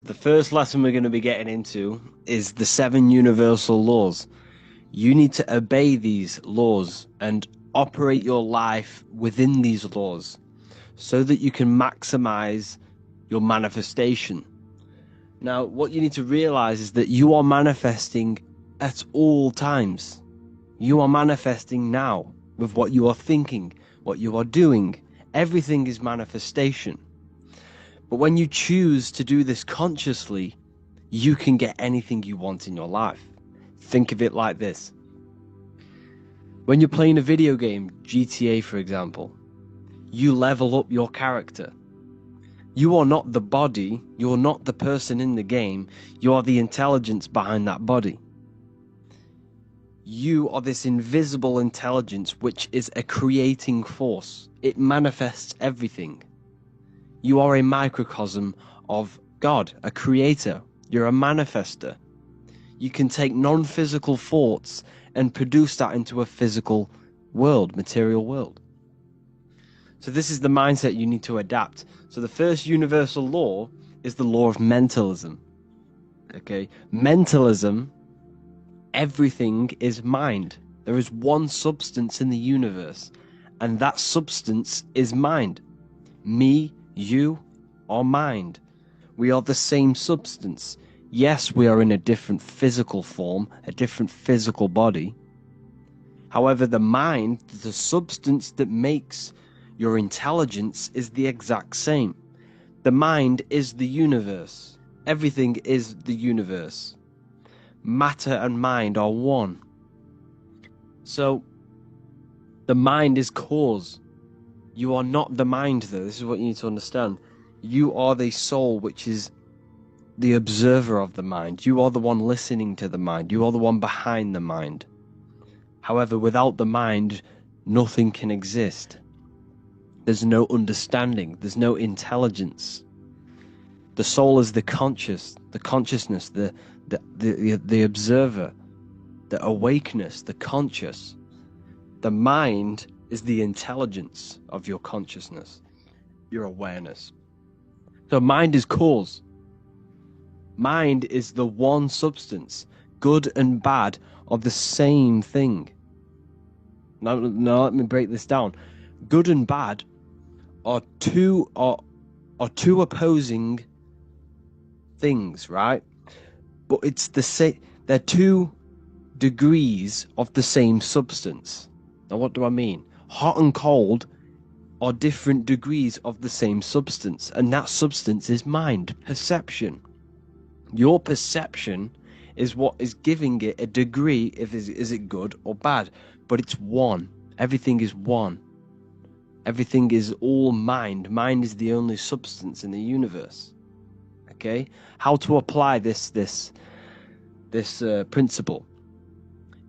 The first lesson we're going to be getting into is the seven universal laws. You need to obey these laws and operate your life within these laws so that you can maximize your manifestation. Now, what you need to realize is that you are manifesting at all times. You are manifesting now with what you are thinking, what you are doing. Everything is manifestation. But when you choose to do this consciously, you can get anything you want in your life. Think of it like this. When you're playing a video game, GTA for example, you level up your character. You are not the body, you're not the person in the game, you are the intelligence behind that body. You are this invisible intelligence which is a creating force. It manifests everything. You are a microcosm of God, a creator. You're a manifester. You can take non-physical thoughts and produce that into a physical world, material world. So this is the mindset you need to adapt. So the first universal law is the law of mentalism. Okay? Mentalism, everything is mind. There is one substance in the universe, and that substance is mind. Me, you, are mind. We are the same substance. Yes, we are in a different physical form, a different physical body. However, the mind, the substance that makes your intelligence, is the exact same. The mind is the universe. Everything is the universe. Matter and mind are one. So, the mind is cause. You are not the mind, though. This is what you need to understand. You are the soul, which is the observer of the mind. You are the one listening to the mind. You are the one behind the mind. However, without the mind, nothing can exist. There's no understanding. There's no intelligence. The soul is the consciousness, the observer, the awakeness, the conscious. The mind is the intelligence of your consciousness, your awareness. So mind is cause. Mind is the one substance. Good and bad are the same thing. Now let me break this down. Good and bad are two opposing things, right? But it's the same. They're two degrees of the same substance. Now, what do I mean? Hot and cold are different degrees of the same substance, and that substance is mind, perception. Your perception is what is giving it a degree. Is it good or bad? But it's one. Everything is one. Everything is all mind. Mind is the only substance in the universe. Okay? How to apply this principle?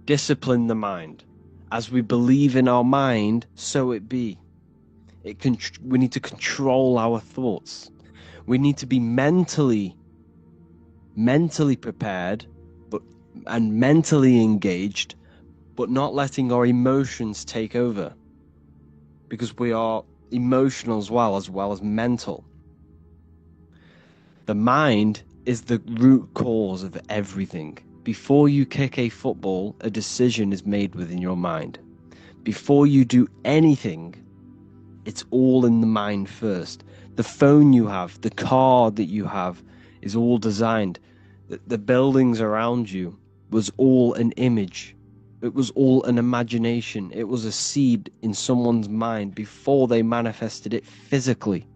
Discipline the mind. As we believe in our mind, so it be. We need to control our thoughts. We need to be mentally prepared, and mentally engaged, but not letting our emotions take over, because we are emotional as well as mental. The mind is the root cause of everything. Before you kick a football, a decision is made within your mind. Before you do anything, it's all in the mind first. The phone you have, the car that you have, is all designed. The buildings around you was all an image. It was all an imagination. It was a seed in someone's mind before they manifested it physically.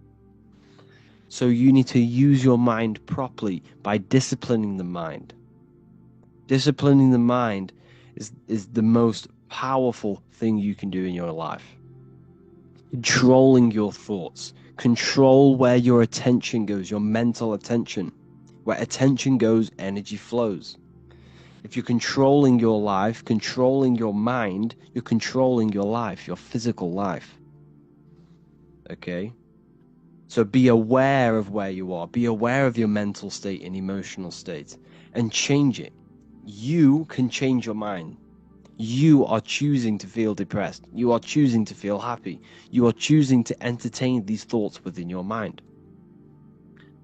So you need to use your mind properly by disciplining the mind. Disciplining the mind is the most powerful thing you can do in your life. Controlling your thoughts. Control where your attention goes, your mental attention. Where attention goes, energy flows. If you're controlling your life, controlling your mind, you're controlling your life, your physical life. Okay? So be aware of where you are. Be aware of your mental state and emotional state, and change it. You can change your mind. You are choosing to feel depressed. You are choosing to feel happy. You are choosing to entertain these thoughts within your mind.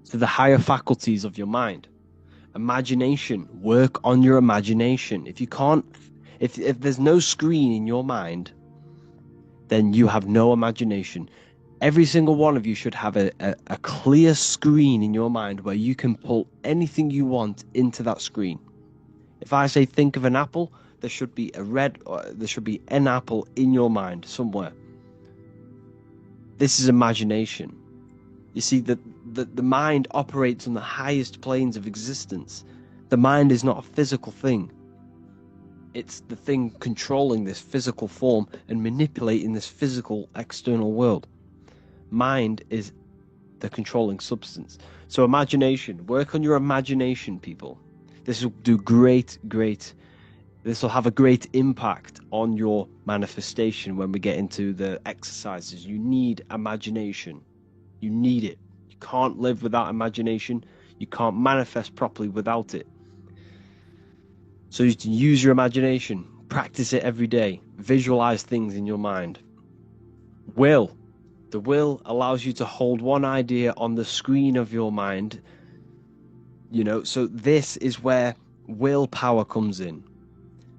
to the higher faculties of your mind. Imagination, work on your imagination. If you can't, if there's no screen in your mind, then you have no imagination. Every single one of you should have a clear screen in your mind where you can pull anything you want into that screen. If I say think of an apple, there should be there should be an apple in your mind somewhere. This is imagination. You see, the mind operates on the highest planes of existence. The mind is not a physical thing. It's the thing controlling this physical form and manipulating this physical external world. Mind is the controlling substance. So imagination, work on your imagination, people. This will do this will have a great impact on your manifestation when we get into the exercises. You need imagination. You need it. You can't live without imagination. You can't manifest properly without it. So you can use your imagination, practice it every day, visualize things in your mind. Will. The will allows you to hold one idea on the screen of your mind. So this is where willpower comes in.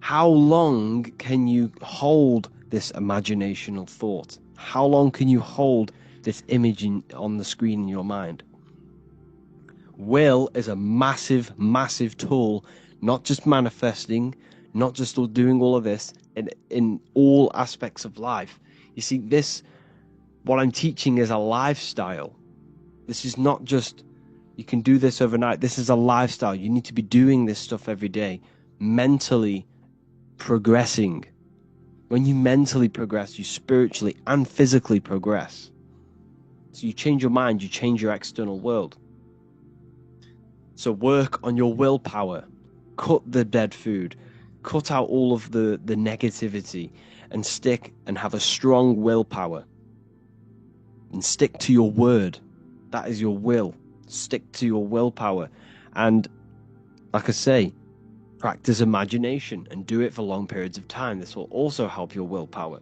How long can you hold this imaginational thought? How long can you hold this image on the screen in your mind? Will is a massive, massive tool, not just manifesting, not just doing all of this, in all aspects of life. You see, what I'm teaching is a lifestyle. This is not just, you can do this overnight. This is a lifestyle. You need to be doing this stuff every day, mentally progressing. When you mentally progress, you spiritually and physically progress. So you change your mind, you change your external world. So work on your willpower. Cut the dead food. Cut out all of the negativity and stick and have a strong willpower. And stick to your word. That is your will. Stick to your willpower. And like I say, practice imagination and do it for long periods of time. This will also help your willpower.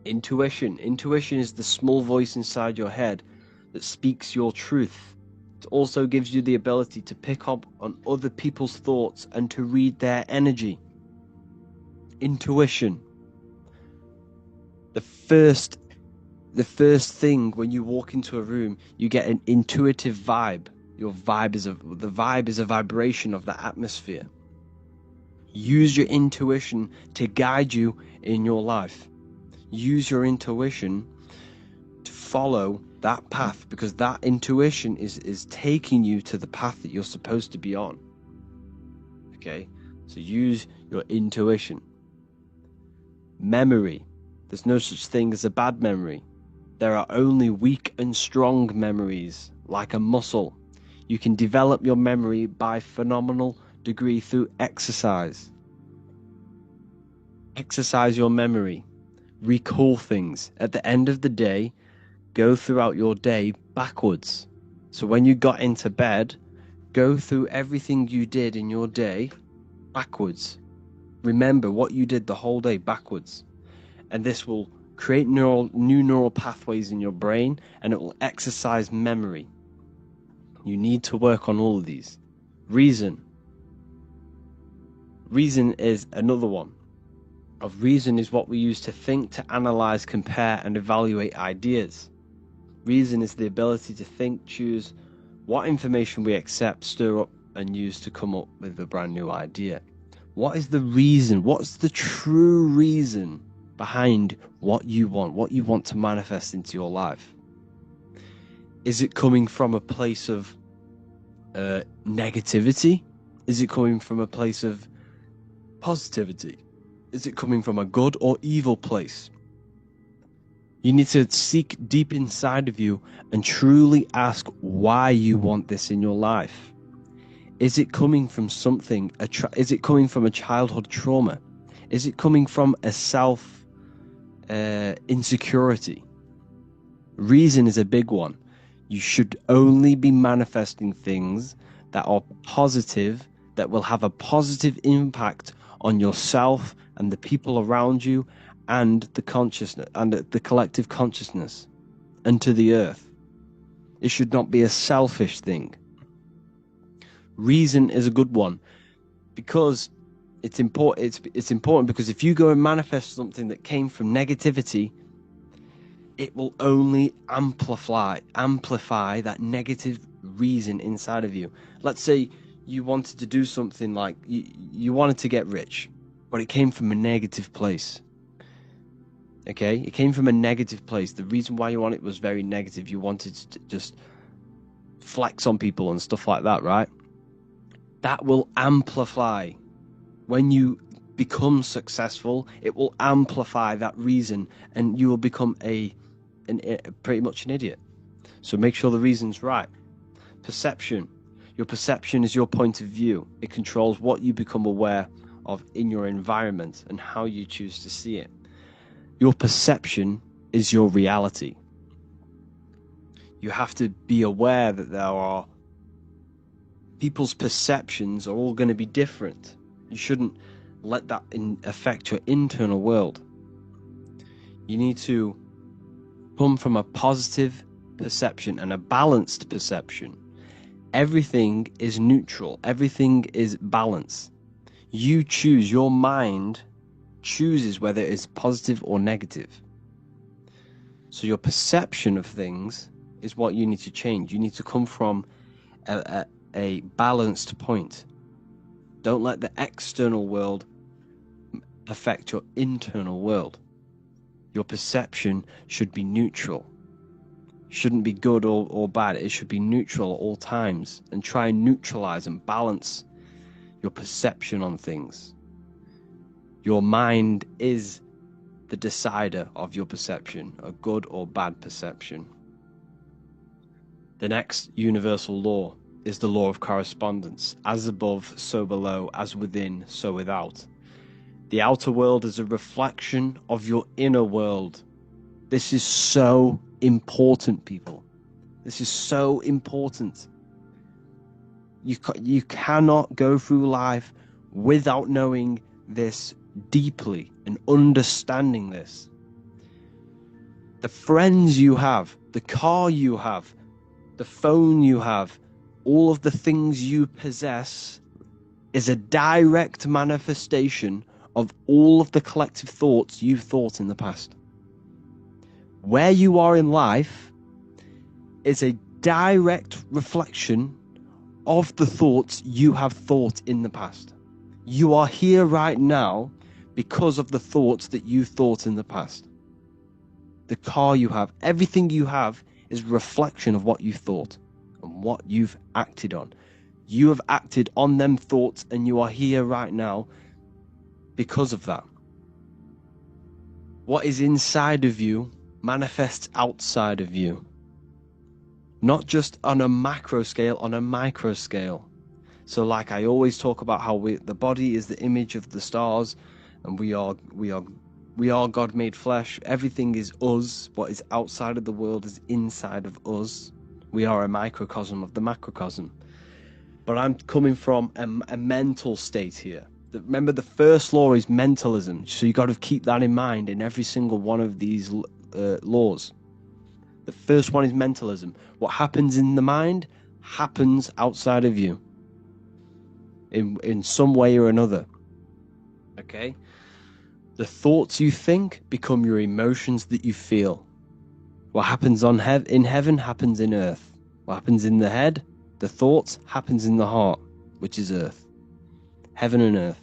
Intuition. Intuition is the small voice inside your head that speaks your truth. It also gives you the ability to pick up on other people's thoughts and to read their energy. Intuition. The first thing when you walk into a room, you get an intuitive vibe. The vibe is a vibration of the atmosphere. Use your intuition to guide you in your life. Use your intuition to follow that path, because that intuition is taking you to the path that you're supposed to be on. Okay? So use your intuition. Memory. There's no such thing as a bad memory. There are only weak and strong memories, like a muscle. You can develop your memory by phenomenal degree through exercise. Exercise your memory. Recall things. At the end of the day, go throughout your day backwards. So when you got into bed, go through everything you did in your day backwards. Remember what you did the whole day backwards. And this will create new neural pathways in your brain, and it will exercise memory. You need to work on all of these. Reason. Reason is another one. Reason is what we use to think, to analyze, compare, and evaluate ideas. Reason is the ability to think, choose what information we accept, stir up, and use to come up with a brand new idea. What is the reason? What's the true reason behind what you want to manifest into your life? Is it coming from a place of negativity? Is it coming from a place of positivity? Is it coming from a good or evil place? You need to seek deep inside of you and truly ask why you want this in your life. Is it coming from something? Is it coming from a childhood trauma? Is it coming from a self insecurity? Reason is a big one. You should only be manifesting things that are positive, that will have a positive impact on yourself and the people around you, and the consciousness and the collective consciousness, and to the earth. It should not be a selfish thing. Reason is a good one because it's important. It's important because if you go and manifest something that came from negativity, it will only amplify that negative reason inside of you. Let's say you wanted to do something like you wanted to get rich, but it came from a negative place. Okay, it came from a negative place. The reason why you want it was very negative. You wanted to just flex on people and stuff like that, right? That will amplify. When you become successful, it will amplify that reason, and you will become pretty much an idiot. So make sure the reason's right. Perception. Your perception is your point of view. It controls what you become aware of in your environment and how you choose to see it. Your perception is your reality. You have to be aware that there are people's perceptions are all going to be different. You shouldn't let that affect your internal world. You need to come from a positive perception and a balanced perception. Everything is neutral. Everything is balance. You choose. Your mind chooses whether it's positive or negative. So your perception of things is what you need to change. You need to come from a balanced point. Don't let the external world affect your internal world. Your perception should be neutral. Shouldn't be good or bad. It should be neutral at all times. And try and neutralize and balance your perception on things. Your mind is the decider of your perception, a good or bad perception. The next universal law is the law of correspondence. As above, so below, as within, so without. The outer world is a reflection of your inner world. This is so important, people. This is so important. You cannot go through life without knowing this deeply and understanding this. The friends you have, the car you have, the phone you have, all of the things you possess is a direct manifestation of all of the collective thoughts you've thought in the past. Where you are in life is a direct reflection of the thoughts you have thought in the past. You are here right now because of the thoughts that you thought in the past. The car you have, everything you have is a reflection of what you thought and what you've acted on. You have acted on them thoughts and you are here right now because of that. What is inside of you manifests outside of you. Not just on a macro scale, on a micro scale. So like I always talk about how the body is the image of the stars and we are God made flesh. Everything is us. What is outside of the world is inside of us. We are a microcosm of the macrocosm. But I'm coming from a mental state here. Remember, the first law is mentalism. So you got to keep that in mind in every single one of these laws. The first one is mentalism. What happens in the mind happens outside of you in some way or another. Okay? The thoughts you think become your emotions that you feel. What happens in heaven happens in earth. What happens in the head, the thoughts, happens in the heart, which is earth. Heaven and earth.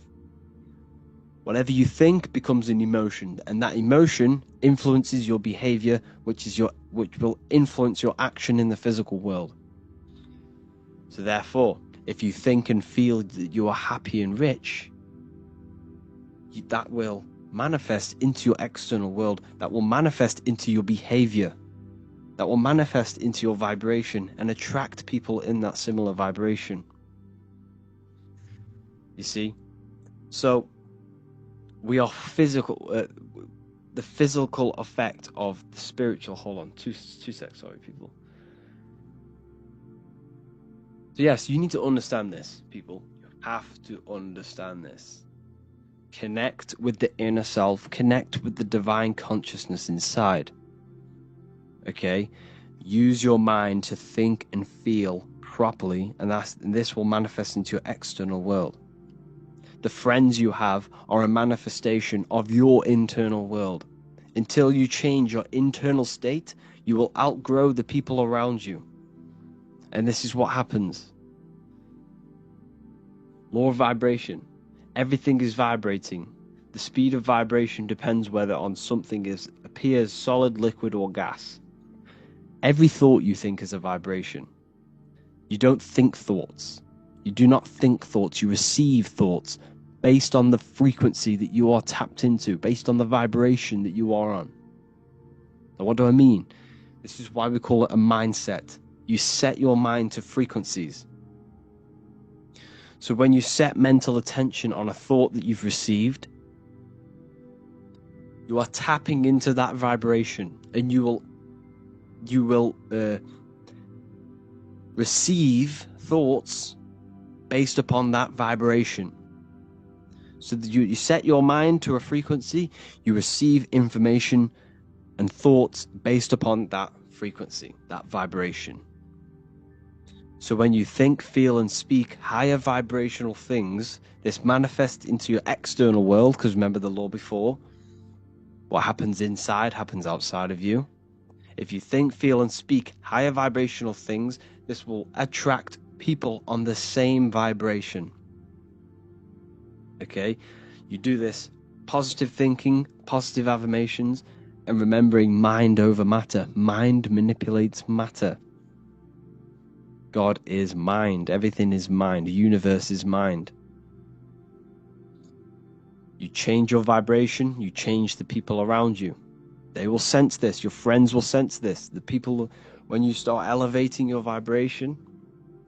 Whatever you think becomes an emotion, and that emotion influences your behavior, which will influence your action in the physical world. So therefore, if you think and feel that you are happy and rich, that will manifest into your external world. That will manifest into your behavior. That will manifest into your vibration and attract people in that similar vibration. You see? So we are physical. The physical effect of the spiritual. Hold on, two seconds. Sorry, people. So yes, you need to understand this, people. You have to understand this. Connect with the inner self. Connect with the divine consciousness inside. Okay? Use your mind to think and feel properly, and this will manifest into your external world. The friends you have are a manifestation of your internal world. Until you change your internal state, you will outgrow the people around you. And this is what happens. Law of vibration. Everything is vibrating. The speed of vibration depends whether on something appears solid, liquid, or gas. Every thought you think is a vibration. You don't think thoughts. You do not think thoughts. You receive thoughts based on the frequency that you are tapped into, based on the vibration that you are on. Now, what do I mean? This is why we call it a mindset. You set your mind to frequencies. So when you set mental attention on a thought that you've received, you are tapping into that vibration, and you will receive thoughts based upon that vibration. So that you set your mind to a frequency, you receive information and thoughts based upon that frequency, that vibration. So when you think, feel, and speak higher vibrational things, this manifests into your external world, because remember the law before, what happens inside happens outside of you. If you think, feel, and speak higher vibrational things, this will attract people on the same vibration. Okay? You do this positive thinking, positive affirmations, and remembering mind over matter. Mind manipulates matter. God is mind. Everything is mind. The universe is mind. You change your vibration, you change the people around you. They will sense this. Your friends will sense this. The people, when you start elevating your vibration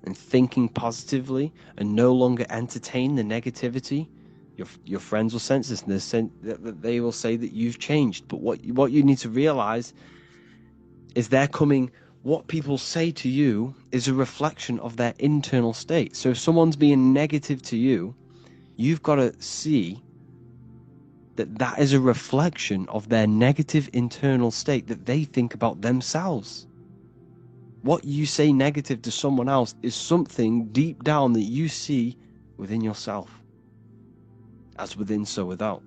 and thinking positively and no longer entertain the negativity, your friends will sense this, and they will say that you've changed. But what you need to realize is what people say to you is a reflection of their internal state. So if someone's being negative to you, you've got to see that is a reflection of their negative internal state that they think about themselves. What you say negative to someone else is something deep down that you see within yourself. As within, so without.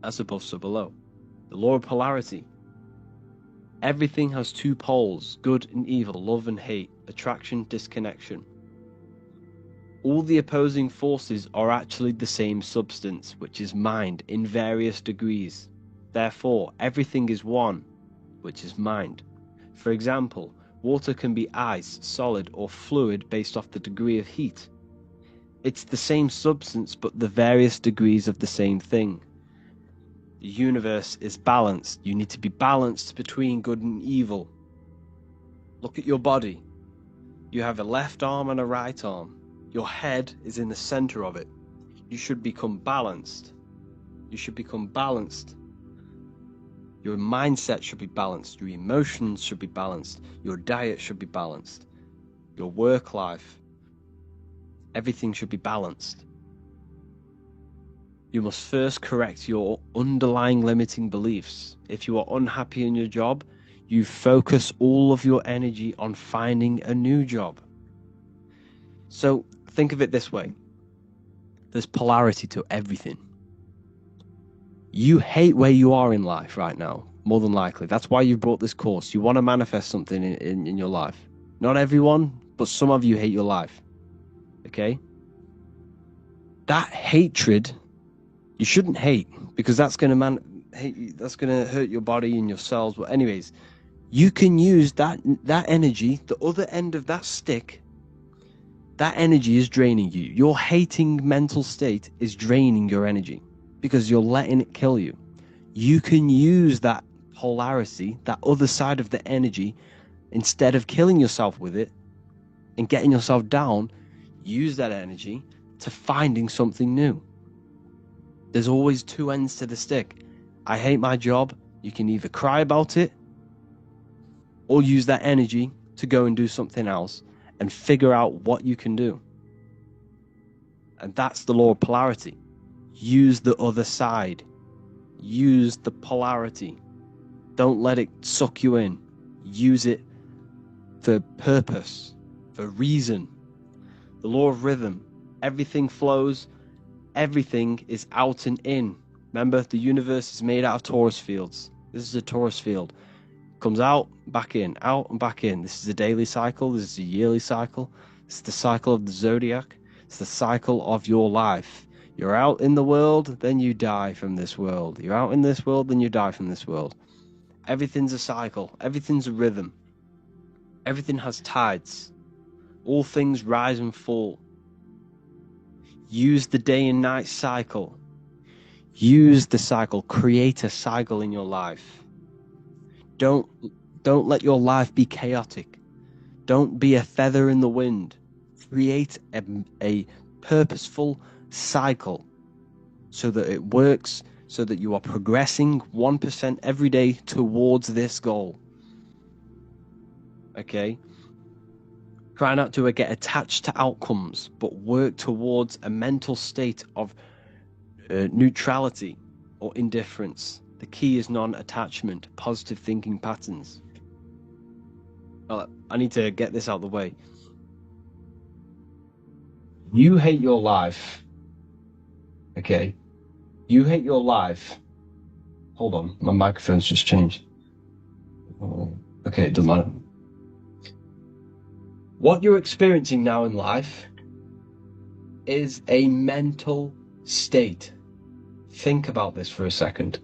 As above, so below. The law of polarity. Everything has two poles, good and evil, love and hate, attraction, disconnection. All the opposing forces are actually the same substance, which is mind, in various degrees. Therefore, everything is one, which is mind. For example, water can be ice, solid, or fluid based off the degree of heat. It's the same substance, but the various degrees of the same thing. The universe is balanced. You need to be balanced between good and evil. Look at your body. You have a left arm and a right arm. Your head is in the center of it. You should become balanced. You should become balanced. Your mindset should be balanced. Your emotions should be balanced. Your diet should be balanced. Your work life. Everything should be balanced. You must first correct your underlying limiting beliefs. If you are unhappy in your job, you focus all of your energy on finding a new job. So think of it this way. There's polarity to everything. You hate where you are in life right now, more than likely. That's why you brought this course. You want to manifest something in your life. Not everyone, but some of you hate your life. Okay? That hatred, you shouldn't hate, because that's going to hurt your body and your cells. But anyways, you can use that energy, the other end of that stick. That energy is draining you. Your hating mental state is draining your energy because you're letting it kill you. You can use that polarity, that other side of the energy, instead of killing yourself with it and getting yourself down, use that energy to finding something new. There's always two ends to the stick. I hate my job. You can either cry about it or use that energy to go and do something else and figure out what you can do. And that's the law of polarity. Use the other side. Use the polarity. Don't let it suck you in. Use it for purpose, for reason. The law of rhythm. Everything flows. Everything is out and in. Remember, the universe is made out of torus fields. This is a torus field. Comes out, back in, out and back in. This is a daily cycle. This is a yearly cycle. It's the cycle of the zodiac. It's the cycle of your life. You're out in the world, then you die from this world. You're out in this world, then you die from this world. Everything's a cycle. Everything's a rhythm. Everything has tides. All things rise and fall. Use the day and night cycle. Use the cycle. Create a cycle in your life. Don't let your life be chaotic. Don't be a feather in the wind. Create a purposeful cycle so that it works, so that you are progressing 1% every day towards this goal. Okay? Try not to get attached to outcomes, but work towards a mental state of neutrality or indifference. The key is non-attachment, positive thinking patterns. I need to get this out of the way. You hate your life. Okay? You hate your life. Hold on, my microphone's just changed. Okay, it doesn't matter. What you're experiencing now in life is a mental state. Think about this for a second.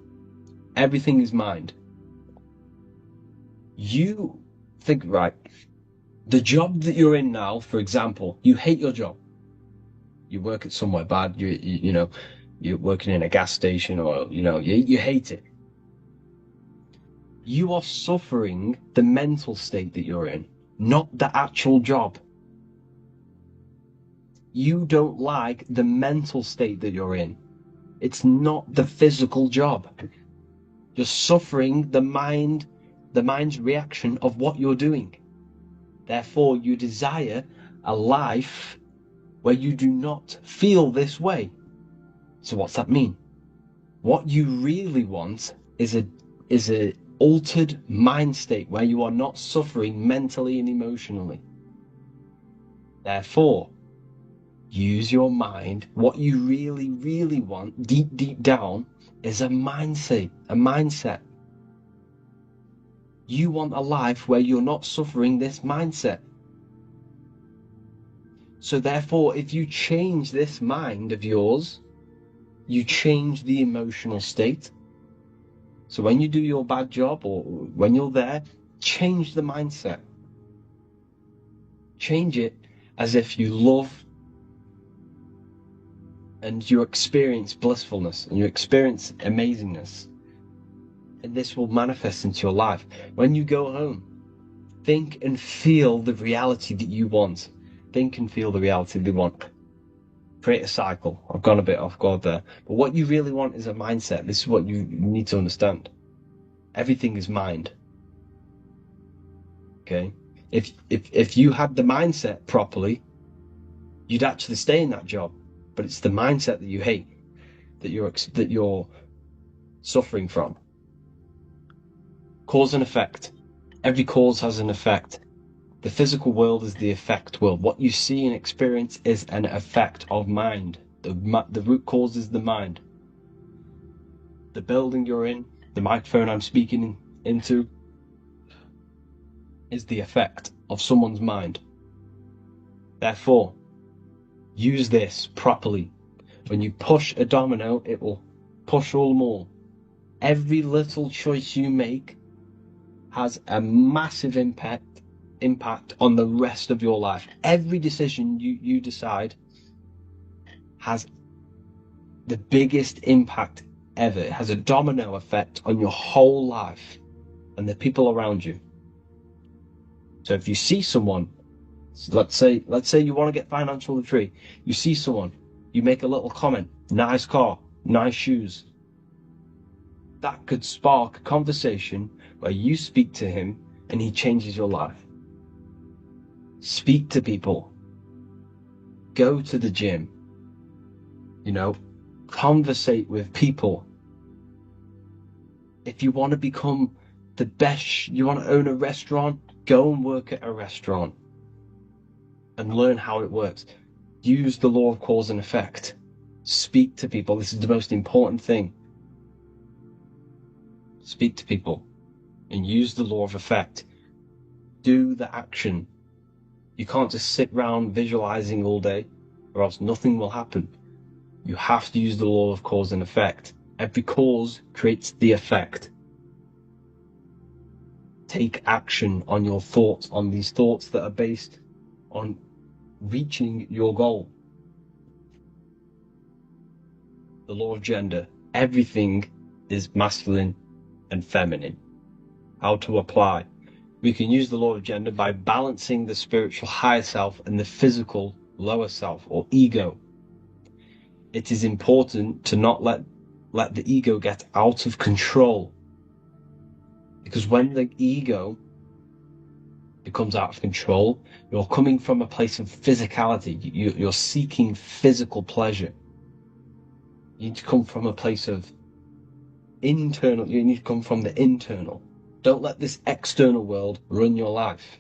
Everything is mind. You think, right, the job that you're in now, for example, you hate your job. You work at somewhere bad, you know, you're working in a gas station, or, you know, you hate it. You are suffering the mental state that you're in, not the actual job. You don't like the mental state that you're in. It's not the physical job. You're suffering the mind's reaction of what you're doing. Therefore, you desire a life where you do not feel this way. So what's that mean? What you really want is a altered mind state where you are not suffering mentally and emotionally. Therefore, use your mind. What you really, really want, deep down, is a mindset. You want a life where you're not suffering this mindset. So therefore, if you change this mind of yours, you change the emotional state. So when you do your bad job, or when you're there, change the mindset. Change it as if you love and you experience blissfulness and you experience amazingness. And this will manifest into your life. When you go home, think and feel the reality that you want. Think and feel the reality that you want. Create a cycle. I've gone a bit off guard there. But what you really want is a mindset. This is what you need to understand. Everything is mind. Okay? If you had the mindset properly, you'd actually stay in that job. But it's the mindset that you hate, that you're suffering from. Cause and effect. Every cause has an effect. The physical world is the effect world. What you see and experience is an effect of mind. The root cause is the mind. The building you're in, the microphone I'm speaking into, is the effect of someone's mind. Therefore, use this properly. When you push a domino, it will push all more. Every little choice you make has a massive impact on the rest of your life. Every decision you decide has the biggest impact ever. It has a domino effect on your whole life and the people around you. So if you see someone, let's say you want to get financially free, you see someone, you make a little comment, nice car, nice shoes. That could spark a conversation where you speak to him and he changes your life. Speak to people. Go to the gym. You know, conversate with people. If you want to become the best, you want to own a restaurant, Go and work at a restaurant and learn how it works. Use the law of cause and effect. Speak to people. This is the most important thing. Speak to people and use the law of effect. Do the action. You can't just sit around visualizing all day, or else nothing will happen. You have to use the law of cause and effect. Every cause creates the effect. Take action on your thoughts, on these thoughts that are based on reaching your goal. The law of gender. Everything is masculine and feminine. How to apply? We can use the law of gender by balancing the spiritual higher self and the physical lower self, or ego. It is important to not let the ego get out of control. Because when the ego becomes out of control, you're coming from a place of physicality. You're seeking physical pleasure. You need to come from a place of internal. You need to come from the internal. Don't let this external world run your life.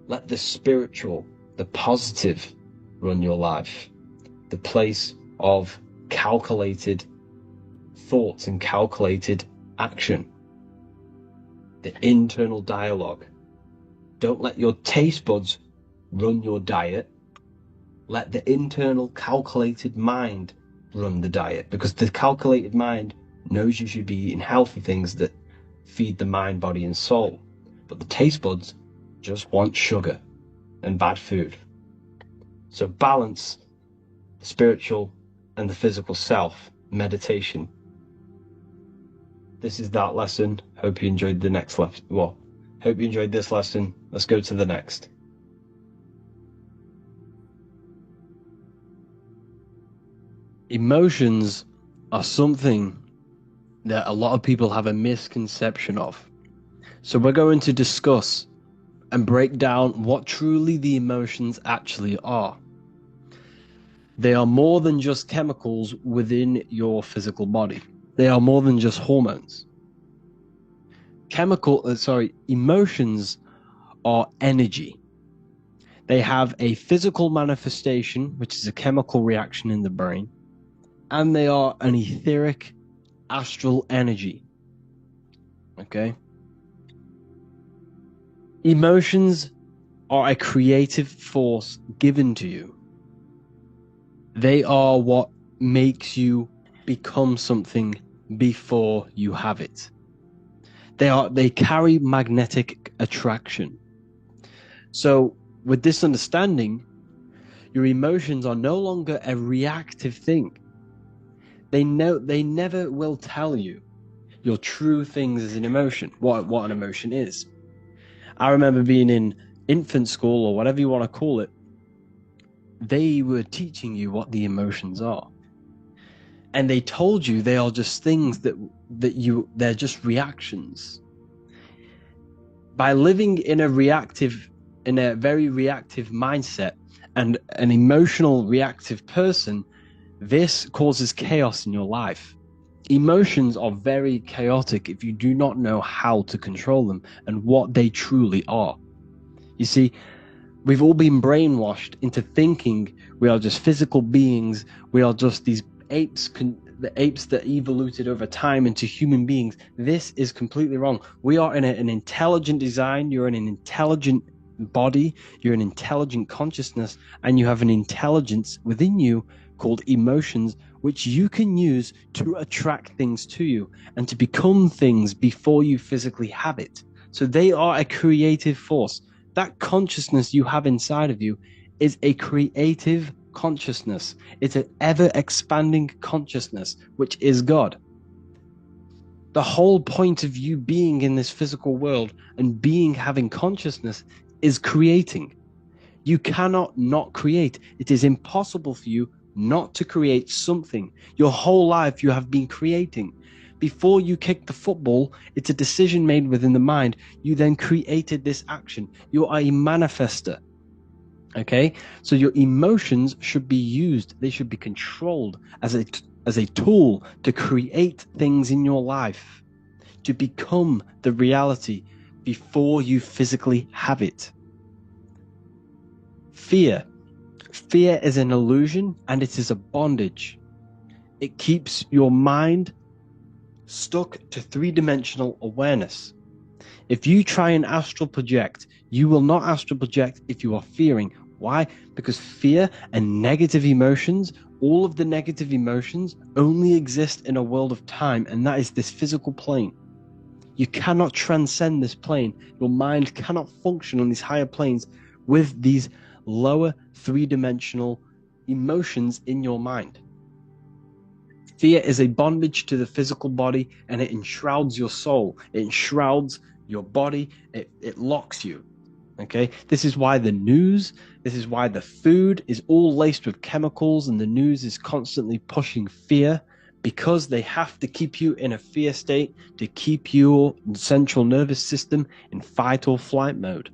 Let the spiritual, the positive, run your life. The place of calculated thoughts and calculated action. The internal dialogue. Don't let your taste buds run your diet. Let the internal calculated mind run the diet, because the calculated mind knows you should be eating healthy things that feed the mind, body, and soul. But the taste buds just want sugar and bad food. So balance the spiritual and the physical self. Meditation. This is that lesson. Hope you enjoyed the next lesson. Well, hope you enjoyed this lesson. Let's go to the next. Emotions are something that a lot of people have a misconception of. So we're going to discuss and break down what truly the emotions actually are. They are more than just chemicals within your physical body. They are more than just hormones. Emotions are energy. They have a physical manifestation, which is a chemical reaction in the brain, and they are an etheric astral energy. Okay? Emotions are a creative force given to you. They are what makes you become something before you have it. They carry magnetic attraction. So with this understanding, your emotions are no longer a reactive thing. They never will tell you your true things as an emotion, what an emotion is. I remember being in infant school, or whatever you want to call it. They were teaching you what the emotions are. And they told you they are just things they're just reactions. By living in a very reactive mindset and an emotional reactive person, this causes chaos in your life. Emotions are very chaotic if you do not know how to control them and what they truly are. You see, we've all been brainwashed into thinking we are just physical beings. We are just these apes, the apes that evoluted over time into human beings. This is completely wrong. We are in an intelligent design. You're in an intelligent body. You're an intelligent consciousness, and you have an intelligence within you called emotions, which you can use to attract things to you and to become things before you physically have it. So they are a creative force. That consciousness you have inside of you is a creative consciousness. It's an ever-expanding consciousness, which is God. The whole point of you being in this physical world and having consciousness is creating. You cannot not create. It is impossible for you not to create something. Your whole life you have been creating. Before you kick the football, it's a decision made within the mind. You then created this action. You are a manifester. Okay? So your emotions should be used. They should be controlled as a tool to create things in your life, to become the reality, before you physically have it. Fear. Fear is an illusion and it is a bondage. It keeps your mind stuck to three-dimensional awareness. If you try and astral project, you will not astral project if you are fearing. Why? Because fear and negative emotions, all of the negative emotions only exist in a world of time, and that is this physical plane. You cannot transcend this plane. Your mind cannot function on these higher planes with these lower three-dimensional emotions in your mind. Fear is a bondage to the physical body, and it enshrouds your soul. It enshrouds your body. It locks you. Okay? This is why the news, this is why the food is all laced with chemicals, and the news is constantly pushing fear, because they have to keep you in a fear state to keep your central nervous system in fight or flight mode.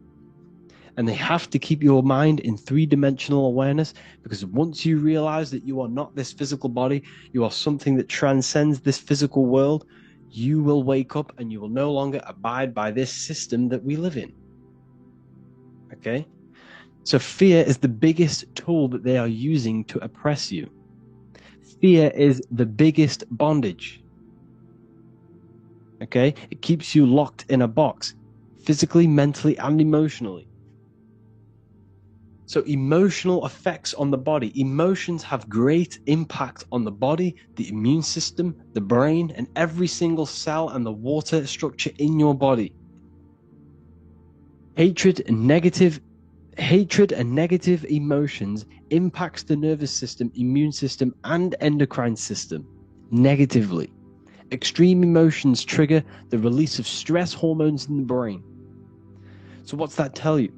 And they have to keep your mind in three-dimensional awareness, because once you realize that you are not this physical body, you are something that transcends this physical world, you will wake up and you will no longer abide by this system that we live in. Okay? So fear is the biggest tool that they are using to oppress you. Fear is the biggest bondage. Okay? It keeps you locked in a box, physically, mentally, and emotionally. So emotional effects on the body. Emotions have great impact on the body, the immune system, the brain, and every single cell and the water structure in your body. Hatred and negative emotions impacts the nervous system, immune system, and endocrine system negatively. Extreme emotions trigger the release of stress hormones in the brain. So what's that tell you?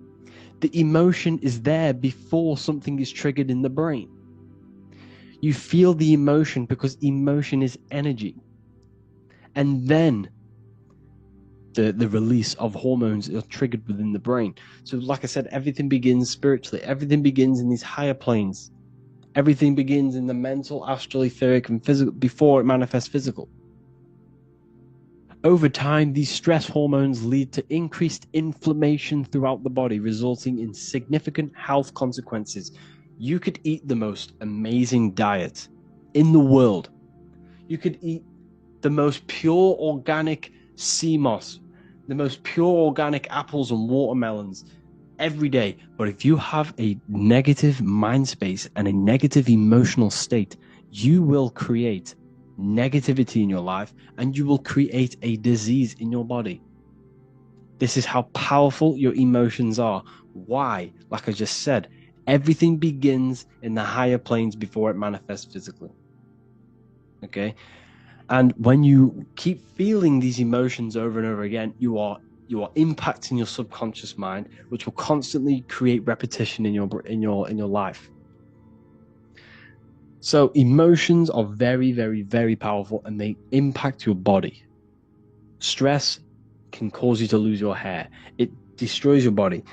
The emotion is there before something is triggered in the brain. You feel the emotion because emotion is energy. And then the release of hormones are triggered within the brain. So like I said, everything begins spiritually. Everything begins in these higher planes. Everything begins in the mental, astral, etheric, and physical before it manifests physical. Over time, these stress hormones lead to increased inflammation throughout the body, resulting in significant health consequences. You could eat the most amazing diet in the world. You could eat the most pure organic sea moss, the most pure organic apples and watermelons every day. But if you have a negative mind space and a negative emotional state, you will create negativity in your life and you will create a disease in your body. This is how powerful your emotions are. Why? Like I just said, everything begins in the higher planes before it manifests physically. Okay? And when you keep feeling these emotions over and over again, you are impacting your subconscious mind, which will constantly create repetition in your life. So emotions are very, very, very powerful, and they impact your body. Stress can cause you to lose your hair. It destroys your body.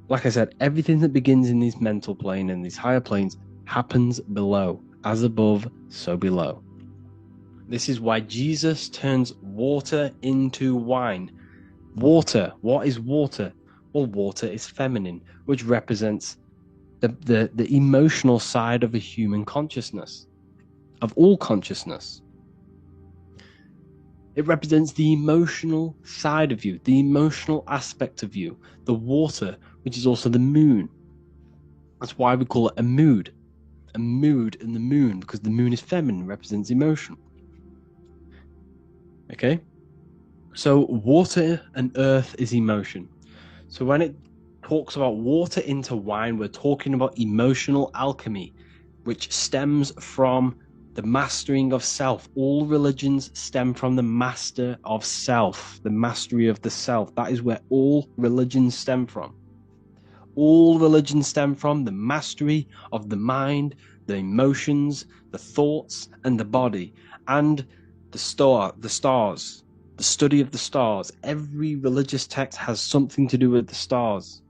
Like I said, everything that begins in this mental plane and these higher planes happens below. As above, so below. This is why Jesus turns water into wine. Water. What is water? Well, water is feminine, which represents the emotional side of a human consciousness, of all consciousness. It represents the emotional side of you, the emotional aspect of you, the water, which is also the moon. That's why we call it a mood in the moon, because the moon is feminine, represents emotion. Okay? So water and earth is emotion. So when it talks about water into wine, we're talking about emotional alchemy, which stems from the mastering of self. All religions stem from the master of self, the mastery of the self. That is where all religions stem from. All religions stem from the mastery of the mind, the emotions, the thoughts, and the body, and the stars, the study of the stars. Every religious text has something to do with the stars,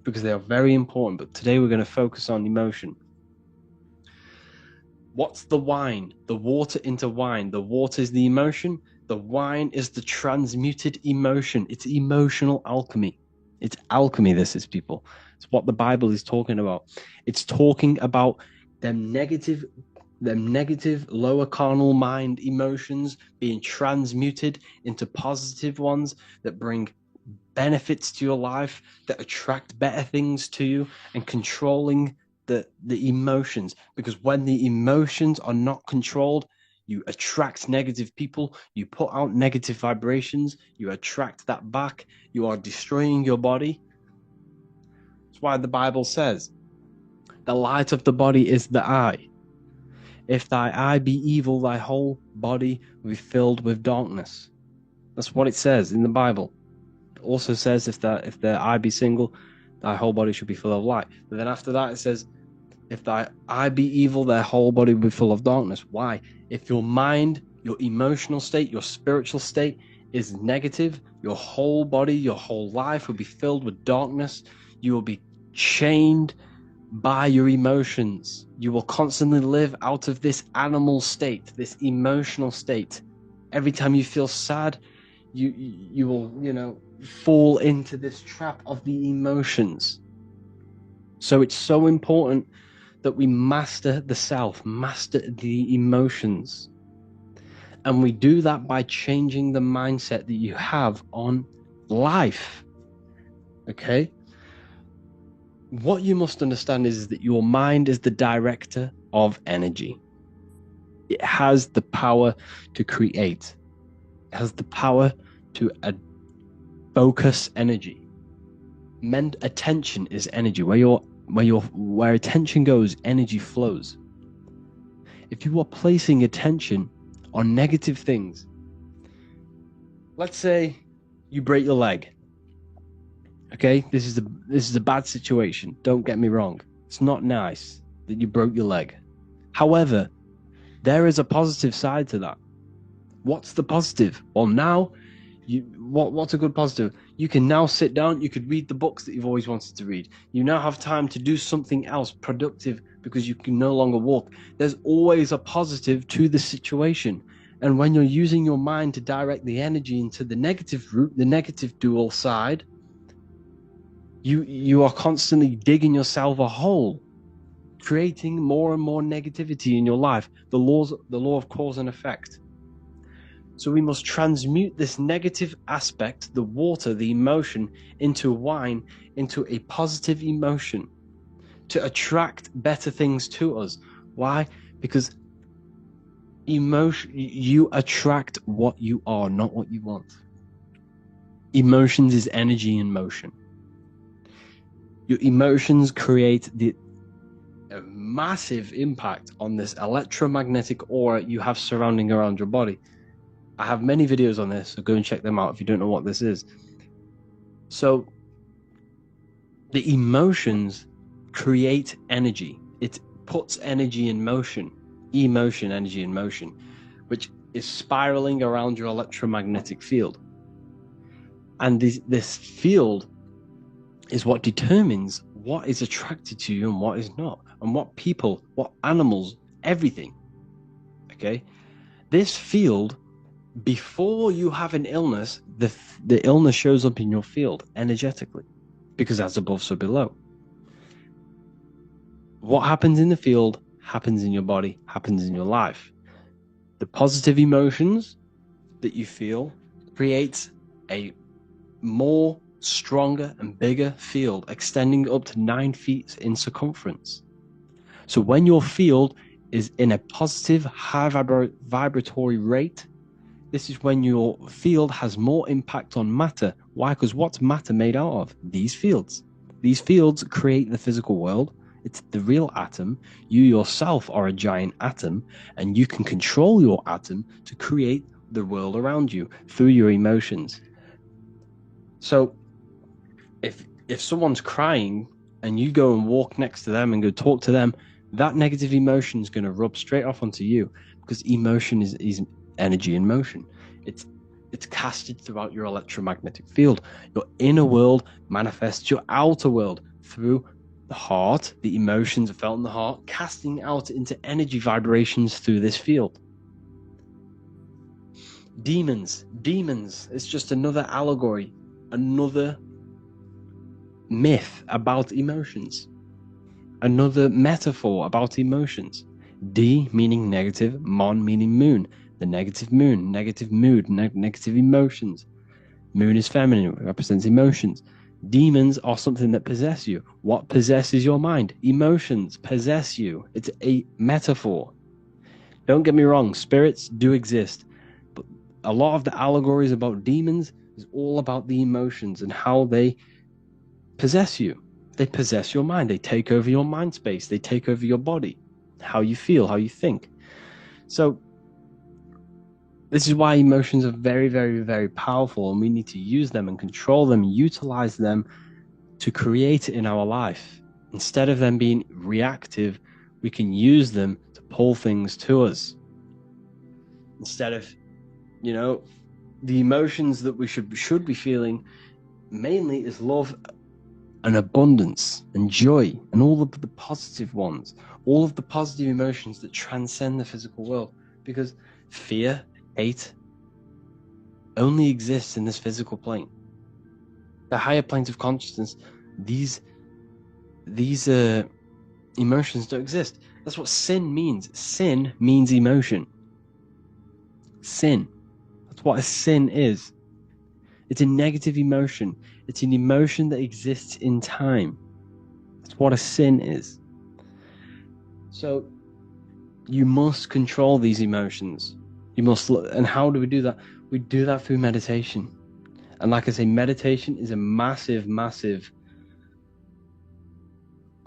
because they are very important. But today we're going to focus on emotion. What's the wine? The water into wine. The water is the emotion. The wine is the transmuted emotion. It's emotional alchemy. It's alchemy, this is, people. It's what the Bible is talking about. It's talking about them negative lower carnal mind emotions being transmuted into positive ones that bring benefits to your life, that attract better things to you, and controlling the emotions. Because when the emotions are not controlled, you attract negative people, you put out negative vibrations, you attract that back, you are destroying your body. That's why the Bible says the light of the body is the eye. If thy eye be evil, thy whole body will be filled with darkness. That's what it says in the Bible. It also says if the eye be single, thy whole body should be full of light. But then after that it says, if thy eye be evil, thy whole body will be full of darkness. Why? If your mind, your emotional state, your spiritual state is negative, your whole body, your whole life will be filled with darkness. You will be chained by your emotions. You will constantly live out of this animal state, this emotional state. Every time you feel sad, you will, fall into this trap of the emotions. So it's so important that we master the self, master the emotions. And we do that by changing the mindset that you have on life. Okay? What you must understand is that your mind is the director of energy. It has the power to create. It has the power to focus energy. Attention is energy. Where attention goes, energy flows. If you are placing attention on negative things, let's say you break your leg. Okay, this is a bad situation. Don't get me wrong. It's not nice that you broke your leg. However, there is a positive side to that. What's the positive? Well, now, what's a good positive? You can now sit down. You could read the books that you've always wanted to read. You now have time to do something else productive because you can no longer walk. There's always a positive to the situation. And when you're using your mind to direct the energy into the negative route, the negative dual side, you are constantly digging yourself a hole, creating more and more negativity in your life. The law of cause and effect. So we must transmute this negative aspect, the water, the emotion, into wine, into a positive emotion to attract better things to us. Why? Because you attract what you are, not what you want. Emotions is energy in motion. Your emotions create a massive impact on this electromagnetic aura you have surrounding around your body. I have many videos on this, so go and check them out if you don't know what this is. So the emotions create energy. It puts energy in motion, energy in motion, which is spiraling around your electromagnetic field. And this field is what determines what is attracted to you and what is not, and what people, what animals, everything. Okay? This field, before you have an illness, the illness shows up in your field energetically, because as above, so below. What happens in the field happens in your body, happens in your life. The positive emotions that you feel creates a more stronger and bigger field, extending up to 9 feet in circumference. So when your field is in a positive, high vibratory rate, this is when your field has more impact on matter. Why? Because what's matter made out of? These fields. These fields create the physical world. It's the real atom. You yourself are a giant atom, and you can control your atom to create the world around you through your emotions. So if someone's crying and you go and walk next to them and go talk to them, that negative emotion is going to rub straight off onto you, because emotion is energy in motion. It's casted throughout your electromagnetic field. Your inner world manifests your outer world through the heart. The emotions are felt in the heart, casting out into energy vibrations through this field. Demons. It's just another allegory, another myth about emotions, another metaphor about emotions. D meaning negative, mon meaning moon. The negative moon, negative mood, negative emotions. Moon is feminine, represents emotions. Demons are something that possess you. What possesses your mind? Emotions possess you. It's a metaphor. Don't get me wrong, spirits do exist, but a lot of the allegories about demons is all about the emotions and how they possess you. They possess your mind. They take over your mind space. They take over your body, how you feel, how you think. So this is why emotions are very, very, very powerful, and we need to use them and control them, utilize them to create it in our life. Instead of them being reactive, we can use them to pull things to us. Instead of, the emotions that we should be feeling mainly is love and abundance and joy and all of the positive ones, all of the positive emotions that transcend the physical world, because fear, hate only exists in this physical plane. The higher planes of consciousness, these emotions don't exist. That's what sin means. Sin means emotion. Sin. That's what a sin is. It's a negative emotion. It's an emotion that exists in time. That's what a sin is. So you must control these emotions. You must, and how do we do that? We do that through meditation. And like I say, meditation is a massive, massive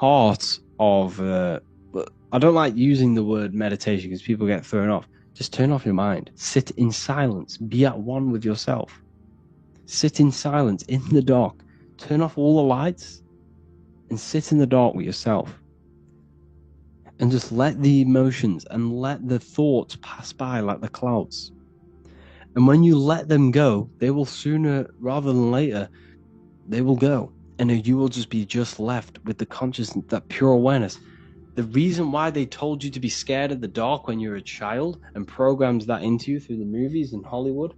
part of. I don't like using the word meditation because people get thrown off. Just turn off your mind. Sit in silence. Be at one with yourself. Sit in silence in the dark. Turn off all the lights and sit in the dark with yourself. And just let the emotions and let the thoughts pass by like the clouds. And when you let them go, they will sooner rather than later, they will go. And you will just be left with the consciousness, that pure awareness. The reason why they told you to be scared of the dark when you're a child and programs that into you through the movies and Hollywood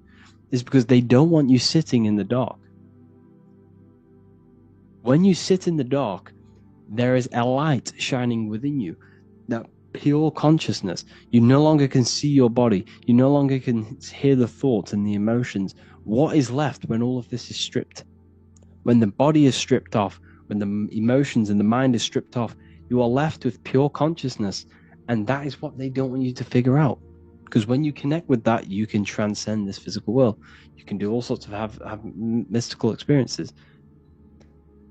is because they don't want you sitting in the dark. When you sit in the dark, there is a light shining within you, that pure consciousness. You no longer can see your body. You no longer can hear the thoughts and the emotions. What is left when all of this is stripped? When the body is stripped off, when the emotions and the mind is stripped off, you are left with pure consciousness. And that is what they don't want you to figure out. Because when you connect with that, you can transcend this physical world. You can do all sorts of have mystical experiences.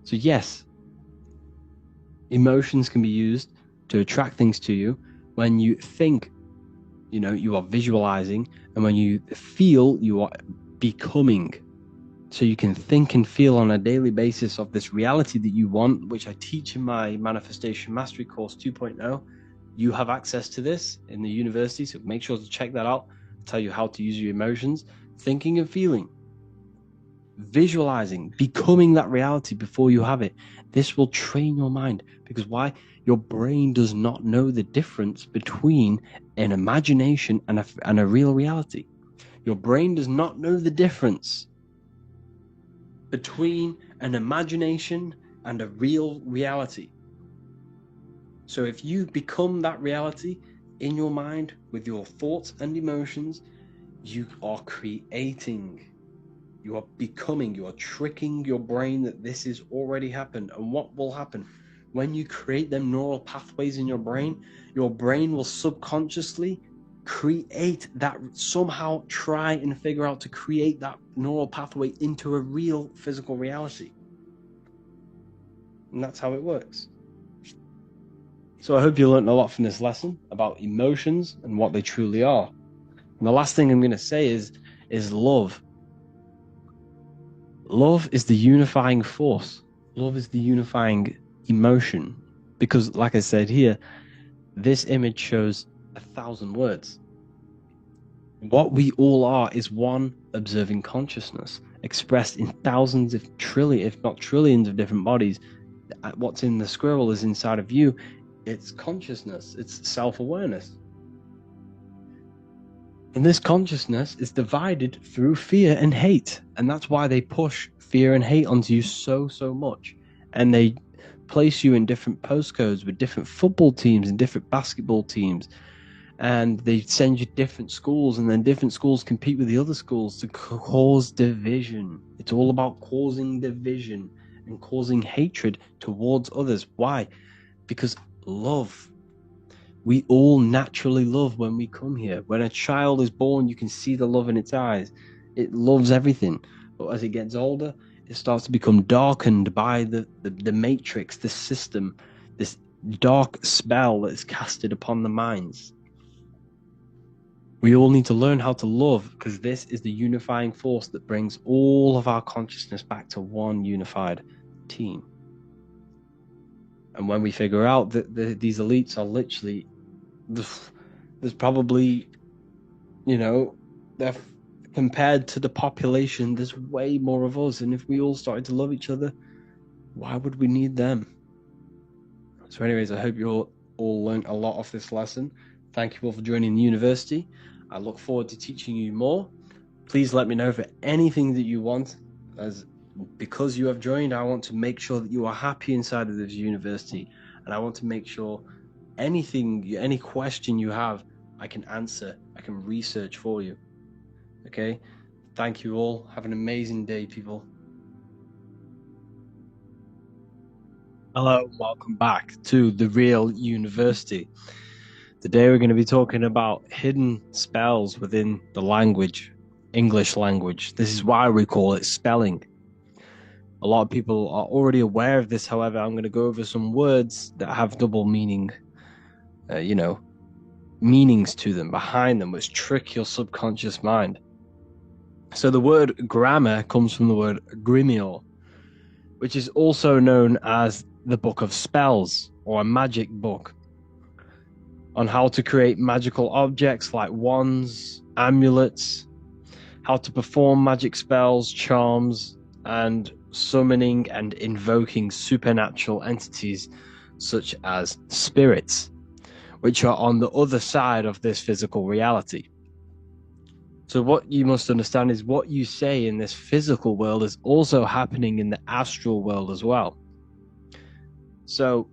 So yes, emotions can be used to attract things to you. When you think, you are visualizing, and when you feel, you are becoming. So you can think and feel on a daily basis of this reality that you want, which I teach in my Manifestation Mastery Course 2.0. You have access to this in the university, so make sure to check that out. I'll tell you how to use your emotions, thinking and feeling, visualizing, becoming that reality before you have it. This will train your mind, because why? Your brain does not know the difference between an imagination and a real reality. Your brain does not know the difference between an imagination and a real reality. So if you become that reality in your mind with your thoughts and emotions, you are creating, you are becoming, you are tricking your brain that this has already happened. And what will happen? When you create them neural pathways in your brain will subconsciously create that, somehow try and figure out to create that neural pathway into a real physical reality. And that's how it works. So I hope you learned a lot from this lesson about emotions and what they truly are. And the last thing I'm going to say is love. Love is the unifying force. Love is the unifying emotion. Because, like I said here, this image shows 1,000 words. What we all are is one observing consciousness expressed in thousands, if not trillions of different bodies. What's in the squirrel is inside of you. It's consciousness. It's self-awareness. And this consciousness is divided through fear and hate. And that's why they push fear and hate onto you so, so much. And they place you in different postcodes with different football teams and different basketball teams. And they send you different schools, and then different schools compete with the other schools to cause division. It's all about causing division and causing hatred towards others. Why? Because love. We all naturally love when we come here. When a child is born, you can see the love in its eyes. It loves everything. But as it gets older, it starts to become darkened by the matrix, this system, this dark spell that is casted upon the minds. We all need to learn how to love, because this is the unifying force that brings all of our consciousness back to one unified team. And when we figure out that these elites are literally, there's probably, they're compared to the population, there's way more of us. And if we all started to love each other, why would we need them? So anyways, I hope you all learned a lot of this lesson. Thank you all for joining the university. I look forward to teaching you more. Please let me know for anything that you want, as because you have joined, I want to make sure that you are happy inside of this university, and I want to make sure any question you have, I can answer, I can research for you. Okay? Thank you all. Have an amazing day, people. Hello, welcome back to The Real University. Today we're going to be talking about hidden spells within the language, English language. This is why we call it spelling. A lot of people are already aware of this. However, I'm going to go over some words that have double meaning, meanings to them, behind them, which trick your subconscious mind. So the word grammar comes from the word grimoire, which is also known as the book of spells, or a magic book, on how to create magical objects like wands, amulets, how to perform magic spells, charms, and summoning and invoking supernatural entities such as spirits, which are on the other side of this physical reality. So what you must understand is what you say in this physical world is also happening in the astral world as well. So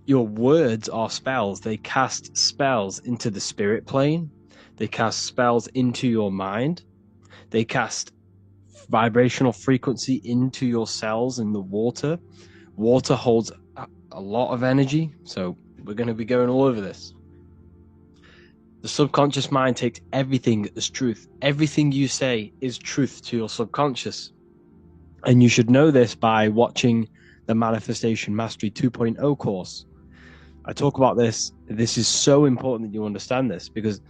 your words are spells. They cast spells into the spirit plane. They cast spells into your mind. They cast vibrational frequency into your cells in the water. Water holds a lot of energy, so we're going to be going all over this. The subconscious mind takes everything as truth. Everything you say is truth to your subconscious. And you should know this by watching the Manifestation Mastery 2.0 course. I talk about this. This is so important that you understand this, because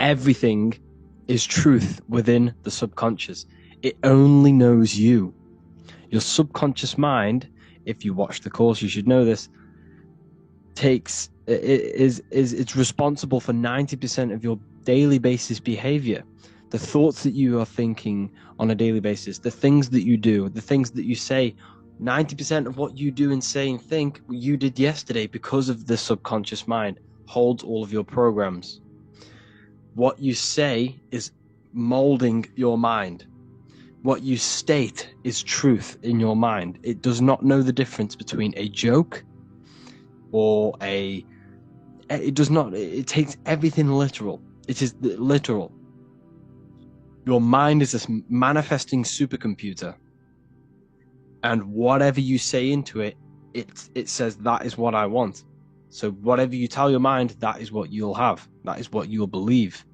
everything is truth within the subconscious. It only knows you. Your subconscious mind, if you watch the course, you should know this, it's responsible for 90% of your daily basis behavior. The thoughts that you are thinking on a daily basis, the things that you do, the things that you say, 90% of what you do and say and think you did yesterday, because of the subconscious mind holds all of your programs. What you say is molding your mind. What you state is truth in your mind. It does not know the difference between a joke or it takes everything literal. It is literal. Your mind is this manifesting supercomputer, and whatever you say into it, it says that is what I want. So whatever you tell your mind, that is what you'll have. That is what you'll believe.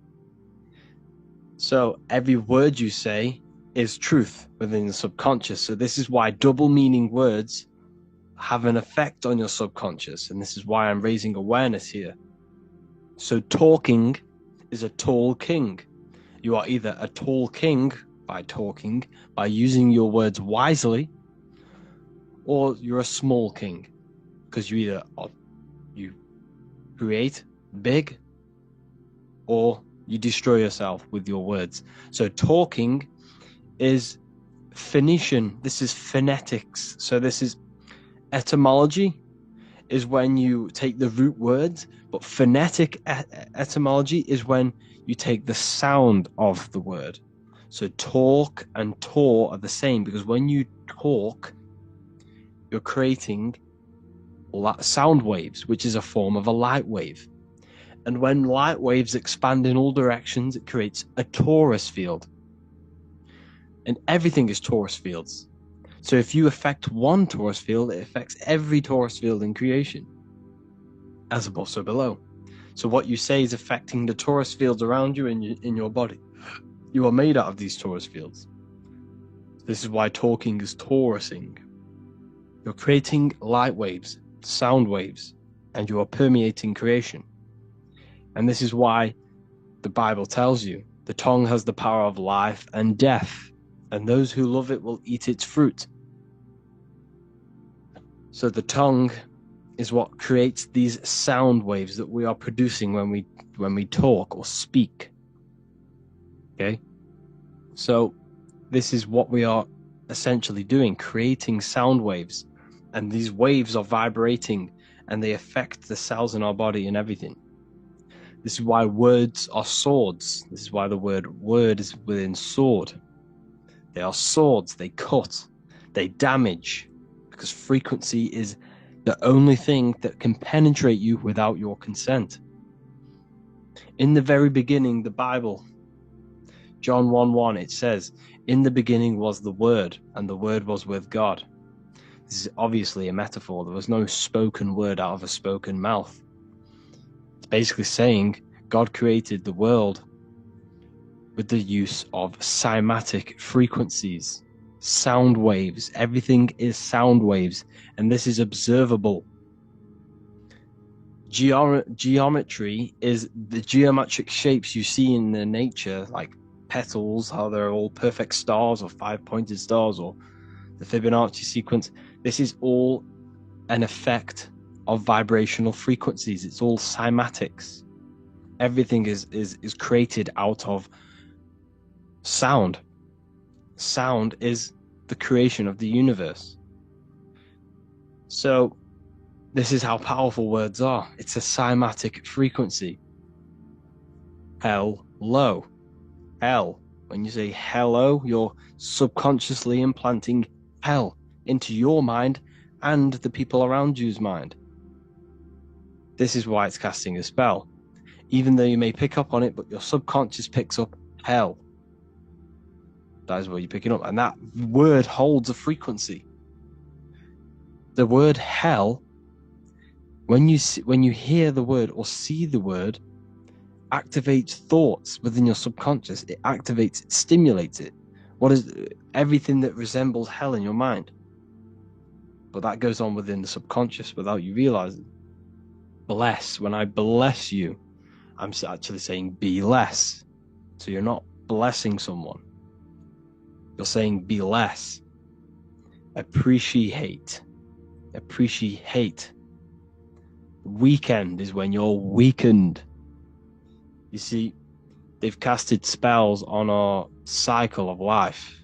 So every word you say is truth within the subconscious. So this is why double meaning words have an effect on your subconscious. And this is why I'm raising awareness here. So talking is a tall king. You are either a tall king by talking, by using your words wisely, or you're a small king, because you create big, or you destroy yourself with your words. So talking is Phoenician. This is phonetics. So this is etymology. is when you take the root words, but phonetic etymology is when you take the sound of the word. So talk and tor are the same, because when you talk, you're creating sound waves, which is a form of a light wave. And when light waves expand in all directions, it creates a torus field. And everything is torus fields. So if you affect one torus field, it affects every torus field in creation, as above, so below. So what you say is affecting the torus fields around you in your body. You are made out of these torus fields. This is why talking is torusing. You're creating light waves, sound waves, and you are permeating creation. And this is why the Bible tells you the tongue has the power of life and death, and those who love it will eat its fruit. So the tongue is what creates these sound waves that we are producing when we talk or speak. Okay? So this is what we are essentially doing, creating sound waves. And these waves are vibrating and they affect the cells in our body and everything. This is why words are swords. This is why the word word is within sword. They are swords, they cut, they damage, because frequency is the only thing that can penetrate you without your consent. In the very beginning, the Bible, John 1:1, it says, "In the beginning was the Word, and the Word was with God." This is obviously a metaphor. There was no spoken word out of a spoken mouth. It's basically saying God created the world with the use of cymatic frequencies, sound waves. Everything is sound waves, and this is observable. Geometry is the geometric shapes you see in the nature, like petals, how they're all perfect stars or five-pointed stars, or the Fibonacci sequence. This is all an effect of vibrational frequencies. It's all cymatics. Everything is created out of sound. Sound is the creation of the universe. So this is how powerful words are. It's a cymatic frequency. Hello. Hell. When you say hello, you're subconsciously implanting hell into your mind and the people around you's mind. This is why it's casting a spell. Even though you may pick up on it, but your subconscious picks up hell. That is what you're picking up. And that word holds a frequency. The word hell, when you hear the word or see the word, activates thoughts within your subconscious. It activates, it stimulates it. What is everything that resembles hell in your mind? But that goes on within the subconscious without you realizing. Bless. When I bless you, I'm actually saying be less. So you're not blessing someone. You're saying be less. Appreciate. Appreciate. Weekend is when you're weakened. You see, they've casted spells on our cycle of life.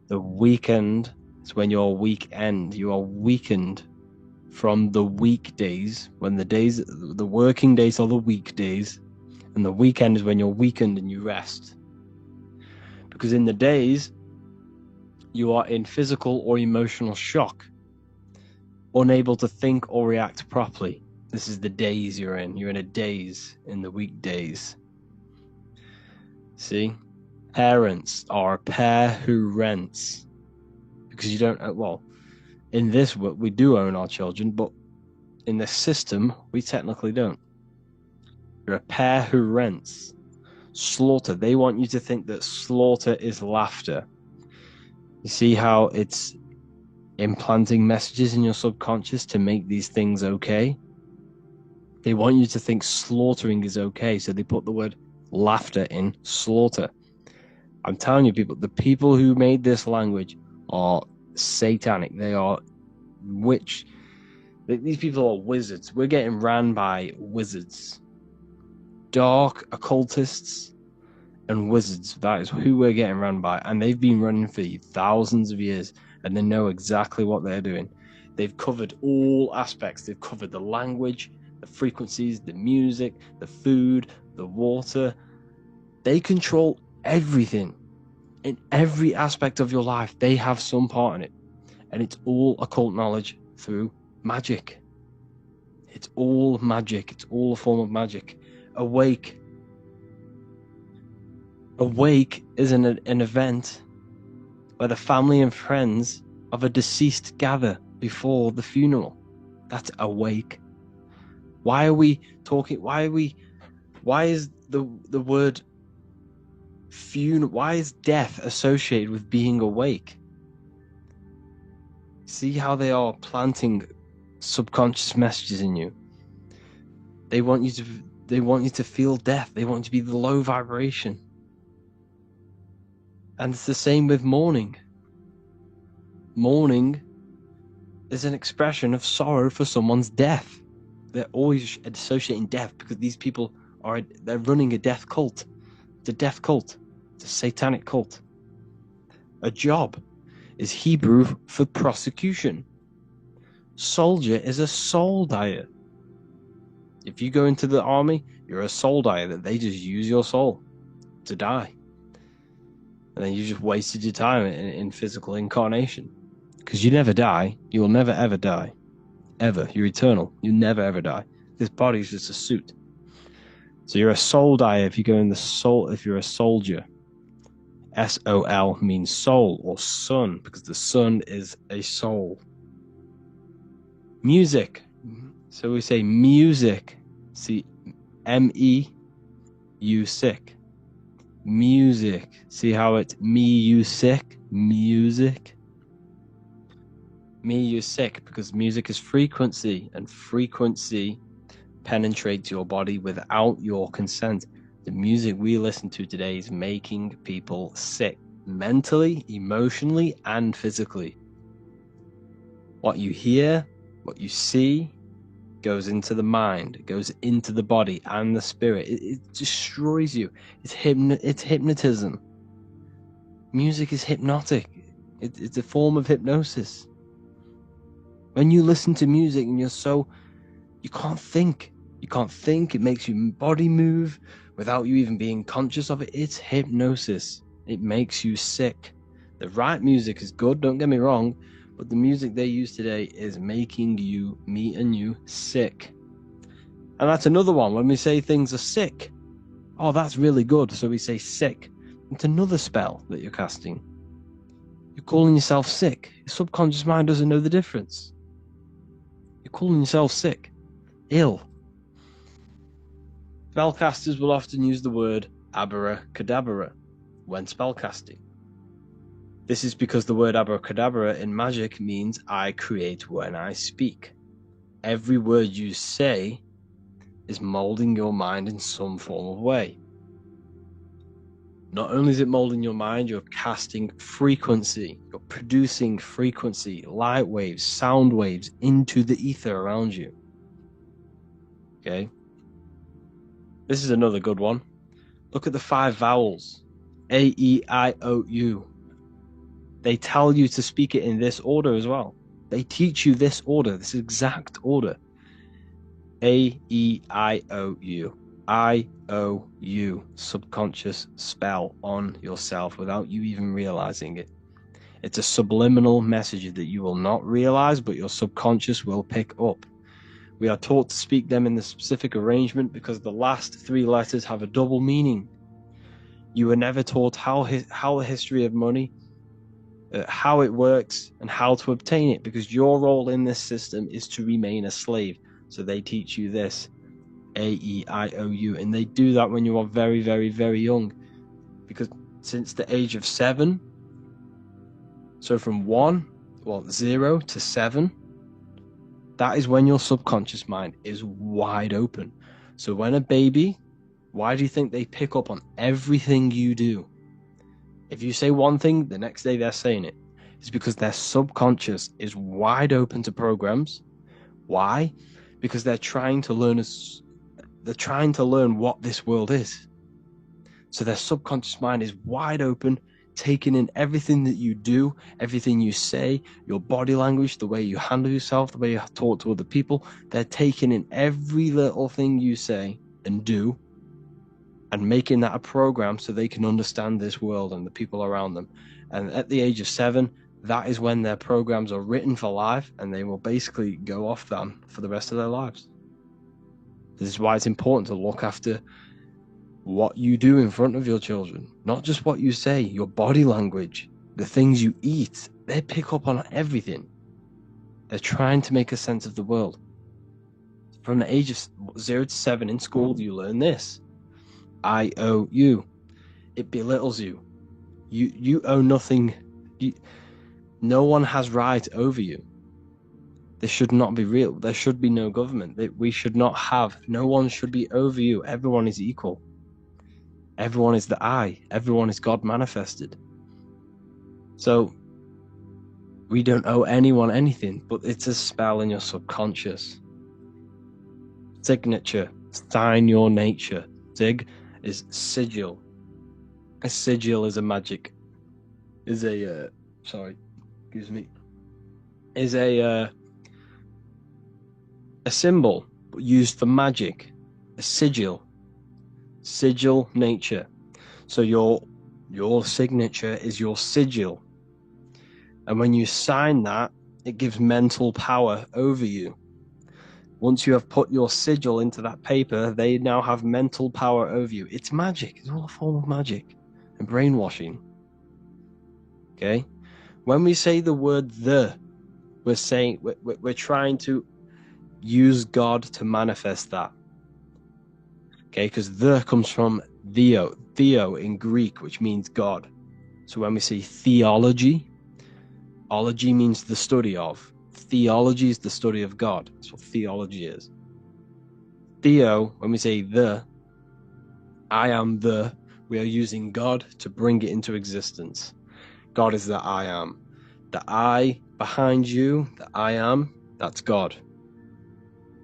The weekend is when you're weekend. You are weakened from the weekdays, when the working days are the weekdays, and the weekend is when you're weakened and you rest. Because in the days, you are in physical or emotional shock, unable to think or react properly. This is the days you're in. You're in a daze in the weekdays. See? Parents are a pair who rents. Because you don't, well, in this we do own our children, but in the system, we technically don't. You're a pair who rents. Slaughter. They want you to think that slaughter is laughter. You see how it's implanting messages in your subconscious to make these things okay? They want you to think slaughtering is okay, so they put the word laughter in slaughter. I'm telling you, people, the people who made this language are satanic. They are witch. These people are wizards. We're getting ran by wizards. Dark occultists and wizards. That is who we're getting run by. And they've been running for thousands of years, and they know exactly what they're doing. They've covered all aspects. They've covered the language, the frequencies, the music, the food, the water. They control everything. In every aspect of your life, they have some part in it. And it's all occult knowledge through magic. It's all magic. It's all a form of magic. Awake. Awake is an event where the family and friends of a deceased gather before the funeral. That's awake. Why are we talking? Why is the word funeral? Why is death associated with being awake? See how they are planting subconscious messages in you. They want you to feel death. They want you to be the low vibration. And it's the same with mourning. Mourning is an expression of sorrow for someone's death. They're always associating death because these people they're running a death cult. It's a death cult. It's a satanic cult. A job is Hebrew for prosecution. Soldier is a soul dyer. If you go into the army, you're a soul dyer, that they just use your soul to die. And then you just wasted your time in physical incarnation. Because you never die. You will never ever die. Ever. You're eternal. You never ever die. This body's just a suit. So you're a soul dyer if you go in the soul, if you're a soldier. S-O-L means soul or sun, because the sun is a soul. Music. So we say music. See, M-E-U-sick. Music. See how it's me, you, sick? Music. Me, you, sick, because music is frequency, and frequency penetrates your body without your consent. The music we listen to today is making people sick, mentally, emotionally, and physically. What you hear, what you see, goes into the mind, it goes into the body and the spirit. It destroys you. It's hypnotism. Music is hypnotic. It's a form of hypnosis. When you listen to music and you can't think. You can't think. It makes your body move without you even being conscious of it. It's hypnosis. It makes you sick. The right music is good, don't get me wrong, but the music they use today is making you, me and you, sick. And that's another one. When we say things are sick, oh, that's really good. So we say sick. It's another spell that you're casting. You're calling yourself sick. Your subconscious mind doesn't know the difference. You're calling yourself sick, ill. Spellcasters will often use the word abracadabra when spellcasting. This is because the word abracadabra in magic means I create when I speak. Every word you say is molding your mind in some form of way. Not only is it molding your mind, you're casting frequency. You're producing frequency, light waves, sound waves into the ether around you. Okay? This is another good one. Look at the 5 vowels. A, E, I, O, U. They tell you to speak it in this order as well. They teach you this order, this exact order. A, E, I, O, U. I, O, U. Subconscious spell on yourself without you even realizing it. It's a subliminal message that you will not realize, but your subconscious will pick up. We are taught to speak them in the specific arrangement because the last 3 letters have a double meaning. You were never taught how the history of money, how it works, and how to obtain it, because your role in this system is to remain a slave. So they teach you this, A-E-I-O-U, and they do that when you are very, very, very young, because since the age of 7, so from 0 to 7, that is when your subconscious mind is wide open. So when a baby, why do you think they pick up on everything you do? If you say one thing, the next day they're saying it. It's because their subconscious is wide open to programs. Why? Because they're trying to learn what this world is. So their subconscious mind is wide open taking in everything that you do, everything you say, your body language, the way you handle yourself, the way you talk to other people. They're taking in every little thing you say and do and making that a program so they can understand this world and the people around them. And at the age of 7, that is when their programs are written for life, and they will basically go off them for the rest of their lives. This is why it's important to look after what you do in front of your children, not just what you say, your body language, the things you eat. They pick up on everything. They're trying to make a sense of the world. From the age of 0 to 7 in school, you learn this. I owe you. It belittles you. You owe nothing. No one has right over you. This should not be real. There should be no government. We should not have. No one should be over you. Everyone is equal. Everyone is the I. Everyone is God manifested. So we don't owe anyone anything, but it's a spell in your subconscious. Signature. Sign your nature. Sig is sigil. A sigil is a magic. Is a symbol used for magic. A sigil. Sigil nature. So your signature is your sigil. And when you sign that, it gives mental power over you. Once you have put your sigil into that paper, they now have mental power over you. It's magic. It's all a form of magic and brainwashing. Okay? When we say the word we're trying to use God to manifest that. Okay? Because the comes from theo in Greek, which means God. So when we say theology, ology means the study of. Theology is the study of God. That's what theology is. Theo, when we say I am we are using God to bring it into existence. God is the I am. The I behind you, the I am, that's God.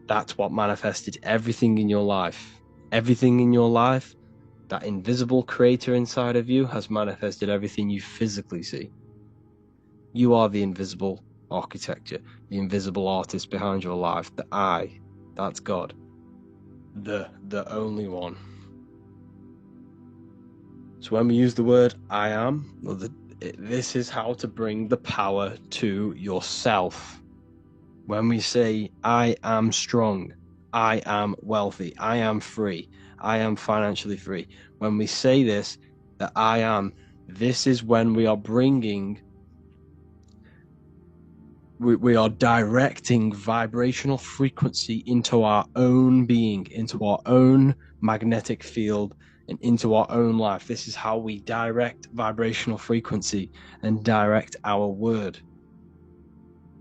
That's what manifested everything in your life. Everything in your life, that invisible creator inside of you has manifested everything you physically see. You are the invisible architecture, the invisible artist behind your life. The I, that's God. The only one. So when we use the word I am, this is how to bring the power to yourself. When we say I am strong, I am wealthy, I am free, I am financially free. When we say this, that I am, this is when we are bringing we are directing vibrational frequency into our own being, into our own magnetic field, and into our own life. This is how we direct vibrational frequency and direct our word.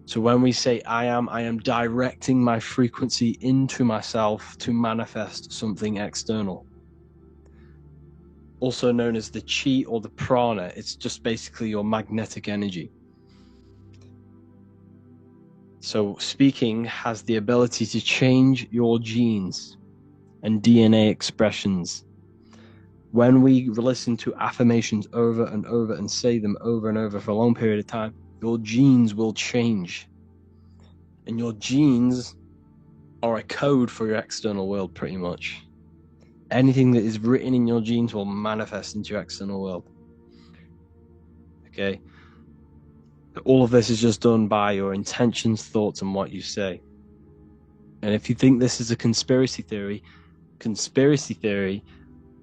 So when we say I am directing my frequency into myself to manifest something external. Also known as the chi or the prana. It's just basically your magnetic energy. So speaking has the ability to change your genes and DNA expressions. When we listen to affirmations over and over and say them over and over for a long period of time, your genes will change. And your genes are a code for your external world, pretty much. Anything that is written in your genes will manifest into your external world. Okay? All of this is just done by your intentions, thoughts, and what you say. And if you think this is a conspiracy theory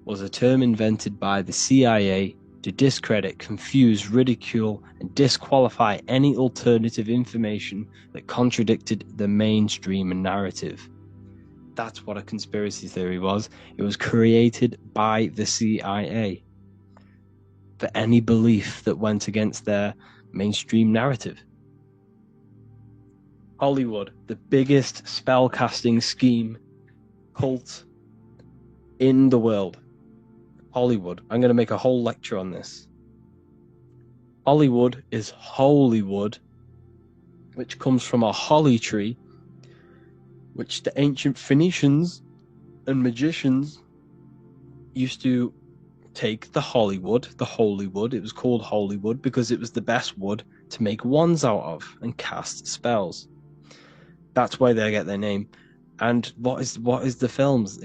was a term invented by the CIA to discredit, confuse, ridicule, and disqualify any alternative information that contradicted the mainstream narrative. That's what a conspiracy theory was. It was created by the CIA for any belief that went against their mainstream narrative. Hollywood, the biggest spellcasting scheme cult in the world. Hollywood. I'm going to make a whole lecture on this. Hollywood is Holywood, which comes from a holly tree, which the ancient Phoenicians and magicians used to take the Holywood, it was called Holywood because it was the best wood to make wands out of and cast spells. That's why they get their name. And what is the films?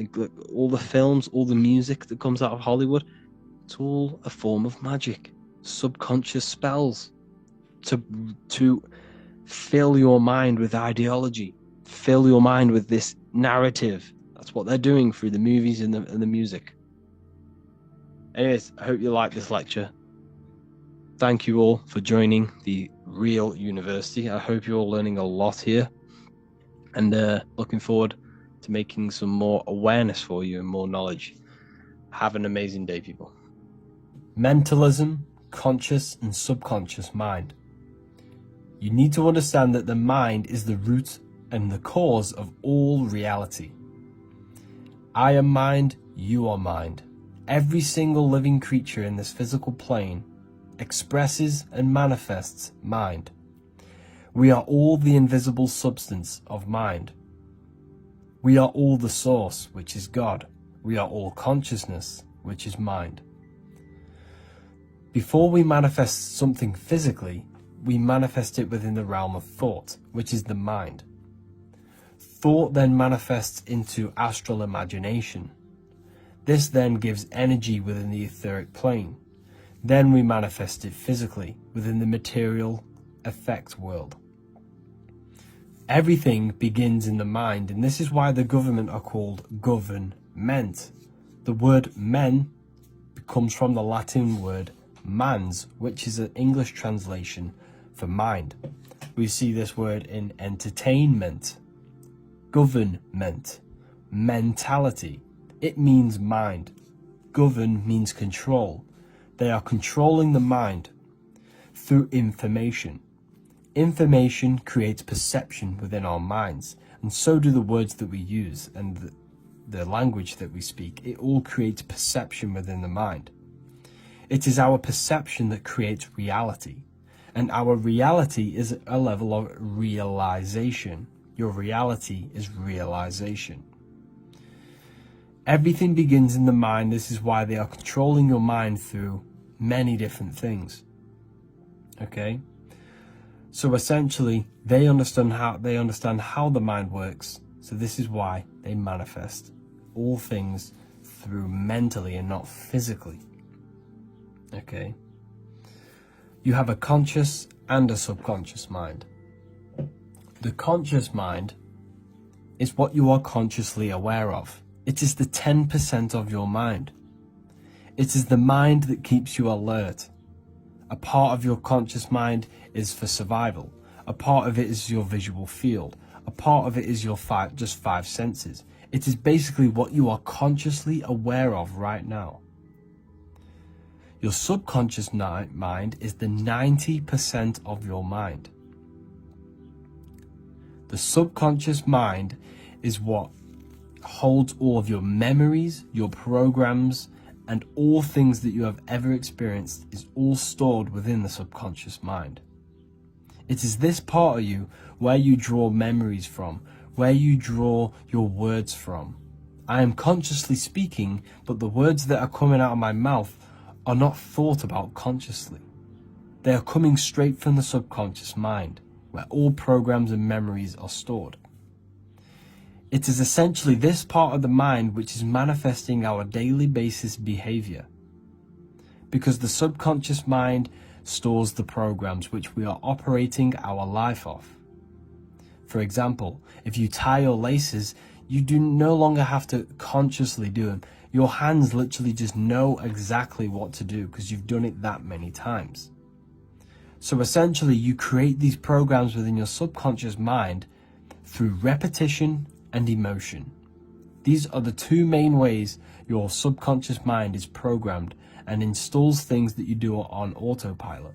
All the films, all the music that comes out of Hollywood, it's all a form of magic, subconscious spells to fill your mind with ideology, fill your mind with this narrative. That's what they're doing through the movies and the music. Anyways, I hope you like this lecture. Thank you all for joining the Real University. I hope you're all learning a lot here, and looking forward to making some more awareness for you and more knowledge. Have an amazing day, people. Mentalism, conscious and subconscious mind. You need to understand that the mind is the root and the cause of all reality. I am mind, you are mind. Every single living creature in this physical plane expresses and manifests mind. We are all the invisible substance of mind. We are all the source, which is God. We are all consciousness, which is mind. Before we manifest something physically, we manifest it within the realm of thought, which is the mind. Thought then manifests into astral imagination. This then gives energy within the etheric plane. Then we manifest it physically within the material effect world. Everything begins in the mind, and this is why the government are called government. The word men comes from the Latin word mans, which is an English translation for mind. We see this word in entertainment, government, mentality. It means mind. Govern means control. They are controlling the mind through information. Information creates perception within our minds, and so do the words that we use and the language that we speak. It all creates perception within the mind. It is our perception that creates reality, and our reality is a level of realization. Your reality is realization. Everything begins in the mind. This is why they are controlling your mind through many different things. Okay? So essentially, they understand how the mind works. So this is why they manifest all things through mentally and not physically. Okay? You have a conscious and a subconscious mind. The conscious mind is what you are consciously aware of. It is the 10% of your mind. It is the mind that keeps you alert. A part of your conscious mind is for survival. A part of it is your visual field. A part of it is your five senses. It is basically what you are consciously aware of right now. Your subconscious mind is the 90% of your mind. The subconscious mind is what holds all of your memories, your programs, and all things that you have ever experienced is all stored within the subconscious mind. It is this part of you where you draw memories from, where you draw your words from. I am consciously speaking, but the words that are coming out of my mouth are not thought about consciously. They are coming straight from the subconscious mind, where all programs and memories are stored. It is essentially this part of the mind which is manifesting our daily basis behavior, because the subconscious mind stores the programs which we are operating our life off. For example, if you tie your laces, you do no longer have to consciously do them. Your hands literally just know exactly what to do because you've done it that many times. So essentially, you create these programs within your subconscious mind through repetition and emotion. These are the two main ways your subconscious mind is programmed and installs things that you do on autopilot.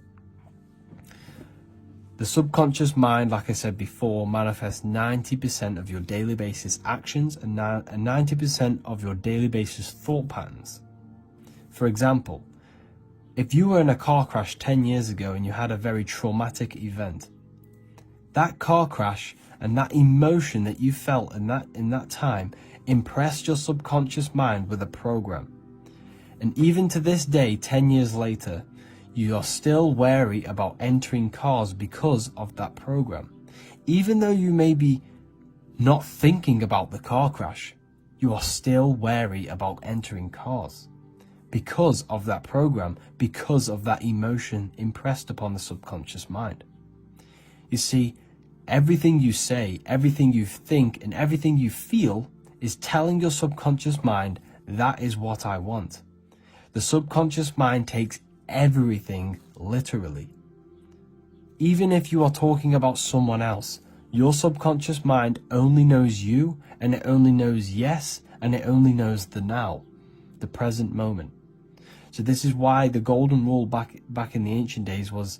The subconscious mind, like I said before, manifests 90% of your daily basis actions and 90% of your daily basis thought patterns. For example, if you were in a car crash 10 years ago and you had a very traumatic event, that car crash and that emotion that you felt in that time impressed your subconscious mind with a program. And even to this day, 10 years later, you are still wary about entering cars because of that program. Even though you may be not thinking about the car crash, you are still wary about entering cars because of that program, because of that emotion impressed upon the subconscious mind. You see, everything you say, everything you think, and everything you feel is telling your subconscious mind, that is what I want. The subconscious mind takes everything literally. Even if you are talking about someone else, your subconscious mind only knows you, and it only knows yes, and it only knows the now, the present moment. So this is why the golden rule back in the ancient days was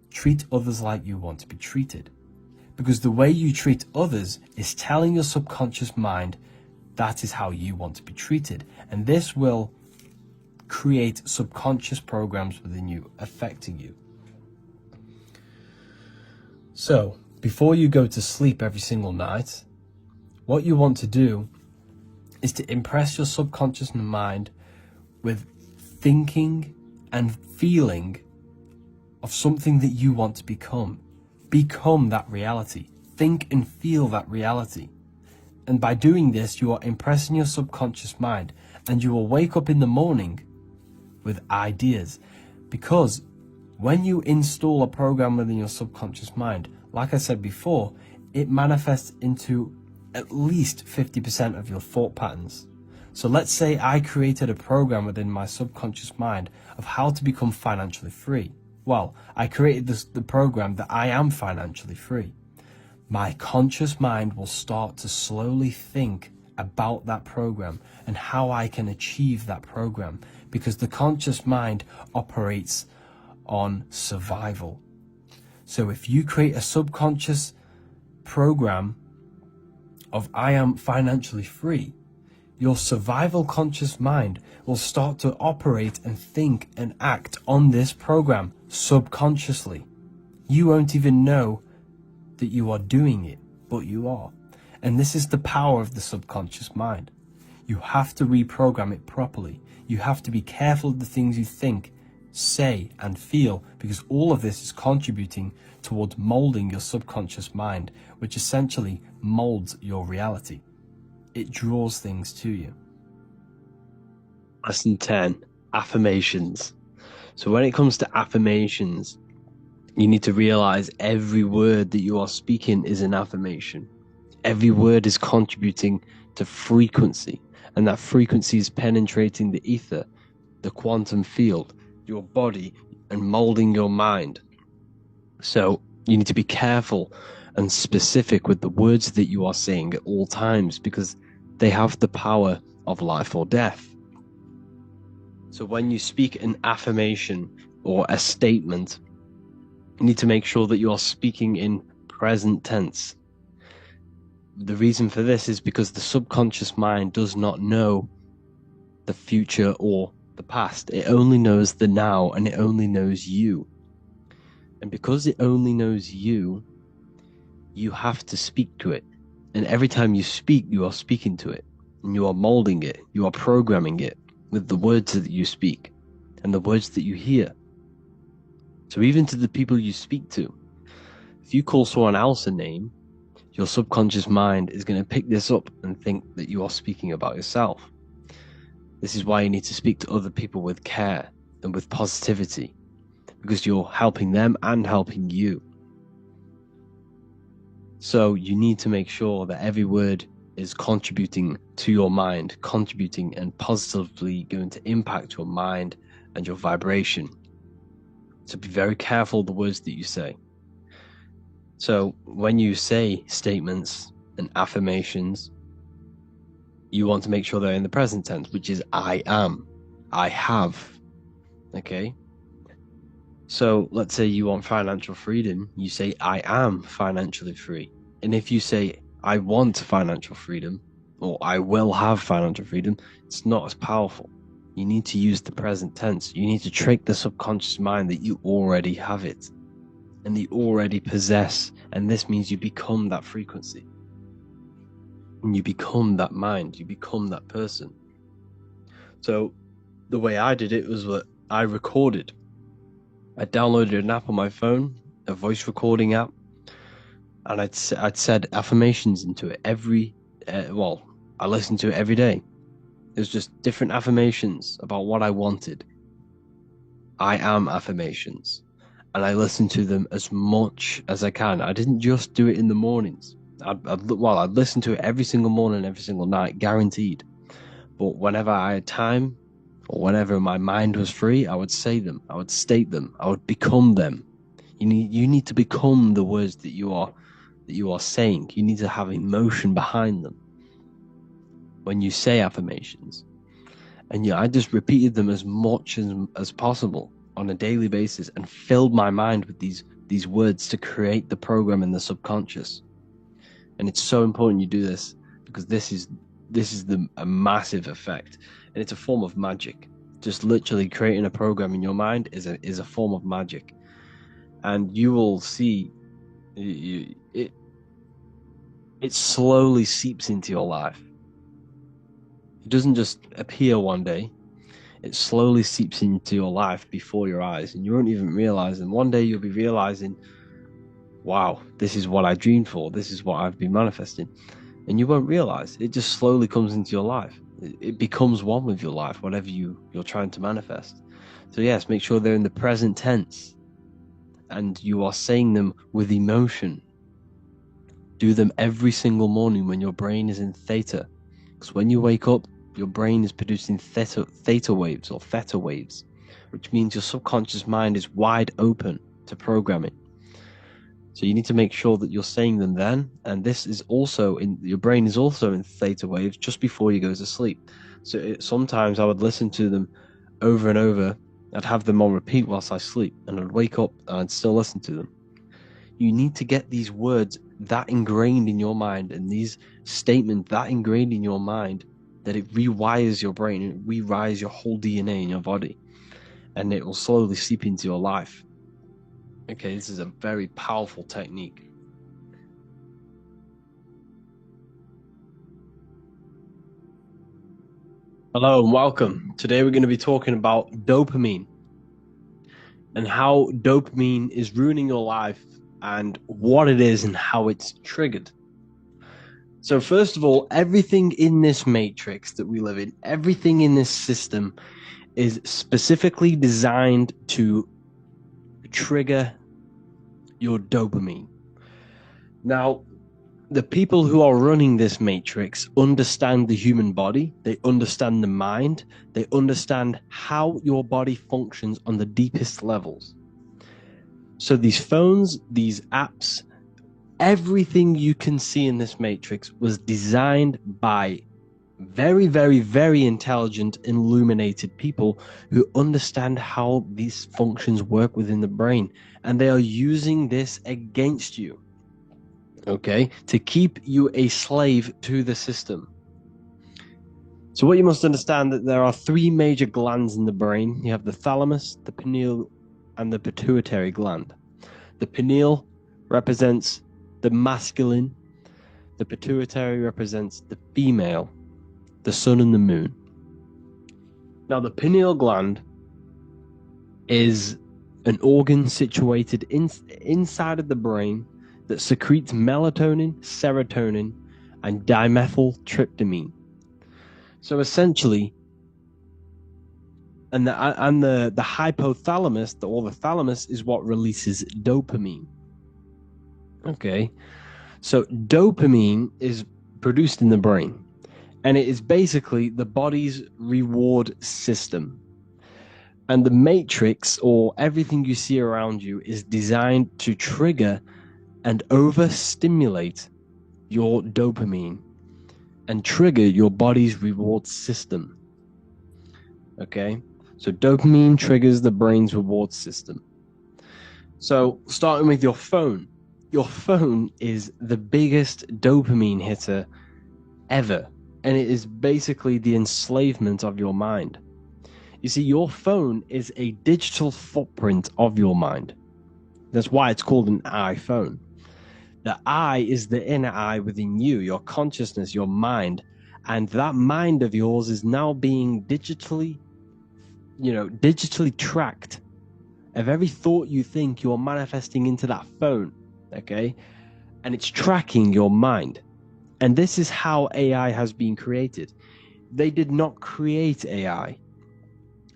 treat others like you want to be treated. Because the way you treat others is telling your subconscious mind that is how you want to be treated. And this will create subconscious programs within you, affecting you. So, before you go to sleep every single night, what you want to do is to impress your subconscious mind with thinking and feeling of something that you want to become. Become that reality. Think and feel that reality. And by doing this, you are impressing your subconscious mind, and you will wake up in the morning with ideas. Because when you install a program within your subconscious mind, like I said before, it manifests into at least 50% of your thought patterns. So let's say I created a program within my subconscious mind of how to become financially free. Well, I created the program that I am financially free. My conscious mind will start to slowly think about that program and how I can achieve that program, because the conscious mind operates on survival. So if you create a subconscious program of I am financially free, your survival conscious mind will start to operate and think and act on this program subconsciously. You won't even know that you are doing it, but you are. And this is the power of the subconscious mind. You have to reprogram it properly. You have to be careful of the things you think, say, and feel, because all of this is contributing towards molding your subconscious mind, which essentially molds your reality. It draws things to you. Lesson 10, affirmations. So when it comes to affirmations, you need to realize every word that you are speaking is an affirmation. Every word is contributing to frequency, and that frequency is penetrating the ether, the quantum field, your body, and molding your mind. So you need to be careful and specific with the words that you are saying at all times, because they have the power of life or death. So when you speak an affirmation or a statement, you need to make sure that you are speaking in present tense. The reason for this is because the subconscious mind does not know the future or the past. It only knows the now, and it only knows you. And because it only knows you, you have to speak to it. And every time you speak, you are speaking to it. And you are molding it. You are programming it with the words that you speak and the words that you hear. So even to the people you speak to, if you call someone else a name, your subconscious mind is going to pick this up and think that you are speaking about yourself. This is why you need to speak to other people with care and with positivity, because you're helping them and helping you. So you need to make sure that every word is contributing to your mind, contributing and positively going to impact your mind and your vibration. So be very careful of the words that you say. So when you say statements and affirmations, you want to make sure they're in the present tense, which is I am, I have. Okay? So let's say you want financial freedom, you say I am financially free. And if you say I want financial freedom or I will have financial freedom, it's not as powerful. You need to use the present tense. You need to trick the subconscious mind that you already have it and you already possess. And this means you become that frequency. And you become that mind. You become that person. So The way I did it was that I recorded. I downloaded an app on my phone, a voice recording app, and I'd said affirmations into it I listened to it every day. It was just different affirmations about what I wanted. I am affirmations. And I listened to them as much as I can. I didn't just do it in the mornings. I'd listen to it every single morning, every single night, guaranteed. But whenever I had time, or whenever my mind was free, I would say them. I would state them. I would become them. You need to become the words that you are saying. You need to have emotion behind them when you say affirmations. And I just repeated them as much as possible on a daily basis and filled my mind with these words to create the program in the subconscious. And it's so important you do this, because this is a massive effect, and it's a form of magic. Just literally creating a program in your mind is a form of magic, and you will see it slowly seeps into your life. It doesn't just appear one day. It slowly seeps into your life before your eyes, and you won't even realize. And one day you'll be realizing, wow, this is what I dreamed for. This is what I've been manifesting. And you won't realize. It just slowly comes into your life. It becomes one with your life, whatever you're trying to manifest. So yes, make sure they're in the present tense, and you are saying them with emotion. Do them every single morning when your brain is in theta. Because when you wake up, your brain is producing theta waves, or theta waves, which means your subconscious mind is wide open to programming. So you need to make sure that you're saying them then, and this is also your brain is also in theta waves just before you go to sleep. So sometimes I would listen to them over and over. I'd have them on repeat whilst I sleep, and I'd wake up and I'd still listen to them. You need to get these words that ingrained in your mind, and these statements that ingrained in your mind, that it rewires your brain, it rewires your whole DNA in your body, and it will slowly seep into your life. Okay, this is a very powerful technique. Hello and welcome. Today we're going to be talking about dopamine and how dopamine is ruining your life, and what it is and how it's triggered. So first of all, everything in this matrix that we live in, everything in this system is specifically designed to trigger your dopamine. Now, the people who are running this matrix understand the human body, they understand the mind, they understand how your body functions on the deepest levels. So these phones, these apps, everything you can see in this matrix was designed by very, very, very intelligent, illuminated people who understand how these functions work within the brain, and they are using this against you, okay, to keep you a slave to the system. So what you must understand, that there are three major glands in the brain. You have the thalamus, the pineal, and the pituitary gland. The pineal represents the masculine, the pituitary represents the female, the sun and the moon. Now, the pineal gland is an organ situated inside of the brain that secretes melatonin, serotonin, and dimethyltryptamine. So essentially, and the hypothalamus, or the thalamus, is what releases dopamine. Okay, so dopamine is produced in the brain, and it is basically the body's reward system. And the matrix, or everything you see around you, is designed to trigger and overstimulate your dopamine and trigger your body's reward system. Okay, so dopamine triggers the brain's reward system. So starting with your phone is the biggest dopamine hitter ever, and it is basically the enslavement of your mind. You see, your phone is a digital footprint of your mind. That's why it's called an iPhone. The I is the inner I within you, your consciousness, your mind, and that mind of yours is now being digitally digitally tracked. Of every thought you think, you're manifesting into that phone, okay? And it's tracking your mind. And this is how AI has been created. They did not create AI.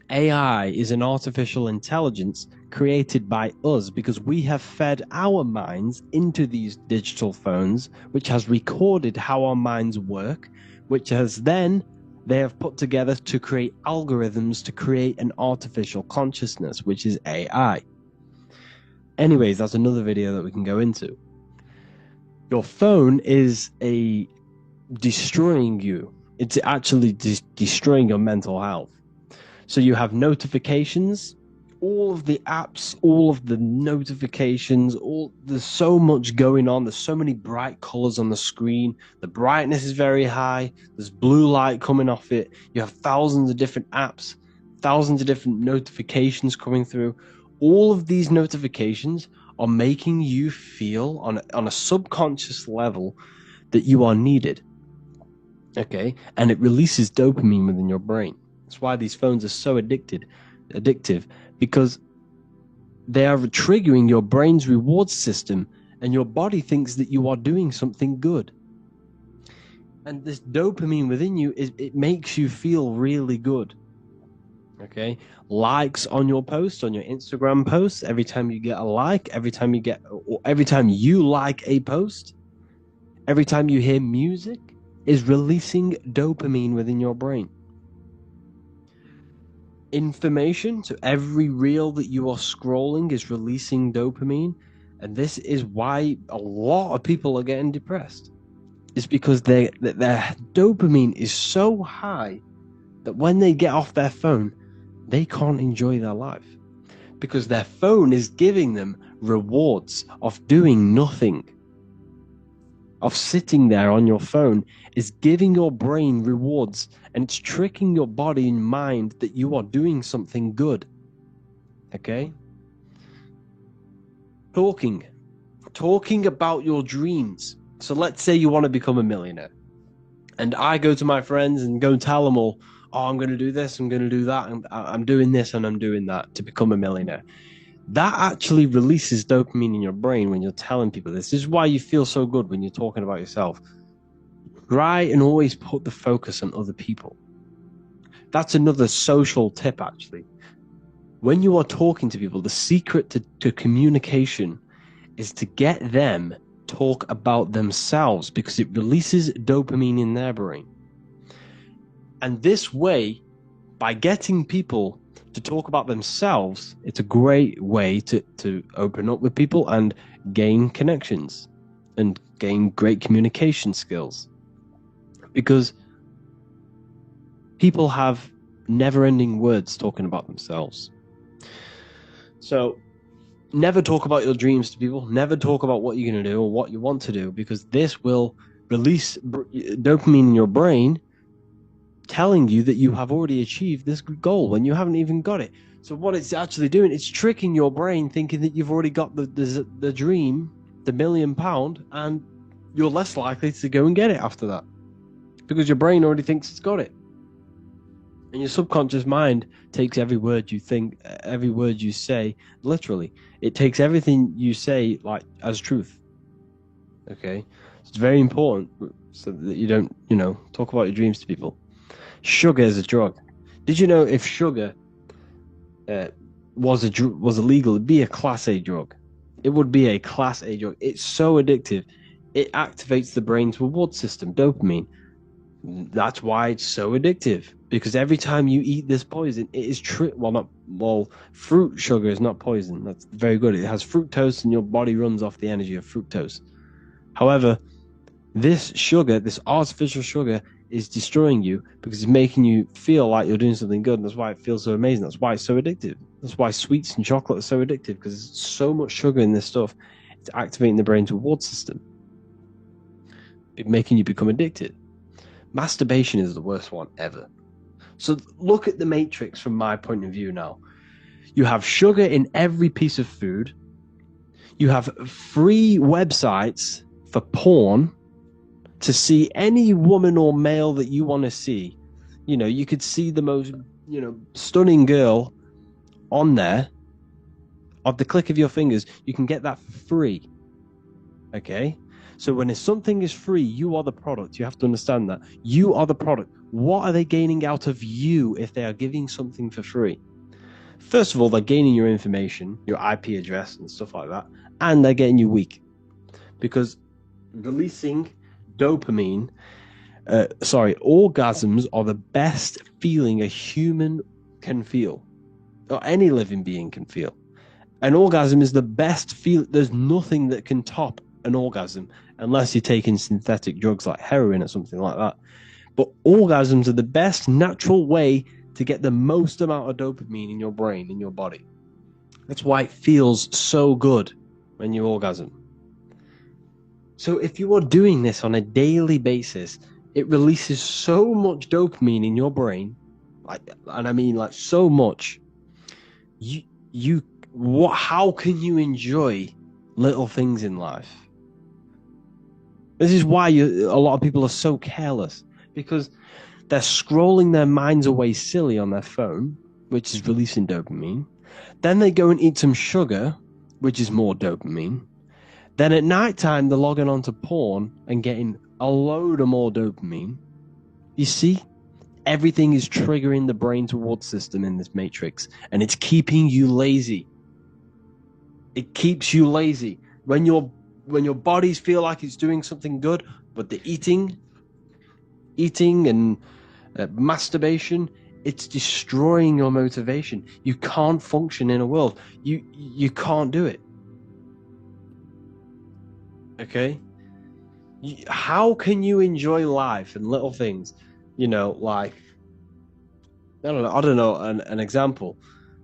AI is an artificial intelligence created by us because we have fed our minds into these digital phones, which has recorded how our minds work, which has then they have put together to create algorithms to create an artificial consciousness, which is AI. Anyways, that's another video that we can go into. Your phone is destroying you. It's actually destroying your mental health. So you have notifications, all of the apps, all of the notifications, there's so much going on. There's so many bright colors on the screen. The brightness is very high. There's blue light coming off it. You have thousands of different apps, thousands of different notifications coming through. All of these notifications are making you feel on a subconscious level that you are needed. Okay? And it releases dopamine within your brain. That's why these phones are so addictive, because they are triggering your brain's reward system, and your body thinks that you are doing something good. And this dopamine within you, it makes you feel really good. Okay? Likes on your post, on your Instagram post, every time you get a like, every time you like a post, every time you hear music, is releasing dopamine within your brain. Information, so every reel that you are scrolling is releasing dopamine, and this is why a lot of people are getting depressed. It's because their dopamine is so high that when they get off their phone, they can't enjoy their life, because their phone is giving them rewards of doing nothing. Of sitting there on your phone is giving your brain rewards, and it's tricking your body and mind that you are doing something good. Okay? Talking about your dreams. So let's say you want to become a millionaire, and I go to my friends and go and tell them all, oh, I'm going to do this, I'm going to do that, and I'm doing this and I'm doing that to become a millionaire. That actually releases dopamine in your brain when you're telling people this. This is why you feel so good when you're talking about yourself. Try and always put the focus on other people. That's another social tip, actually. When you are talking to people, the secret to communication is to get them talk about themselves, because it releases dopamine in their brain. And this way, by getting people to talk about themselves, it's a great way to open up with people and gain connections and gain great communication skills, because people have never-ending words talking about themselves. So never talk about your dreams to people. Never talk about what you're going to do or what you want to do, because this will release dopamine in your brain, telling you that you have already achieved this goal when you haven't even got it. So what it's actually doing, it's tricking your brain thinking that you've already got the dream, the £1 million, and you're less likely to go and get it after that, because your brain already thinks it's got it. And your subconscious mind takes every word you think, every word you say, literally. It takes everything you say like as truth. Okay? It's very important so that you don't, talk about your dreams to people. Sugar is a drug. Did you know if sugar was illegal, it'd be a Class A drug? It would be a Class A drug. It's so addictive. It activates the brain's reward system, dopamine. That's why it's so addictive. Because every time you eat this poison, it is fruit sugar is not poison. That's very good. It has fructose, and your body runs off the energy of fructose. However, this sugar, this artificial sugar, is destroying you because it's making you feel like you're doing something good, and that's why it feels so amazing. That's why it's so addictive. That's why sweets and chocolate are so addictive, because there's so much sugar in this stuff. It's activating the brain's reward system, making you become addicted. Masturbation is the worst one ever. So look at the matrix from my point of view now. You have sugar in every piece of food. You have free websites for porn to see any woman or male that you want to see. You could see the most stunning girl on there, at the click of your fingers, you can get that for free. Okay? So when something is free, you are the product. You have to understand that. You are the product. What are they gaining out of you if they are giving something for free? First of all, they're gaining your information, your IP address and stuff like that, and they're getting you weak. Because releasing dopamine, orgasms are the best feeling a human can feel, or any living being can feel. An orgasm is the best feel. There's nothing that can top an orgasm unless you're taking synthetic drugs like heroin or something like that. But orgasms are the best natural way to get the most amount of dopamine in your brain, in your body. That's why it feels so good when you orgasm. So if you are doing this on a daily basis, it releases so much dopamine in your brain, like so much. How can you enjoy little things in life? This is why a lot of people are so careless, because they're scrolling their minds away silly on their phone, which is releasing dopamine. Then they go and eat some sugar, which is more dopamine. Then at night time, they're logging onto porn and getting a load of more dopamine. You see, everything is triggering the brain reward system in this matrix, and it's keeping you lazy. It keeps you lazy. When your bodies feel like it's doing something good, but the eating and masturbation, it's destroying your motivation. You can't function in a world. You can't do it. Okay? How can you enjoy life and little things? Like, I don't know, an example.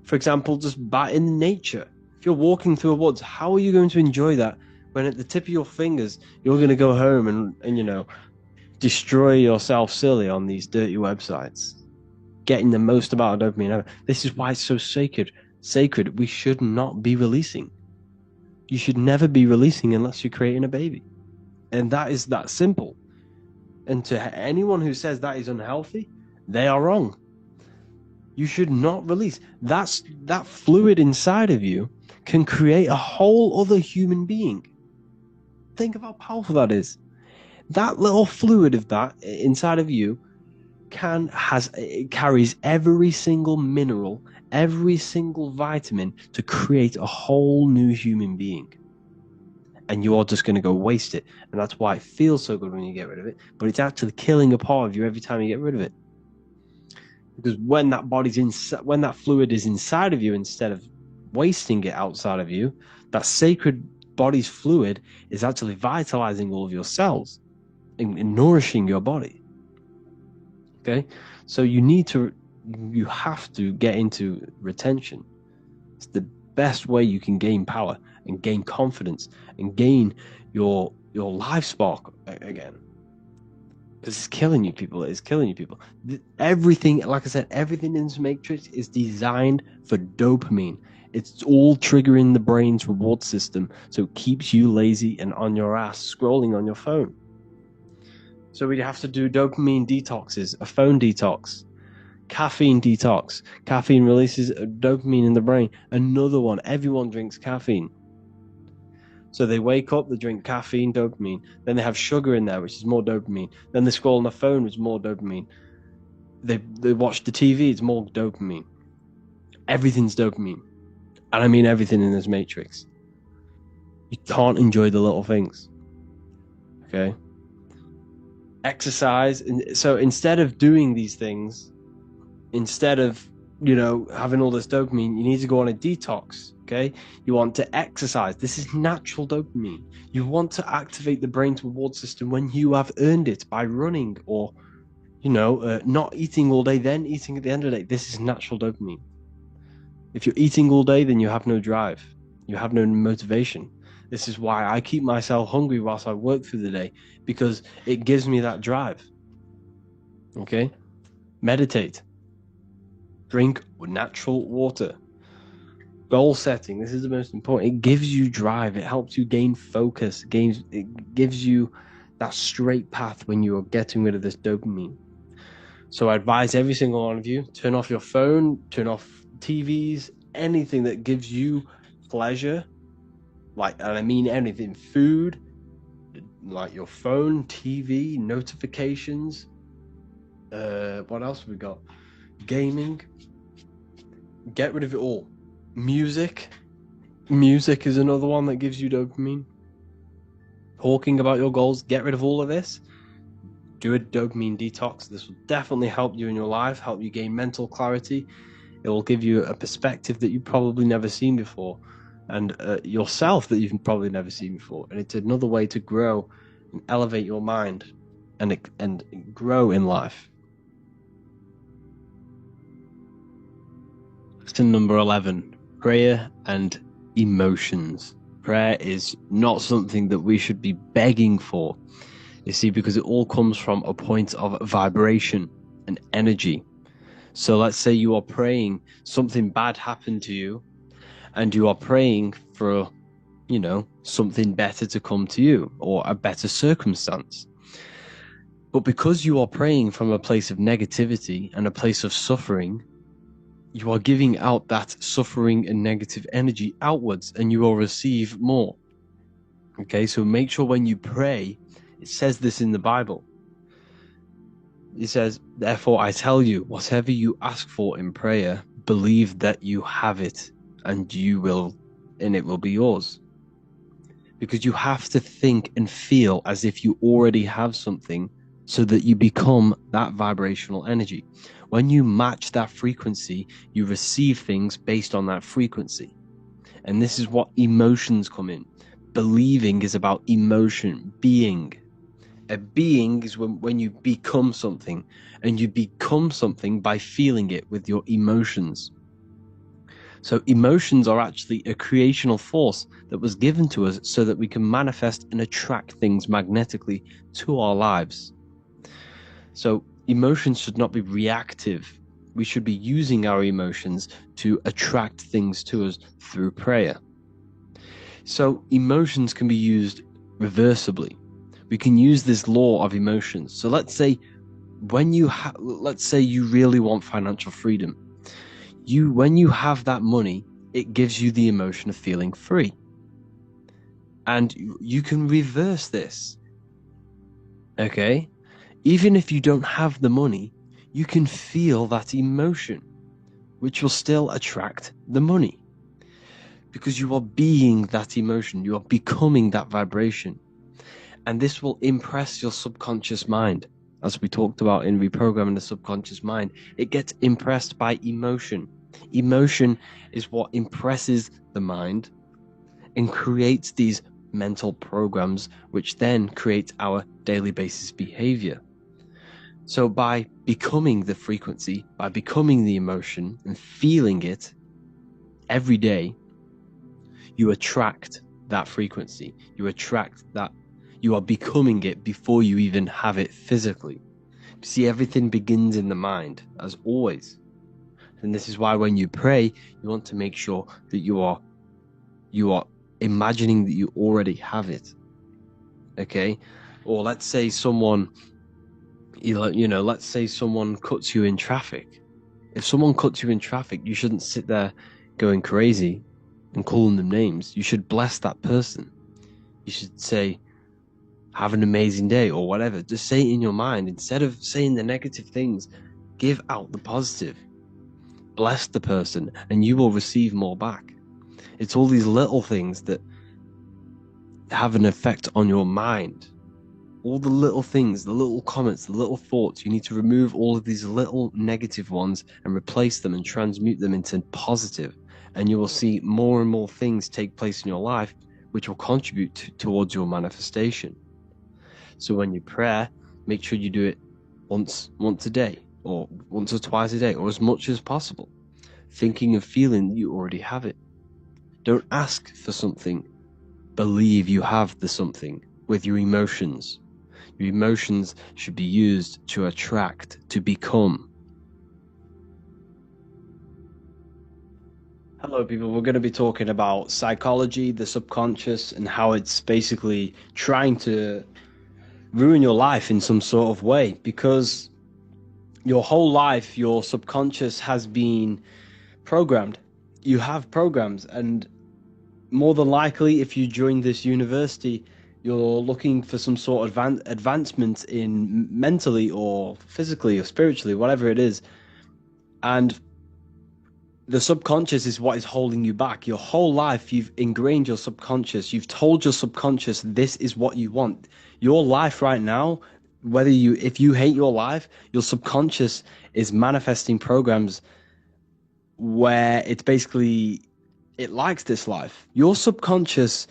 For example, just in nature. If you're walking through a woods, how are you going to enjoy that when at the tip of your fingers you're going to go home and destroy yourself silly on these dirty websites, getting the most amount of dopamine ever? This is why it's so sacred. We should not be releasing. You should never be releasing unless you're creating a baby. And that is that simple. And to anyone who says that is unhealthy, they are wrong. You should not release. That fluid inside of you can create a whole other human being. Think of how powerful that is. That little fluid of that inside of you it carries every single mineral, every single vitamin to create a whole new human being. And you are just going to go waste it. And that's why it feels so good when you get rid of it. But it's actually killing a part of you every time you get rid of it. Because when that fluid is inside of you, instead of wasting it outside of you, that sacred body's fluid is actually vitalizing all of your cells and nourishing your body. Okay? So you have to get into retention. It's the best way you can gain power and gain confidence and gain your life spark again. Because it's killing you people. It is killing you people. Everything, like I said, everything in this matrix is designed for dopamine. It's all triggering the brain's reward system, so it keeps you lazy and on your ass scrolling on your phone. So we have to do dopamine detoxes, a phone detox, caffeine detox. Caffeine releases dopamine in the brain. Another one, everyone drinks caffeine. So they wake up, they drink caffeine, dopamine. Then they have sugar in there, which is more dopamine. Then they scroll on their phone, which is more dopamine. They watch the TV, it's more dopamine. Everything's dopamine. And I mean everything in this matrix. You can't enjoy the little things. Okay? Exercise. So instead of doing these things, instead of having all this dopamine, you need to go on a detox. Okay, you want to exercise. This is natural dopamine. You want to activate the brain's reward system when you have earned it by running or not eating all day, then eating at the end of the day. This is natural dopamine. If you're eating all day, then you have no drive, you have no motivation. This is why I keep myself hungry whilst I work through the day, because it gives me that drive. Okay, meditate. Drink natural water. Goal setting. This is the most important. It gives you drive. It helps you gain focus. It gives you that straight path when you are getting rid of this dopamine. So I advise every single one of you, turn off your phone, turn off TVs, anything that gives you pleasure. And I mean anything, food, like your phone, TV, notifications. What else have we got? Gaming. Get rid of it all. Music is another one that gives you dopamine. Talking about your goals, get rid of all of this. Do a dopamine detox. This will definitely help you in your life, help you gain mental clarity. It will give you a perspective that you've probably never seen before, and yourself that you've probably never seen before. And it's another way to grow and elevate your mind and grow in life. Lesson number 11, prayer and emotions. Prayer is not something that we should be begging for. You see, because it all comes from a point of vibration and energy. So let's say you are praying, something bad happened to you, and you are praying for, something better to come to you or a better circumstance. But because you are praying from a place of negativity and a place of suffering, you are giving out that suffering and negative energy outwards, and you will receive more. Okay, so make sure when you pray, it says this in the Bible. It says, therefore I tell you, whatever you ask for in prayer, believe that you have it, and it will be yours. Because you have to think and feel as if you already have something, so that you become that vibrational energy. When you match that frequency, you receive things based on that frequency. And this is what emotions come in. Believing is about emotion, being. A being is when you become something, and you become something by feeling it with your emotions. So emotions are actually a creational force that was given to us so that we can manifest and attract things magnetically to our lives. So emotions should not be reactive. We should be using our emotions to attract things to us through prayer. So emotions can be used reversibly. We can use this law of emotions. So let's say you really want financial freedom. When you have that money, it gives you the emotion of feeling free. And you can reverse this. Okay? Even if you don't have the money, you can feel that emotion, which will still attract the money. Because you are being that emotion, you are becoming that vibration. And this will impress your subconscious mind. As we talked about in reprogramming the subconscious mind, it gets impressed by emotion. Emotion is what impresses the mind and creates these mental programs, which then create our daily basis behavior. So by becoming the frequency, by becoming the emotion and feeling it every day, you attract that frequency. You attract that. You are becoming it before you even have it physically. See, everything begins in the mind, as always. And this is why when you pray, you want to make sure that you are imagining that you already have it. Okay? Or let's say someone cuts you in traffic. If someone cuts you in traffic, you shouldn't sit there going crazy and calling them names. You should bless that person. You should say, have an amazing day, or whatever. Just say it in your mind. Instead of saying the negative things, give out the positive. Bless the person, and you will receive more back. It's all these little things that have an effect on your mind. All the little things, the little comments, the little thoughts, you need to remove all of these little negative ones and replace them and transmute them into positive. And you will see more and more things take place in your life, which will contribute towards your manifestation. So when you pray, make sure you do it once a day, or once or twice a day, or as much as possible, thinking and feeling that you already have it. Don't ask for something. Believe you have the something with your emotions. Your emotions should be used to attract, to become. Hello, people. We're going to be talking about psychology, the subconscious, and how it's basically trying to ruin your life in some sort of way. Because Your whole life, your subconscious has been programmed. You have programs, and more than likely, if you join this university, you're looking for some sort of advancement in mentally or physically or spiritually, whatever it is. And the subconscious is what is holding you back. Your whole life, you've ingrained your subconscious. You've told your subconscious this is what you want. Your life right now, if you hate your life, your subconscious is manifesting programs where it's basically, it likes this life. Your subconscious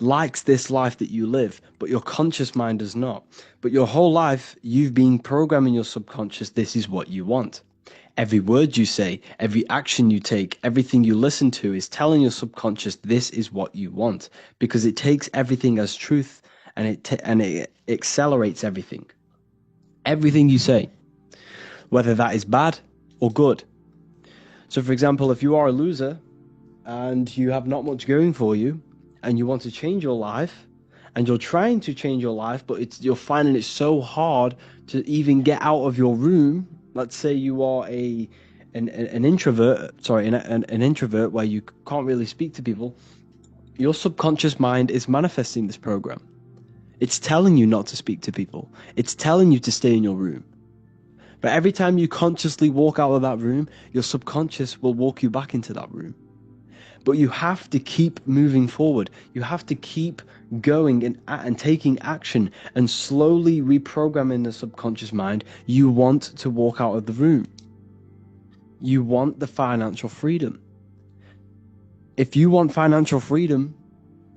likes this life that you live, but your conscious mind does not. But your whole life, you've been programming your subconscious, this is what you want. Every word you say, every action you take, everything you listen to is telling your subconscious this is what you want, because it takes everything as truth, and it accelerates everything. Everything you say, whether that is bad or good. So for example, if you are a loser and you have not much going for you and you want to change your life and you're trying to change your life, but you're finding it so hard to even get out of your room. Let's say you are an introvert, an introvert where you can't really speak to people. Your subconscious mind is manifesting this program. It's telling you not to speak to people. It's telling you to stay in your room. But every time you consciously walk out of that room, your subconscious will walk you back into that room. But you have to keep moving forward. You have to keep going and taking action and slowly reprogramming the subconscious mind. You want to walk out of the room. You want the financial freedom. If you want financial freedom,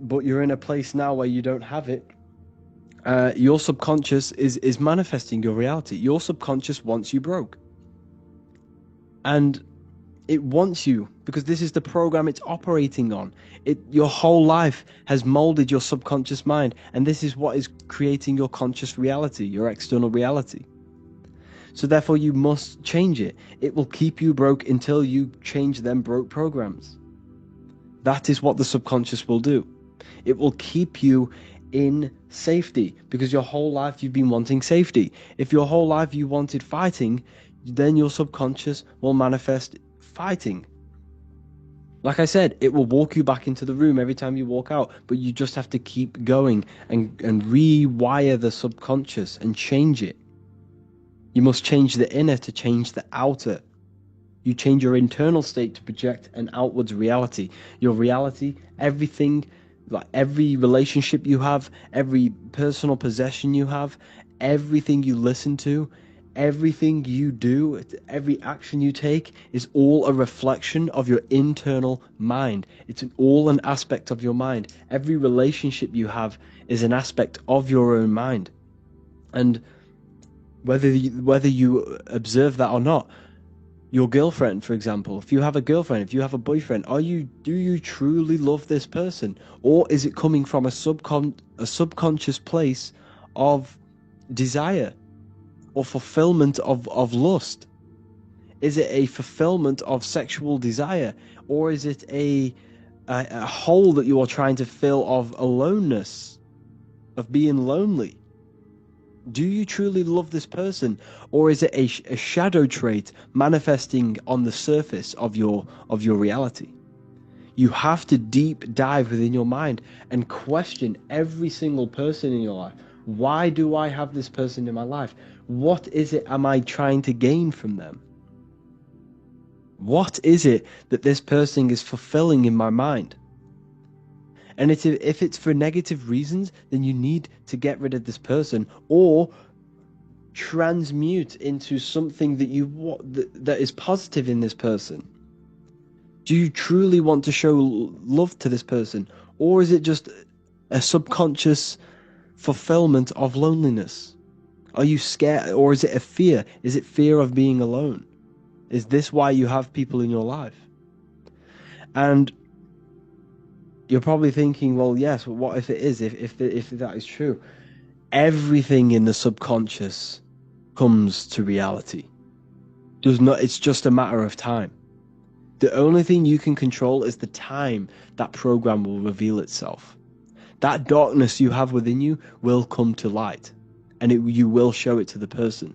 but you're in a place now where you don't have it, your subconscious is manifesting your reality. Your subconscious wants you broke. And it wants you because this is the program it's operating on. Your whole life has molded your subconscious mind, and this is what is creating your conscious reality, your external reality. So therefore you must change it. It will keep you broke until you change them broke programs. That is what the subconscious will do. It will keep you in safety because your whole life you've been wanting safety. If your whole life you wanted fighting, then your subconscious will manifest fighting. Like I said, it will walk you back into the room every time you walk out, but you just have to keep going and rewire the subconscious and change it. You must change the inner to change the outer. You change your internal state to project an outwards reality. Your reality, everything, like every relationship you have, every personal possession you have, everything you listen to, everything you do, every action you take is all a reflection of your internal mind. It's all an aspect of your mind. Every relationship you have is an aspect of your own mind. And whether you observe that or not, your girlfriend, for example, if you have a girlfriend, if you have a boyfriend, do you truly love this person? Or is it coming from a subconscious place of desire or fulfillment of lust? Is it a fulfillment of sexual desire? Or is it a hole that you are trying to fill of aloneness, of being lonely? Do you truly love this person, or is it a shadow trait manifesting on the surface of your reality? You have to deep dive within your mind and question every single person in your life. Why do I have this person in my life? What is it am I trying to gain from them? What is it that this person is fulfilling in my mind? And if it's for negative reasons, then you need to get rid of this person or transmute into something that is positive in this person. Do you truly want to show love to this person, or is it just a subconscious fulfillment of loneliness? Are you scared, or is it a fear? Is it fear of being alone? Is this why you have people in your life? And you're probably thinking, well, yes, but what if it is? If that is true? Everything in the subconscious comes to reality. It's just a matter of time. The only thing you can control is the time that program will reveal itself. That darkness you have within you will come to light, and you will show it to the person.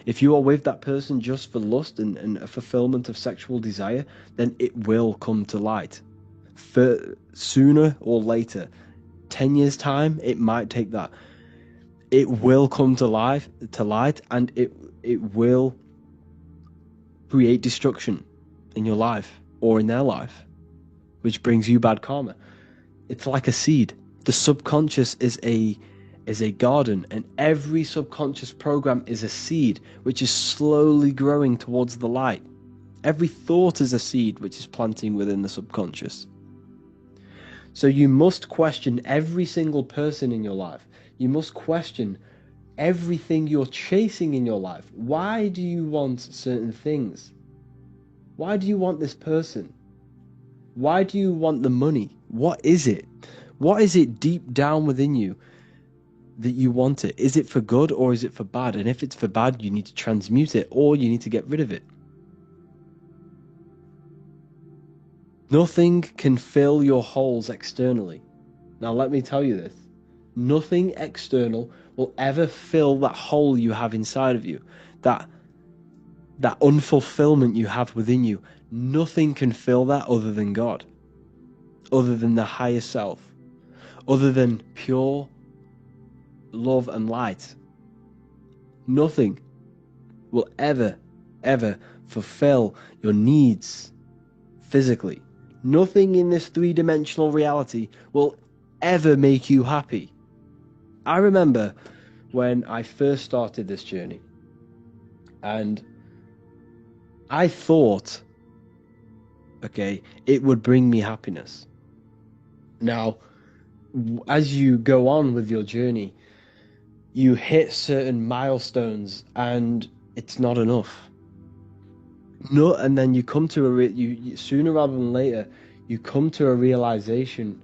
If you are with that person just for lust and a fulfillment of sexual desire, then it will come to light. For sooner or later, 10 years time, it might take that. It will come to light, and it will create destruction in your life or in their life, which brings you bad karma. It's like a seed. The subconscious is a garden, and every subconscious program is a seed which is slowly growing towards the light. Every thought is a seed which is planting within the subconscious. So you must question every single person in your life. You must question everything you're chasing in your life. Why do you want certain things? Why do you want this person? Why do you want the money? What is it? What is it deep down within you that you want it? Is it for good or is it for bad? And if it's for bad, you need to transmute it or you need to get rid of it. Nothing can fill your holes externally. Now let me tell you this. Nothing external will ever fill that hole you have inside of you. That unfulfillment you have within you. Nothing can fill that other than God. Other than the higher self. Other than pure love and light. Nothing will ever fulfill your needs physically. Nothing in this three-dimensional reality will ever make you happy. I remember when I first started this journey, and I thought, okay, it would bring me happiness. Now, as you go on with your journey, you hit certain milestones and it's not enough. No, and then you come to you sooner rather than later, you come to a realization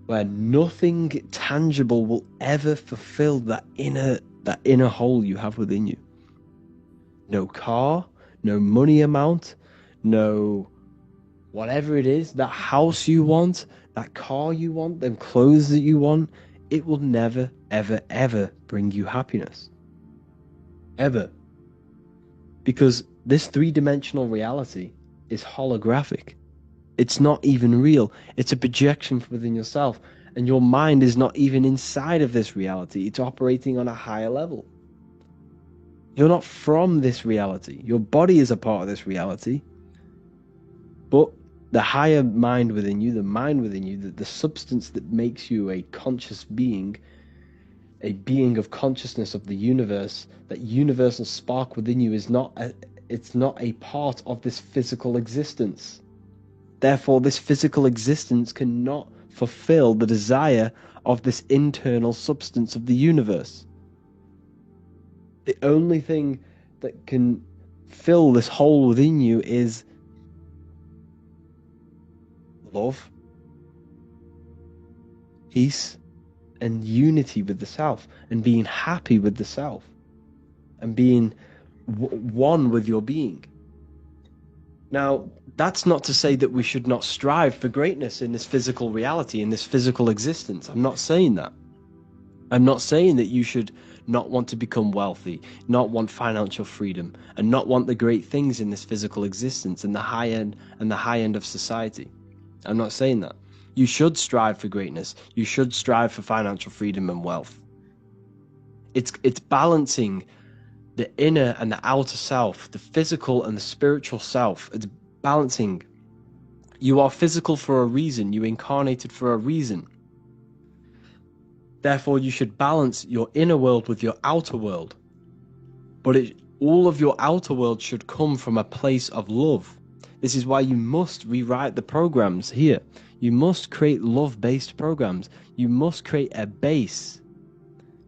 where nothing tangible will ever fulfill that inner hole you have within you. No car, no money amount, no whatever it is, that house you want, that car you want, them clothes that you want, it will never, ever bring you happiness. Ever. Because this three-dimensional reality is holographic. It's not even real. It's a projection within yourself. And your mind is not even inside of this reality. It's operating on a higher level. You're not from this reality. Your body is a part of this reality. But the higher mind within you, the mind within you, the substance that makes you a conscious being, a being of consciousness of the universe, that universal spark within you is not a part of this physical existence. Therefore, this physical existence cannot fulfill the desire of this internal substance of the universe. The only thing that can fill this hole within you is love, peace, and unity with the self, and being happy with the self, and being one with your being. Now, that's not to say that we should not strive for greatness in this physical reality, in this physical existence. I'm not saying that. I'm not saying that you should not want to become wealthy, not want financial freedom, and not want the great things in this physical existence and the high end of society. I'm not saying that. You should strive for greatness. You should strive for financial freedom and wealth. It's balancing the inner and the outer self, the physical and the spiritual self. It's balancing. You are physical for a reason. You incarnated for a reason. Therefore, you should balance your inner world with your outer world. But all of your outer world should come from a place of love. This is why you must rewrite the programs here. You must create love-based programs. You must create a base.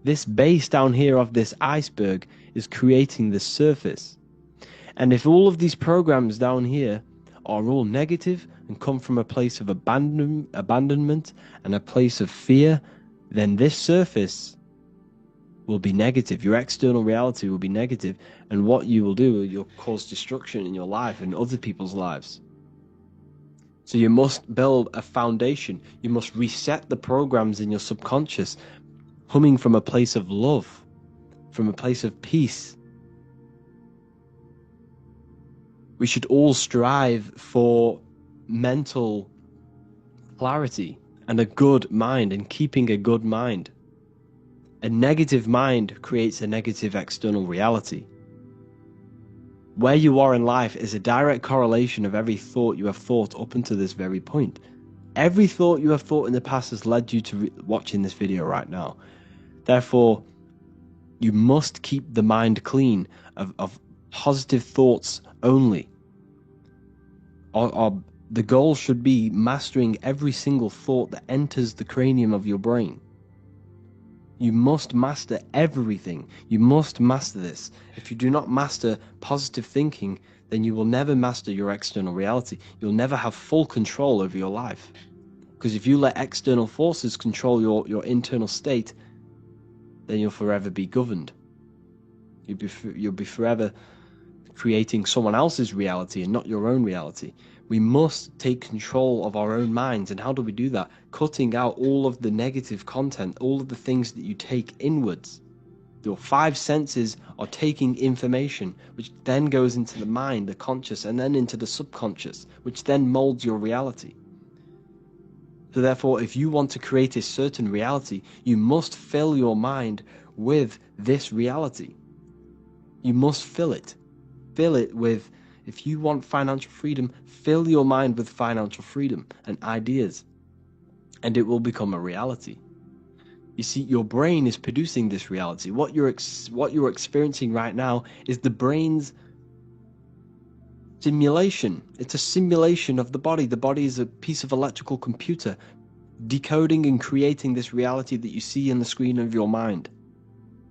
This base down here of this iceberg is creating the surface. And if all of these programs down here are all negative and come from a place of abandonment and a place of fear, then this surface will be negative. Your external reality will be negative. And what you will do, you'll cause destruction in your life and other people's lives. So you must build a foundation. You must reset the programs in your subconscious, coming from a place of love, from a place of peace. We should all strive for mental clarity and a good mind, and keeping a good mind. A negative mind creates a negative external reality. Where you are in life is a direct correlation of every thought you have thought up until this very point. Every thought you have thought in the past has led you to watching this video right now. Therefore, you must keep the mind clean of positive thoughts only. The goal should be mastering every single thought that enters the cranium of your brain. You must master everything. You must master this. If you do not master positive thinking, then you will never master your external reality. You'll never have full control over your life. Because if you let external forces control your internal state, then you'll forever be governed. You'll be forever creating someone else's reality and not your own reality. We must take control of our own minds. And how do we do that? Cutting out all of the negative content, all of the things that you take inwards. Your five senses are taking information, which then goes into the mind, the conscious, and then into the subconscious, which then molds your reality. So therefore, if you want to create a certain reality, you must fill your mind with this reality. You must fill it. Fill it with, if you want financial freedom, fill your mind with financial freedom and ideas, and it will become a reality. You see, your brain is producing this reality. What you're experiencing right now is the brain's simulation. It's a simulation of the body. The body is a piece of electrical computer decoding and creating this reality that you see in the screen of your mind.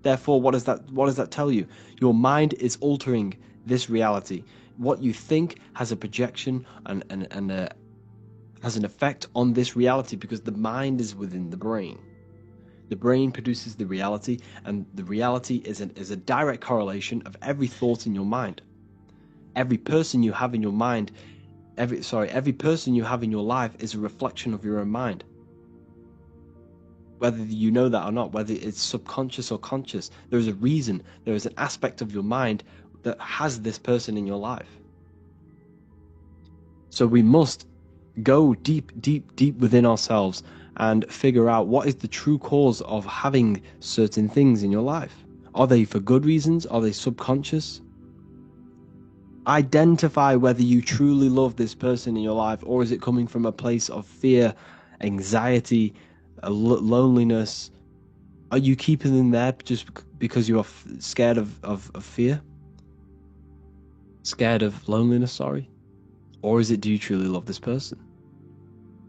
Therefore, what does that tell you? Your mind is altering this reality. What you think has a projection and has an effect on this reality, because the mind is within the brain. The brain produces the reality, and the reality is a direct correlation of every thought in your mind. Every person you have in your mind, every person you have in your life is a reflection of your own mind. Whether you know that or not, whether it's subconscious or conscious, there is a reason, there is an aspect of your mind that has this person in your life. So we must go deep within ourselves and figure out what is the true cause of having certain things in your life. Are they for good reasons? Are they subconscious? Identify whether you truly love this person in your life, or is it coming from a place of fear, anxiety, loneliness? Are you keeping them there just because you are scared of fear? Scared of loneliness, sorry? Or is it, do you truly love this person?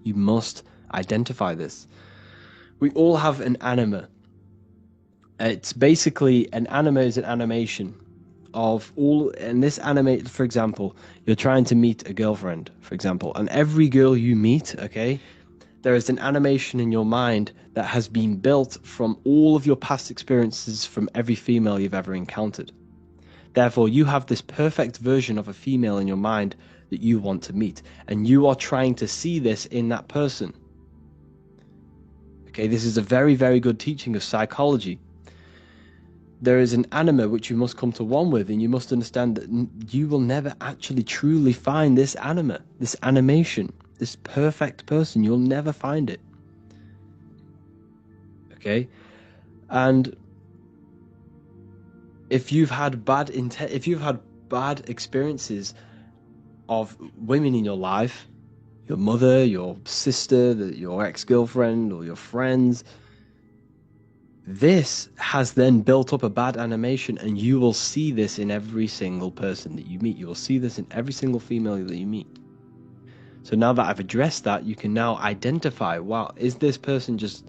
You must identify this. We all have an anima. It's basically, an anima is an animation of all, and this animate, for example, you're trying to meet a girlfriend, for example, and every girl you meet, okay, there is an animation in your mind that has been built from all of your past experiences from every female you've ever encountered. Therefore, you have this perfect version of a female in your mind that you want to meet, and you are trying to see this in that person. Okay, this is a very, very good teaching of psychology. There is an anima which you must come to one with, and you must understand that you will never actually truly find this anima, this animation, this perfect person. You'll never find it. Okay, and if you've had bad experiences of women in your life, your mother, your sister, your ex-girlfriend, or your friends, this has then built up a bad animation, and you will see this in every single person that you meet. You will see this in every single female that you meet. So now that I've addressed that, you can now identify, wow, is this person just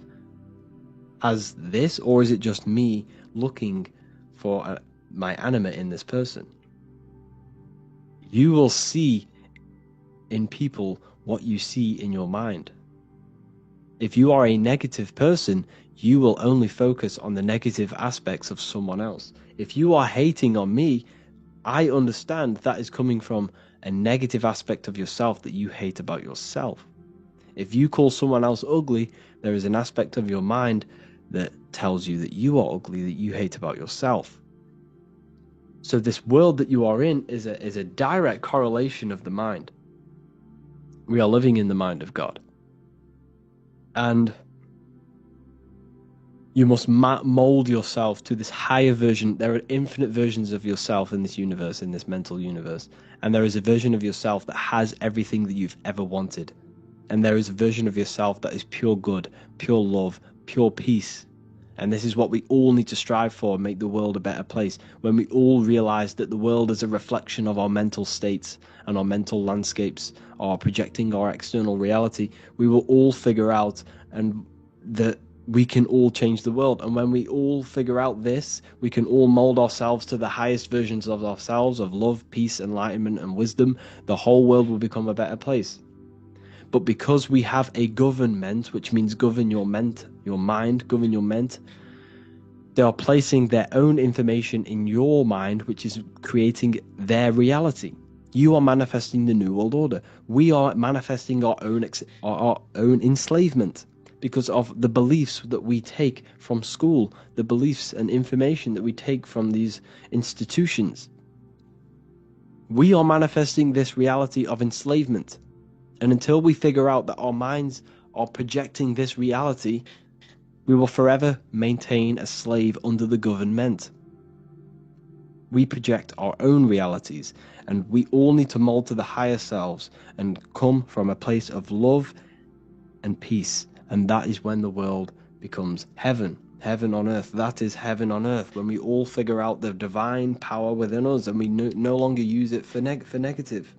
has this, or is it just me looking for my anima in this person? You will see in people what you see in your mind. If you are a negative person, you will only focus on the negative aspects of someone else. If you are hating on me, I understand that is coming from a negative aspect of yourself that you hate about yourself. If you call someone else ugly, there is an aspect of your mind that tells you that you are ugly, that you hate about yourself. So this world that you are in is a direct correlation of the mind. We are living in the mind of God. And you must mold yourself to this higher version. There are infinite versions of yourself in this universe, in this mental universe. And there is a version of yourself that has everything that you've ever wanted. And there is a version of yourself that is pure good, pure love, pure peace. And this is what we all need to strive for, make the world a better place. When we all realize that the world is a reflection of our mental states and our mental landscapes are projecting our external reality, we will all figure out and that we can all change the world. And when we all figure out this, we can all mold ourselves to the highest versions of ourselves, of love, peace, enlightenment, and wisdom. The whole world will become a better place. But because we have a government, which means govern your mind, govern your ment, they are placing their own information in your mind, which is creating their reality. You are manifesting the New World Order. We are manifesting our own enslavement because of the beliefs that we take from school, the beliefs and information that we take from these institutions. We are manifesting this reality of enslavement. And until we figure out that our minds are projecting this reality, we will forever maintain a slave under the government. We project our own realities, and we all need to mold to the higher selves and come from a place of love and peace. And that is when the world becomes heaven. Heaven on earth. That is heaven on earth. When we all figure out the divine power within us and we no longer use it for negative.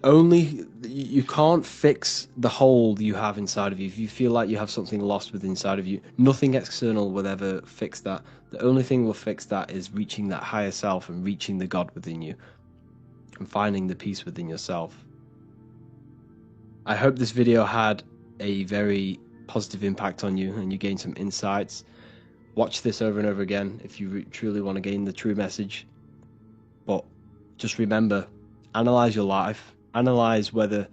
You can't fix the hole you have inside of you. If you feel like you have something lost within inside of you, nothing external will ever fix that. The only thing will fix that is reaching that higher self and reaching the God within you and finding the peace within yourself. I hope this video had a very positive impact on you and you gained some insights. Watch this over and over again if you truly want to gain the true message. But just remember, analyze your life. Analyze whether,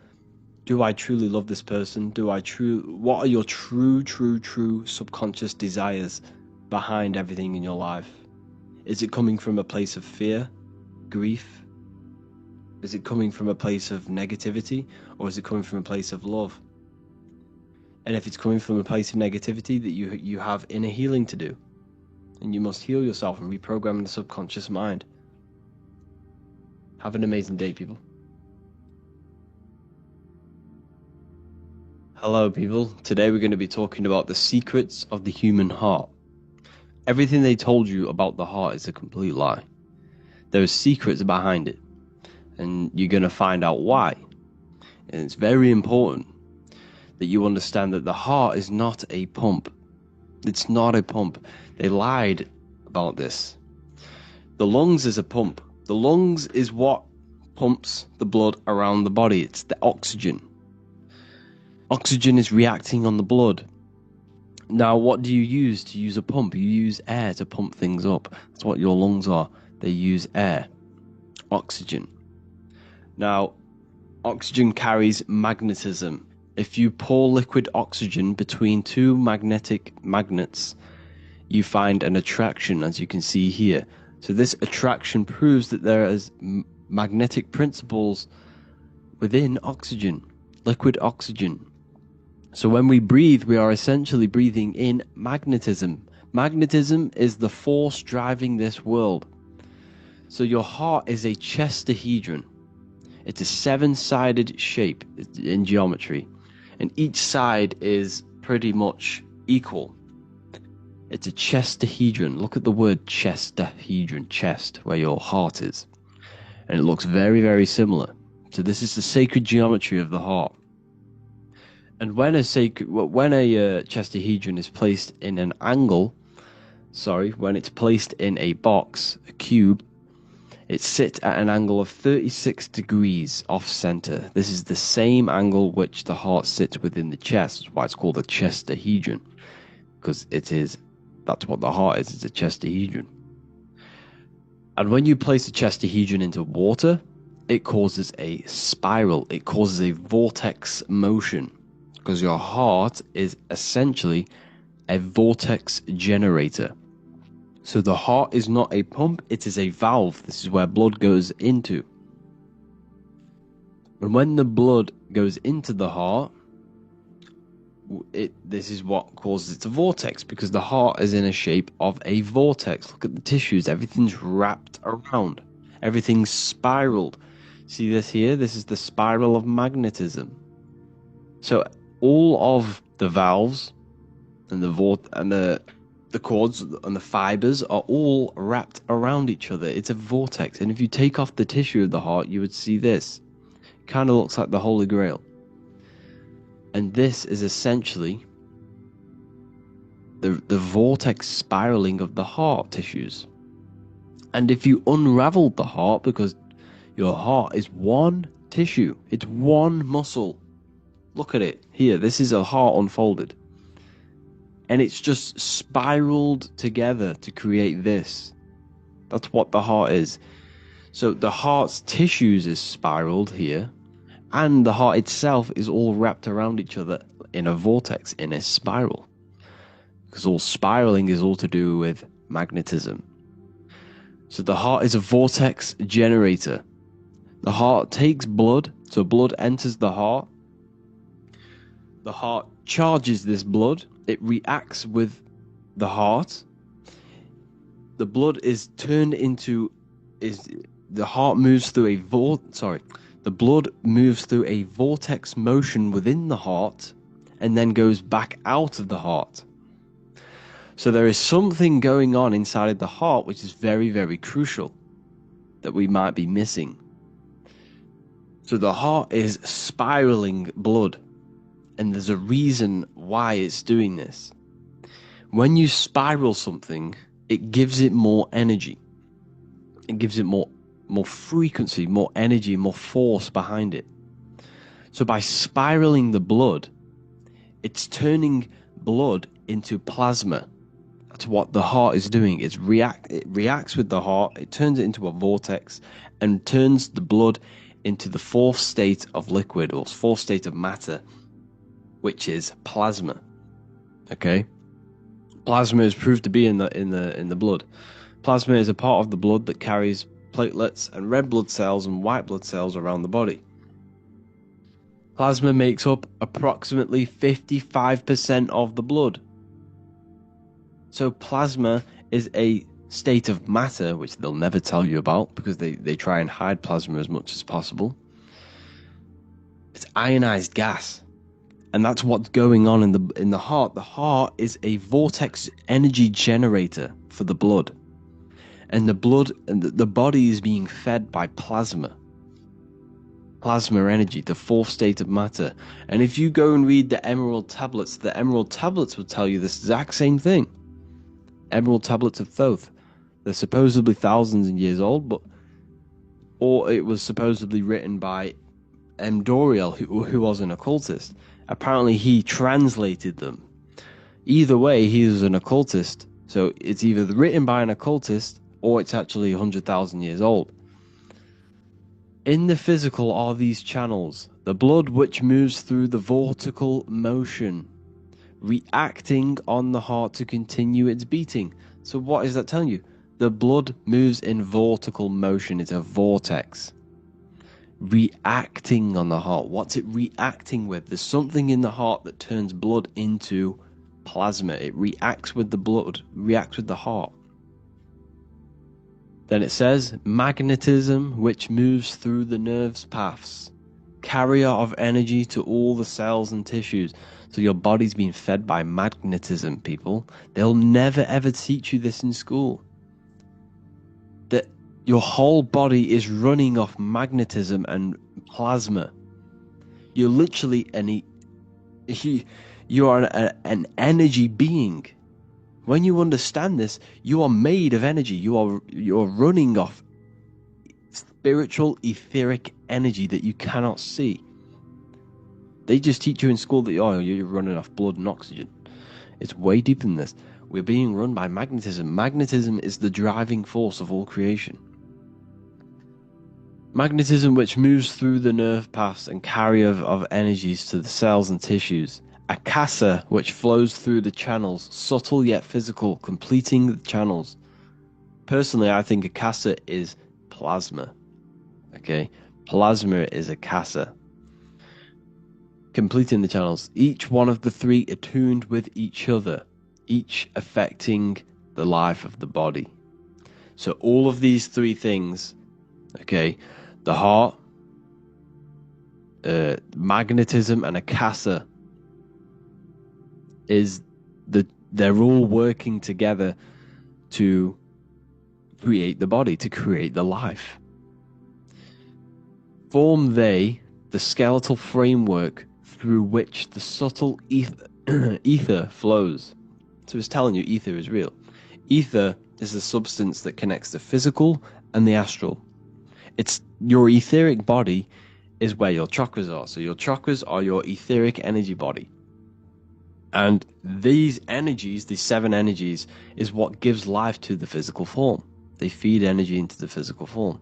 do I truly love this person? What are your true subconscious desires behind everything in your life? Is it coming from a place of fear, grief? Is it coming from a place of negativity, or is it coming from a place of love? And if it's coming from a place of negativity, that you have inner healing to do, and you must heal yourself and reprogram the subconscious mind. Have an amazing day, people. Hello, people. Today we're going to be talking about the secrets of the human heart. Everything they told you about the heart is a complete lie. There are secrets behind it, and you're going to find out why. And it's very important that you understand that the heart is not a pump. It's not a pump. They lied about this. The lungs is a pump. The lungs is what pumps the blood around the body. It's the oxygen. Oxygen is reacting on the blood. Now, what do you use to use a pump? You use air to pump things up. That's what your lungs are. They use air, oxygen. Now, oxygen carries magnetism. If you pour liquid oxygen between two magnetic magnets, you find an attraction, as you can see here. So this attraction proves that there is magnetic principles within oxygen, liquid oxygen. So when we breathe, we are essentially breathing in magnetism. Magnetism is the force driving this world. So your heart is a chestahedron. It's a seven-sided shape in geometry, and each side is pretty much equal. It's a chestahedron. Look at the word chestahedron, chest, where your heart is. And it looks very, very similar. So this is the sacred geometry of the heart. And when a chestahedron is placed in an angle, when it's placed in a box, a cube, it sits at an angle of 36 degrees off center. This is the same angle which the heart sits within the chest. That's why it's called a chestahedron, because that's what the heart is. It's a chestahedron. And when you place a chestahedron into water, it causes a spiral. It causes a vortex motion, because your heart is essentially a vortex generator. So the heart is not a pump, it is a valve. This is where blood goes into. And when the blood goes into the heart, this is what causes it to vortex, because the heart is in a shape of a vortex. Look at the tissues, everything's wrapped around, everything's spiraled. See this here? This is the spiral of magnetism. So all of the valves and the cords and the fibers are all wrapped around each other. It's a vortex. And if you take off the tissue of the heart, you would see this. It kind of looks like the Holy Grail. And this is essentially the vortex spiraling of the heart tissues. And if you unraveled the heart, because your heart is one tissue, it's one muscle. Look at it here. This is a heart unfolded. And it's just spiraled together to create this. That's what the heart is. So the heart's tissues is spiraled here. And the heart itself is all wrapped around each other in a vortex, in a spiral. Because all spiraling is all to do with magnetism. So the heart is a vortex generator. The heart takes blood, so blood enters the heart. The heart charges this blood. It reacts with the heart. The blood is turned into... the heart moves through a the blood moves through a vortex motion within the heart and then goes back out of the heart. So there is something going on inside the heart which is very, very crucial that we might be missing. So the heart is spiraling blood, and there's a reason why it's doing this. When you spiral something, it gives it more energy. It gives it more frequency, more energy, more force behind it. So by spiraling the blood, it's turning blood into plasma. That's what the heart is doing. It reacts with the heart, it turns it into a vortex and turns the blood into the fourth state of liquid, or fourth state of matter, which is plasma. Okay? Plasma is proved to be in the blood. Plasma is a part of the blood that carries platelets and red blood cells and white blood cells around the body. Plasma makes up approximately 55% of the blood. So plasma is a state of matter, which they'll never tell you about because they try and hide plasma as much as possible. It's ionized gas. And that's what's going on in the heart. The heart is a vortex energy generator for the blood. And the blood and the body is being fed by plasma. Plasma energy, the fourth state of matter. And if you go and read the Emerald Tablets will tell you this exact same thing. Emerald Tablets of Thoth. They're supposedly thousands of years old, or it was supposedly written by M. Doriel, who was an occultist. Apparently he translated them. Either way, he was an occultist. So it's either written by an occultist or it's actually 100,000 years old. In the physical are these channels, the blood which moves through the vortical motion, reacting on the heart to continue its beating. So what is that telling you? The blood moves in vortical motion. It's a vortex. Reacting on the heart. What's it reacting with? There's something in the heart that turns blood into plasma. It reacts with the blood, reacts with the heart. Then it says, magnetism which moves through the nerves paths, carrier of energy to all the cells and tissues. So your body's being fed by magnetism, people. They'll never ever teach you this in school. That your whole body is running off magnetism and plasma. You're literally you are an energy being. When you understand this, you are made of energy. You're running off spiritual, etheric energy that you cannot see. They just teach you in school that you're running off blood and oxygen. It's way deeper than this. We're being run by magnetism. Magnetism is the driving force of all creation. Magnetism which moves through the nerve paths and carrier of energies to the cells and tissues. Akasa which flows through the channels, subtle yet physical, completing the channels. personally, I think a casa is plasma. Okay, plasma is a casa. Completing the channels, each one of the three attuned with each other, each affecting the life of the body. So all of these three things, okay, the heart, magnetism, and a casa, they're all working together to create the body, to create the life. Form they the skeletal framework through which the subtle ether flows. So it's telling you ether is real. Ether is the substance that connects the physical and the astral. It's your etheric body is where your chakras are. So your chakras are your etheric energy body. And these energies, these 7 energies, is what gives life to the physical form. They feed energy into the physical form.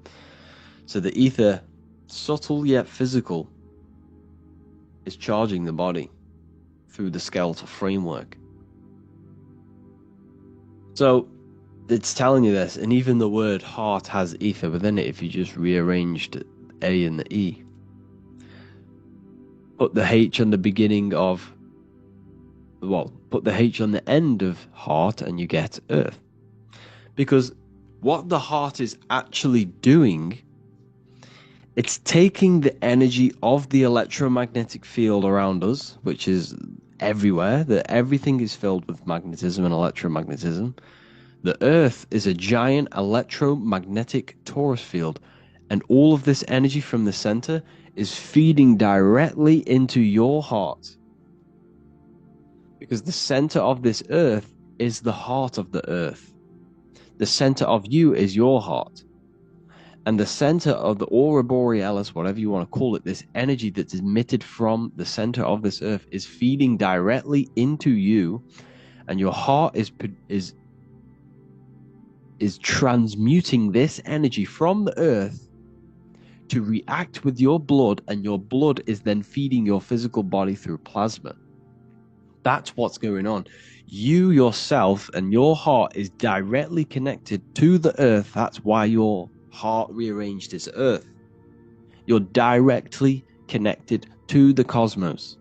So the ether, subtle yet physical, is charging the body through the skeletal framework. So it's telling you this, and even the word heart has ether within it if you just rearranged A and the E. Put the H on the beginning of, well, put the H on the end of heart and you get earth. Because what the heart is actually doing, it's taking the energy of the electromagnetic field around us, which is everywhere, that everything is filled with magnetism and electromagnetism. The earth is a giant electromagnetic torus field, and all of this energy from the center is feeding directly into your heart. Because the center of this earth is the heart of the earth. The center of you is your heart. And the center of the aura borealis, whatever you want to call it, this energy that's emitted from the center of this earth is feeding directly into you, and your heart is transmuting this energy from the earth to react with your blood, and your blood is then feeding your physical body through plasma. That's what's going on. You yourself and your heart is directly connected to the earth. That's why your heart rearranged its earth. You're directly connected to the cosmos.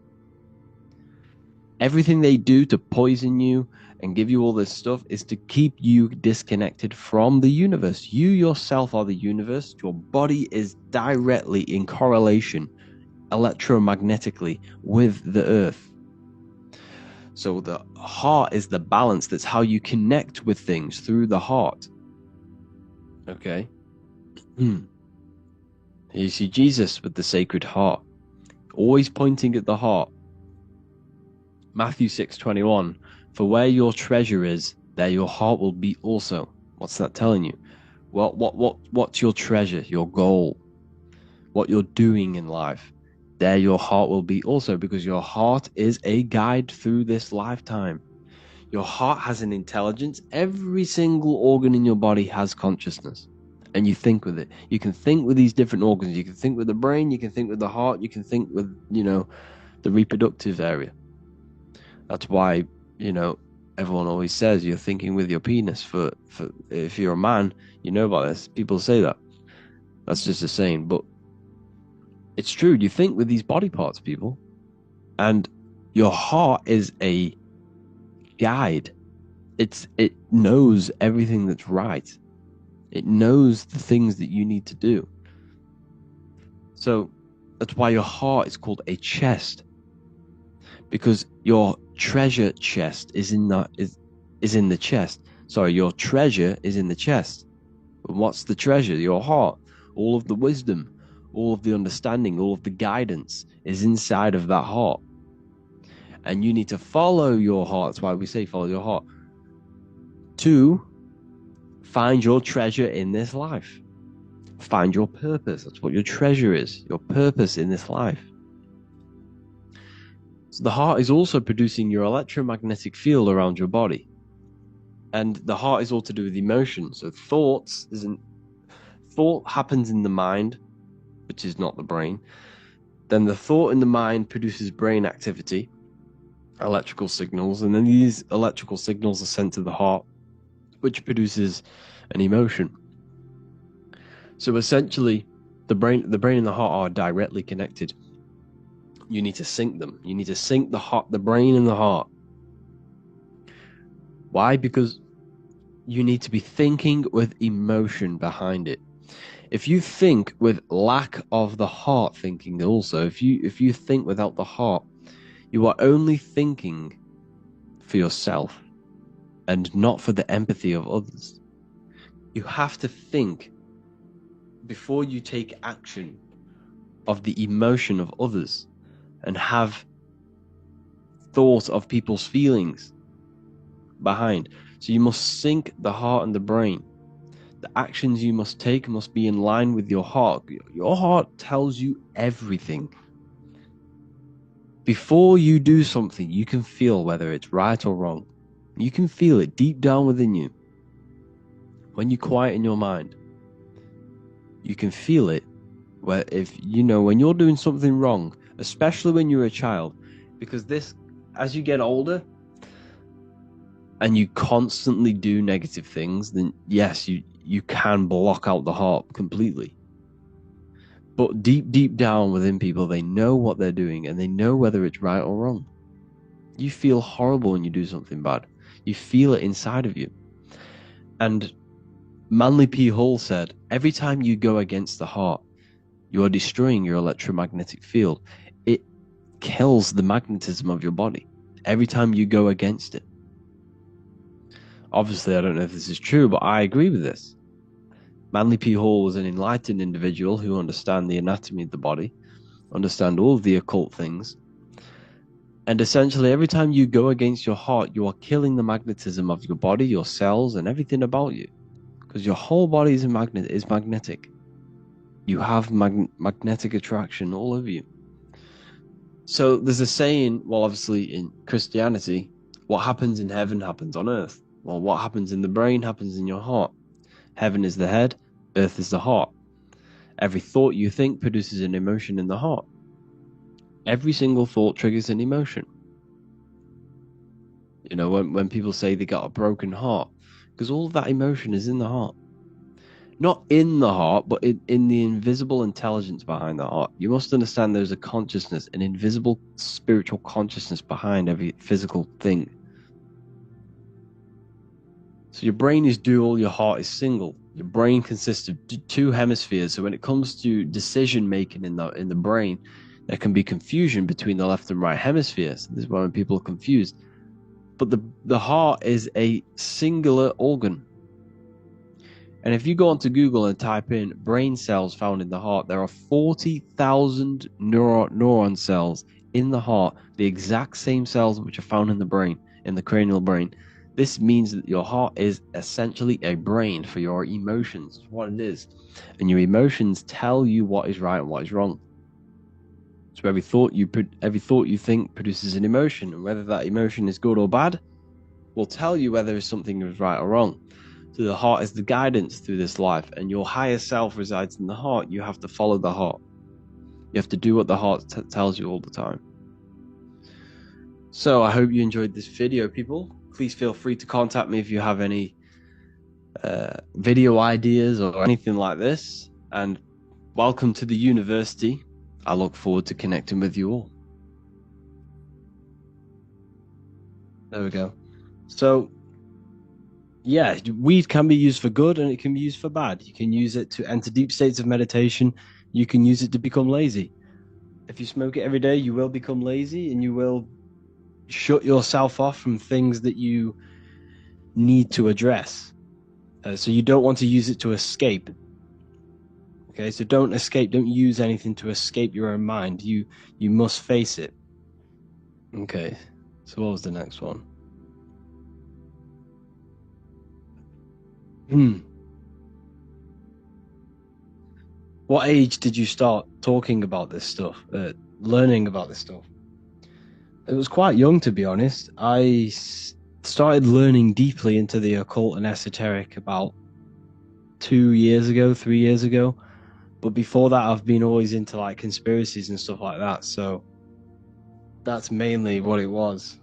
Everything they do to poison you and give you all this stuff is to keep you disconnected from the universe. You yourself are the universe. Your body is directly in correlation electromagnetically with the earth. So the heart is the balance. That's how you connect with things, through the heart. Okay. You see Jesus with the Sacred Heart, always pointing at the heart. Matthew 6:21, for where your treasure is, there your heart will be also. What's that telling you? What's your treasure, your goal, what you're doing in life? There your heart will be also, because your heart is a guide through this lifetime. Your heart has an intelligence. Every single organ in your body has consciousness, and you think with it. You can think with these different organs. You can think with the brain, you can think with the heart, you can think with, the reproductive area. That's why, everyone always says you're thinking with your penis. For if you're a man, you know about this. People say that. That's just a saying, but it's true. You think with these body parts, people. And your heart is a guide. It knows everything that's right. It knows the things that you need to do. So that's why your heart is called a chest. Because your treasure chest is in the chest. Sorry, your treasure is in the chest. And what's the treasure? Your heart. All of the wisdom, all of the understanding, all of the guidance is inside of that heart. And you need to follow your heart. That's why we say follow your heart. To find your treasure in this life. Find your purpose. That's what your treasure is. Your purpose in this life. So the heart is also producing your electromagnetic field around your body. And the heart is all to do with emotions. So thought happens in the mind, which is not the brain. Then the thought in the mind produces brain activity, electrical signals, and then these electrical signals are sent to the heart, which produces an emotion. So essentially, the brain and the heart are directly connected. You need to sync them. You need to sync the brain and the heart. Why? Because you need to be thinking with emotion behind it. If you think with lack of the heart thinking also, if you think without the heart, you are only thinking for yourself and not for the empathy of others. You have to think before you take action of the emotion of others and have thought of people's feelings behind. So you must sync the heart and the brain. The actions you must take must be in line with your heart. Your heart tells you everything. Before you do something, you can feel whether it's right or wrong. You can feel it deep down within you. When you quieten your mind, you can feel it. Where when you're doing something wrong, especially when you're a child, because as you get older and you constantly do negative things, then yes, you can block out the heart completely. But deep down within people, they know what they're doing and they know whether it's right or wrong. You feel horrible when you do something bad. You feel it inside of you. And Manly P. Hall said, every time you go against the heart, you are destroying your electromagnetic field. It kills the magnetism of your body every time you go against it. Obviously, I don't know if this is true, but I agree with this. Manly P. Hall was an enlightened individual who understands the anatomy of the body, understand all of the occult things. And essentially, every time you go against your heart, you are killing the magnetism of your body, your cells, and everything about you. Because your whole body is magnetic. You have magnetic attraction all over you. So there's a saying, well, obviously in Christianity, what happens in heaven happens on earth. Well, what happens in the brain happens in your heart. Heaven is the head, earth is the heart. Every thought you think produces an emotion in the heart. Every single thought triggers an emotion. When people say they got a broken heart, because all of that emotion is in the heart. Not in the heart, but in the invisible intelligence behind the heart. You must understand there's a consciousness, an invisible spiritual consciousness behind every physical thing. So your brain is dual, your heart is single. Your brain consists of two hemispheres. So when it comes to decision making in the brain, there can be confusion between the left and right hemispheres. This is why when people are confused. But the heart is a singular organ. And if you go onto Google and type in brain cells found in the heart, there are 40,000 neuron cells in the heart, the exact same cells which are found in the brain, in the cranial brain. This means that your heart is essentially a brain for your emotions, what it is. And your emotions tell you what is right and what is wrong. So every thought you think produces an emotion, and whether that emotion is good or bad will tell you whether something is right or wrong. So the heart is the guidance through this life, and your higher self resides in the heart. You have to follow the heart. You have to do what the heart tells you all the time. So I hope you enjoyed this video, people. Please feel free to contact me if you have any video ideas or anything like this. And welcome to the university. I look forward to connecting with you all. There we go. So yeah, weed can be used for good and it can be used for bad. You can use it to enter deep states of meditation. You can use it to become lazy. If you smoke it every day, you will become lazy and you will shut yourself off from things that you need to address. So you don't want to use it to escape. Okay, so don't escape. Don't use anything to escape your own mind. You must face it. Okay, so what was the next one? What age did you start talking about this stuff, learning about this stuff? It was quite young, to be honest. I started learning deeply into the occult and esoteric about 2 years ago, 3 years ago. But before that, I've been always into like conspiracies and stuff like that. So that's mainly what it was.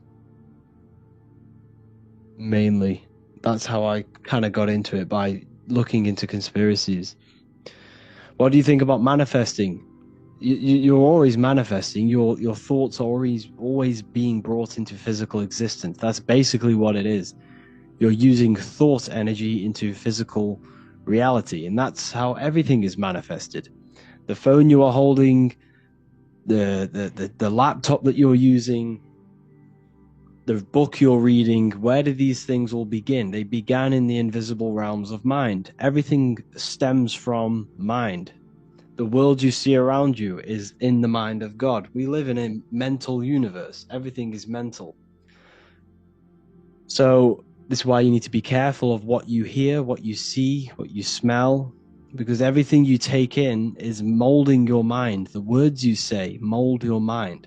Mainly. That's how I kind of got into it, by looking into conspiracies. What do you think about manifesting? You're always manifesting. Your thoughts are always being brought into physical existence. That's basically what it is. You're using thought energy into physical reality, and that's how everything is manifested. The phone you are holding, the laptop that you're using, the book you're reading, where did these things all begin? They began in the invisible realms of mind. Everything stems from mind. The world you see around you is in the mind of God. We live in a mental universe. Everything is mental. So this is why you need to be careful of what you hear, what you see, what you smell, because everything you take in is molding your mind. The words you say mold your mind.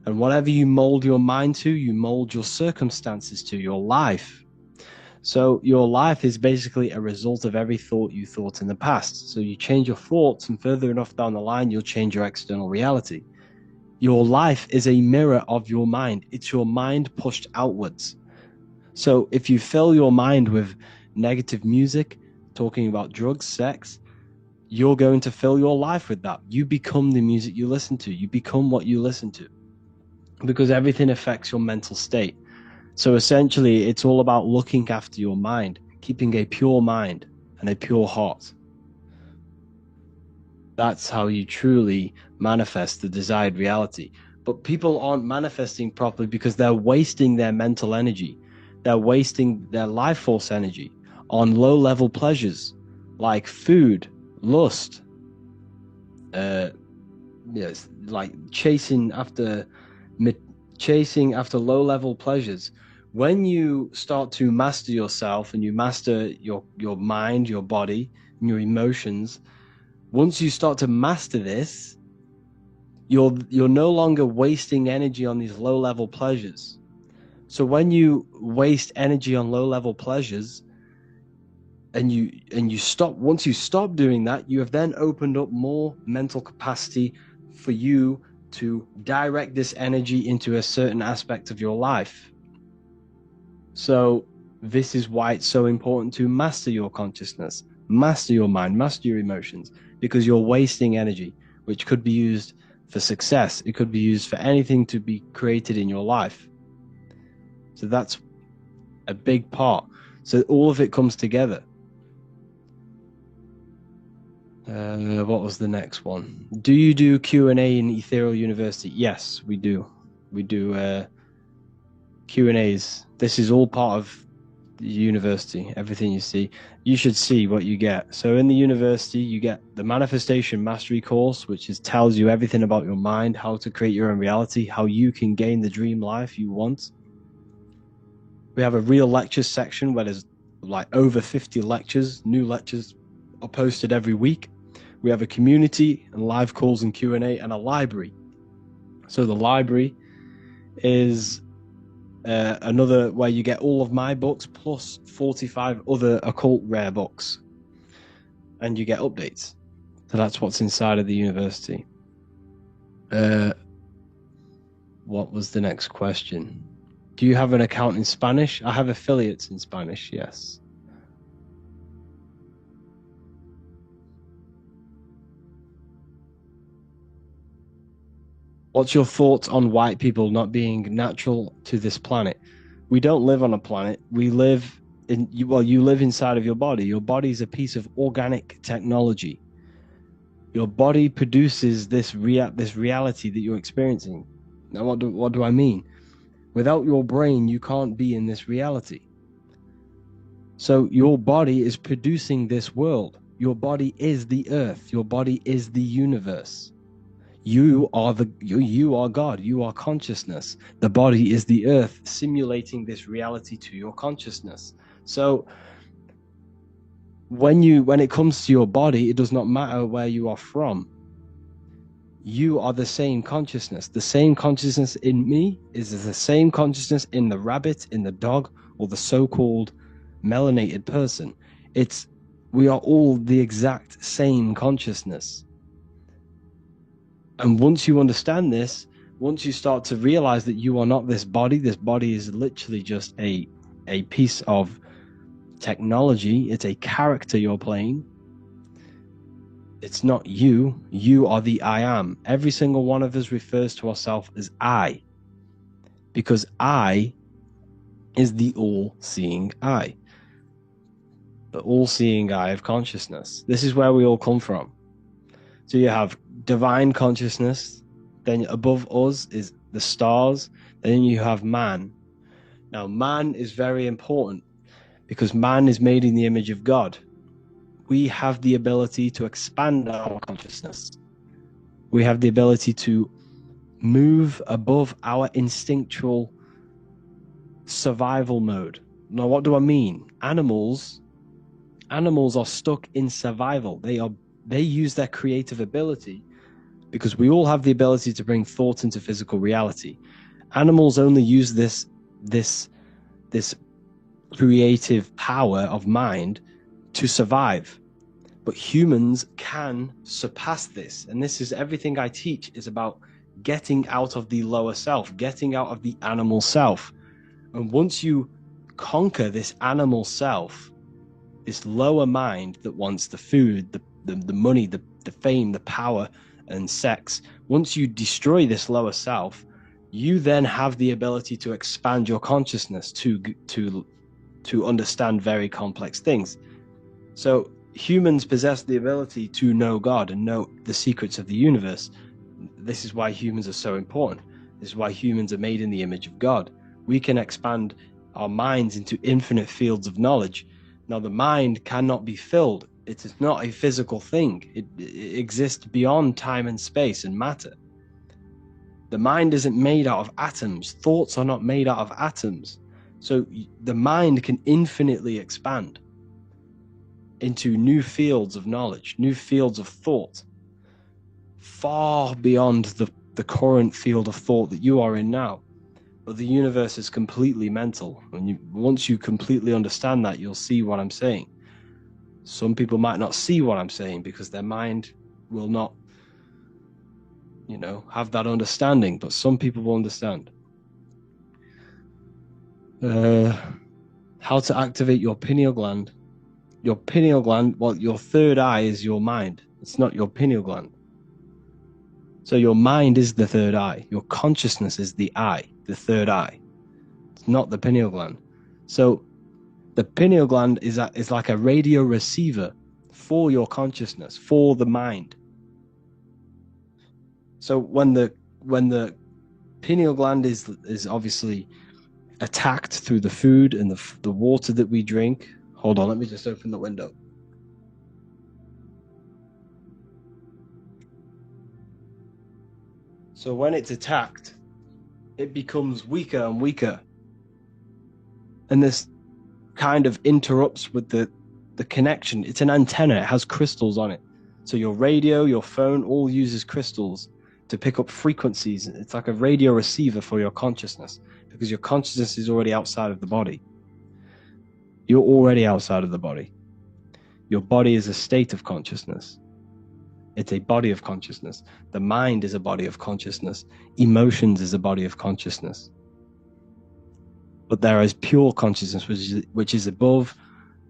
And whatever you mold your mind to, you mold your circumstances to, your life. So your life is basically a result of every thought you thought in the past. So you change your thoughts, and further enough down the line, you'll change your external reality. Your life is a mirror of your mind. It's your mind pushed outwards. So if you fill your mind with negative music, talking about drugs, sex, you're going to fill your life with that. You become the music you listen to. You become what you listen to, because everything affects your mental state. So essentially, it's all about looking after your mind, keeping a pure mind and a pure heart. That's how you truly manifest the desired reality. But people aren't manifesting properly because they're wasting their mental energy. They're wasting their life force energy on low-level pleasures like food, lust, like chasing after low-level pleasures. When you start to master yourself and you master your mind, your body, and your emotions, once you start to master this, you're no longer wasting energy on these low-level pleasures. So when you waste energy on low-level pleasures, and you stop, once you stop doing that, you have then opened up more mental capacity for you to direct this energy into a certain aspect of your life. So this is why it's so important to master your consciousness, master your mind, master your emotions, because you're wasting energy, which could be used for success. It could be used for anything to be created in your life. So that's a big part. So all of it comes together. What was the next one? Do you do Q&A in Ethereal University? Yes, we do. We do Q&As. This is all part of the university. Everything you see, you should see what you get. So in the university, you get the Manifestation Mastery course, which tells you everything about your mind, how to create your own reality, how you can gain the dream life you want. We have a real lectures section where there's like over 50 lectures. New lectures are posted every week. We have a community and live calls and Q&A, and a library. So the library is another where you get all of my books plus 45 other occult rare books, and you get updates. So that's what's inside of the university. What was the next question? Do you have an account in Spanish? I have affiliates in Spanish, yes. What's your thoughts on white people not being natural to this planet? We don't live on a planet. We live in, well, you live inside of your body. Your body is a piece of organic technology. Your body produces this reality that you're experiencing. Now, what do I mean? Without your brain, you can't be in this reality. So your body is producing this world. Your body is the earth. Your body is the universe. You are God. You are consciousness. The body is the earth, simulating this reality to your consciousness. So when it comes to your body, it does not matter where you are from. You are the same consciousness. The same consciousness in me is the same consciousness in the rabbit, in the dog, or the so-called melanated person. We are all the exact same consciousness. And once you understand this, once you start to realize that you are not this body is literally just a piece of technology. It's a character you're playing. It's not you. You are the I am. Every single one of us refers to ourselves as I, because I is the all-seeing I, the all-seeing eye of consciousness. This is where we all come from. So you have divine consciousness, then above us is the stars, then you have man. Now, man is very important because man is made in the image of God. We have the ability to expand our consciousness. We have the ability to move above our instinctual survival mode. Now, what do I mean? Animals are stuck in survival. They use their creative ability, because we all have the ability to bring thought into physical reality. Animals only use this creative power of mind to survive. But humans can surpass this. And this is everything I teach is about getting out of the lower self, getting out of the animal self. And once you conquer this animal self, this lower mind that wants the food, the money, the fame, the power, and sex, once you destroy this lower self, you then have the ability to expand your consciousness to understand very complex things. So humans possess the ability to know God and know the secrets of the universe. This is why humans are so important. This is why humans are made in the image of God. We can expand our minds into infinite fields of knowledge. Now, the mind cannot be filled. It is not a physical thing. It exists beyond time and space and matter. The mind isn't made out of atoms. Thoughts are not made out of atoms. So the mind can infinitely expand into new fields of knowledge, new fields of thought, far beyond the current field of thought that you are in now. But the universe is completely mental. And once you completely understand that, you'll see what I'm saying. Some people might not see what I'm saying because their mind will not, have that understanding. But some people will understand. How to activate your pineal gland. Your pineal gland, your third eye is your mind. It's not your pineal gland. So your mind is the third eye. Your consciousness is the eye, the third eye. It's not the pineal gland. So the pineal gland is like a radio receiver for your consciousness, for the mind. So when the pineal gland is obviously attacked through the food and the water that we drink. Hold on, let me just open the window. So when it's attacked, it becomes weaker and weaker. And this kind of interrupts with the connection. It's an antenna, it has crystals on it. So your radio, your phone, all uses crystals to pick up frequencies. It's like a radio receiver for your consciousness, because your consciousness is already outside of the body. You're already outside of the body. Your body is a state of consciousness. It's a body of consciousness. The mind is a body of consciousness. Emotions is a body of consciousness. But there is pure consciousness, which is above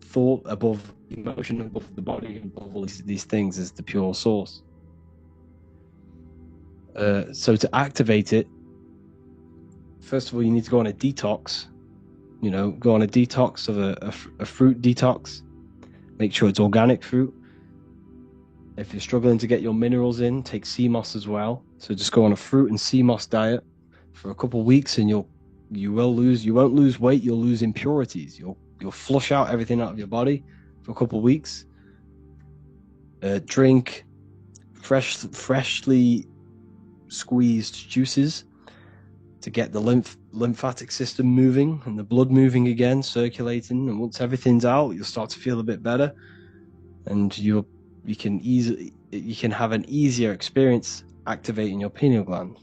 thought, above emotion, above the body, above all these things, is the pure source. So to activate it, first of all, you need to go on a detox. Go on a detox of a fruit detox. Make sure it's organic fruit. If you're struggling to get your minerals in, take sea moss as well. So just go on a fruit and sea moss diet for a couple of weeks, and you won't lose weight, you'll lose impurities. You'll flush out everything out of your body for a couple of weeks. Drink freshly squeezed juices to get the lymphatic system moving and the blood moving again, circulating. And once everything's out, you'll start to feel a bit better, and you can have an easier experience activating your pineal gland.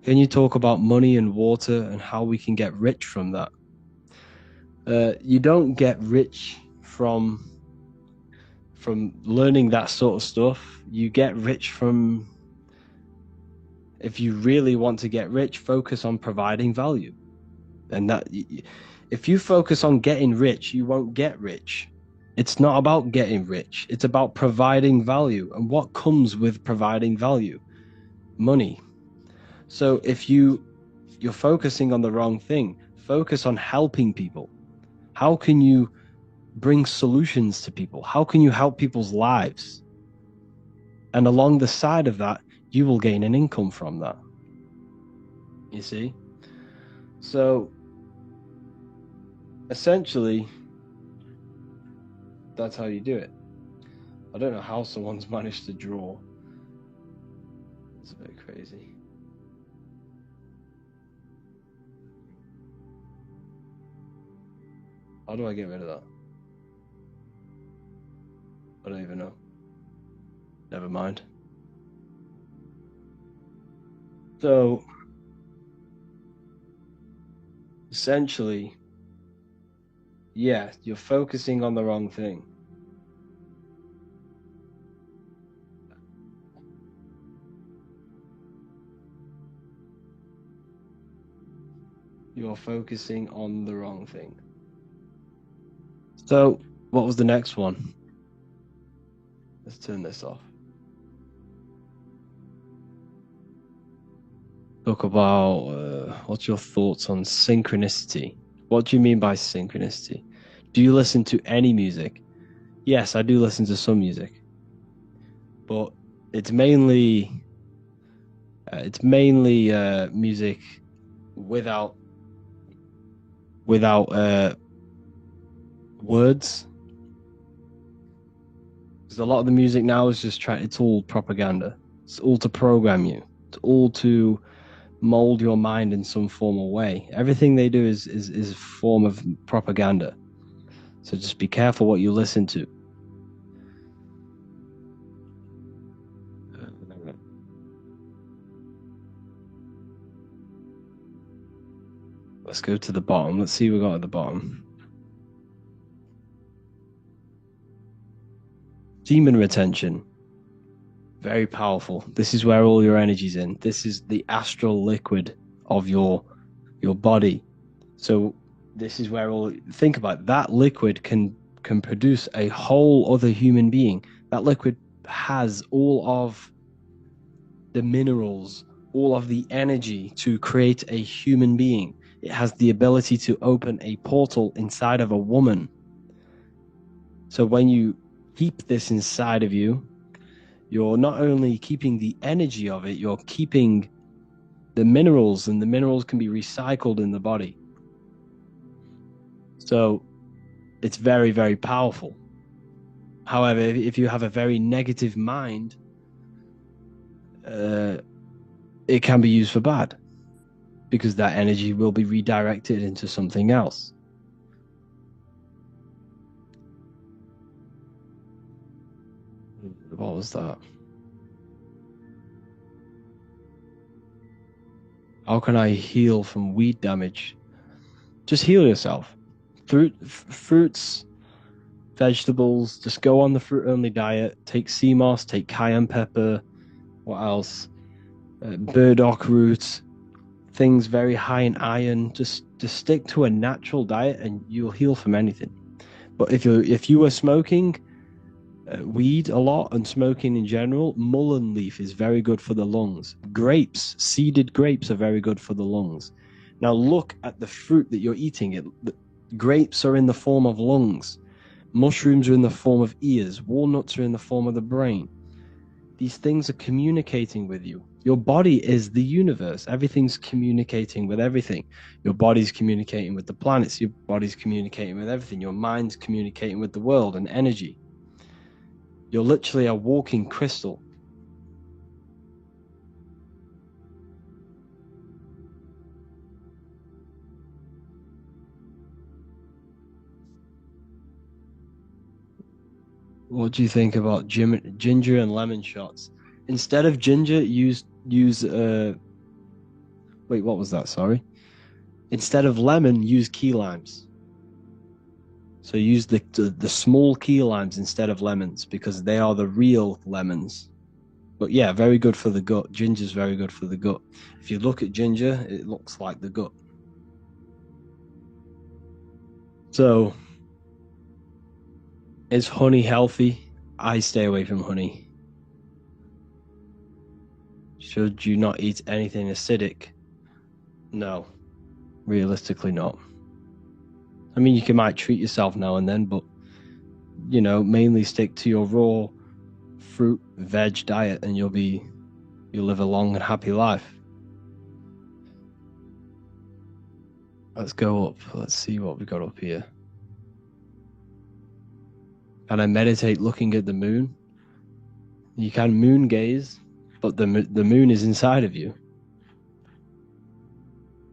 Can you talk about money and water and how we can get rich from that? You don't get rich from learning that sort of stuff. You get rich from If you really want to get rich, focus on providing value. And that, if you focus on getting rich, you won't get rich. It's not about getting rich. It's about providing value. And what comes with providing value? Money. So if you're focusing on the wrong thing, focus on helping people. How can you bring solutions to people? How can you help people's lives? And along the side of that, you will gain an income from that. You see? So essentially, that's how you do it. I don't know how someone's managed to draw. It's a bit crazy. How do I get rid of that? I don't even know. Never mind. So, essentially, yeah, you're focusing on the wrong thing. You're focusing on the wrong thing. So, what was the next one? Let's turn this off. Talk about what's your thoughts on synchronicity? What do you mean by synchronicity? Do you listen to any music? Yes, I do listen to some music, but it's mainly music without words. Because a lot of the music now is just it's all propaganda. It's all to program you. It's all to mold your mind in some form or way. Everything they do is a form of propaganda. So just be careful what you listen to. Let's go to the bottom. Let's see what we got at the bottom. Demon retention. Very powerful. This is where all your energy's in. This is the astral liquid of your body. So this is where think about it. That liquid can produce a whole other human being. That liquid has all of the minerals, all of the energy to create a human being. It has the ability to open a portal inside of a woman. So when you keep this inside of you, you're not only keeping the energy of it, you're keeping the minerals, and the minerals can be recycled in the body. So it's very, very powerful. However, if you have a very negative mind, it can be used for bad, because that energy will be redirected into something else. What was that? How can I heal from weed damage? Just heal yourself. Fruits, vegetables, just go on the fruit-only diet. Take sea moss, take cayenne pepper. What else? Burdock root. Things very high in iron. Just stick to a natural diet and you'll heal from anything. But if you were smoking weed a lot and smoking in general, mullein leaf is very good for the lungs. Grapes, seeded grapes are very good for the lungs. Now look at the fruit that you're eating. Grapes are in the form of lungs. Mushrooms are in the form of ears. Walnuts are in the form of the brain. These things are communicating with you. Your body is the universe. Everything's communicating with everything. Your body's communicating with the planets. Your body's communicating with everything. Your mind's communicating with the world and energy. You're literally a walking crystal. What do you think about ginger and lemon shots? Instead of ginger, use wait, what was that? Sorry. Instead of lemon, use key limes. So use the small key limes instead of lemons, because they are the real lemons. But yeah, very good for the gut. Ginger's very good for the gut. If you look at ginger, it looks like the gut. So, is honey healthy? I stay away from honey. Should you not eat anything acidic? No, realistically not. I mean, might treat yourself now and then, but mainly stick to your raw fruit, veg diet, and you'll live a long and happy life. Let's go up. Let's see what we got up here. Can I meditate looking at the moon? You can moon gaze, but the moon is inside of you.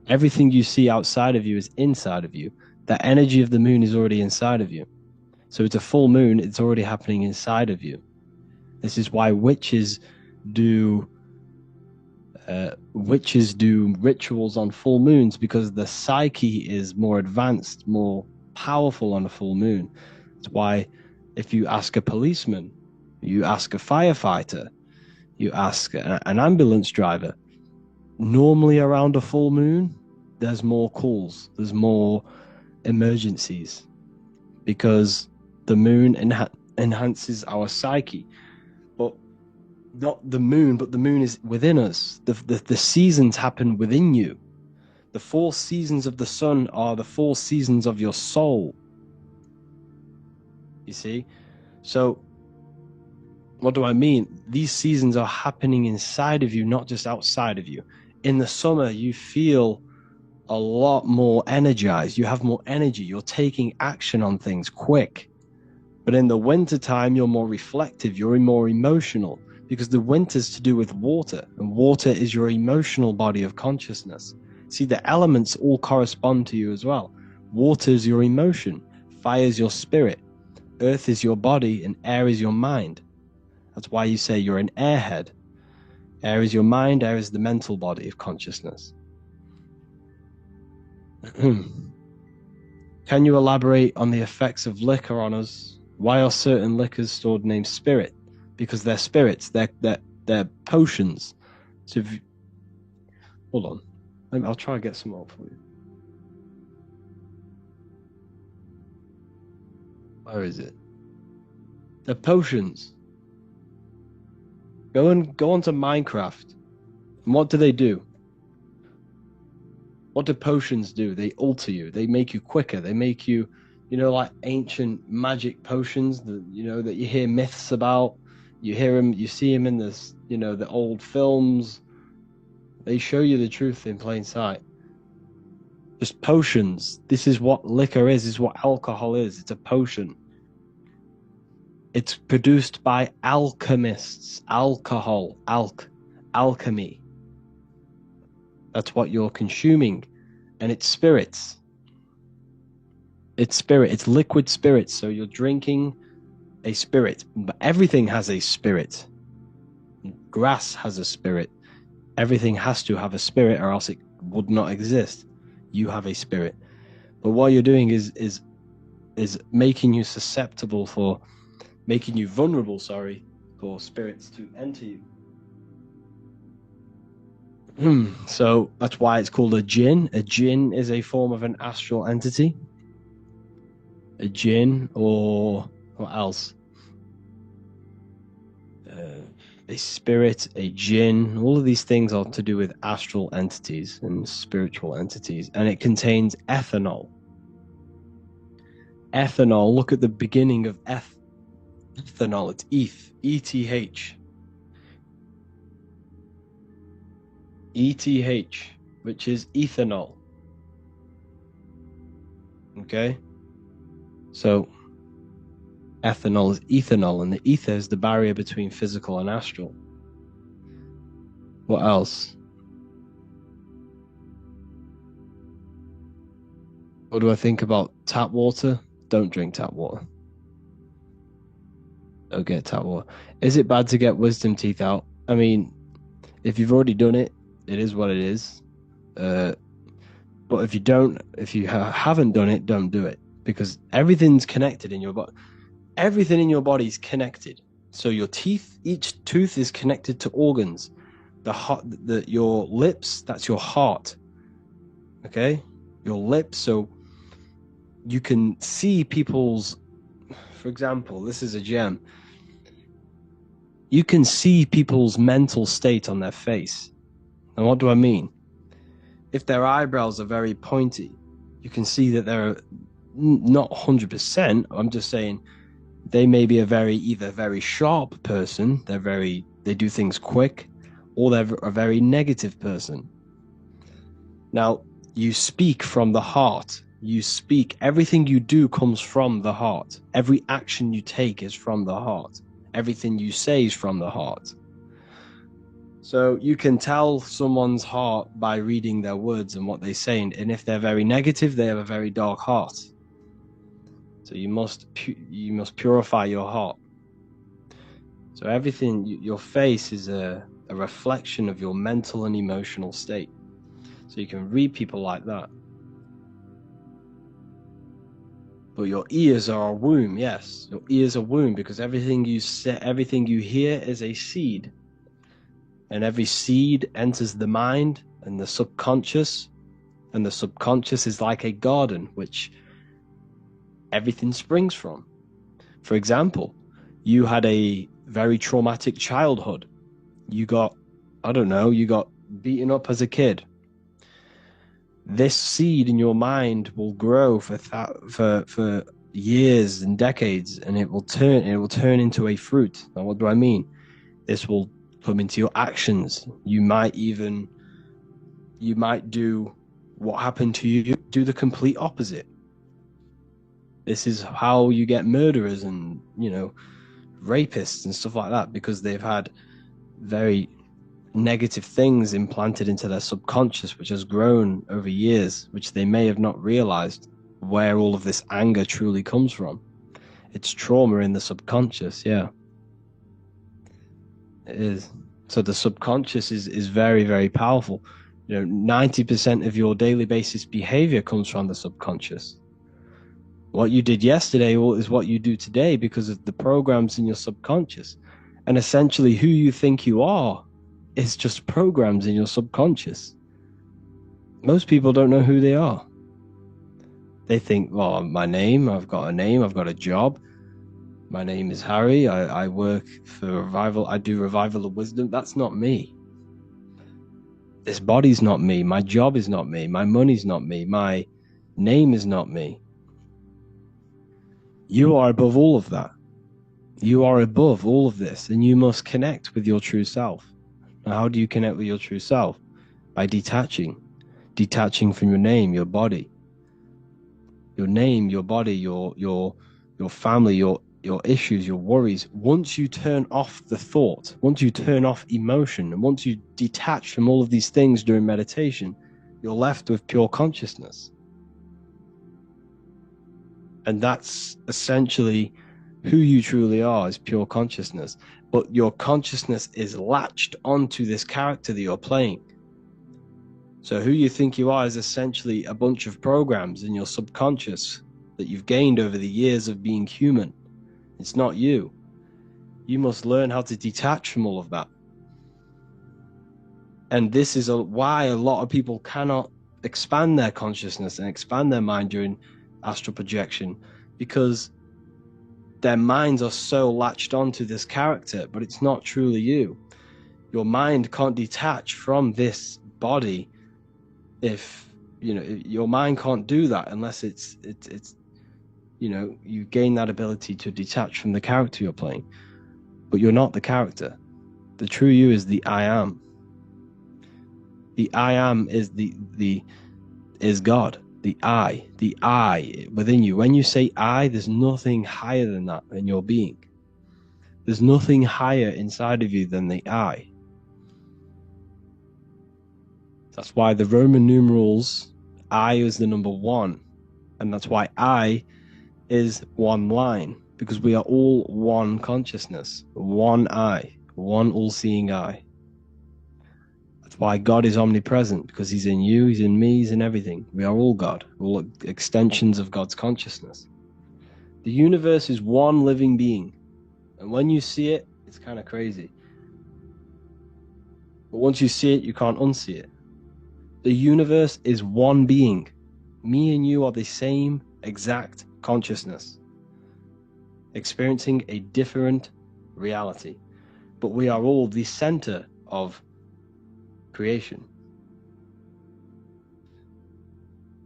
Everything you see outside of you is inside of you. The energy of the moon is already inside of you. So it's a full moon, it's already happening inside of you. This is why witches do rituals on full moons, because the psyche is more advanced, more powerful on a full moon. It's why if you ask a policeman, you ask a firefighter, you ask an ambulance driver, normally around a full moon, there's more calls, there's more emergencies, because the moon enhances our psyche. But not the moon, but the moon is within us. The seasons happen within you. The 4 seasons of the sun are the 4 seasons of your soul. You see? So, what do I mean? These seasons are happening inside of you, not just outside of you. In the summer, you feel a lot more energized. You have more energy. You're taking action on things quick. But in the winter time, you're more reflective. You're more emotional, because the winter's to do with water, and water is your emotional body of consciousness. See, the elements all correspond to you as well. Water is your emotion. Fire is your spirit. Earth is your body, and air is your mind. That's why you say you're an airhead. Air is your mind, air is the mental body of consciousness. Can you elaborate on the effects of liquor on us? Why are certain liquors stored named spirit? Because they're spirits, they're potions. So hold on, I'll try and get some more for you. Where is it? They're potions. Go onto Minecraft. And what do they do? What do potions do? They alter you. They make you quicker. They make you, like ancient magic potions that that you hear myths about. You hear them, you see them in this, the old films. They show you the truth in plain sight. Just potions. This is what liquor is. This is what alcohol is. It's a potion. It's produced by alchemists. Alcohol, alchemy. That's what you're consuming. And it's spirits. It's spirit. It's liquid spirits. So you're drinking a spirit. But everything has a spirit. Grass has a spirit. Everything has to have a spirit, or else it would not exist. You have a spirit. But what you're doing is making you susceptible making you vulnerable, for spirits to enter you. So that's why it's called a jinn. A jinn is a form of an astral entity. A jinn, or what else? A spirit, a jinn. All of these things are to do with astral entities and spiritual entities. And it contains ethanol. Ethanol, look at the beginning of ethanol. It's ETH. ETH, which is ethanol. Okay? So, ethanol is ethanol, and the ether is the barrier between physical and astral. What else? What do I think about tap water? Don't drink tap water. Don't get tap water. Is it bad to get wisdom teeth out? I mean, if you've already done it, it is what it is. But if you haven't done it, don't do it, because everything's connected in your body. Everything in your body is connected. So your teeth, each tooth is connected to organs. Your lips, that's your heart. Okay? Your lips, so you can see people's, for example, this is a gem. You can see people's mental state on their face. And what do I mean? If their eyebrows are very pointy, you can see that they're not 100%. I'm just saying they may be either very sharp person, they do things quick, or they're a very negative person. Now, you speak from the heart. Everything you do comes from the heart. Every action you take is from the heart. Everything you say is from the heart. So you can tell someone's heart by reading their words and what they say. And if they're very negative, they have a very dark heart. So you must purify your heart. So everything, your face is a reflection of your mental and emotional state. So you can read people like that. But your ears are a womb, yes. Your ears are a womb because everything you say, everything you hear is a seed. And every seed enters the mind and the subconscious. And the subconscious is like a garden, which everything springs from. For example, you had a very traumatic childhood. You got beaten up as a kid. This seed in your mind will grow for years and decades, and it will turn into a fruit. Now, what do I mean? This will come into your actions. You might do what happened to you, do the complete opposite. This is how you get murderers and, rapists and stuff like that, because they've had very negative things implanted into their subconscious, which has grown over years, which they may have not realized where all of this anger truly comes from. It's trauma in the subconscious, yeah. It is. So the subconscious is very, very powerful. 90% of your daily basis behavior comes from the subconscious. What you did yesterday is what you do today because of the programs in your subconscious. And essentially who you think you are is just programs in your subconscious. Most people don't know who they are. They think, well, I've got a job. My name is Harry. I work for Revival. I do Revival of Wisdom. That's not me. This body's not me. My job is not me. My money's not me. My name is not me. You are above all of that. You are above all of this, and you must connect with your true self. Now, how do you connect with your true self? By detaching from your name, your body, your name, your body, your family, your issues, your worries. Once you turn off the thought, once you turn off emotion, and once you detach from all of these things during meditation, you're left with pure consciousness. And that's essentially who you truly are, is pure consciousness. But your consciousness is latched onto this character that you're playing. So who you think you are is essentially a bunch of programs in your subconscious that you've gained over the years of being human. It's not you. You must learn how to detach from all of that. And this is why a lot of people cannot expand their consciousness and expand their mind during astral projection, because their minds are so latched onto this character, but it's not truly you. Your mind can't detach from this body. If your mind can't do that unless it's you gain that ability to detach from the character you're playing. But you're not the character. The true you is the I am. The I am is is God. The I within you. When you say I, there's nothing higher than that in your being. There's nothing higher inside of you than the I. That's why the Roman numerals, I is the number 1. And that's why I is one line, because we are all one consciousness, one I, one all-seeing I. That's why God is omnipresent, because he's in you, he's in me, he's in everything. We are all God, all extensions of God's consciousness. The universe is one living being, And when you see it, it's kind of crazy. But once you see it, you can't unsee it. The universe is one being. Me and you are the same exact consciousness, experiencing a different reality. But we are all the center of creation.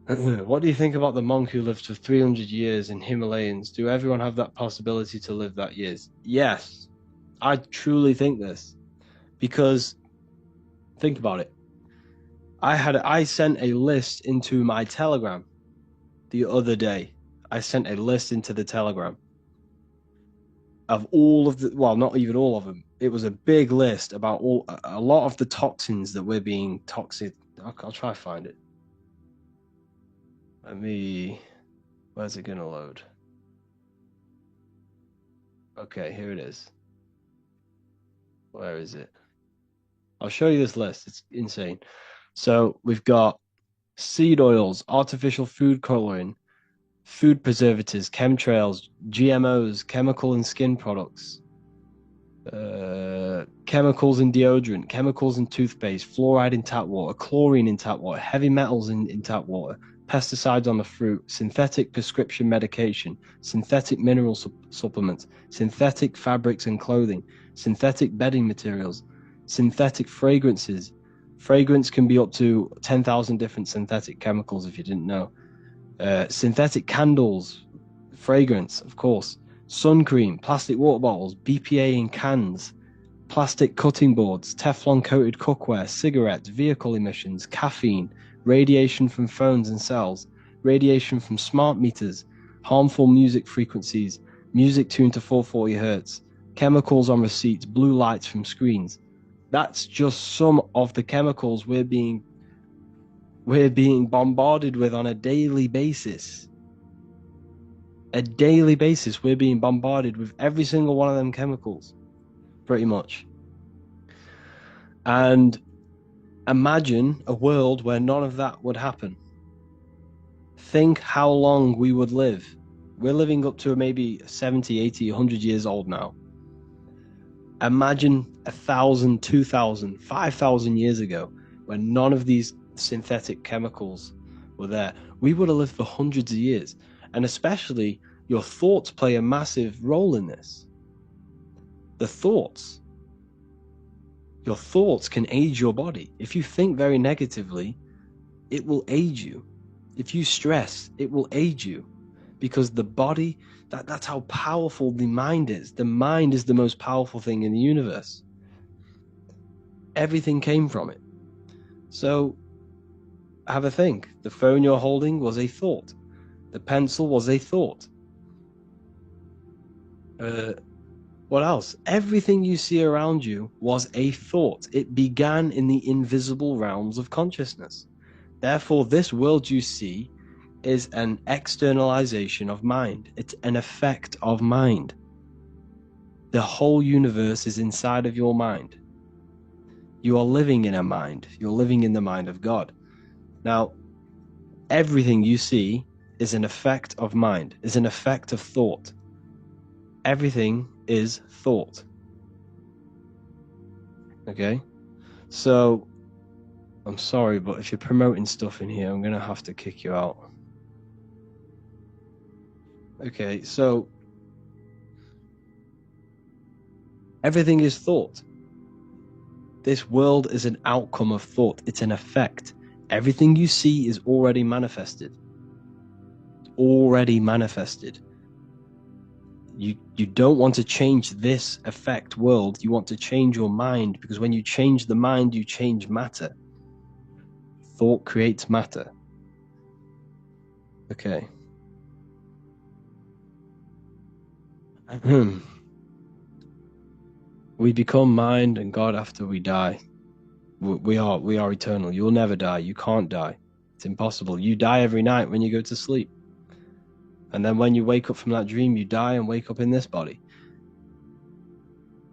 What do you think about the monk who lived for 300 years in Himalayas? Do everyone have that possibility to live that years? Yes, I truly think this. Because, think about it. I sent a list into my Telegram the other day. I sent a list into the Telegram of all of the, well, not even all of them. It was a big list about a lot of the toxins that we're being toxic. I'll try to find it. Where's it gonna load? Okay, here it is. Where is it? I'll show you this list. It's insane. So we've got seed oils, artificial food coloring, food preservatives, chemtrails, GMOs, chemical and skin products, chemicals in deodorant, chemicals in toothpaste, fluoride in tap water, chlorine in tap water, heavy metals in tap water, pesticides on the fruit, synthetic prescription medication, synthetic mineral supplements, synthetic fabrics and clothing, synthetic bedding materials, synthetic fragrances. Fragrance can be up to 10,000 different synthetic chemicals if you didn't know. Synthetic candles, fragrance, of course, sun cream, plastic water bottles, BPA in cans, plastic cutting boards, Teflon coated cookware, cigarettes, vehicle emissions, caffeine, radiation from phones and cells, radiation from smart meters, harmful music frequencies, music tuned to 440 hertz, chemicals on receipts, blue lights from screens. That's just some of the chemicals we're being bombarded with on a daily basis. A daily basis, we're being bombarded with every single one of them chemicals, pretty much. And imagine a world where none of that would happen. Think how long we would live. We're living up to maybe 70, 80, 100 years old now. Imagine 1,000, 2,000, 5,000 years ago when none of these synthetic chemicals were there. We would have lived for hundreds of years. And especially your thoughts play a massive role in this. The thoughts. Your thoughts can age your body. If you think very negatively, it will age you. If you stress, it will age you. Because the body, that's how powerful the mind is. The mind is the most powerful thing in the universe. Everything came from it. So, have a think. The phone you're holding was a thought. The pencil was a thought. What else? Everything you see around you was a thought. It began in the invisible realms of consciousness. Therefore, this world you see is an externalization of mind. It's an effect of mind. The whole universe is inside of your mind. You are living in a mind. You're living in the mind of God. Now, everything you see is an effect of mind, is an effect of thought. Everything is thought. Okay? So, I'm sorry, but if you're promoting stuff in here, I'm going to have to kick you out. Okay, so everything is thought. This world is an outcome of thought. It's an effect. Everything you see is already manifested. Already manifested. You don't want to change this effect world. You want to change your mind, because when you change the mind, you change matter. Thought creates matter. Okay. We become mind and God after we die. We are eternal. You'll never die. You can't die. It's impossible. You die every night when you go to sleep. And then when you wake up from that dream, you die and wake up in this body.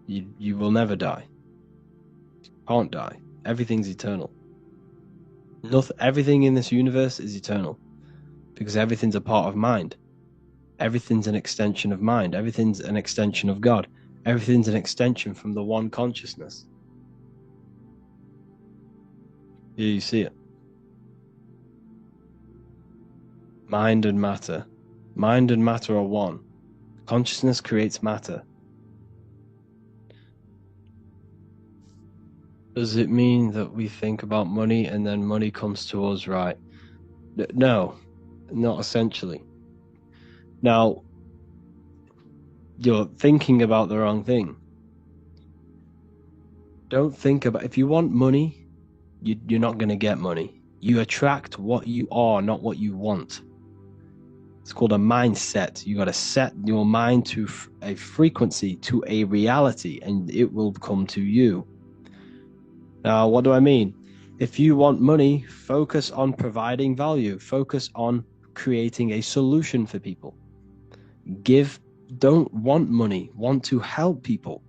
You will never die. Can't die. Everything's eternal. Everything in this universe is eternal. Because everything's a part of mind. Everything's an extension of mind. Everything's an extension of God. Everything's an extension from the one consciousness. Here you see it. Mind and matter. Mind and matter are one. Consciousness creates matter. Does it mean that we think about money and then money comes to us, right? No, not essentially. Now, you're thinking about the wrong thing. Don't think about, if you want money, you're not going to get money. You attract what you are, not what you want. It's called a mindset. You got to set your mind to a frequency, to a reality, and it will come to you. Now, what do I mean? If you want money, focus on providing value. Focus on creating a solution for people. Don't want money, want to help people.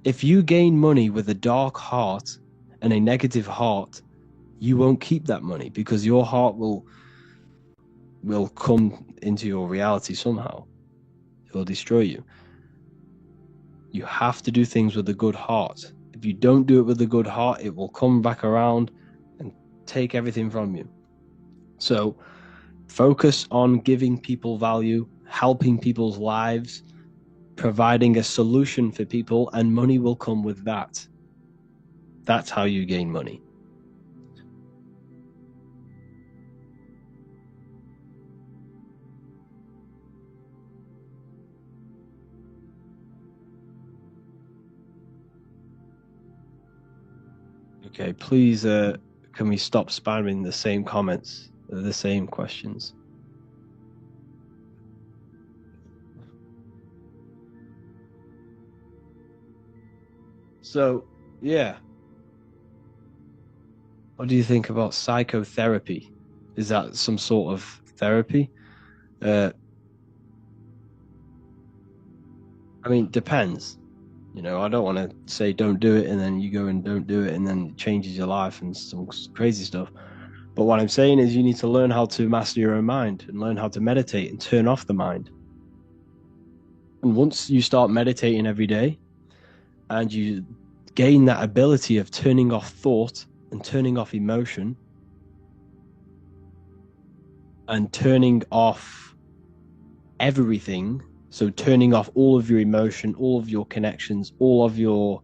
If you gain money with a dark heart and a negative heart, you won't keep that money because your heart will come into your reality somehow. It will destroy you. You have to do things with a good heart. If you don't do it with a good heart, it will come back around and take everything from you. So focus on giving people value, helping people's lives, providing a solution for people, and money will come with that. That's how you gain money. Okay, please, can we stop spamming the same comments, the same questions? So, yeah. What do you think about psychotherapy? Is that some sort of therapy? I mean, depends. You know, I don't want to say don't do it and then you go and don't do it and then it changes your life and some crazy stuff. But what I'm saying is you need to learn how to master your own mind and learn how to meditate and turn off the mind. And once you start meditating every day and you gain that ability of turning off thought and turning off emotion and turning off everything, so turning off all of your emotion, all of your connections, all of your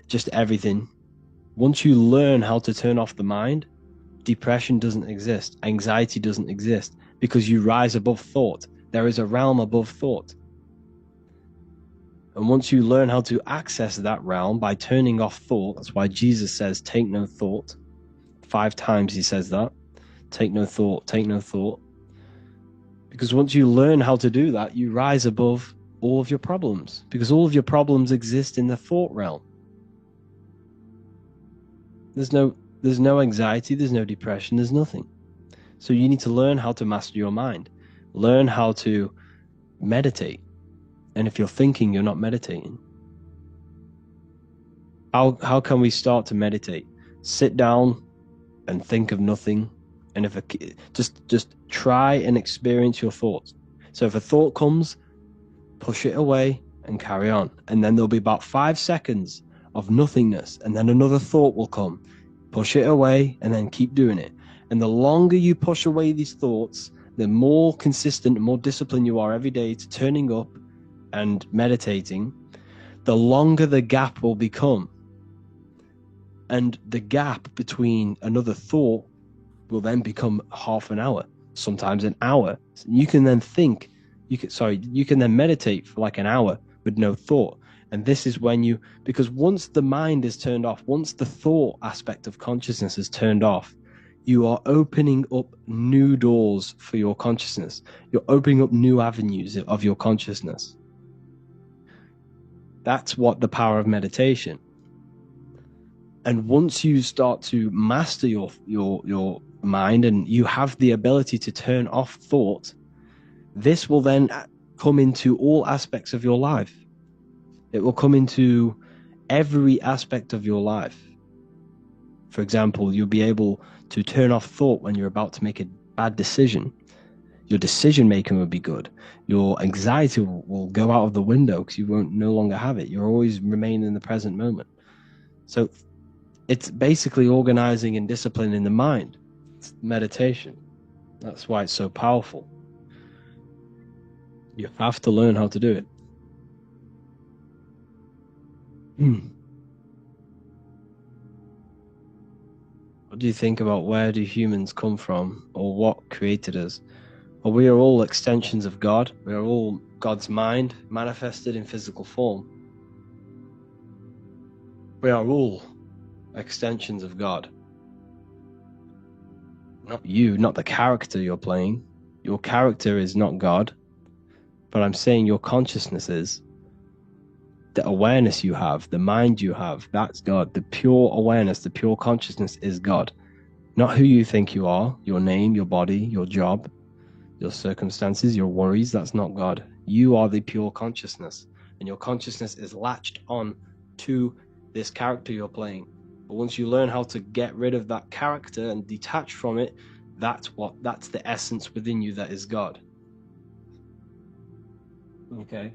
just everything. Once you learn how to turn off the mind, depression doesn't exist, anxiety doesn't exist, because you rise above thought. There is a realm above thought. And once you learn how to access that realm by turning off thought, that's why Jesus says, take no thought. 5 times he says that. Take no thought, take no thought. Because once you learn how to do that, you rise above all of your problems, because all of your problems exist in the thought realm. There's no anxiety, there's no depression, there's nothing. So you need to learn how to master your mind. Learn how to meditate. And if you're thinking, you're not meditating. How can we start to meditate? Sit down and think of nothing. And if just try and experience your thoughts. So if a thought comes, push it away and carry on. And then there'll be about 5 seconds of nothingness. And then another thought will come. Push it away and then keep doing it. And the longer you push away these thoughts, the more consistent and more disciplined you are every day to turning up and meditating, the longer the gap will become. And the gap between another thought will then become half an hour, sometimes an hour. You can then think, you can then meditate for like an hour with no thought. And this is when because once the mind is turned off, once the thought aspect of consciousness is turned off, you are opening up new doors for your consciousness. You're opening up new avenues of your consciousness. That's what the power of meditation. And once you start to master your mind and you have the ability to turn off thought, this will then come into all aspects of your life. It will come into every aspect of your life. For example, you'll be able to turn off thought when you're about to make a bad decision. Your decision making will be good. Your anxiety will go out of the window because you won't no longer have it. You'll always remain in the present moment. So it's basically organizing and disciplining the mind. It's meditation. That's why it's so powerful. You have to learn how to do it. What do you think about where do humans come from, or what created us? Well, we are all extensions of God. We are all God's mind manifested in physical form. We are all extensions of God. Not you, not the character you're playing. Your character is not God. But I'm saying your consciousness is. The awareness you have, the mind you have, that's God. The pure awareness, the pure consciousness is God. Not who you think you are, your name, your body, your job, your circumstances, your worries. That's not God. You are the pure consciousness. And your consciousness is latched on to this character you're playing. But once you learn how to get rid of that character and detach from it, that's the essence within you that is God. Okay.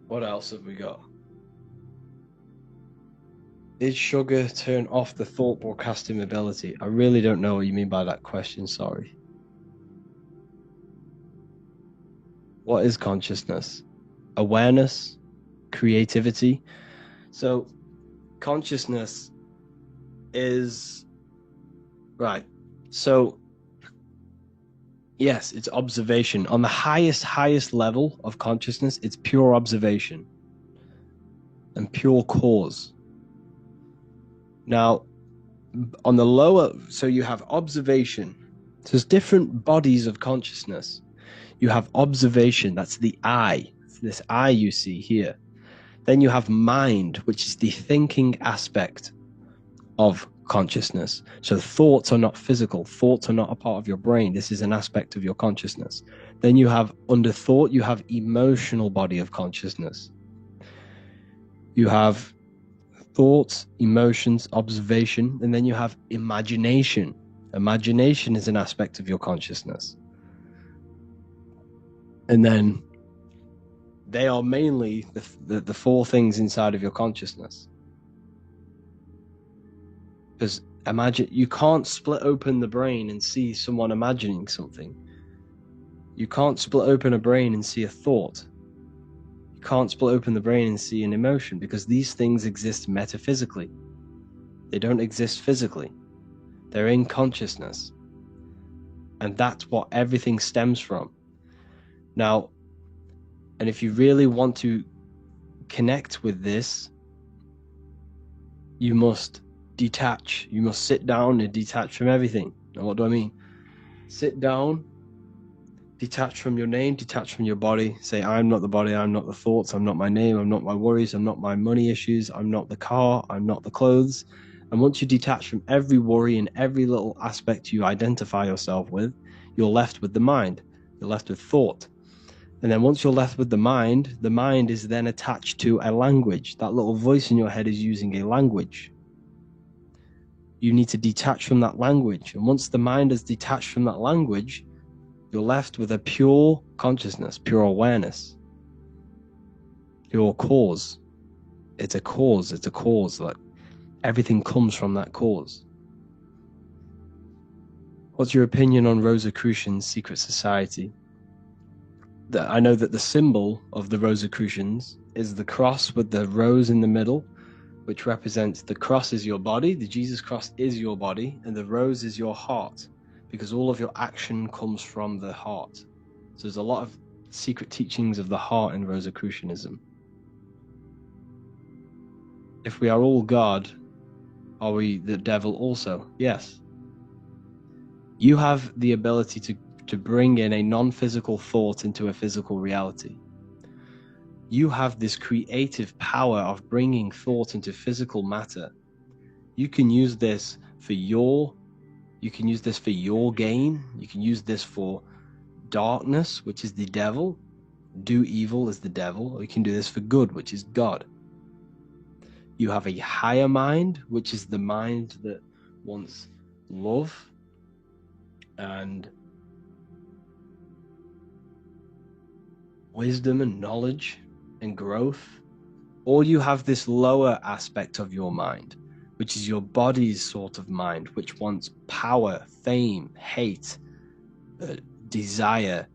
What else have we got? Did sugar turn off the thought broadcasting ability? I really don't know what you mean by that question, sorry. What is consciousness? Awareness? Creativity? So, consciousness is... Right. So, yes, it's observation. On the highest level of consciousness, it's pure observation and pure cause. Now, on the lower, so you have observation. So there's different bodies of consciousness. You have observation, that's the eye, this eye you see here. Then you have mind, which is the thinking aspect of consciousness. So thoughts are not physical. Thoughts are not a part of your brain. This is an aspect of your consciousness. Then you have, under thought, you have emotional body of consciousness. You have thoughts, emotions, observation, and then you have imagination. Imagination is an aspect of your consciousness. And then they are mainly the four things inside of your consciousness. Because imagine, you can't split open the brain and see someone imagining something. You can't split open a brain and see a thought. You can't split open the brain and see an emotion, because these things exist metaphysically. They don't exist physically. They're in consciousness. And that's what everything stems from. Now, and if you really want to connect with this, you must detach. You must sit down and detach from everything. Now, what do I mean? Sit down, detach from your name, detach from your body. Say, I'm not the body, I'm not the thoughts, I'm not my name, I'm not my worries, I'm not my money issues, I'm not the car, I'm not the clothes. And once you detach from every worry and every little aspect you identify yourself with, you're left with the mind. You're left with thought. And then once you're left with the mind is then attached to a language. That little voice in your head is using a language. You need to detach from that language. And once the mind is detached from that language, you're left with a pure consciousness, pure awareness, pure cause. It's a cause. It's a cause. Like everything comes from that cause. What's your opinion on Rosicrucians' secret society? I know that the symbol of the Rosicrucians is the cross with the rose in the middle, which represents the cross is your body, the Jesus cross is your body, and the rose is your heart, because all of your action comes from the heart. So there's a lot of secret teachings of the heart in Rosicrucianism. If we are all God, are we the devil also? Yes. You have the ability to bring in a non-physical thought into a physical reality. You have this creative power of bringing thought into physical matter. You can use this for your gain. You can use this for darkness, which is the devil. Do evil is the devil. Or you can do this for good, which is God. You have a higher mind, which is the mind that wants love and wisdom and knowledge and growth. Or you have this lower aspect of your mind, which is your body's sort of mind, which wants power, fame, hate, desire,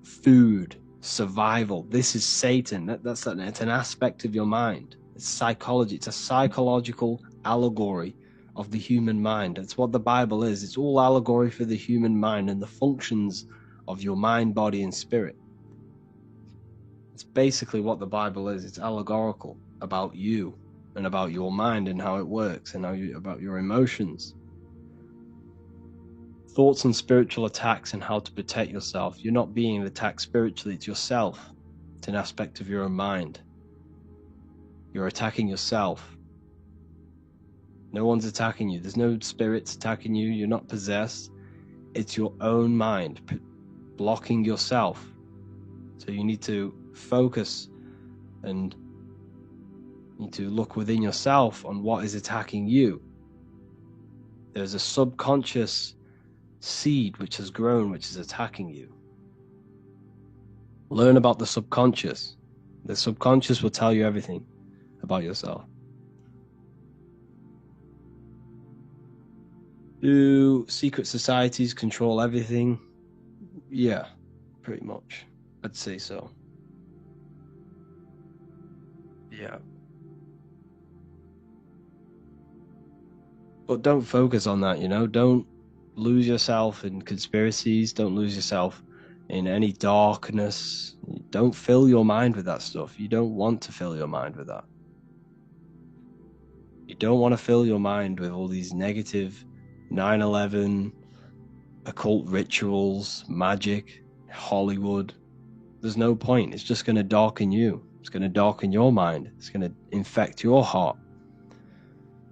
food, survival. This is Satan. It's an aspect of your mind. It's psychology. It's a psychological allegory of the human mind. That's what the Bible is. It's all allegory for the human mind and the functions of your mind, body, and spirit. It's basically what the Bible is. It's allegorical about you and about your mind and how it works and about your emotions. Thoughts on spiritual attacks and how to protect yourself. You're not being attacked spiritually, it's yourself. It's an aspect of your own mind. You're attacking yourself. No one's attacking you. There's no spirits attacking you. You're not possessed. It's your own mind blocking yourself. So you need to focus and need to look within yourself on what is attacking you. There's a subconscious seed which has grown, which is attacking you. Learn about the subconscious. The subconscious will tell you everything about yourself. Do secret societies control everything? Yeah, pretty much. I'd say so. Yeah. But don't focus on that, Don't lose yourself in conspiracies. Don't lose yourself in any darkness. Don't fill your mind with that stuff. You don't want to fill your mind with that. You don't want to fill your mind with all these negative 9/11, occult rituals, magic, Hollywood. There's no point. It's just going to darken you. It's going to darken your mind. It's going to infect your heart.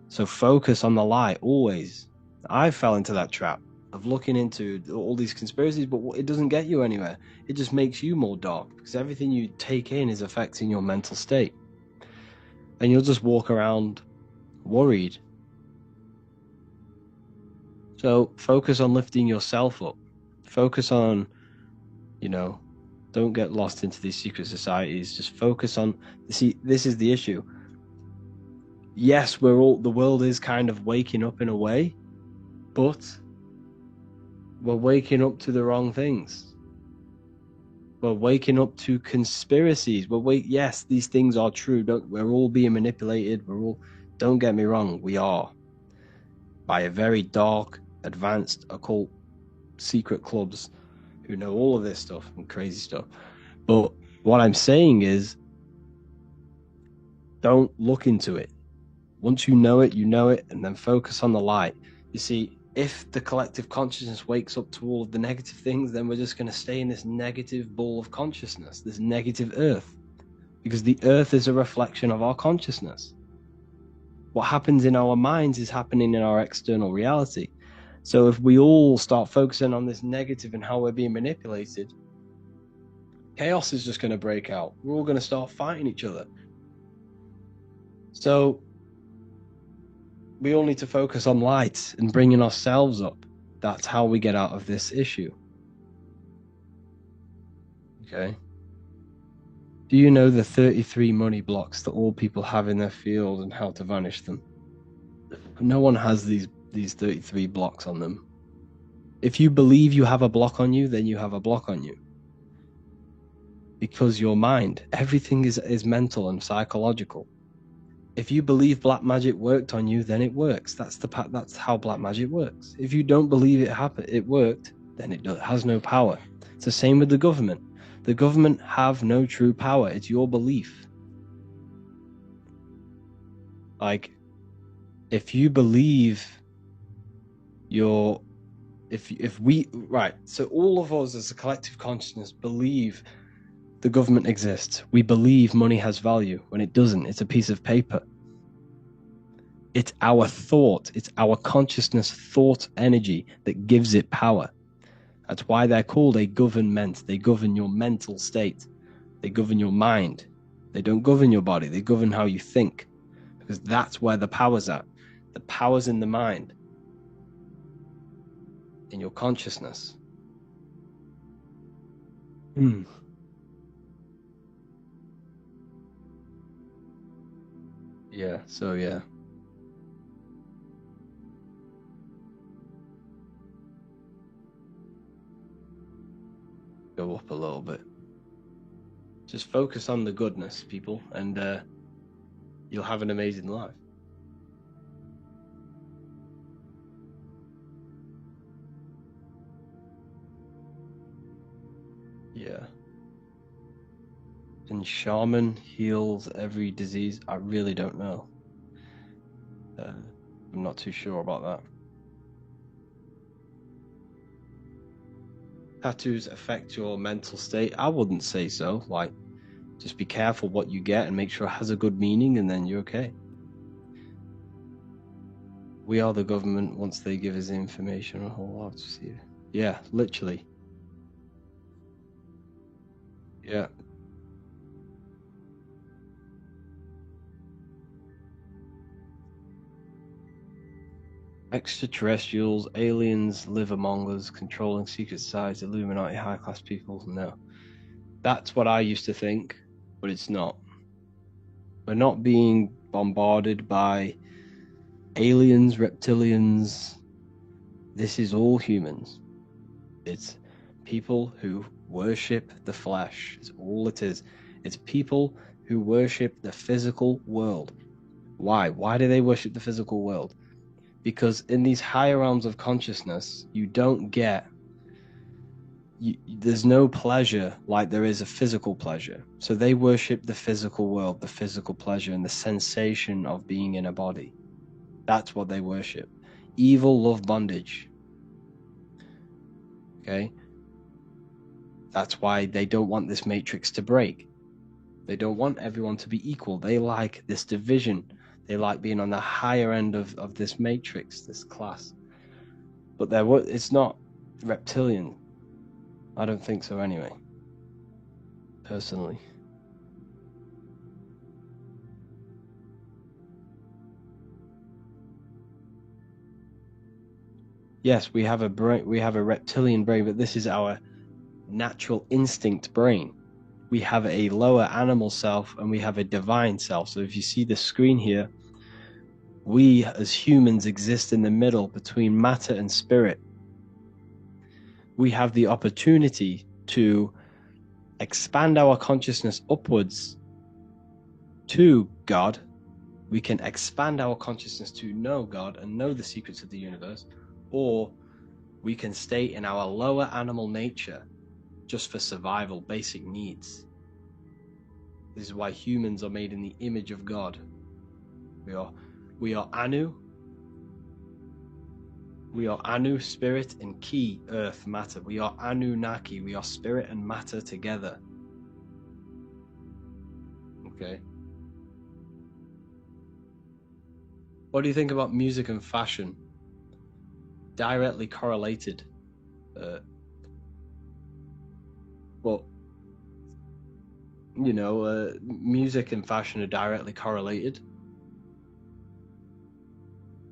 So focus on the light always. I fell into that trap of looking into all these conspiracies, but it doesn't get you anywhere. It just makes you more dark because everything you take in is affecting your mental state. And you'll just walk around worried. So focus on lifting yourself up. Focus on, don't get lost into these secret societies. Just focus on, this is the issue. Yes, the world is kind of waking up in a way, but we're waking up to the wrong things. We're waking up to conspiracies. Yes, these things are true. We're all being manipulated. Don't get me wrong, we are. By a very dark, advanced, occult, secret clubs who know all of this stuff and crazy stuff. But what I'm saying is, don't look into it. Once you know it, and then focus on the light. You see, if the collective consciousness wakes up to all of the negative things, then we're just going to stay in this negative ball of consciousness, this negative earth. Because the earth is a reflection of our consciousness. What happens in our minds is happening in our external reality. So if we all start focusing on this negative and how we're being manipulated, chaos is just going to break out. We're all going to start fighting each other. So we all need to focus on light and bringing ourselves up. That's how we get out of this issue. Okay? Do you know the 33 money blocks that all people have in their field and how to vanish them? No one has these 33 blocks on them. If you believe you have a block on you, then you have a block on you. Because your mind, everything is mental and psychological. If you believe black magic worked on you, then it works. That's how black magic works. If you don't believe it worked, then it has no power. It's the same with the government. The government have no true power. It's your belief. Like, if you believe so all of us as a collective consciousness believe the government exists. We believe money has value when it doesn't. It's a piece of paper. It's our thought. It's our consciousness thought energy that gives it power. That's why they're called a government. They govern your mental state. They govern your mind. They don't govern your body. They govern how you think, because that's where the power's at. The power's in the mind, in your consciousness. Yeah, so yeah. Go up a little bit. Just focus on the goodness, people, and you'll have an amazing life. Yeah. And shaman heals every disease? I really don't know. I'm not too sure about that. Tattoos affect your mental state? I wouldn't say so. Like, just be careful what you get and make sure it has a good meaning, and then you're okay. We are the government once they give us the information on a whole lot to see. Yeah, literally. Yeah. Extraterrestrials, aliens live among us, controlling secret sites, Illuminati, high-class people. No. That's what I used to think, but it's not. We're not being bombarded by aliens, reptilians. This is all humans. It's people who worship the flesh. It's all it is. It's people who worship the physical world. Why? Why do they worship the physical world? Because in these higher realms of consciousness, you don't get... there's no pleasure like there is a physical pleasure. So they worship the physical world, the physical pleasure, and the sensation of being in a body. That's what they worship. Evil love bondage. Okay? That's why they don't want this matrix to break. They don't want everyone to be equal. They like this division. They like being on the higher end of this matrix, this class. But it's not reptilian. I don't think so anyway. Personally. Yes, we have a brain, we have a reptilian brain, but this is our natural instinct brain. We have a lower animal self and we have a divine self. So if you see the screen here, we as humans exist in the middle between matter and spirit. We have the opportunity to expand our consciousness upwards to God. We can expand our consciousness to know God and know the secrets of the universe, or we can stay in our lower animal nature just for survival, basic needs. This is why humans are made in the image of God. We are Anu. We are Anu, spirit, and Ki, earth, matter. We are Anunnaki. We are spirit and matter together. Okay. What do you think about music and fashion? Directly correlated. Well, you know, music and fashion are directly correlated.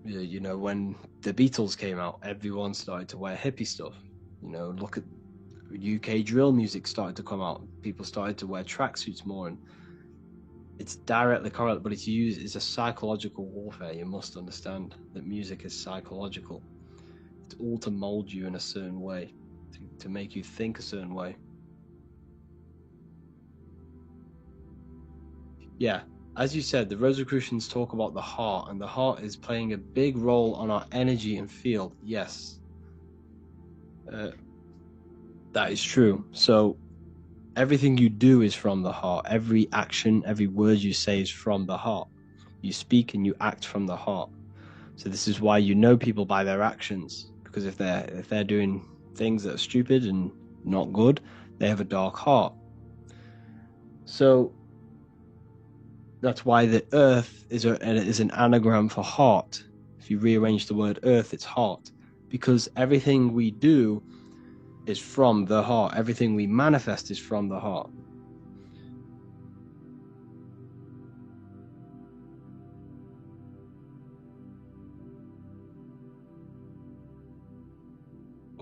You know, when the Beatles came out, everyone started to wear hippie stuff. You know, look at UK drill music started to come out. People started to wear tracksuits more, and it's directly correlated, but it's a psychological warfare. You must understand that music is psychological. It's all to mold you in a certain way, to make you think a certain way. Yeah, as you said, the Rosicrucians talk about the heart, and the heart is playing a big role on our energy and field. Yes, that is true. So everything you do is from the heart. Every action, every word you say is from the heart. You speak and you act from the heart. So this is why you know people by their actions, because if they're doing things that are stupid and not good, they have a dark heart. So that's why the earth is an anagram for heart. If you rearrange the word earth, it's heart, because everything we do is from the heart. Everything we manifest is from the heart.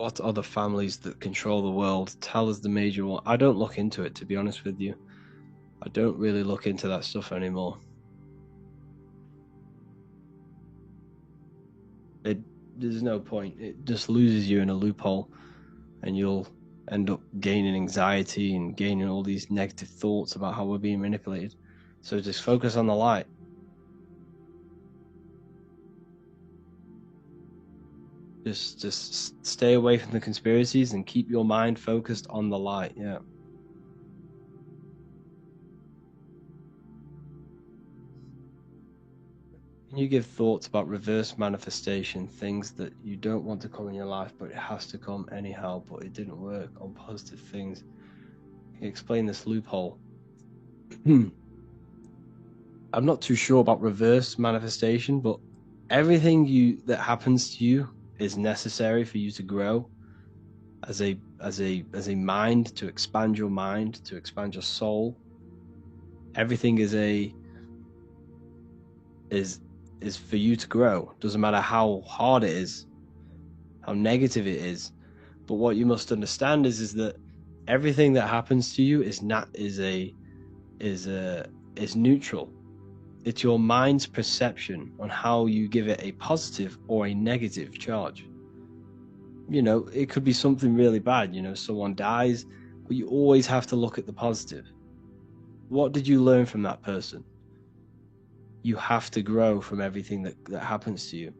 what are the families that control the world? Tell us the major one. I don't look into it, to be honest with you. I don't really look into that stuff anymore. There's no point. It just loses you in a loophole, and you'll end up gaining anxiety and gaining all these negative thoughts about how we're being manipulated. So just focus on the light. Just stay away from the conspiracies and keep your mind focused on the light. Yeah. Can you give thoughts about reverse manifestation, things that you don't want to come in your life, but it has to come anyhow, but it didn't work on positive things? Can you explain this loophole? I'm not too sure about reverse manifestation, but everything that happens to you is necessary for you to grow as a mind, to expand your mind, to expand your soul. Everything is for you to grow. Doesn't matter how hard it is, how negative it is. But what you must understand is that everything that happens to you is neutral. It's your mind's perception on how you give it a positive or a negative charge. You know, it could be something really bad, you know, someone dies, but you always have to look at the positive. What did you learn from that person? You have to grow from everything that happens to you.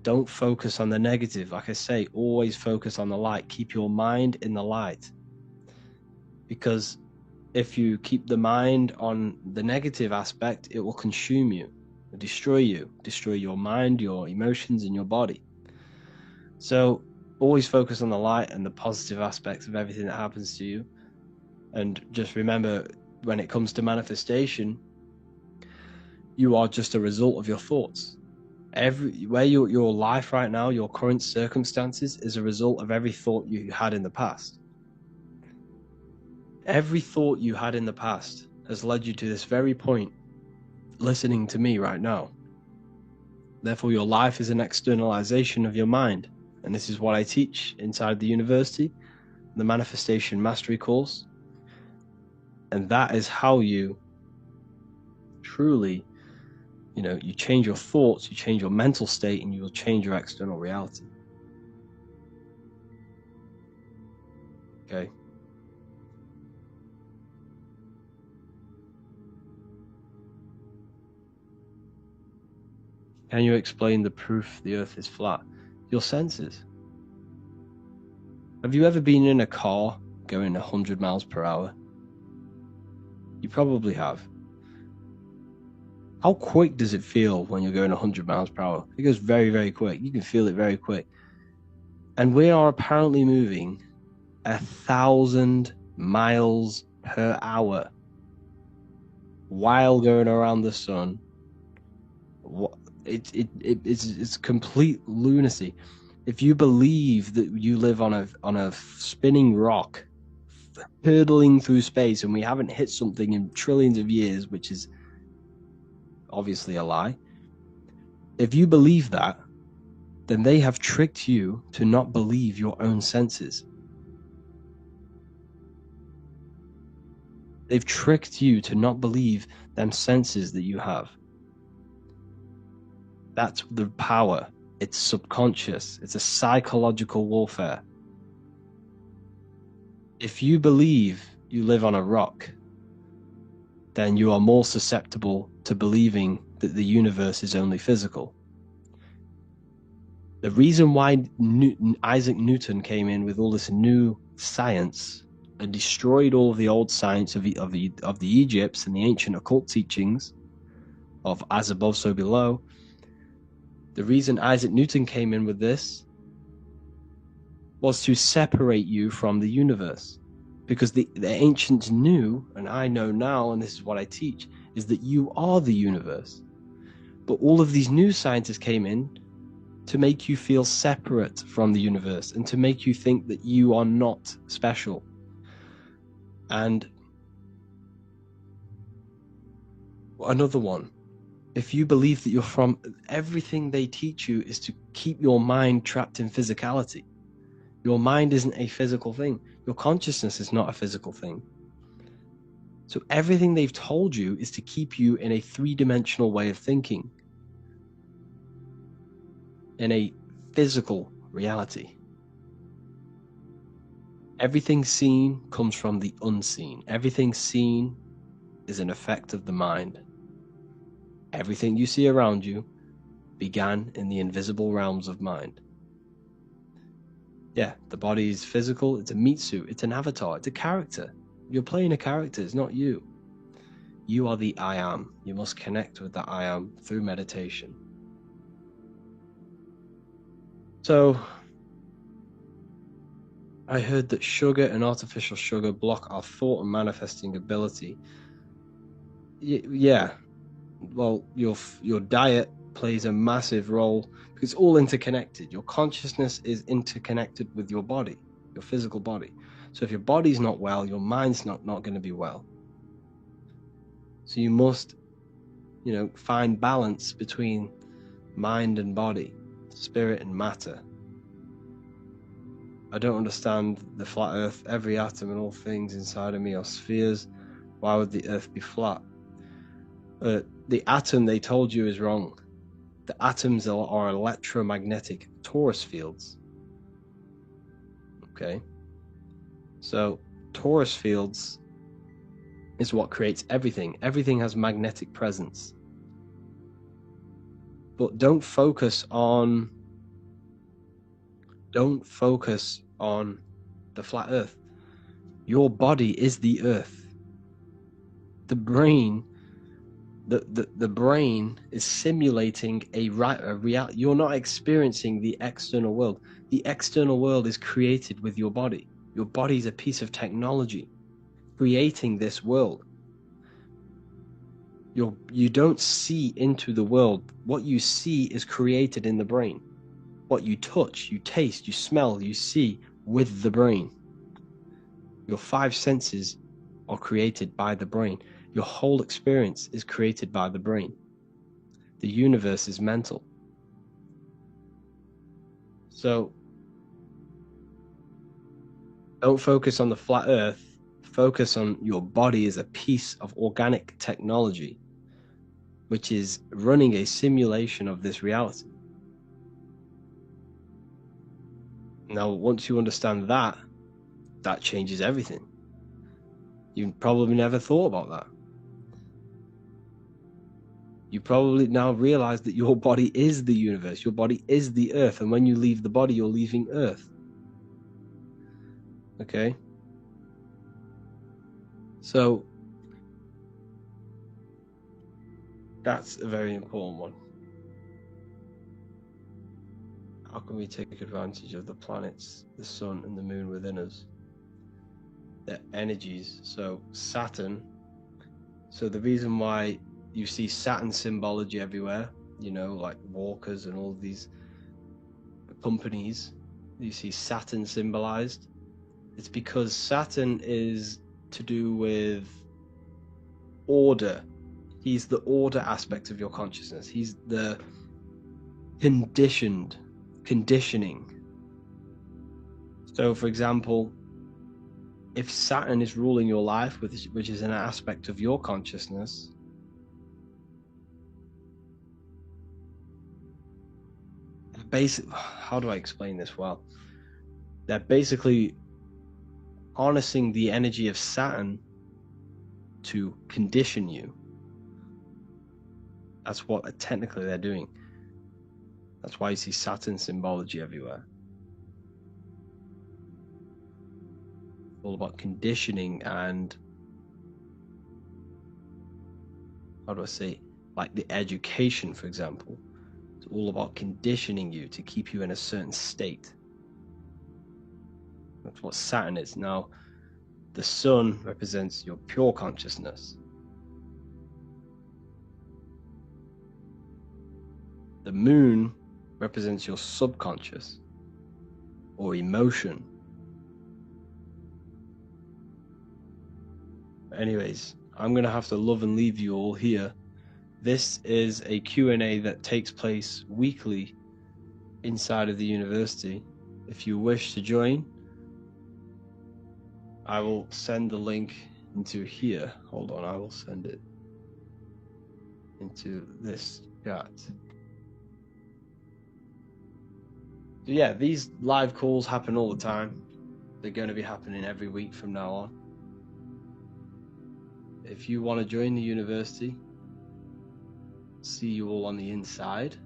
Don't focus on the negative. Like I say, always focus on the light. Keep your mind in the light. Because if you keep the mind on the negative aspect, it will consume you, destroy your mind, your emotions, and your body. So always focus on the light and the positive aspects of everything that happens to you. And just remember, when it comes to manifestation, you are just a result of your thoughts. Your life right now, your current circumstances, is a result of every thought you had in the past. Every thought you had in the past has led you to this very point, listening to me right now. Therefore, your life is an externalization of your mind. And this is what I teach inside the university, the Manifestation Mastery course. And that is how you truly, you change your thoughts, you change your mental state, and you will change your external reality. Okay. Can you explain the proof the earth is flat? Your senses. Have you ever been in a car going 100 miles per hour? You probably have. How quick does it feel when you're going 100 miles per hour? It goes very, very quick. You can feel it very quick. And we are apparently moving 1,000 miles per hour while going around the sun. It's complete lunacy. If you believe that you live on a spinning rock, hurtling through space, and we haven't hit something in trillions of years, which is obviously a lie. If you believe that, then they have tricked you to not believe your own senses. They've tricked you to not believe them senses that you have. That's the power. It's subconscious. It's a psychological warfare. If you believe you live on a rock, then you are more susceptible to believing that the universe is only physical. The reason why Isaac Newton came in with all this new science and destroyed all of the old science of the Egypts and the ancient occult teachings of as above, so below, the reason Isaac Newton came in with this was to separate you from the universe. Because the ancients knew, and I know now, and this is what I teach, is that you are the universe. But all of these new scientists came in to make you feel separate from the universe and to make you think that you are not special. And another one, if you believe that you're from, everything they teach you is to keep your mind trapped in physicality. Your mind isn't a physical thing. Your consciousness is not a physical thing. So everything they've told you is to keep you in a three-dimensional way of thinking, in a physical reality. Everything seen comes from the unseen. Everything seen is an effect of the mind. Everything you see around you began in the invisible realms of mind. Yeah, the body is physical, it's a meat suit, it's an avatar, it's a character. You're playing a character, it's not you. You are the I am. You must connect with that I am through meditation. So, I heard that sugar and artificial sugar block our thought and manifesting ability. Yeah, well, your diet plays a massive role because it's all interconnected. Your consciousness is interconnected with your body, your physical body. So if your body's not well, your mind's not going to be well. So you must, find balance between mind and body, spirit and matter. I don't understand the flat earth. Every atom and all things inside of me are spheres. Why would the earth be flat? The atom they told you is wrong. The atoms are electromagnetic torus fields. Okay? So, torus fields is what creates everything. Everything has magnetic presence. But don't focus on the flat earth. Your body is the earth. The brain the brain is simulating a reality. You're not experiencing the external world. The external world is created with your body. Your body is a piece of technology creating this world. You don't see into the world. What you see is created in the brain. What you touch, you taste, you smell, you see with the brain. Your five senses are created by the brain. Your whole experience is created by the brain. The universe is mental. So don't focus on the flat earth. Focus on your body as a piece of organic technology, which is running a simulation of this reality. Now, once you understand that changes everything. You probably never thought about that. You probably now realize that your body is the universe. Your body is the earth. And when you leave the body, you're leaving earth. Okay? So, that's a very important one. How can we take advantage of the planets, the sun, and the moon within us? Their energies. So, Saturn. So, the reason why you see Saturn symbology everywhere, like walkers and all these companies, you see Saturn symbolized. It's because Saturn is to do with order. He's the order aspect of your consciousness. He's the conditioning. So, for example, if Saturn is ruling your life, which is an aspect of your consciousness, how do I explain this well? They're basically harnessing the energy of Saturn to condition you. That's what technically they're doing. That's why you see Saturn symbology everywhere. It's all about conditioning and, how do I say, like the education, for example. It's all about conditioning you to keep you in a certain state. That's what Saturn is. Now, the sun represents your pure consciousness. The moon represents your subconscious or emotion. Anyways, I'm going to have to love and leave you all here. This is a Q&A that takes place weekly inside of the university. if you wish to join, I will send the link into here. Hold on, I will send it into this chat. So yeah, these live calls happen all the time. They're going to be happening every week from now on. If you want to join the university, see you all on the inside.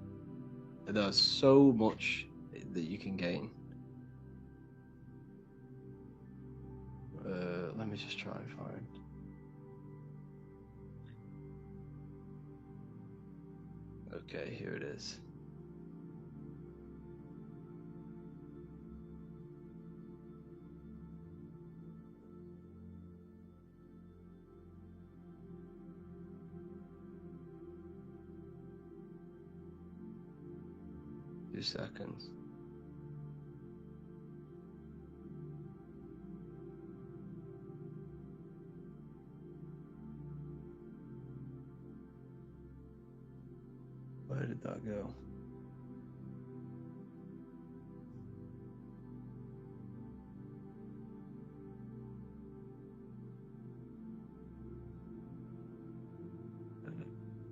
There's so much that you can gain. Let me just try and find. Okay, here it is. Few seconds. Where did that go?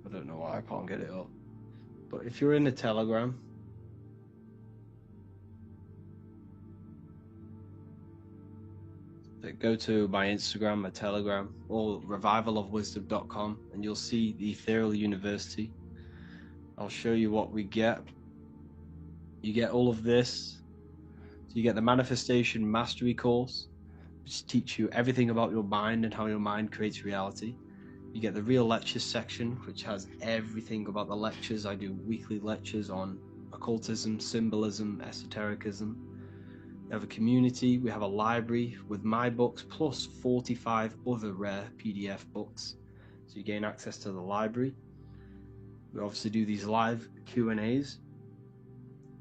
I don't know why I can't get it up. But if you're in the Telegram, go to my Instagram, my Telegram, or revivalofwisdom.com, and you'll see the Ethereal University. I'll show you what we get. You get all of this. So you get the Manifestation Mastery course, which teaches you everything about your mind and how your mind creates reality. You get the Real Lectures section, which has everything about the lectures. I do weekly lectures on occultism, symbolism, esotericism. We have a community, we have a library with my books plus 45 other rare PDF books. So you gain access to the library. We obviously do these live Q&As,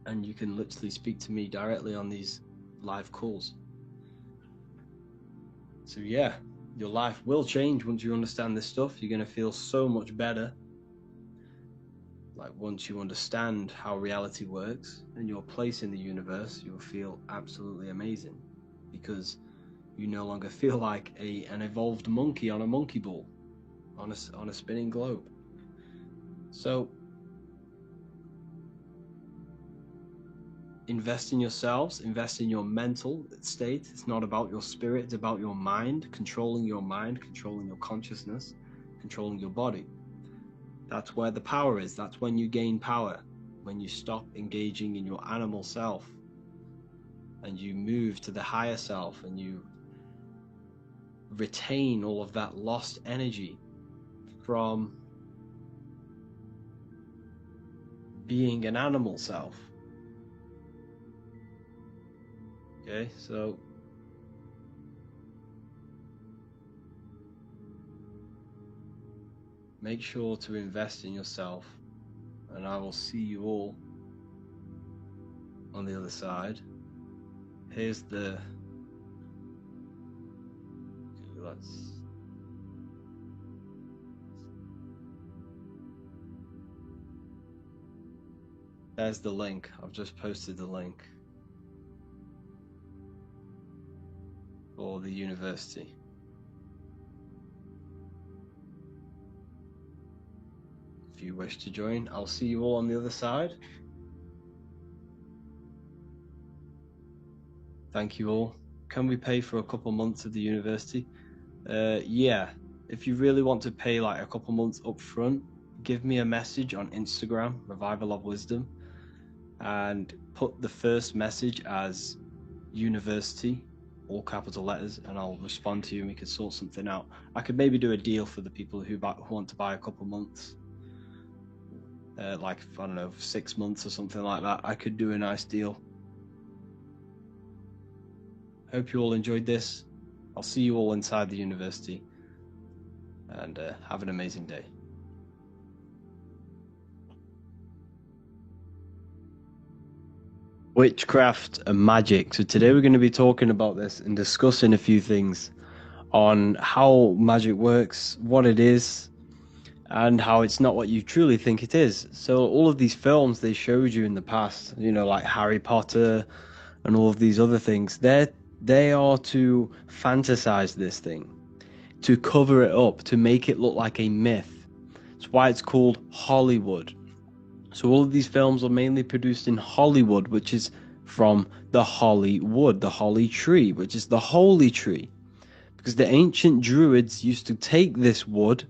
and you can literally speak to me directly on these live calls. So yeah, your life will change once you understand this stuff. You're going to feel so much better. Like once you understand how reality works and your place in the universe, you'll feel absolutely amazing, because you no longer feel like an evolved monkey on a monkey ball, on a spinning globe. So invest in yourselves, invest in your mental state. It's not about your spirit, it's about your mind, controlling your consciousness, controlling your body. That's where the power is. That's when you gain power, when you stop engaging in your animal self and you move to the higher self and you retain all of that lost energy from being an animal self. Okay, so make sure to invest in yourself, and I will see you all on the other side. Here's the... There's the link. I've just posted the link for the university. If you wish to join, I'll see you all on the other side. Thank you all. Can we pay for a couple months of the university? Yeah, if you really want to pay like a couple months up front, give me a message on Instagram, Revival of Wisdom, and put the first message as university, all capital letters, and I'll respond to you and we can sort something out. I could maybe do a deal for the people who want to buy a couple months, like, I don't know, 6 months or something like that. I could do a nice deal. Hope you all enjoyed this. I'll see you all inside the university, and have an amazing day. Witchcraft and magic. So today we're going to be talking about this and discussing a few things on how magic works, what it is, and how it's not what you truly think it is. So all of these films they showed you in the past, you know, like Harry Potter, and all of these other things, they are to fantasize this thing, to cover it up, to make it look like a myth. That's why it's called Hollywood. So all of these films are mainly produced in Hollywood, which is from the holly wood, the holly tree, which is the holy tree. Because the ancient druids used to take this wood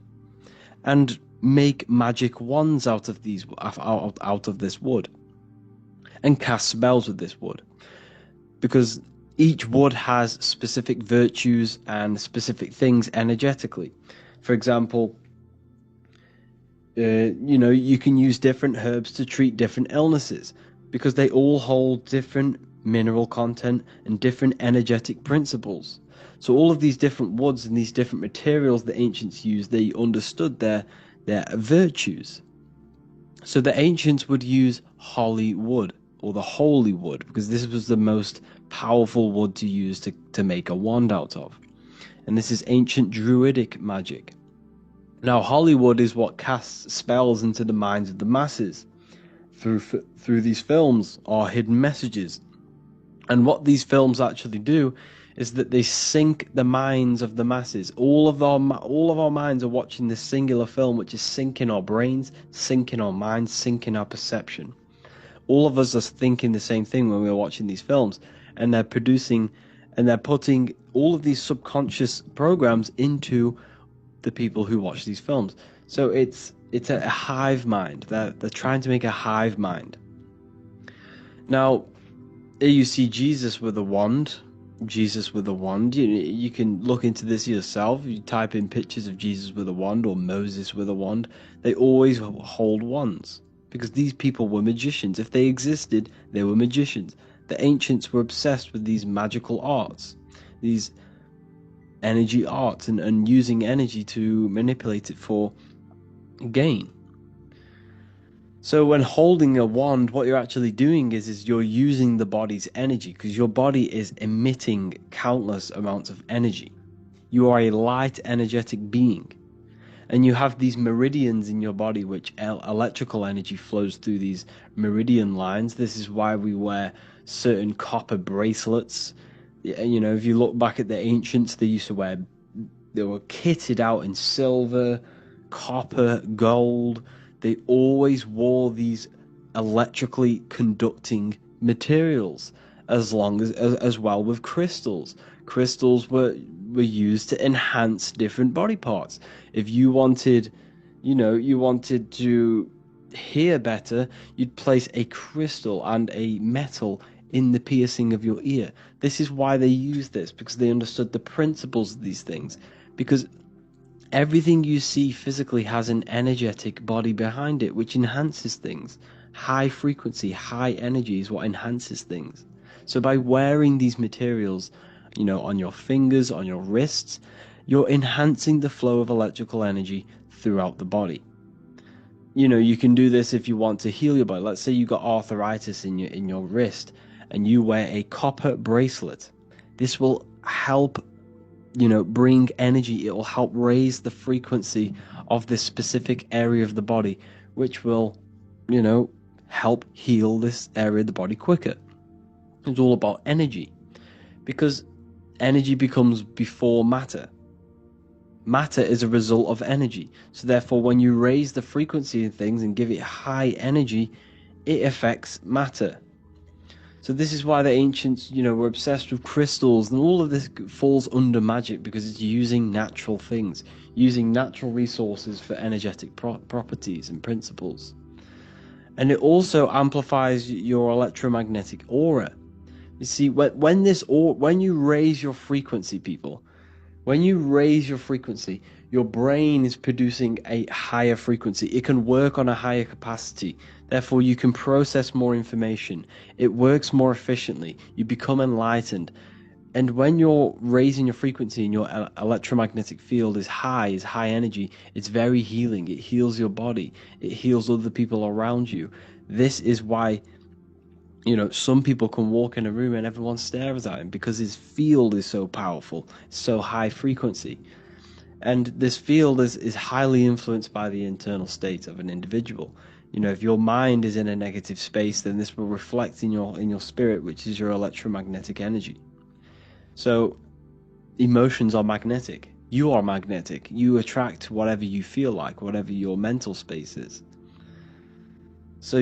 and make magic wands out of this wood, and cast spells with this wood. Because each wood has specific virtues and specific things energetically. For example, you can use different herbs to treat different illnesses because they all hold different mineral content and different energetic principles. So all of these different woods and these different materials the ancients used, they understood their virtues. So the ancients would use holly wood, or the holy wood, because this was the most powerful wood to use to make a wand out of. And this is ancient druidic magic. Now, Hollywood is what casts spells into the minds of the masses through these films or hidden messages. And what these films actually do is that they sink the minds of the masses. All of our minds are watching this singular film, which is sinking our brains, sinking our minds, sinking our perception. All of us are thinking the same thing when we're watching these films, and they're putting all of these subconscious programs into the people who watch these films. So it's a hive mind. They're trying to make a hive mind. Now, here you see Jesus with a wand. Jesus with a wand. You can look into this yourself. You type in pictures of Jesus with a wand or Moses with a wand. They always hold wands because these people were magicians. If they existed, they were magicians. The ancients were obsessed with these magical arts, these energy arts, and using energy to manipulate it for gain. So when holding a wand, what you're actually doing is you're using the body's energy, because your body is emitting countless amounts of energy. You are a light energetic being, and you have these meridians in your body, which electrical energy flows through these meridian lines. This is why we wear certain copper bracelets. If you look back at the ancients, they were kitted out in silver, copper, gold. They always wore these electrically conducting materials, as well with crystals. Crystals were used to enhance different body parts. If you wanted to hear better, you'd place a crystal and a metal in the piercing of your ear. This is why they used this, because they understood the principles of these things. Because everything you see physically has an energetic body behind it, which enhances things. High frequency, high energy is what enhances things. So by wearing these materials, on your fingers, on your wrists, you're enhancing the flow of electrical energy throughout the body. You can do this if you want to heal your body. Let's say you got arthritis in your wrist and you wear a copper bracelet. This will help bring energy. It will help raise the frequency of this specific area of the body, which will, help heal this area of the body quicker. It's all about energy, because energy becomes before matter. Matter is a result of energy. So therefore, when you raise the frequency of things and give it high energy, it affects matter. So this is why the ancients, were obsessed with crystals, and all of this falls under magic because it's using natural things, using natural resources for energetic properties and principles. And it also amplifies your electromagnetic aura. You see, when you raise your frequency, people, when you raise your frequency, your brain is producing a higher frequency. It can work on a higher capacity. Therefore, you can process more information. It works more efficiently. You become enlightened. And when you're raising your frequency and your electromagnetic field is high energy, it's very healing. It heals your body. It heals other people around you. This is why, some people can walk in a room and everyone stares at him, because his field is so powerful, so high frequency. And this field is highly influenced by the internal state of an individual. You know, if your mind is in a negative space, then this will reflect in your spirit, which is your electromagnetic energy. So emotions are magnetic. You are magnetic. You attract whatever you feel like, whatever your mental space is. So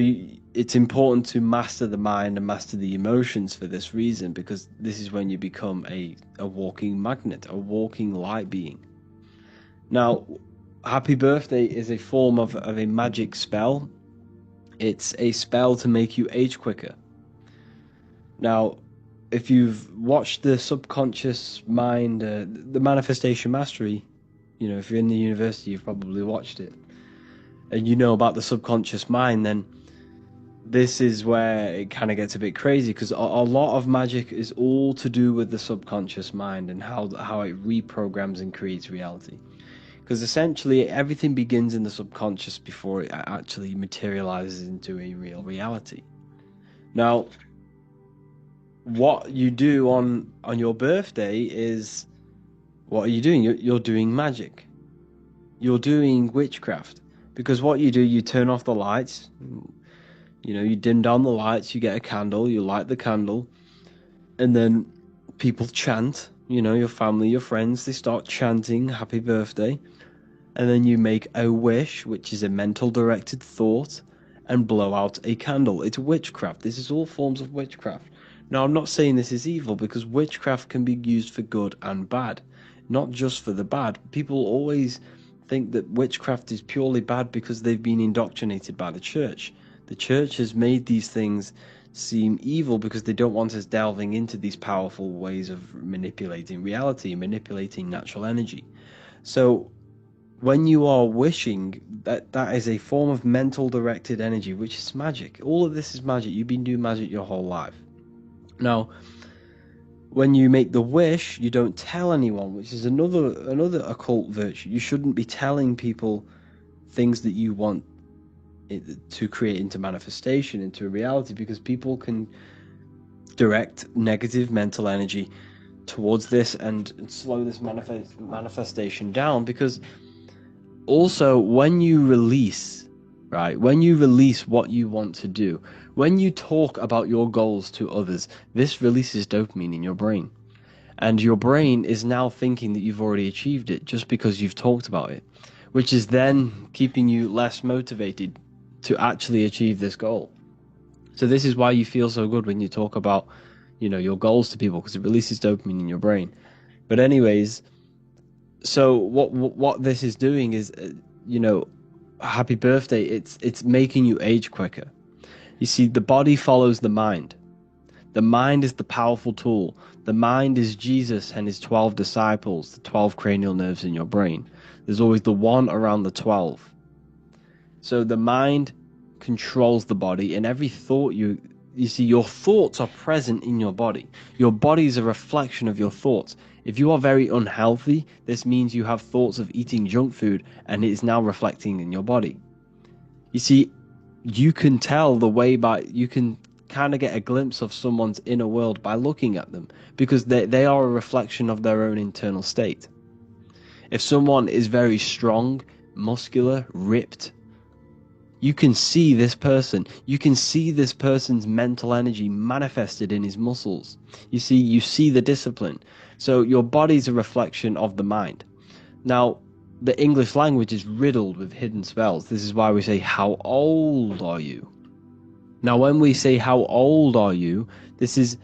it's important to master the mind and master the emotions for this reason, because this is when you become a walking magnet, a walking light being. Now, Happy Birthday is a form of a magic spell. It's a spell to make you age quicker. Now, if you've watched the Subconscious Mind, the Manifestation Mastery, you know, if you're in the university, you've probably watched it, and you know about the subconscious mind, then this is where it kind of gets a bit crazy, because a lot of magic is all to do with the subconscious mind and how it reprograms and creates reality. Because essentially everything begins in the subconscious before it actually materializes into a real reality. Now, what you do on your birthday is, what are you doing? You're doing magic. You're doing witchcraft. Because what you do, you turn off the lights, you know, you dim down the lights, you get a candle, you light the candle, and then people chant, you know, your family, your friends, they start chanting happy birthday, and then you make a wish, which is a mental directed thought, and blow out a candle. It's witchcraft. This is all forms of witchcraft. Now, I'm not saying this is evil, because witchcraft can be used for good and bad, not just for the bad. People always think that witchcraft is purely bad because they've been indoctrinated by the church. The church has made these things seem evil because they don't want us delving into these powerful ways of manipulating reality, manipulating natural energy. So when you are wishing, that is a form of mental directed energy, which is magic. All of this is magic. You've been doing magic your whole life. Now, when you make the wish, you don't tell anyone, which is another occult virtue. You shouldn't be telling people things that you want to create into manifestation, into reality, because people can direct negative mental energy towards this and slow this manifestation down. Because also, when you release, right, when you release what you want to do, when you talk about your goals to others, this releases dopamine in your brain. And your brain is now thinking that you've already achieved it just because you've talked about it, which is then keeping you less motivated to actually achieve this goal. So this is why you feel so good when you talk about, you know, your goals to people, because it releases dopamine in your brain. But anyways, so what this is doing is, you know, happy birthday, it's making you age quicker. You see, the body follows the mind. The mind is the powerful tool. The mind is Jesus and his 12 disciples, the 12 cranial nerves in your brain. There's always the one around the 12. So the mind controls the body, and every thought you see, your thoughts are present in your body. Your body is a reflection of your thoughts. If you are very unhealthy, this means you have thoughts of eating junk food, and it is now reflecting in your body. You see, you can tell the way you can kind of get a glimpse of someone's inner world by looking at them, because they are a reflection of their own internal state. If someone is very strong, muscular, ripped, you can see this person. You can see this person's mental energy manifested in his muscles. You see the discipline. So your body's a reflection of the mind. Now, the English language is riddled with hidden spells. This is why we say, how old are you? Now, when we say, how old are you? This is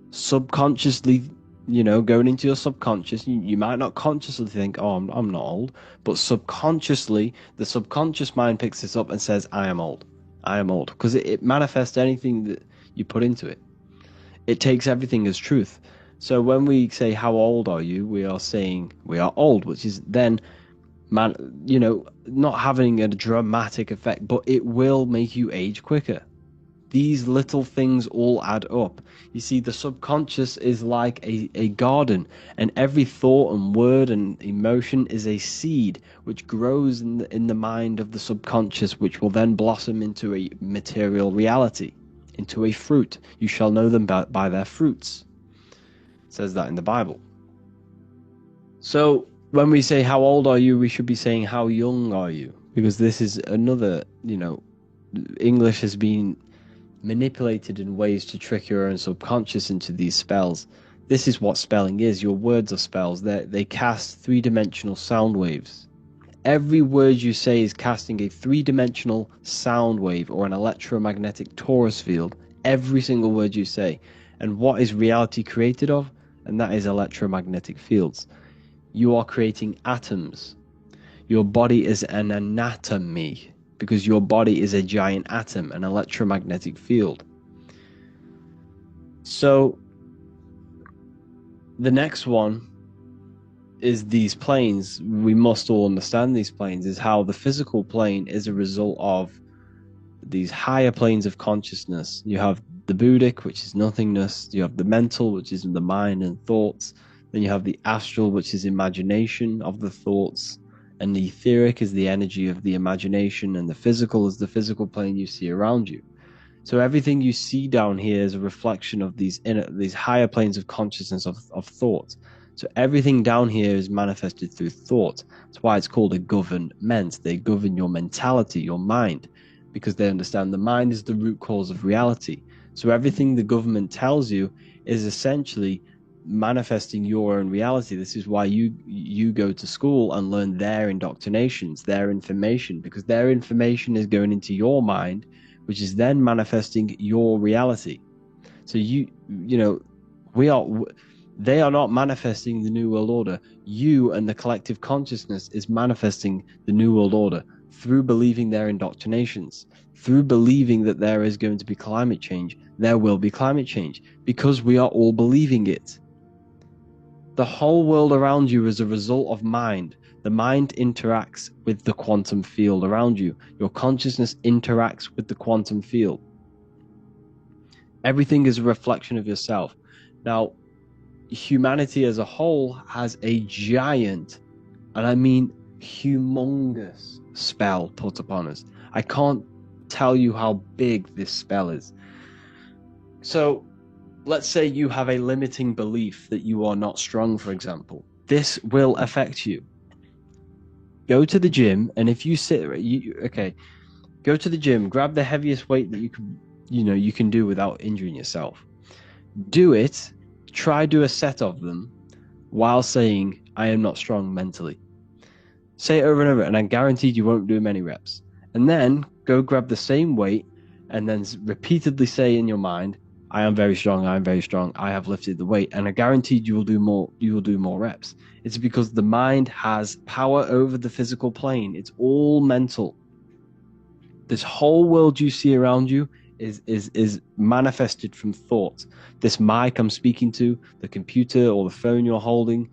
subconsciously, you know, going into your subconscious. You might not consciously think, oh, I'm not old. But subconsciously, the subconscious mind picks this up and says, I am old. I am old. Because it manifests anything that you put into it. It takes everything as truth. So when we say, how old are you? We are saying we are old, which is then, you know, not having a dramatic effect, but it will make you age quicker. These little things all add up. You see, the subconscious is like a garden, and every thought and word and emotion is a seed which grows in the mind of the subconscious, which will then blossom into a material reality, into a fruit. You shall know them by their fruits. It says that in the Bible. So when we say how old are you, we should be saying how young are you, because this is another, English has been manipulated in ways to trick your own subconscious into these spells. This is what spelling is. Your words are spells. They cast three-dimensional sound waves. Every word you say is casting a three-dimensional sound wave or an electromagnetic torus field. Every single word you say. And what is reality created of? And that is electromagnetic fields. You are creating atoms. Your body is an anatomy, because your body is a giant atom, an electromagnetic field. So the next one is these planes. We must all understand these planes, is how the physical plane is a result of these higher planes of consciousness. You have the Buddhic, which is nothingness. You have the mental, which is the mind and thoughts. Then you have the astral, which is imagination of the thoughts. And the etheric is the energy of the imagination. And the physical is the physical plane you see around you. So everything you see down here is a reflection of these higher planes of consciousness of thought. So everything down here is manifested through thought. That's why it's called a government. They govern your mentality, your mind, because they understand the mind is the root cause of reality. So everything the government tells you is essentially manifesting your own reality. This is why you go to school and learn their indoctrinations, their information, because their information is going into your mind, which is then manifesting your reality. So they are not manifesting the New World Order. You and the collective consciousness is manifesting the New World Order through believing their indoctrinations, through believing that there is going to be climate change. There will be climate change because we are all believing it. The whole world around you is a result of mind. The mind interacts with the quantum field around you. Your consciousness interacts with the quantum field. Everything is a reflection of yourself. Now, humanity as a whole has a giant, and I mean humongous, spell put upon us. I can't tell you how big this spell is. So, let's say you have a limiting belief that you are not strong, for example. This will affect you. Go to the gym, and if you go to the gym, grab the heaviest weight that you can do without injuring yourself. Do it. Try do a set of them while saying, I am not strong mentally. Say it over and over, and I'm guaranteed you won't do many reps. And then go grab the same weight and then repeatedly say in your mind, I am very strong, I am very strong, I have lifted the weight, and I guaranteed you will do more reps. It's because the mind has power over the physical plane. It's all mental. This whole world you see around you is manifested from thought. This mic I'm speaking to, the computer or the phone you're holding,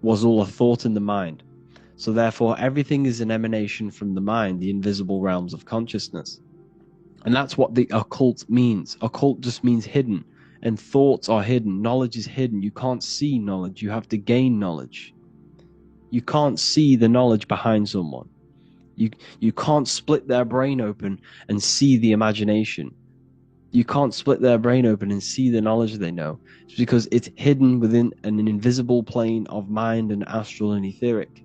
was all a thought in the mind. So therefore, everything is an emanation from the mind, the invisible realms of consciousness. And that's what the occult means. Occult just means hidden. And thoughts are hidden. Knowledge is hidden. You can't see knowledge. You have to gain knowledge. You can't see the knowledge behind someone. You can't split their brain open and see the imagination. You can't split their brain open and see the knowledge they know. It's because it's hidden within an invisible plane of mind and astral and etheric.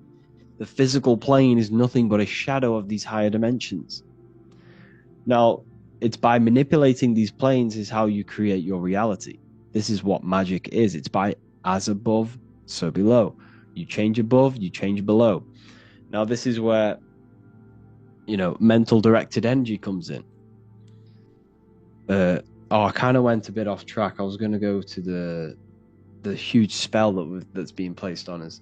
The physical plane is nothing but a shadow of these higher dimensions. Now, it's by manipulating these planes is how you create your reality. This is what magic is. It's by as above, so below. You change above, you change below. Now, this is where, mental directed energy comes in. I kind of went a bit off track. I was going to go to the huge spell that's being placed on us.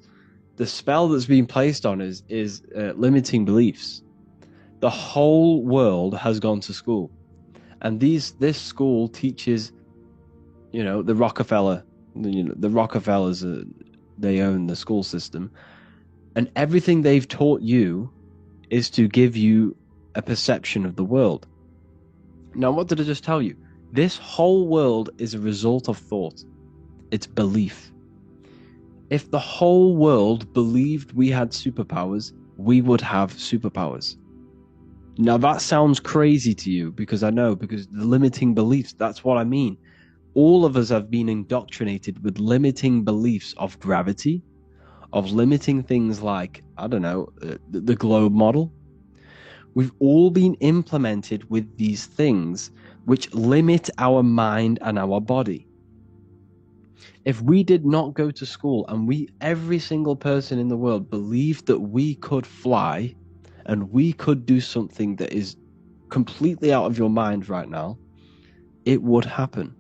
The spell that's being placed on us is limiting beliefs. The whole world has gone to school, and this school teaches, the Rockefeller, the Rockefellers, they own the school system, and everything they've taught you is to give you a perception of the world. Now, what did I just tell you? This whole world is a result of thought. It's belief. If the whole world believed we had superpowers, we would have superpowers. Now that sounds crazy to you, because the limiting beliefs, that's what I mean. All of us have been indoctrinated with limiting beliefs of gravity, of limiting things like, I don't know, the globe model. We've all been implemented with these things which limit our mind and our body. If we did not go to school and every single person in the world believed that we could fly and we could do something that is completely out of your mind right now, it would happen.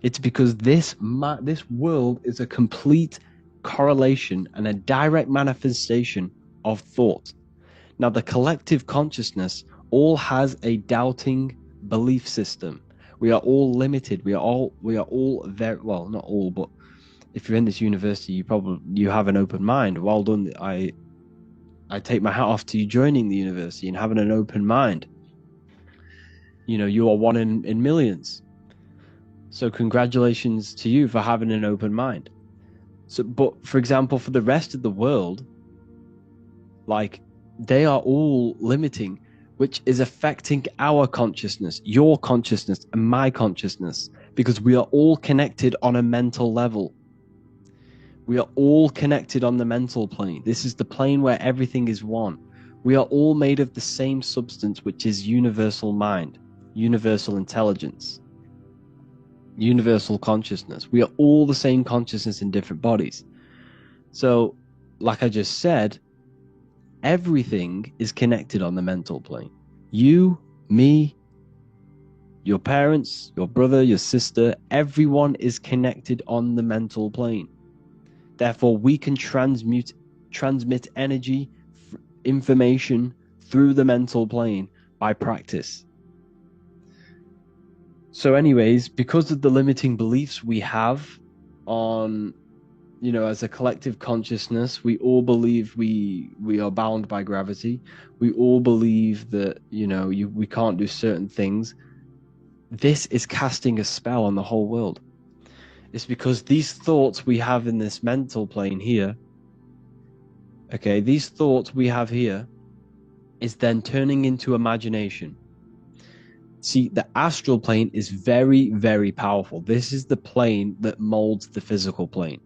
It's because this world is a complete correlation and a direct manifestation of thought. Now, the collective consciousness all has a doubting belief system. We are all limited. We are all very well, not all, but if you're in this university, you have an open mind. Well done. I take my hat off to you joining the university and having an open mind. You know, you are one in millions. So congratulations to you for having an open mind. So, but for example, for the rest of the world, like, they are all limiting, which is affecting our consciousness, your consciousness, and my consciousness, because we are all connected on a mental level. We are all connected on the mental plane. This is the plane where everything is one. We are all made of the same substance, which is universal mind, universal intelligence, universal consciousness. We are all the same consciousness in different bodies. So, like I just said, everything is connected on the mental plane. You, me, your parents, your brother, your sister, everyone is connected on the mental plane. Therefore, we can transmit energy, information through the mental plane by practice. So anyways, because of the limiting beliefs we have on, you know, as a collective consciousness, we all believe we are bound by gravity. We all believe that, you know, we can't do certain things. This is casting a spell on the whole world. It's because these thoughts we have in this mental plane here, okay, these thoughts we have here is then turning into imagination. See, the astral plane is very, very powerful. This is the plane that molds the physical plane.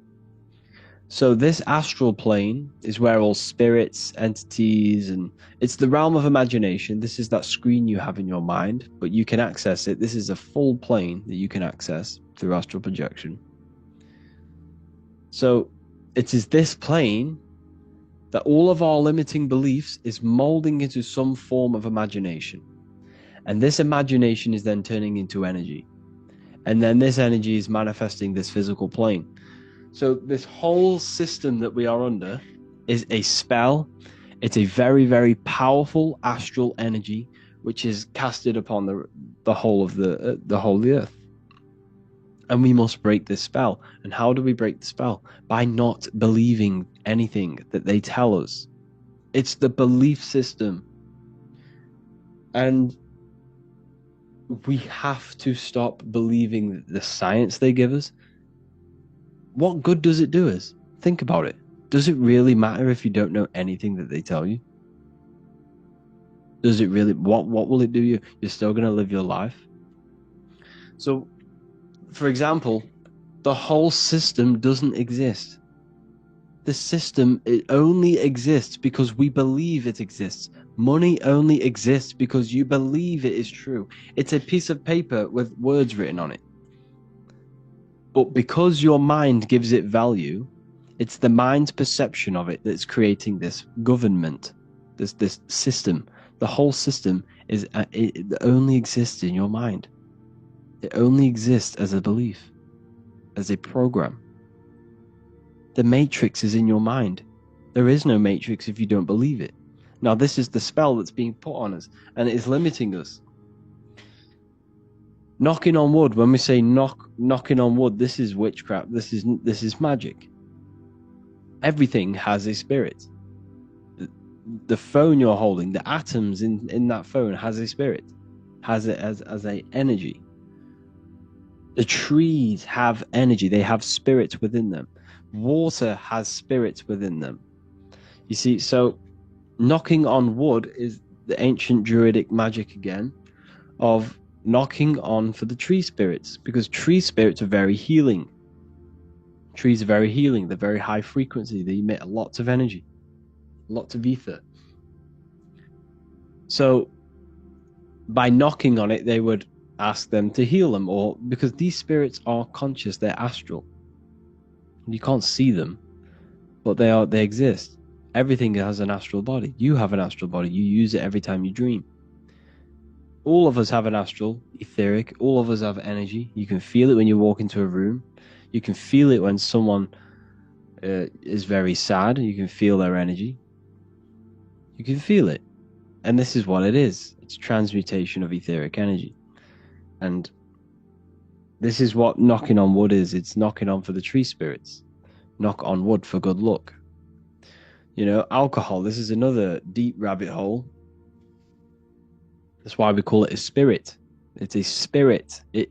So this astral plane is where all spirits, entities, and it's the realm of imagination. This is that screen you have in your mind, but you can access it. This is a full plane that you can access through astral projection. So it is this plane that all of our limiting beliefs is molding into some form of imagination. And this imagination is then turning into energy. And then this energy is manifesting this physical plane. So this whole system that we are under is a spell. It's a very, very powerful astral energy, which is casted upon the whole of the whole of the earth. And we must break this spell. And how do we break the spell? By not believing anything that they tell us. It's the belief system. And we have to stop believing the science they give us. What good does it do us? Think about it. Does it really matter if you don't know anything that they tell you? Does it really? What will it do you? You're still going to live your life. So, for example, the whole system doesn't exist. The system, it only exists because we believe it exists. Money only exists because you believe it is true. It's a piece of paper with words written on it. But because your mind gives it value, it's the mind's perception of it that's creating this government, this system. The whole system it only exists in your mind. It only exists as a belief, as a program. The matrix is in your mind. There is no matrix if you don't believe it. Now, this is the spell that's being put on us, and it is limiting us. Knocking on wood, when we say knocking on wood, this is witchcraft. This is magic. Everything has a spirit. The phone you're holding, the atoms in that phone has a spirit, has it as a energy. The trees have energy. They have spirits within them. Water has spirits within them. You see, so knocking on wood is the ancient druidic magic again of knocking on for the tree spirits, because tree spirits are very healing. Trees are very healing. They're very high frequency. They emit lots of energy, lots of ether. So by knocking on it, they would ask them to heal them, or because these spirits are conscious, they're astral. You can't see them, but they exist. Everything has an astral body. You have an astral body. You use it every time you dream. All of us have an astral, etheric. All of us have energy. You can feel it when you walk into a room. You can feel it when someone is very sad. You can feel their energy. You can feel it. And this is what it is. It's transmutation of etheric energy. And this is what knocking on wood is. It's knocking on for the tree spirits. Knock on wood for good luck. You know, alcohol, this is another deep rabbit hole. That's why we call it a spirit. It's a spirit. It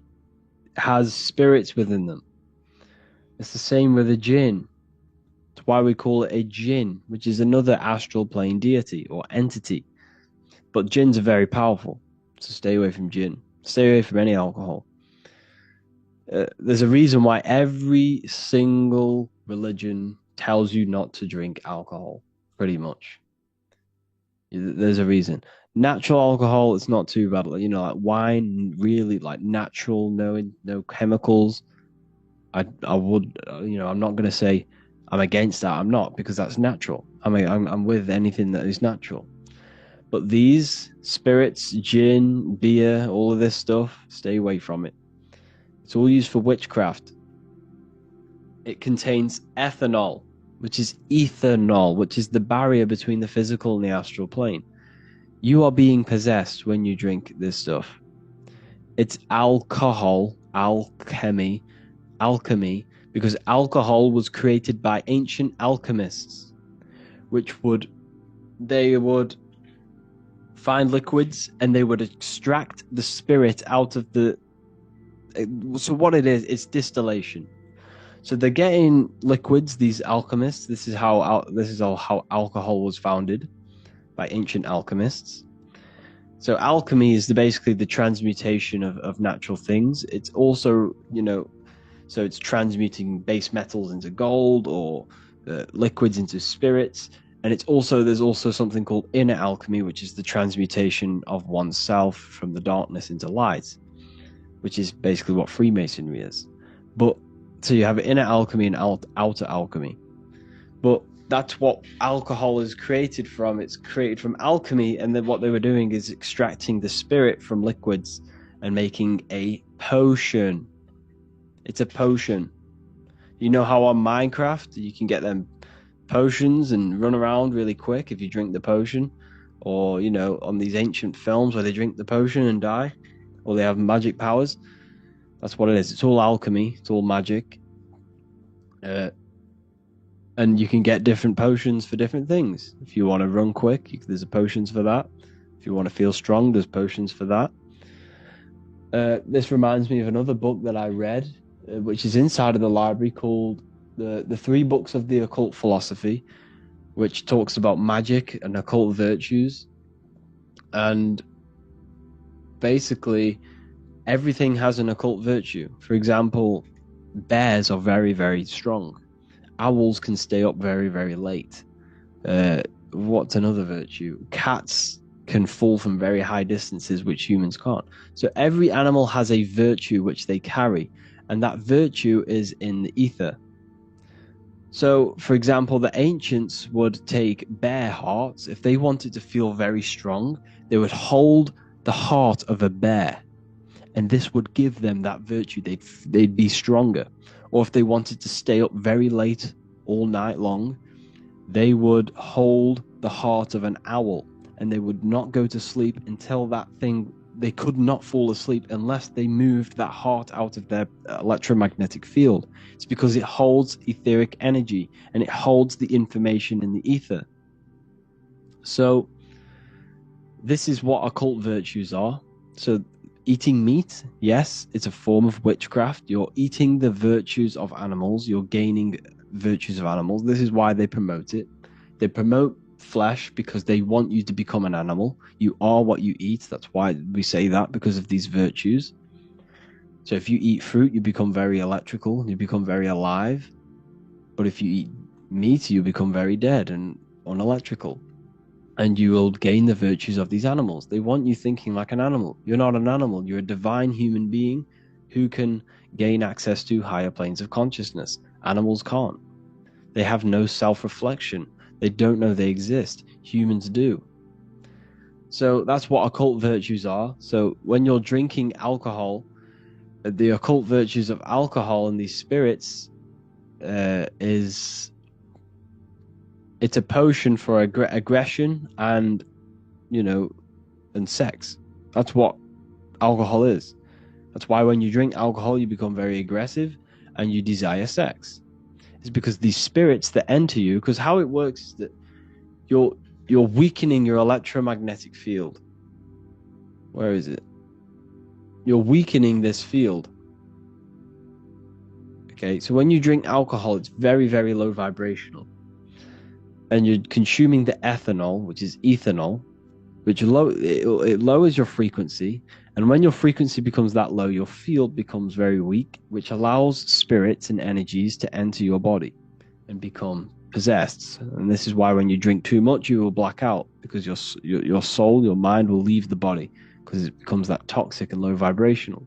has spirits within them. It's the same with a jinn. That's why we call it a jinn, which is another astral plane deity or entity. But jinns are very powerful, so stay away from jinn. Stay away from any alcohol. There's a reason why every single religion tells you not to drink alcohol, pretty much. There's a reason. Natural alcohol, it's not too bad. You know, like wine, really, like natural, no chemicals. I would, you know, I'm not going to say I'm against that. I'm not, because that's natural. I mean, I'm with anything that is natural. But these spirits, gin, beer, all of this stuff, stay away from it. It's all used for witchcraft. It contains ethanol, which is ethanol, which is the barrier between the physical and the astral plane. You are being possessed when you drink this stuff. It's alcohol, alchemy, because alcohol was created by ancient alchemists, they would find liquids and they would extract the spirit out of the. So what it is, it's distillation. So they're getting liquids, these alchemists. This is how alcohol was founded, by ancient alchemists. So alchemy is basically the transmutation of natural things. It's also, you know, so it's transmuting base metals into gold, or liquids into spirits. And there's also something called inner alchemy, which is the transmutation of oneself from the darkness into light, which is basically what Freemasonry is. But so you have inner alchemy and outer alchemy. But that's what alcohol is created from. It's created from alchemy, and then what they were doing is extracting the spirit from liquids and making a potion. It's a potion. You know how on Minecraft you can get them potions and run around really quick if you drink the potion, or you know, on these ancient films where they drink the potion and die, or they have magic powers. That's what it is. It's all alchemy. It's all magic. And you can get different potions for different things. If you want to run quick, there's potions for that. If you want to feel strong, there's potions for that. This reminds me of another book that I read, which is inside of the library, called the 3 Books of the Occult Philosophy, which talks about magic and occult virtues. And basically, everything has an occult virtue. For example, bears are very, very strong. Owls can stay up very, very late. What's another virtue? Cats can fall from very high distances, which humans can't. So every animal has a virtue which they carry, and that virtue is in the ether. So, for example, the ancients would take bear hearts. If they wanted to feel very strong, they would hold the heart of a bear, and this would give them that virtue. They'd be stronger. Or if they wanted to stay up very late all night long, they would hold the heart of an owl, and they would not go to sleep until they could not fall asleep unless they moved that heart out of their electromagnetic field. It's because it holds etheric energy, and it holds the information in the ether. So this is what occult virtues are. So eating meat, yes, it's a form of witchcraft. You're eating the virtues of animals. You're gaining virtues of animals. This is why they promote it. They promote flesh because they want you to become an animal. You are what you eat. That's why we say that, because of these virtues. So if you eat fruit, you become very electrical. You become very alive. But if you eat meat, you become very dead and unelectrical. And you will gain the virtues of these animals. They want you thinking like an animal. You're not an animal. You're a divine human being who can gain access to higher planes of consciousness. Animals can't. They have no self-reflection. They don't know they exist. Humans do. So that's what occult virtues are. So when you're drinking alcohol, the occult virtues of alcohol and these spirits it's a potion for aggression and, and sex. That's what alcohol is. That's why when you drink alcohol, you become very aggressive and you desire sex. It's because these spirits that enter you, because how it works is that you're weakening your electromagnetic field. Where is it? You're weakening this field. Okay, so when you drink alcohol, it's very, very low vibrational. And you're consuming the ethanol, which is ethanol, which it lowers your frequency. And when your frequency becomes that low, your field becomes very weak, which allows spirits and energies to enter your body and become possessed. And this is why when you drink too much, you will black out, because your soul, your mind will leave the body, because it becomes that toxic and low vibrational.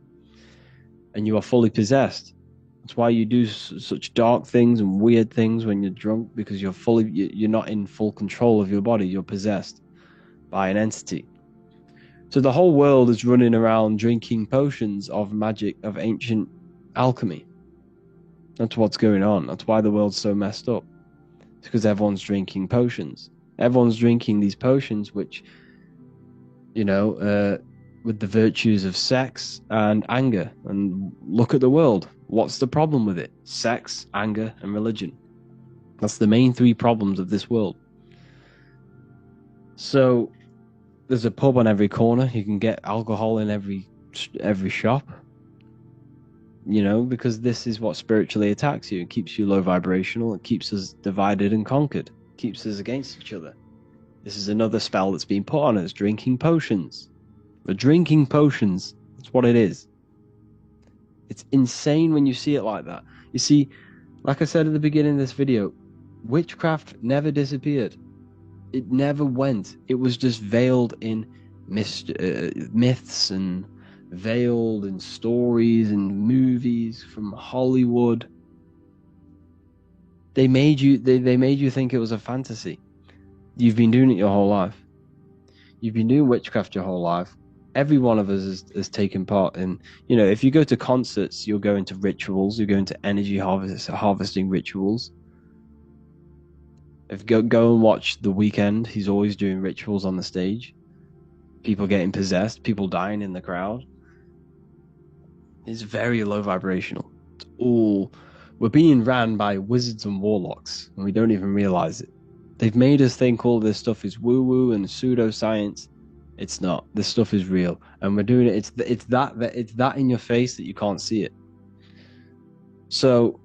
And you are fully possessed. That's why you do such dark things and weird things when you're drunk, because you're not in full control of your body. You're possessed by an entity. So the whole world is running around drinking potions of magic, of ancient alchemy. That's what's going on. That's why the world's so messed up. It's because everyone's drinking potions. Everyone's drinking these potions, which, with the virtues of sex and anger. And look at the world. What's the problem with it? Sex, anger, and religion. That's the main three problems of this world. So there's a pub on every corner. You can get alcohol in every shop. Because this is what spiritually attacks you. It keeps you low vibrational. It keeps us divided and conquered. It keeps us against each other. This is another spell that's been put on us. Drinking potions. We're drinking potions. That's what it is. It's insane when you see it like that. You see, like I said at the beginning of this video, witchcraft never disappeared. It never went. It was just veiled in myths and veiled in stories and movies from Hollywood. They made you think it was a fantasy. You've been doing it your whole life. You've been doing witchcraft your whole life. Every one of us has taken part in, if you go to concerts, you'll go into rituals, you'll go into energy harvesting rituals. If you go and watch The Weeknd, he's always doing rituals on the stage. People getting possessed, people dying in the crowd. It's very low vibrational. We're being ran by wizards and warlocks, and we don't even realize it. They've made us think all this stuff is woo-woo and pseudoscience. It's not. This stuff is real, and we're doing it. It's that in your face that you can't see it. So,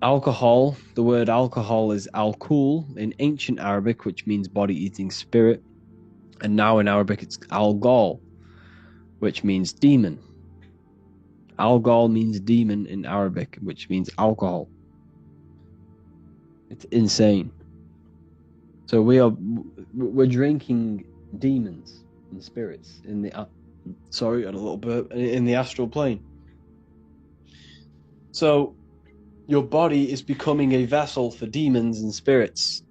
alcohol. The word alcohol is alcool in ancient Arabic, which means body-eating spirit, and now in Arabic it's algol, which means demon. Algol means demon in Arabic, which means alcohol. It's insane. So we're drinking demons and spirits in the sorry, and a little burp, in the astral plane. So your body is becoming a vessel for demons and spirits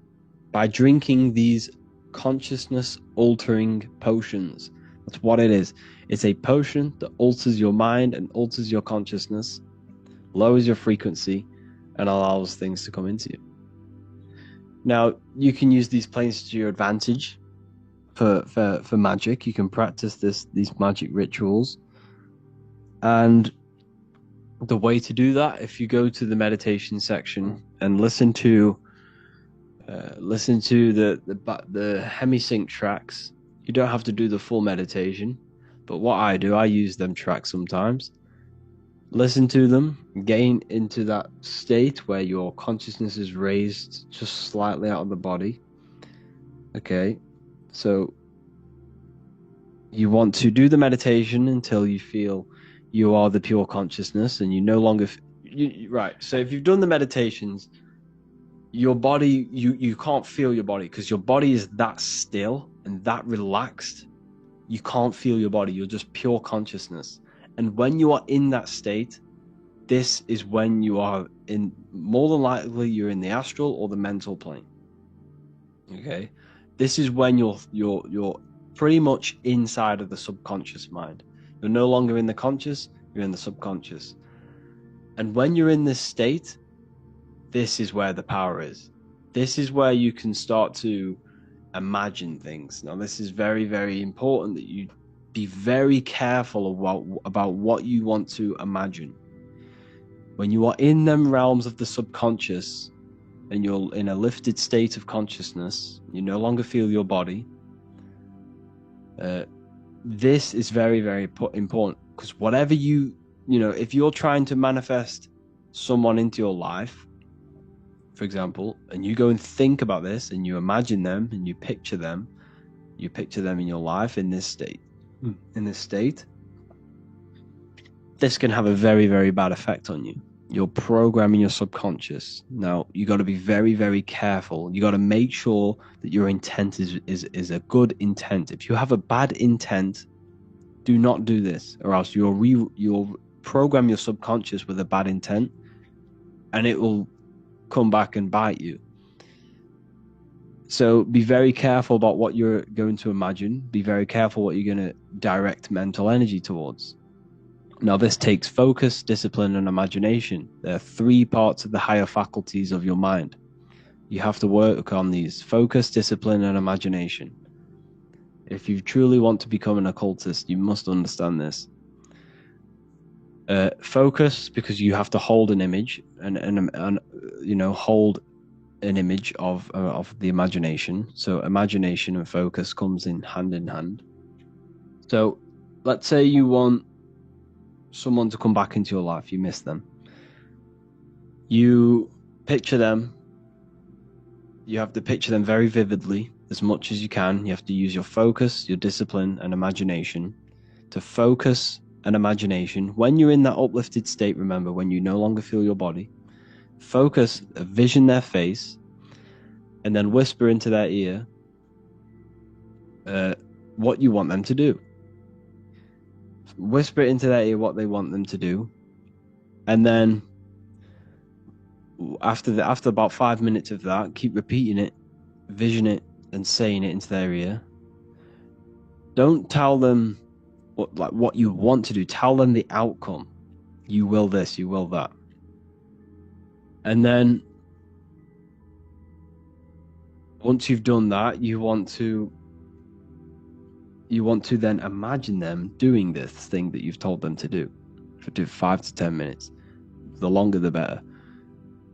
by drinking these consciousness altering potions. That's what it is. It's a potion that alters your mind and alters your consciousness, lowers your frequency, and allows things to come into you. Now, you can use these planes to your advantage for magic. You can practice these magic rituals. And the way to do that, if you go to the meditation section and listen to the Hemisync tracks, you don't have to do the full meditation. But what I do, I use them tracks sometimes. Listen to them, gain into that state where your consciousness is raised just slightly out of the body. Okay, so you want to do the meditation until you feel you are the pure consciousness and you no longer right. So if you've done the meditations, your body, you can't feel your body because your body is that still and that relaxed. You can't feel your body. You're just pure consciousness. And when you are in that state, this is when you are in, more than likely, you're in the astral or the mental plane. Okay, this is when you're pretty much inside of the subconscious mind. You're no longer in the conscious, you're in the subconscious. And when you're in this state, this is where the power is. This is where you can start to imagine things. Now, this is very, very important that you be very careful about what you want to imagine. When you are in them realms of the subconscious and you're in a lifted state of consciousness, you no longer feel your body. This is very, very important, because whatever if you're trying to manifest someone into your life, for example, and you go and think about this and you imagine them and you picture them in your life in this state, this can have a very, very bad effect on you. You're programming your subconscious. Now, you got to be very, very careful. You got to make sure that your intent is a good intent. If you have a bad intent, do not do this, or else you'll program your subconscious with a bad intent, and it will come back and bite you. So be very careful about what you're going to imagine. Be very careful what you're going to direct mental energy towards. Now, this takes focus, discipline, and imagination. There are 3 parts of the higher faculties of your mind. You have to work on these: focus, discipline, and imagination. If you truly want to become an occultist, you must understand this. Focus, because you have to hold an image and hold an image of the imagination. So imagination and focus comes in hand. So let's say you want someone to come back into your life, you miss them. You picture them. You have to picture them very vividly, as much as you can. You have to use your focus, your discipline, and imagination to focus and imagination. When you're in that uplifted state, remember, when you no longer feel your body, focus, vision their face, and then whisper into their ear what you want them to do. Whisper into their ear what they want them to do, and then after about 5 minutes of that, keep repeating it, vision it, and saying it into their ear. Don't tell them what you want to do. Tell them the outcome. You will this, you will that. And then once you've done that, you want to then imagine them doing this thing that you've told them to do for 5 to 10 minutes. The longer, the better.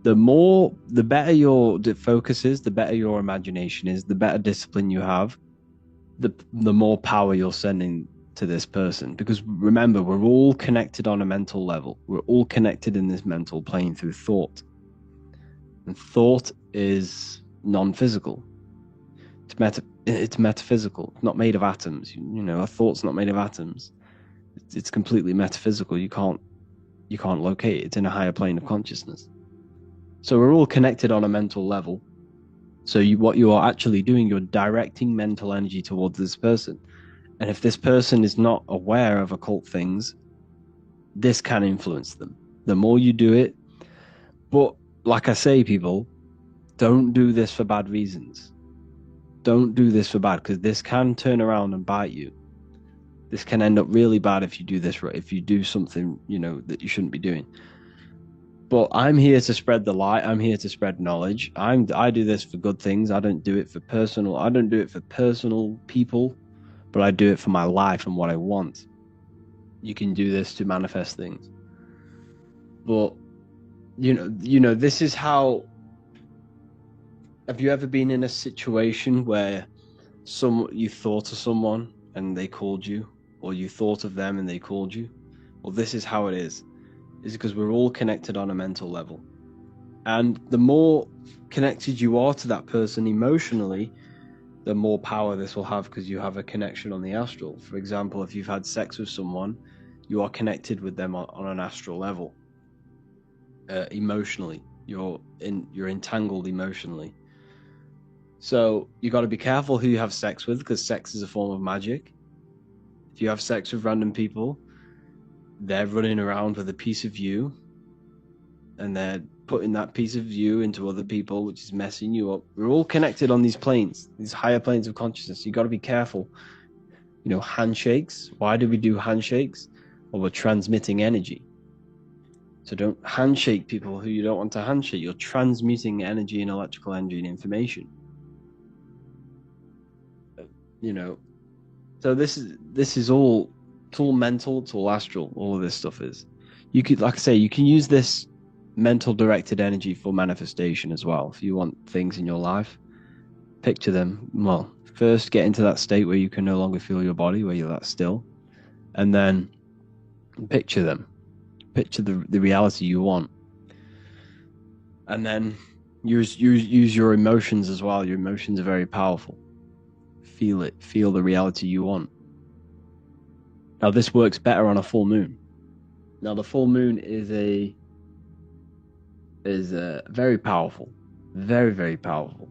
The better your focus is, the better your imagination is, the better discipline you have, the more power you're sending to this person. Because remember, we're all connected on a mental level. We're all connected in this mental plane through thought. And thought is non-physical. It's metaphysical. It's not made of atoms. A thought's not made of atoms. It's completely metaphysical. You can't locate it. It's in a higher plane of consciousness. So we're all connected on a mental level. So what you are actually doing, you're directing mental energy towards this person. And if this person is not aware of occult things, this can influence them. The more you do it, but like I say, people, don't do this for bad reasons. Don't do this for bad, because this can turn around and bite you. This can end up really bad if you do this, if you do something, that you shouldn't be doing. But I'm here to spread the light. I'm here to spread knowledge. I do this for good things. I don't do it for personal people, but I do it for my life and what I want. You can do this to manifest things. But this is how. Have you ever been in a situation where you thought of someone and they called you, or you thought of them and they called you? Well, this is how it is. It's because we're all connected on a mental level. And the more connected you are to that person emotionally, the more power this will have, because you have a connection on the astral. For example, if you've had sex with someone, you are connected with them on an astral level. emotionally. You're entangled emotionally. So you got to be careful who you have sex with, because sex is a form of magic. If you have sex with random people, they're running around with a piece of you, and they're putting that piece of you into other people, which is messing you up. We're all connected on these planes, these higher planes of consciousness. You got to be careful. You know, handshakes. Why do we do handshakes? Well, we're transmitting energy. So don't handshake people who you don't want to handshake. You're transmuting energy and electrical energy and information. You know, so this is all, it's all mental, it's all astral. All of this stuff is. You could, like I say, you can use this mental directed energy for manifestation as well. If you want things in your life, picture them. Well, first get into that state where you can no longer feel your body, where you're that still, and then picture them. Picture the reality you want, and then use your emotions as well. Your emotions are very powerful. Feel it. Feel the reality you want. Now, this works better on a full moon. Now, the full moon is very powerful, very, very powerful.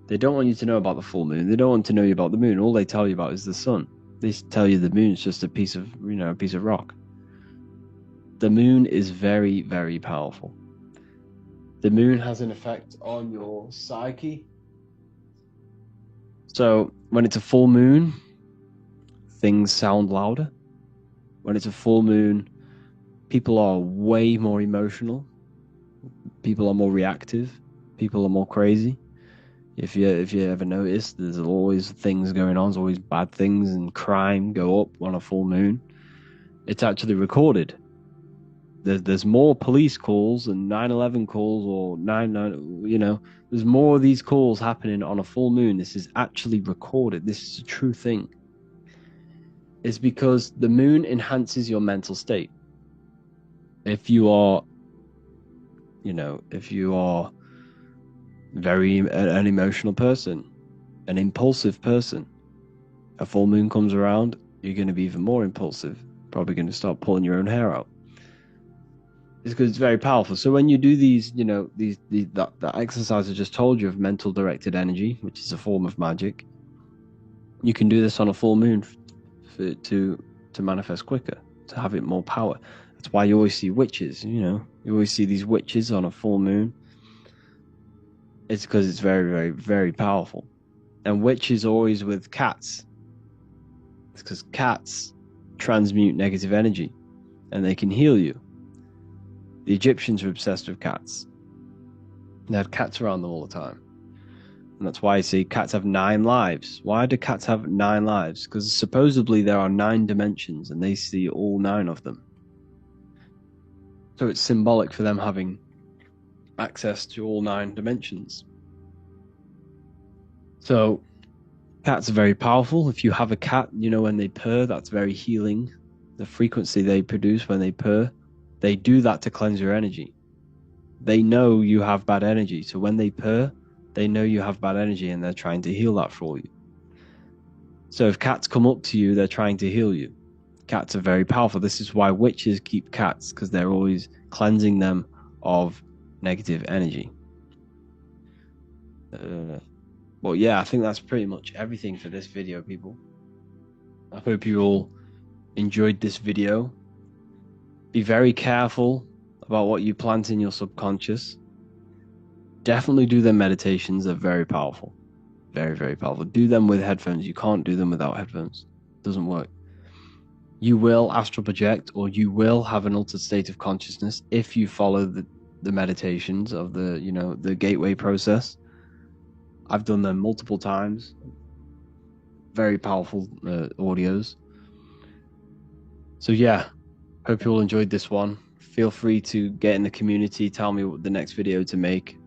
They don't want you to know about the full moon. They don't want to know about the moon. All they tell you about is the sun. They tell you the moon's just a piece of rock. The moon is very, very powerful. The moon has an effect on your psyche. So when it's a full moon, things sound louder. When it's a full moon, people are way more emotional. People are more reactive. People are more crazy. If you ever notice, there's always things going on. There's always bad things, and crime go up on a full moon. It's actually recorded. There's more police calls and 9/11 calls, or 9/9. You know, there's more of these calls happening on a full moon. This is actually recorded. This is a true thing. It's because the moon enhances your mental state. If you are very an emotional person, an impulsive person, a full moon comes around, you're going to be even more impulsive. Probably going to start pulling your own hair out. It's because it's very powerful. So when you do these, that exercise I just told you of mental directed energy, which is a form of magic, you can do this on a full moon to manifest quicker, to have it more power. That's why you always see witches. You always see these witches on a full moon. It's because it's very, very, very powerful. And witches always with cats. It's because cats transmute negative energy, and they can heal you. The Egyptians were obsessed with cats. They had cats around them all the time. And that's why you see cats have 9 lives. Why do cats have 9 lives? Because supposedly there are 9 dimensions, and they see all 9 of them. So it's symbolic for them having access to all 9 dimensions. So cats are very powerful. If you have a cat, when they purr, that's very healing. The frequency they produce when they purr, they do that to cleanse your energy. They know you have bad energy. So when they purr, they know you have bad energy, and they're trying to heal that for you. So if cats come up to you, they're trying to heal you. Cats are very powerful. This is why witches keep cats, because they're always cleansing them of negative energy. Well, yeah, I think that's pretty much everything for this video, people. I hope you all enjoyed this video. Be very careful about what you plant in your subconscious. Definitely do their meditations. They're very powerful. Very, very powerful. Do them with headphones. You can't do them without headphones. It doesn't work. You will astral project, or you will have an altered state of consciousness if you follow the meditations of the gateway process. I've done them multiple times. Very powerful audios. So yeah, hope you all enjoyed this one. Feel free to get in the community. Tell me what the next video to make.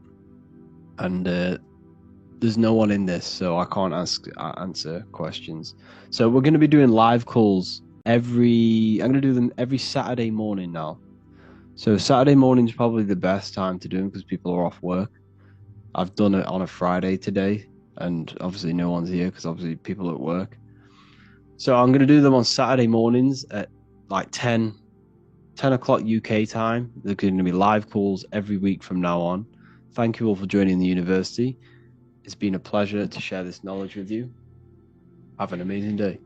And there's no one in this, so I can't answer questions. So we're going to be doing live calls I'm going to do them every Saturday morning now. So Saturday morning is probably the best time to do them because people are off work. I've done it on a Friday today, and obviously no one's here because obviously people are at work. So I'm going to do them on Saturday mornings at like 10 10 o'clock UK time. There's going to be live calls every week from now on. Thank you all for joining the university. It's been a pleasure to share this knowledge with you. Have an amazing day.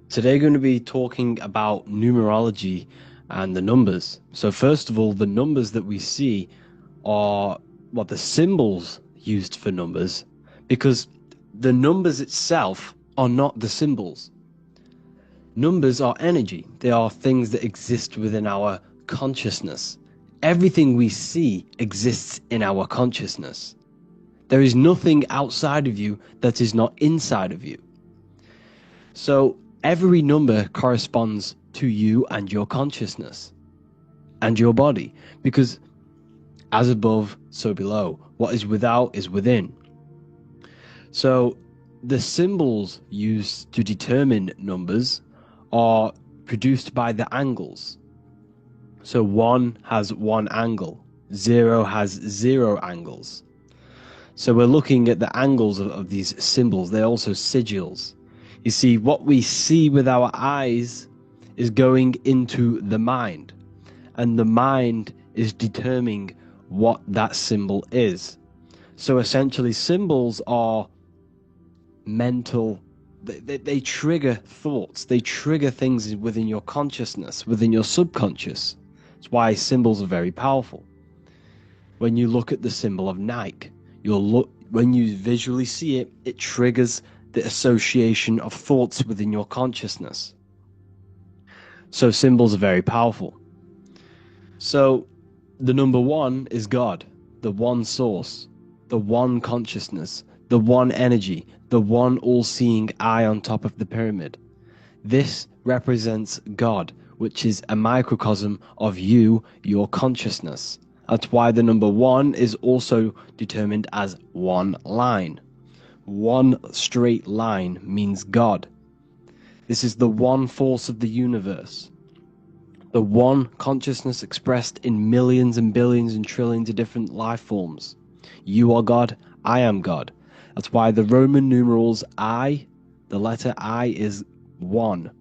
Today, we're going to be talking about numerology and the numbers. So first of all, the numbers that we see are the symbols used for numbers, because the numbers itself are not the symbols. Numbers are energy. They are things that exist within our consciousness. Everything we see exists in our consciousness. There is nothing outside of you that is not inside of you. So every number corresponds to you and your consciousness and your body, because as above, so below. What is without is within. So the symbols used to determine numbers are produced by the angles. So 1 has 1 angle, 0 has 0 angles. So we're looking at the angles of these symbols. They're also sigils. You see, what we see with our eyes is going into the mind, and the mind is determining what that symbol is. So essentially, symbols are mental. They trigger thoughts. They trigger things within your consciousness, within your subconscious. That's why symbols are very powerful. When you look at the symbol of Nike, when you visually see it, it triggers the association of thoughts within your consciousness. So symbols are very powerful. So the number 1 is God, the one source, the one consciousness, the one energy, the one all-seeing eye on top of the pyramid. This represents God, which is a microcosm of you, your consciousness. That's why the number 1 is also determined as one line. One straight line means God. This is the one force of the universe. The one consciousness expressed in millions and billions and trillions of different life forms. You are God, I am God. That's why the Roman numerals I, the letter I, is 1.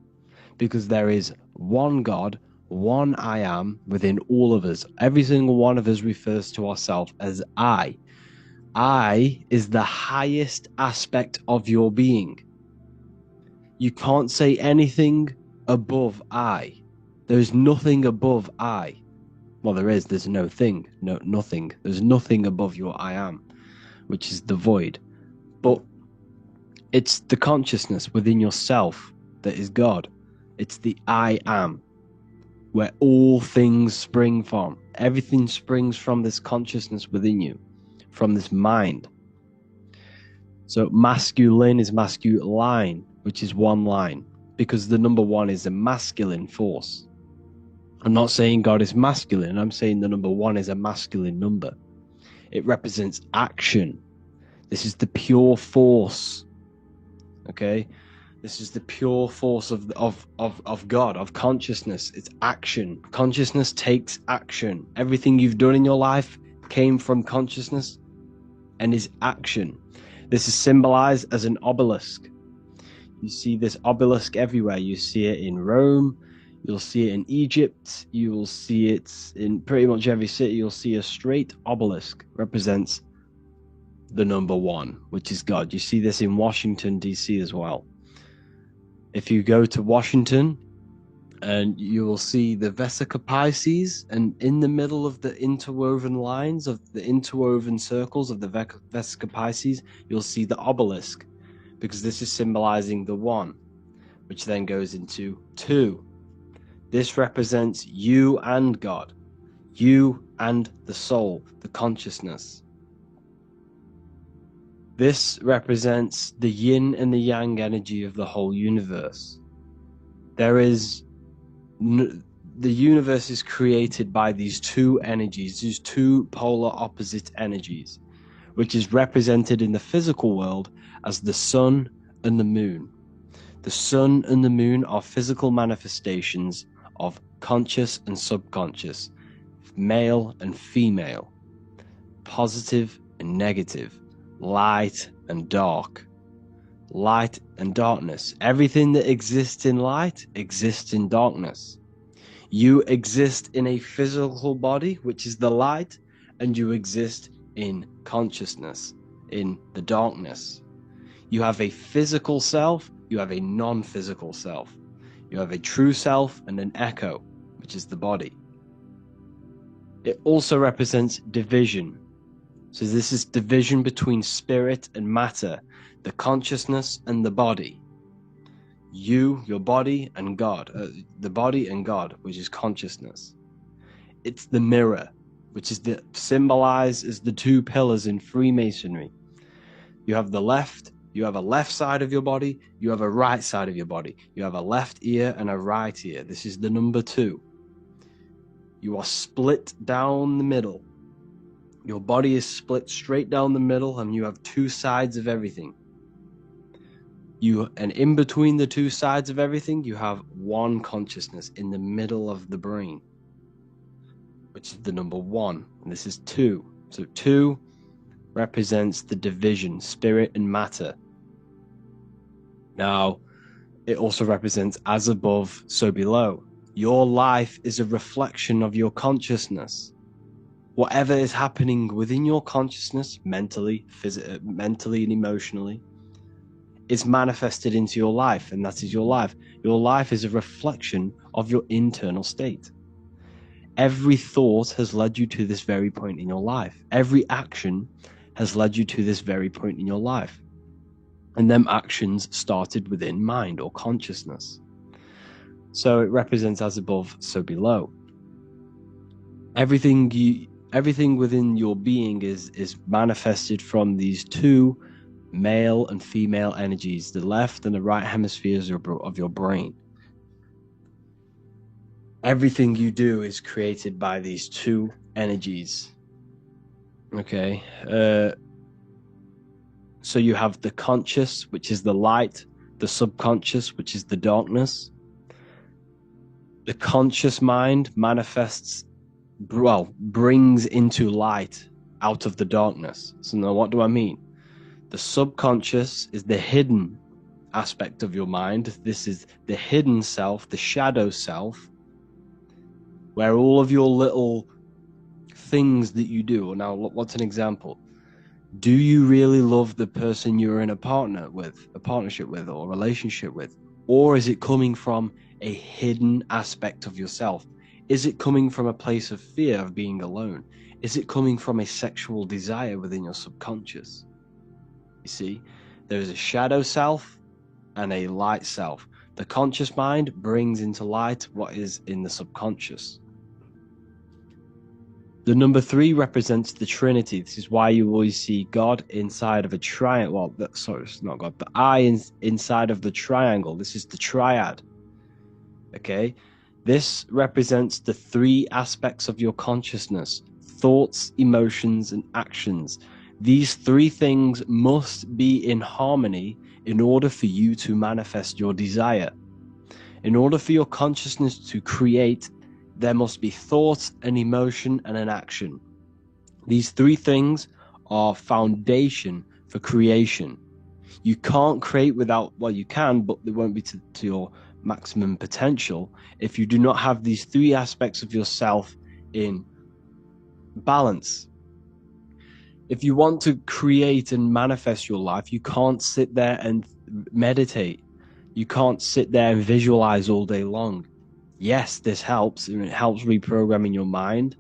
Because there is one God, one I am within all of us. Every single one of us refers to ourselves as I. I is the highest aspect of your being. You can't say anything above I. There's nothing above I. Well, there's no thing, nothing. There's nothing above your I am, which is the void. But it's the consciousness within yourself that is God. It's the I am, where all things spring from. Everything springs from this consciousness within you, from this mind. So masculine is masculine, which is one line, because the number 1 is a masculine force. I'm not saying God is masculine. I'm saying the number 1 is a masculine number. It represents action. This is the pure force. Okay? This is the pure force of God, of consciousness. It's action. Consciousness takes action. Everything you've done in your life came from consciousness and is action. This is symbolized as an obelisk. You see this obelisk everywhere. You see it in Rome. You'll see it in Egypt. You will see it in pretty much every city. You'll see a straight obelisk represents the number 1, which is God. You see this in Washington, D.C. as well. If you go to Washington, and you will see the Vesica Pisces, and in the middle of the interwoven lines of the interwoven circles of the Vesica Pisces, you'll see the obelisk, because this is symbolizing the 1, which then goes into 2. This represents you and God, you and the soul, the consciousness. This represents the yin and the yang energy of the whole universe. The universe is created by these 2 energies, these 2 polar opposite energies, which is represented in the physical world as the sun and the moon. The sun and the moon are physical manifestations of conscious and subconscious, male and female, positive and negative, light and dark, light and darkness. Everything that exists in light exists in darkness. You exist in a physical body, which is the light, and you exist in consciousness, in the darkness. You have a physical self, you have a non-physical self. You have a true self and an echo, which is the body. It also represents division. So this is division between spirit and matter, the consciousness and the body. You, your body, and God. The body and God, which is consciousness. It's the mirror, which is symbolized as the two pillars in Freemasonry. You have the left. You have a left side of your body. You have a right side of your body. You have a left ear and a right ear. This is the number 2. You are split down the middle. Your body is split straight down the middle, and you have 2 sides of everything. And in between the 2 sides of everything, you have one consciousness in the middle of the brain, which is the number 1. And this is 2. So 2 represents the division, spirit and matter. Now, it also represents as above, so below. Your life is a reflection of your consciousness. Whatever is happening within your consciousness, mentally, mentally and emotionally, is manifested into your life, and that is your life. Your life is a reflection of your internal state. Every thought has led you to this very point in your life. Every action has led you to this very point in your life. And them actions started within mind or consciousness. So it represents as above, so below. Everything within your being is manifested from these 2 male and female energies, the left and the right hemispheres of your brain. Everything you do is created by these 2 energies. Okay. So you have the conscious, which is the light, the subconscious, which is the darkness. The conscious mind brings into light out of the darkness. So now what do I mean? The subconscious is the hidden aspect of your mind. This is the hidden self, the shadow self, where all of your little things that you do. Now, what's an example? Do you really love the person you're in a partnership with, or a relationship with? Or is it coming from a hidden aspect of yourself? Is it coming from a place of fear of being alone? Is it coming from a sexual desire within your subconscious? You see, there is a shadow self and a light self. The conscious mind brings into light what is in the subconscious. The number 3 represents the Trinity. This is why you always see God inside of a triangle. Well, sorry, it's not God, but inside of the triangle. This is the triad. Okay? This represents the 3 aspects of your consciousness: thoughts, emotions, and actions. These 3 things must be in harmony in order for you to manifest your desire. In order for your consciousness to create, there must be thought, an emotion, and an action. These 3 things are foundation for creation. You can't create without, well, you can, but it won't be to your maximum potential if you do not have these 3 aspects of yourself in balance. If you want to create and manifest your life, you can't sit there and meditate. You can't sit there and visualize all day long. Yes, this helps, and it helps reprogramming your mind,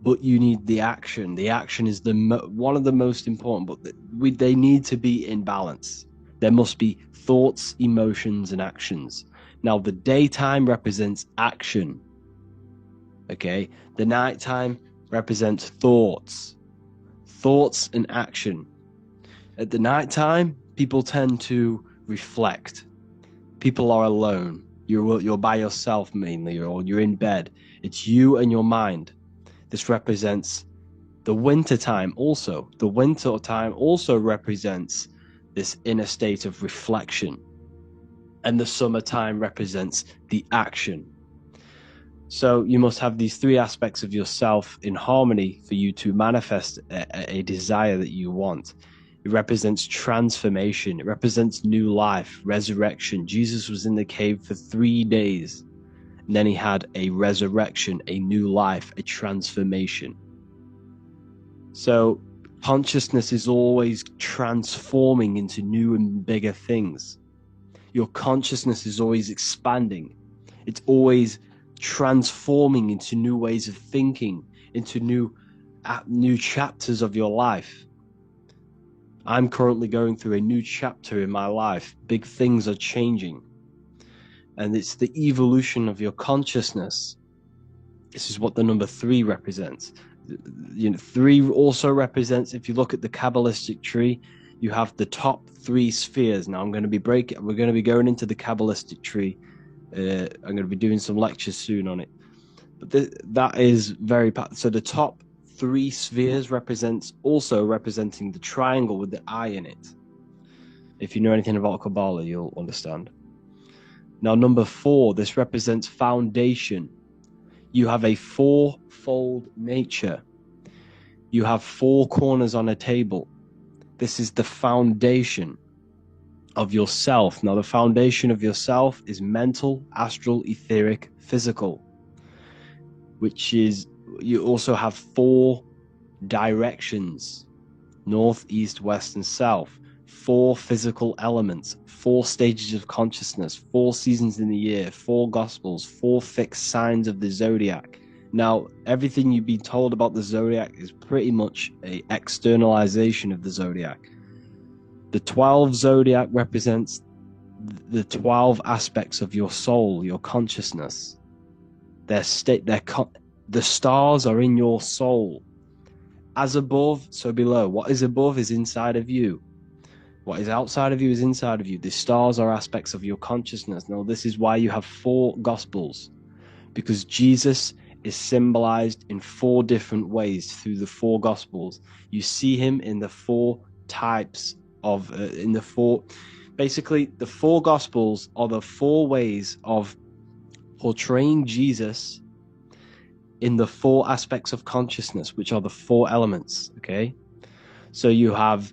but you need the action. The action is one of the most important, but they need to be in balance. There must be thoughts, emotions, and actions. Now, the daytime represents action. Okay? The nighttime represents thoughts and action. At the nighttime, people tend to reflect. People are alone. You're by yourself mainly, or you're in bed. It's you and your mind. This represents the winter time also. The winter time also represents this inner state of reflection. And the summertime represents the action. So you must have these 3 aspects of yourself in harmony for you to manifest a desire that you want. It represents transformation. It represents new life, resurrection. Jesus was in the cave for 3 days, and then he had a resurrection, a new life, a transformation. So consciousness is always transforming into new and bigger things. Your consciousness is always expanding. It's always transforming into new ways of thinking, into new chapters of your life. I'm currently going through a new chapter in my life. Big things are changing. And it's the evolution of your consciousness. This is what the number 3 represents. 3 also represents, if you look at the Kabbalistic tree, you have the top 3 spheres. Now we're going to be going into the Kabbalistic tree. I'm going to be doing some lectures soon on it. But that is so the top 3 spheres representing the triangle with the eye in it. If you know anything about Kabbalah, you'll understand. Now, number 4, this represents foundation. You have a 4-fold nature. You have 4 corners on a table. This is the foundation of yourself. Now, the foundation of yourself is mental, astral, etheric, physical, which is, you also have 4 directions: north, east, west, and south. 4 physical elements, 4 stages of consciousness, 4 seasons in the year, 4 gospels, 4 fixed signs of the zodiac. Now, everything you've been told about the zodiac is pretty much an externalization of the zodiac. The 12 zodiac represents the 12 aspects of your soul, your consciousness. The stars are in your soul. As above, so below. What is above is inside of you. What is outside of you is inside of you. The stars are aspects of your consciousness. Now, this is why you have 4 gospels, because Jesus is symbolized in 4 different ways through the 4 gospels. You see him in the 4 types of, basically the 4 gospels are the 4 ways of portraying Jesus in the 4 aspects of consciousness, which are the 4 elements. Okay, so you have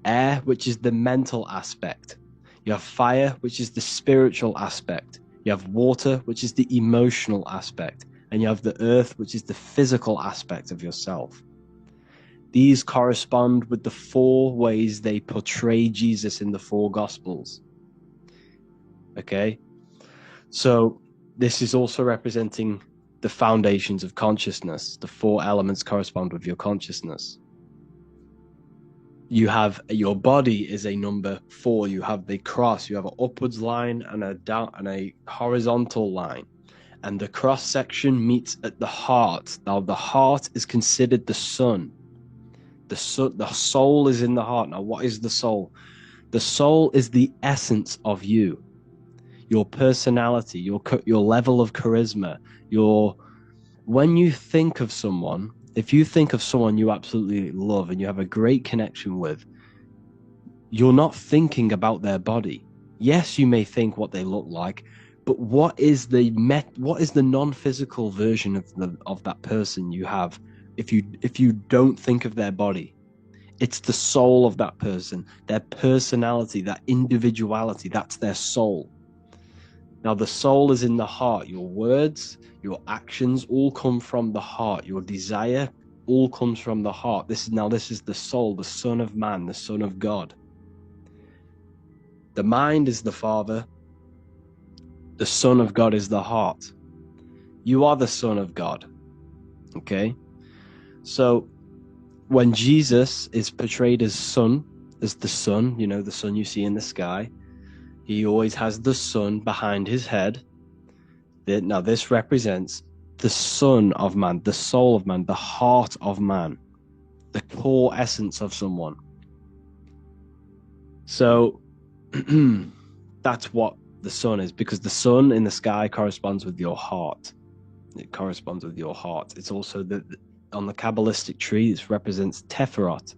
air, which is the mental aspect. You have fire, which is the spiritual aspect. You have water, which is the emotional aspect. And you have the earth, which is the physical aspect of yourself. These correspond with the 4 ways they portray Jesus in the 4 gospels. Okay, so this is also representing the foundations of consciousness. The 4 elements correspond with your consciousness. You have your body is a number 4. You have the cross. You have an upwards line and a horizontal line, and the cross section meets at the heart. Now, the heart is considered the sun. The soul is in the heart. Now, what is the soul? The soul is the essence of you, your personality, your level of charisma. When you think of someone. If you think of someone you absolutely love and you have a great connection with, you're not thinking about their body. Yes, you may think what they look like, but what is the non-physical version of that person you have if you don't think of their body? It's the soul of that person, their personality, that individuality, that's their soul. Now, the soul is in the heart. Your words, your actions all come from the heart. Your desire all comes from the heart. This is the soul, the Son of Man, the Son of God. The mind is the Father. The Son of God is the heart. You are the Son of God. Okay? So, when Jesus is portrayed as the sun, the sun you see in the sky, he always has the sun behind his head. Now, this represents the Son of Man, the soul of man, the heart of man, the core essence of someone. So that's what the sun is, because the sun in the sky corresponds with your heart. It corresponds with your heart. It's also on the Kabbalistic tree, this represents Teferot,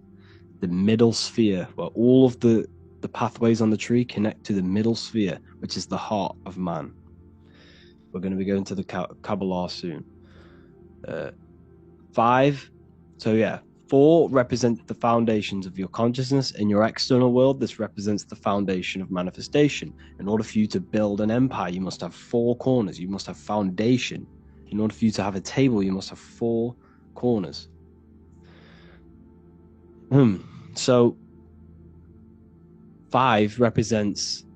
the middle sphere, where all of the pathways on the tree connect to the middle sphere, which is the heart of man. We're going to be going to the Kabbalah soon. 5. So yeah, 4 represents the foundations of your consciousness. In your external world, this represents the foundation of manifestation. In order for you to build an empire, you must have 4 corners. You must have foundation. In order for you to have a table, you must have 4 corners. So 5 represents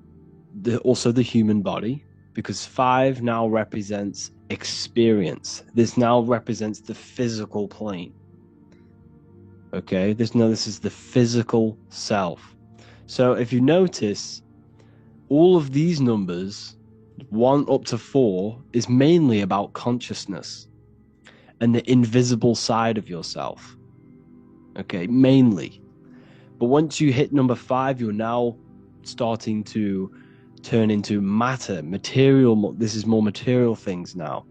also the human body, because 5 now represents experience. This now represents the physical plane. Okay, this is the physical self. So if you notice, all of these numbers, 1 up to 4, is mainly about consciousness and the invisible side of yourself. Okay, mainly. But once you hit number 5, you're now starting to turn into matter, material. This is more material things now.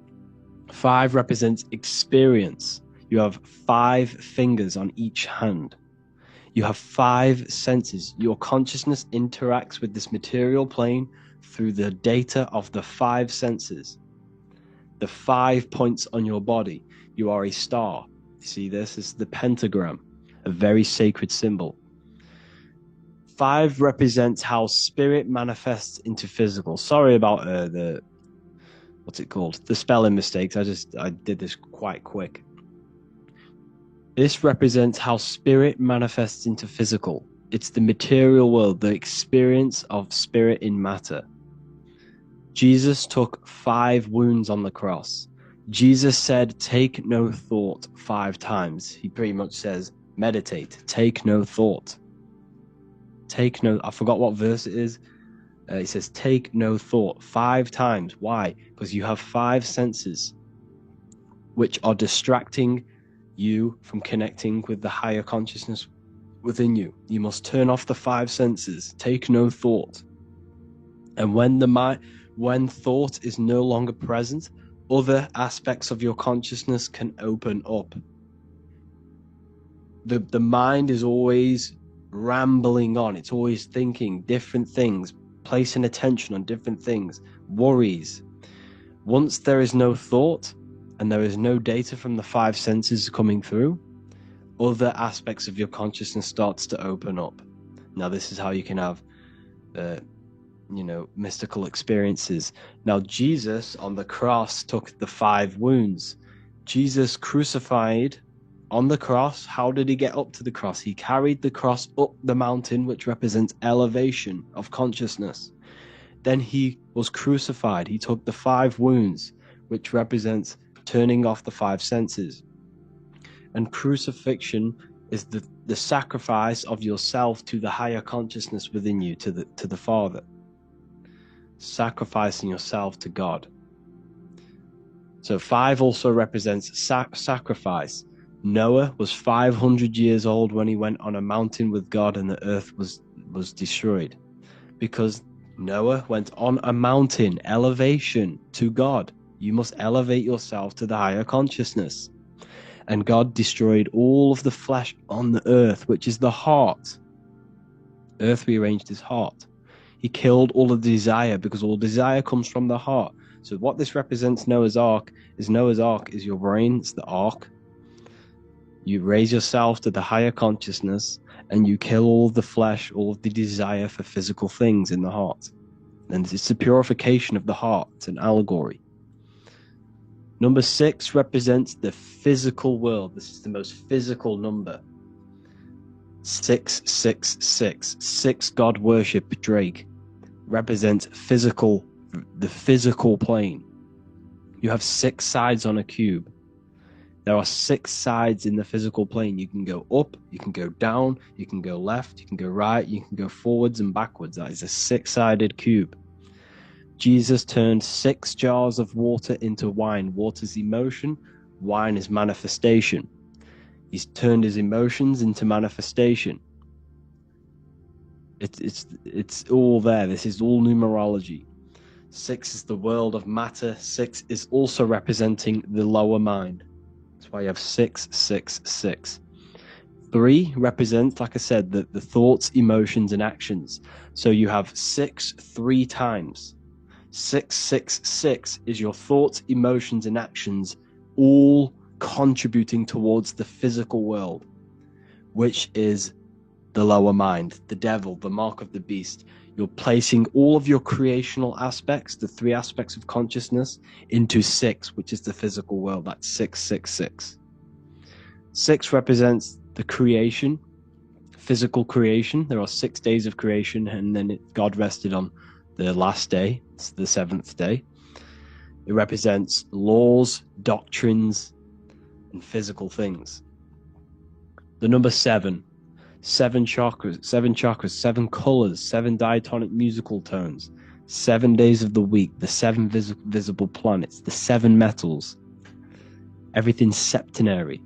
5 represents experience. You have 5 fingers on each hand. You have 5 senses. Your consciousness interacts with this material plane through the data of the 5 senses. The 5 points on your body. You are a star. You see, this is the pentagram, a very sacred symbol. 5 represents how spirit manifests into physical. Sorry about the spelling mistakes. I did this quite quick. This represents how spirit manifests into physical. It's the material world, the experience of spirit in matter. Jesus took 5 wounds on the cross. Jesus said, "Take no thought" 5 times. He pretty much says, meditate, take no thought. I forgot what verse it is. He says, take no thought 5 times. Why? Because you have 5 senses which are distracting you from connecting with the higher consciousness within you. You must turn off the 5 senses. Take no thought. And when thought is no longer present, other aspects of your consciousness can open up. The mind is always rambling on. It's always thinking different things, placing attention on different things, worries. Once there is no thought and there is no data from the 5 senses coming through, other aspects of your consciousness starts to open up. Now, this is how you can have mystical experiences. Now, Jesus on the cross took the 5 wounds. Jesus crucified on the cross. How did he get up to the cross? He carried the cross up the mountain, which represents elevation of consciousness. Then he was crucified. He took the 5 wounds, which represents turning off the 5 senses. And crucifixion is the sacrifice of yourself to the higher consciousness within you, to the Father. Sacrificing yourself to God. So 5 also represents sacrifice. Noah was 500 years old when he went on a mountain with God, and the earth was destroyed because Noah went on a mountain, elevation to God. You must elevate yourself to the higher consciousness. And God destroyed all of the flesh on the earth, which is the heart. Earth rearranged his heart. He killed all of the desire, because all desire comes from the heart. So what this represents, Noah's Ark is your brain. It's the ark. You raise yourself to the higher consciousness and you kill all of the flesh, all of the desire for physical things in the heart. And it's the purification of the heart. It's an allegory. Number 6 represents the physical world. This is the most physical number. 666. 6 God worship, Drake, represents the physical plane. You have 6 sides on a cube. There are 6 sides in the physical plane. You can go up, you can go down, you can go left, you can go right, you can go forwards and backwards. That is a 6-sided cube. Jesus turned 6 jars of water into wine. Water's emotion, wine is manifestation. He's turned his emotions into manifestation. It's all there. This is all numerology. 6 is the world of matter. 6 is also representing the lower mind. That's why you have 666. 3 represents, like I said, the thoughts, emotions, and actions. So you have 6 3 times. 666 is your thoughts, emotions, and actions, all contributing towards the physical world. which is the lower mind, the devil, the mark of the beast. You're placing all of your creational aspects, the 3 aspects of consciousness, into 6, which is the physical world. That's 666. 6 represents the creation, physical creation. There are 6 days of creation, and then God rested on the last day. It's the 7th day. It represents laws, doctrines, and physical things. The number 7 chakras, 7 colors, 7 diatonic musical tones, 7 days of the week, the 7 visible planets, the 7 metals, everything's septenary.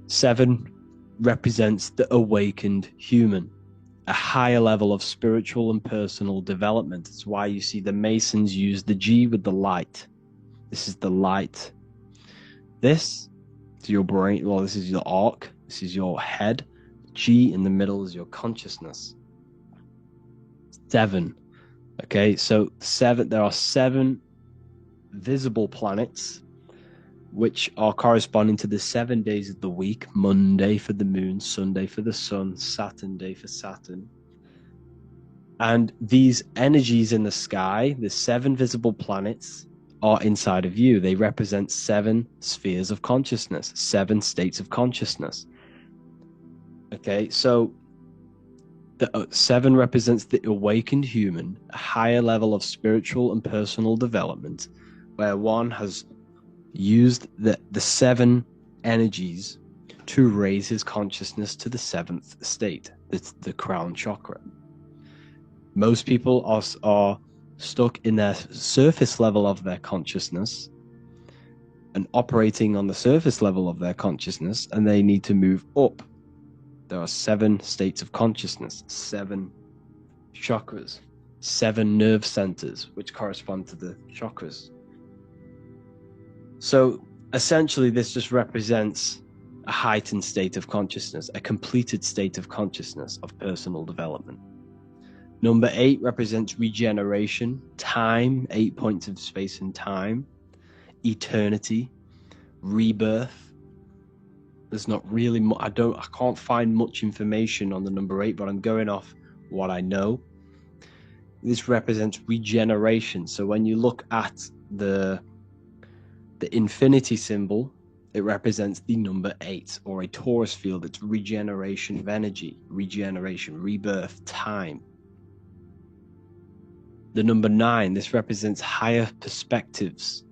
7 represents the awakened human, a higher level of spiritual and personal development. It's why you see the Masons use the G with the light. This is the light. This is your brain. Well, this is your arc. This is your head. G in the middle is your consciousness. 7. Okay, so 7. There are 7 visible planets, which are corresponding to the 7 days of the week. Monday for the moon, Sunday for the sun, Saturn day for Saturn. And these energies in the sky, the 7 visible planets, are inside of you. They represent 7 spheres of consciousness, 7 states of consciousness. Okay, so the 7 represents the awakened human, a higher level of spiritual and personal development, where one has used the 7 energies to raise his consciousness to the 7th state, the crown chakra. Most people are stuck in their surface level of their consciousness and operating on the surface level of their consciousness, and they need to move up. There are 7 states of consciousness, 7 chakras, 7 nerve centers, which correspond to the chakras. So essentially, this just represents a heightened state of consciousness, a completed state of consciousness of personal development. Number 8 represents regeneration, time, 8 points of space and time, eternity, rebirth. There's not really I can't find much information on the number 8, but I'm going off what I know. This represents regeneration. So when you look at the infinity symbol, it represents the number 8, or a torus field. It's regeneration of energy, regeneration, rebirth, time. The number 9, this represents higher perspectives.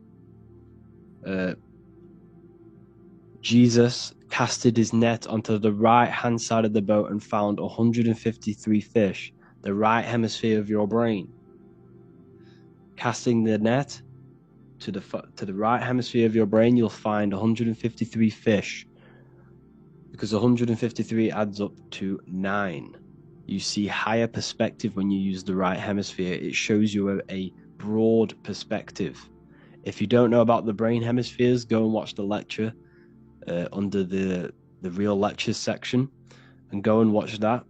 Jesus casted his net onto the right hand side of the boat and found 153 fish, the right hemisphere of your brain. Casting the net to the right hemisphere of your brain, you'll find 153 fish, because 153 adds up to 9. You see higher perspective when you use the right hemisphere. It shows you a broad perspective. If you don't know about the brain hemispheres, go and watch the lecture under the real lectures section, and go and watch that.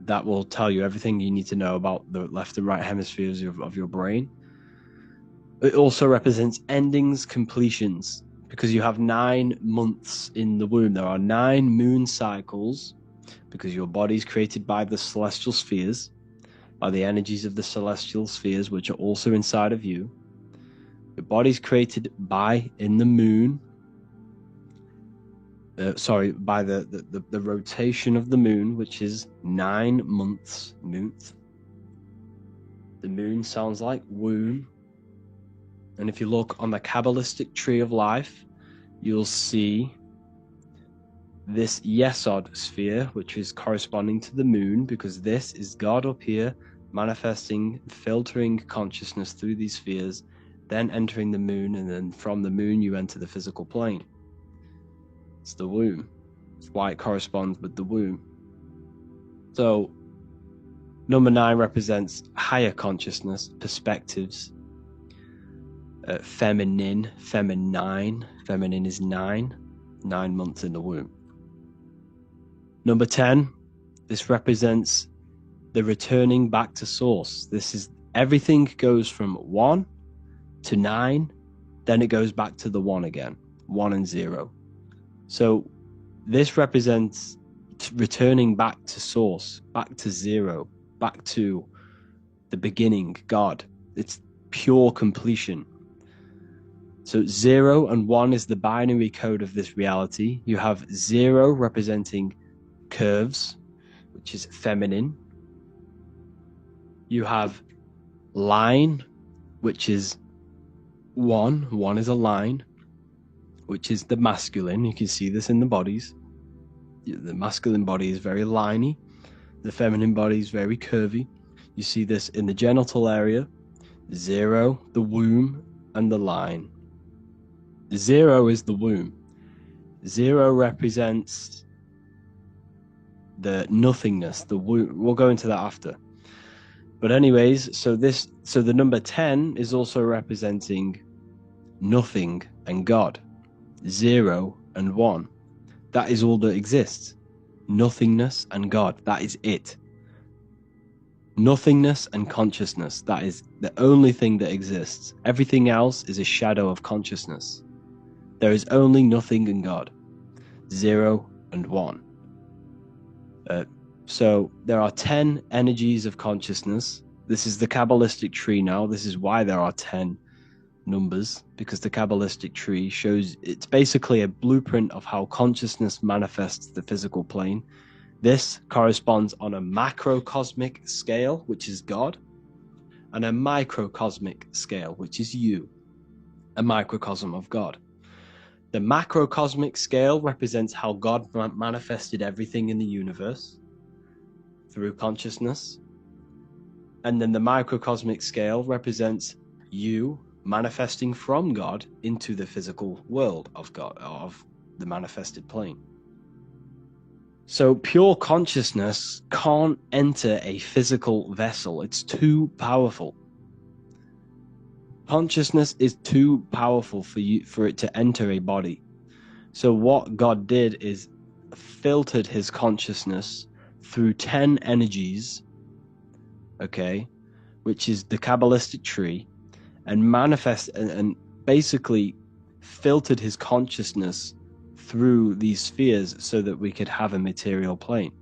That will tell you everything you need to know about the left and right hemispheres of your brain. It also represents endings, completions, because you have 9 months in the womb. There are 9 moon cycles, because your body's created by the celestial spheres, by the energies of the celestial spheres, which are also inside of you. Your body's created in the moon. By the rotation of the moon, which is 9 months. The moon sounds like womb. And if you look on the Kabbalistic tree of life, you'll see this Yesod sphere, which is corresponding to the moon, because this is God up here manifesting, filtering consciousness through these spheres, then entering the moon, and then from the moon you enter the physical plane. It's the womb. It's why it corresponds with the womb. So number 9 represents higher consciousness, perspectives, feminine is 9 months in the womb. Number 10, this represents the returning back to source. This is everything goes from 1 to 9, then it goes back to the 1 again, 1 and 0. So This represents returning back to source, back to zero, back to the beginning, God. It's pure completion. So 0 and 1 is the binary code of this reality. You have 0 representing curves, which is feminine. You have line, which is 1. 1 is a line, which is the masculine. You can see this in the bodies. The masculine body is very liney. The feminine body is very curvy. You see this in the genital area. 0, the womb, and the line. 0 is the womb. 0 represents the nothingness, the womb. We'll go into that after. But anyways, so the number 10 is also representing nothing and God. 0 and 1. That is all that exists. Nothingness and God. That is it. Nothingness and consciousness. That is the only thing that exists. Everything else is a shadow of consciousness. There is only nothing and God. 0 and 1. So there are 10 energies of consciousness. This is the Kabbalistic tree now. This is why there are 10 numbers, because the Kabbalistic tree shows, it's basically a blueprint of how consciousness manifests the physical plane. This corresponds on a macrocosmic scale, which is God, and a microcosmic scale, which is you, a microcosm of God. The macrocosmic scale represents how God manifested everything in the universe through consciousness. And then the microcosmic scale represents you manifesting from God into the physical world of God, of the manifested plane. So pure consciousness can't enter a physical vessel. It's too powerful. Consciousness is too powerful for it to enter a body. So what God did is filtered his consciousness through 10 energies, okay, which is the Kabbalistic tree, and basically filtered his consciousness through these spheres so that we could have a material plane.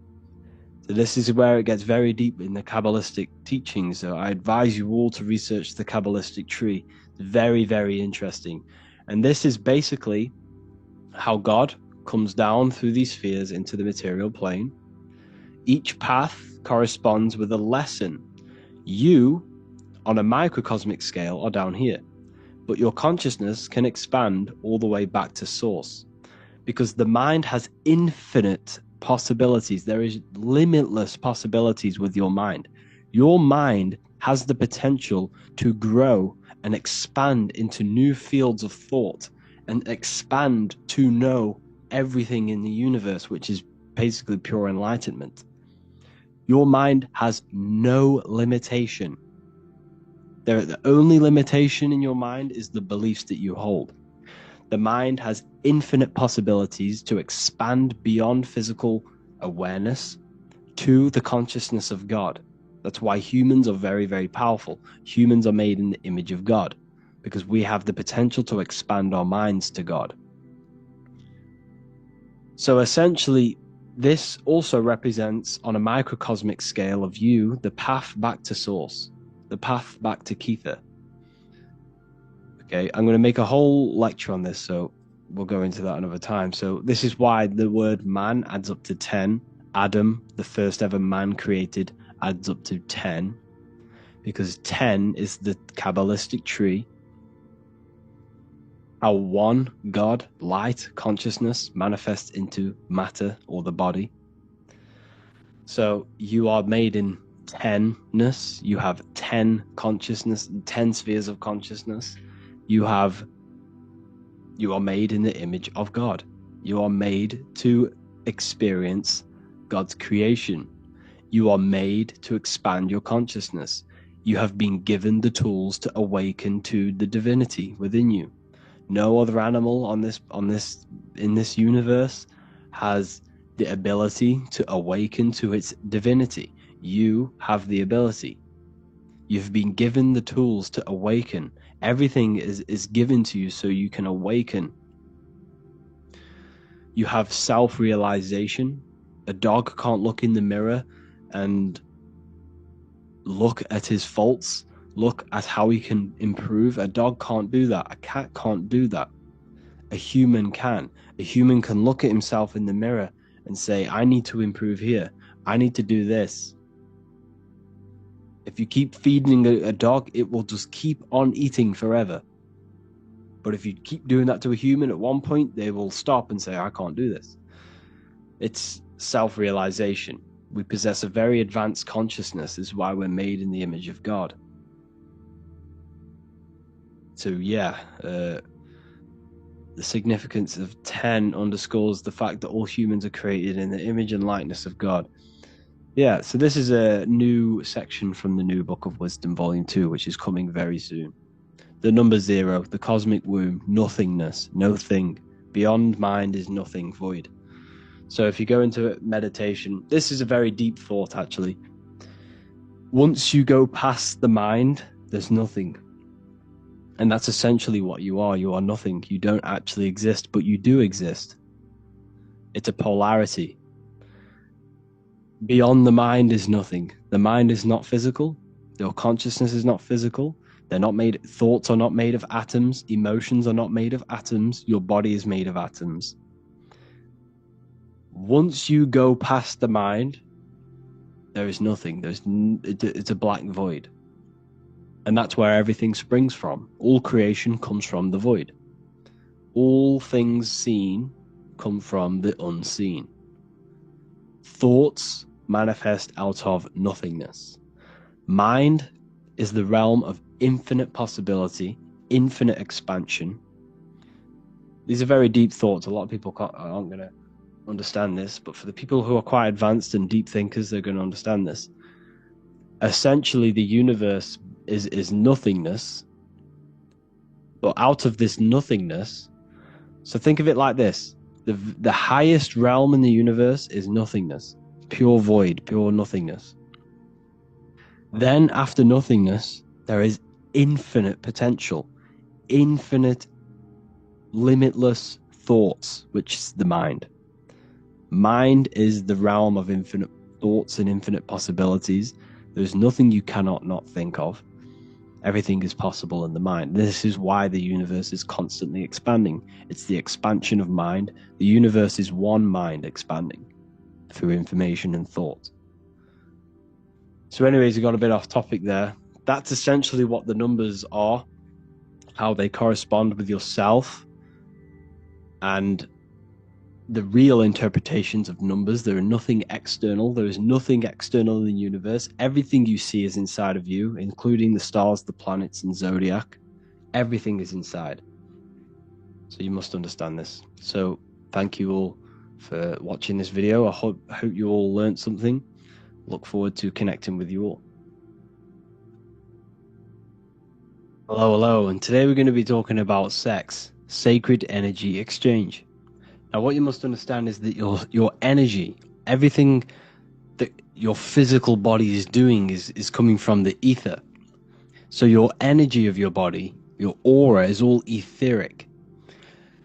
So this is where it gets very deep in the Kabbalistic teachings. So I advise you all to research the Kabbalistic tree. It's very, very interesting. And this is basically how God comes down through these spheres into the material plane. Each path corresponds with a lesson. You, on a microcosmic scale, are down here, but your consciousness can expand all the way back to source, because the mind has infinite possibilities. There is limitless possibilities with your mind. Your mind has the potential to grow and expand into new fields of thought and expand to know everything in the universe, which is basically pure enlightenment. Your mind has no limitation. The only limitation in your mind is the beliefs that you hold. The mind has infinite possibilities to expand beyond physical awareness to the consciousness of God. That's why humans are very, very powerful. Humans are made in the image of God, because we have the potential to expand our minds to God. So essentially, this also represents, on a microcosmic scale of you, the path back to source, the path back to Kether. Okay, I'm going to make a whole lecture on this, so we'll go into that another time. So this is why the word man adds up to 10. Adam, the first ever man created, adds up to 10, because 10 is the Kabbalistic tree. How one God, light, consciousness, manifests into matter or the body. So you are made in 10ness. You have 10 consciousness, 10 spheres of consciousness. You are made in the image of God. You are made to experience God's creation. You are made to expand your consciousness. You have been given the tools to awaken to the divinity within you. No other animal in this universe has the ability to awaken to its divinity. You have the ability. You've been given the tools to awaken. Everything is given to you so you can awaken. You have self-realization. A dog can't look in the mirror and look at his faults, look at how he can improve. A dog can't do that. A cat can't do that. A human can. A human can look at himself in the mirror and say, I need to improve here. I need to do this. If you keep feeding a dog, it will just keep on eating forever. But if you keep doing that to a human, at one point, they will stop and say, I can't do this. It's self-realization. We possess a very advanced consciousness. This is why we're made in the image of God. So yeah, the significance of 10 underscores the fact that all humans are created in the image and likeness of God. Yeah, so this is a new section from the New Book of Wisdom, Volume 2, which is coming very soon. The number 0, the cosmic womb, nothingness, no thing. Beyond mind is nothing, void. So if you go into meditation, this is a very deep thought, actually. Once you go past the mind, there's nothing. And that's essentially what you are. You are nothing. You don't actually exist, but you do exist. It's a polarity. Beyond the mind is nothing. The mind is not physical. Your consciousness is not physical. Thoughts are not made of atoms. Emotions are not made of atoms. Your body is made of atoms. Once you go past the mind, there is nothing. It's a black void. And that's where everything springs from. All creation comes from the void. All things seen come from the unseen. Thoughts manifest out of nothingness. Mind is the realm of infinite possibility, infinite expansion. These are very deep thoughts. A lot of people aren't going to understand this, but for the people who are quite advanced and deep thinkers, they're going to understand this. Essentially, the universe is nothingness, but out of this nothingness, so think of it like this: the highest realm in the universe is nothingness, pure void, pure nothingness. Then after nothingness, there is infinite potential, infinite, limitless thoughts, which is the mind. Mind is the realm of infinite thoughts and infinite possibilities. There's nothing you cannot not think of. Everything is possible in the mind. This is why the universe is constantly expanding. It's the expansion of mind. The universe is one mind expanding through information and thought. So anyways, we got a bit off topic there. That's essentially what the numbers are, how they correspond with yourself, and the real interpretations of numbers. There is nothing external. There is nothing external in the universe. Everything you see is inside of you, including the stars, the planets, and zodiac. Everything is inside. So you must understand this. So thank you all for watching this video. I hope you all learned something. Look forward to connecting with you all. Hello, and today we're going to be talking about sex, sacred energy exchange. Now, what you must understand is that your energy, everything that your physical body is doing is coming from the ether. So your energy of your body, your aura, is all etheric.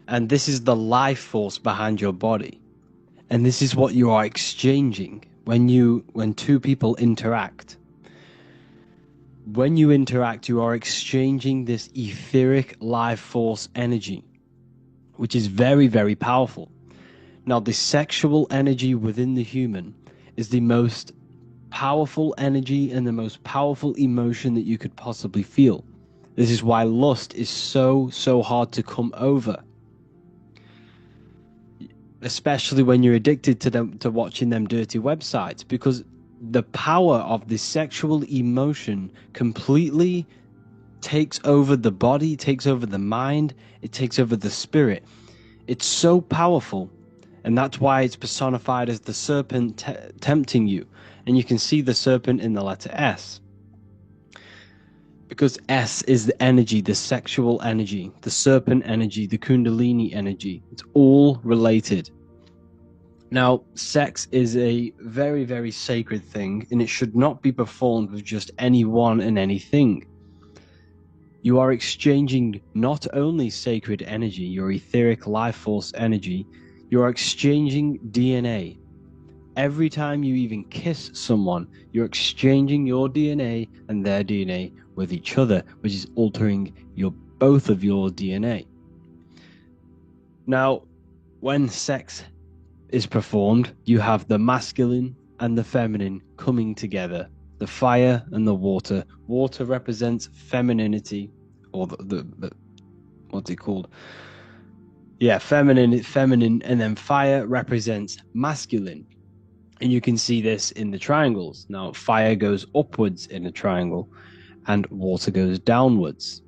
And this is the life force behind your body. And this is what you are exchanging when two people interact. When you interact, you are exchanging this etheric life force energy, which is very, very powerful. Now, the sexual energy within the human is the most powerful energy and the most powerful emotion that you could possibly feel. This is why lust is so hard to come over, especially when you're addicted to watching them dirty websites, because the power of the sexual emotion completely takes over the body, takes over the mind, it takes over the spirit. It's so powerful, and that's why it's personified as the serpent tempting you. And you can see the serpent in the letter S, because S is the energy, the sexual energy, the serpent energy, the kundalini energy. It's all related. Now, sex is a very, very sacred thing, and it should not be performed with just anyone and anything. You are exchanging not only sacred energy, your etheric life force energy, You're exchanging DNA. Every time you even kiss someone, you're exchanging your DNA and their DNA with each other, which is altering both of your DNA. Now, when sex is performed, you have the masculine and the feminine coming together. The fire and the water. Water represents femininity, or the what's it called? Yeah, feminine, and then fire represents masculine. And you can see this in the triangles. Now, fire goes upwards in a triangle and water goes downwards.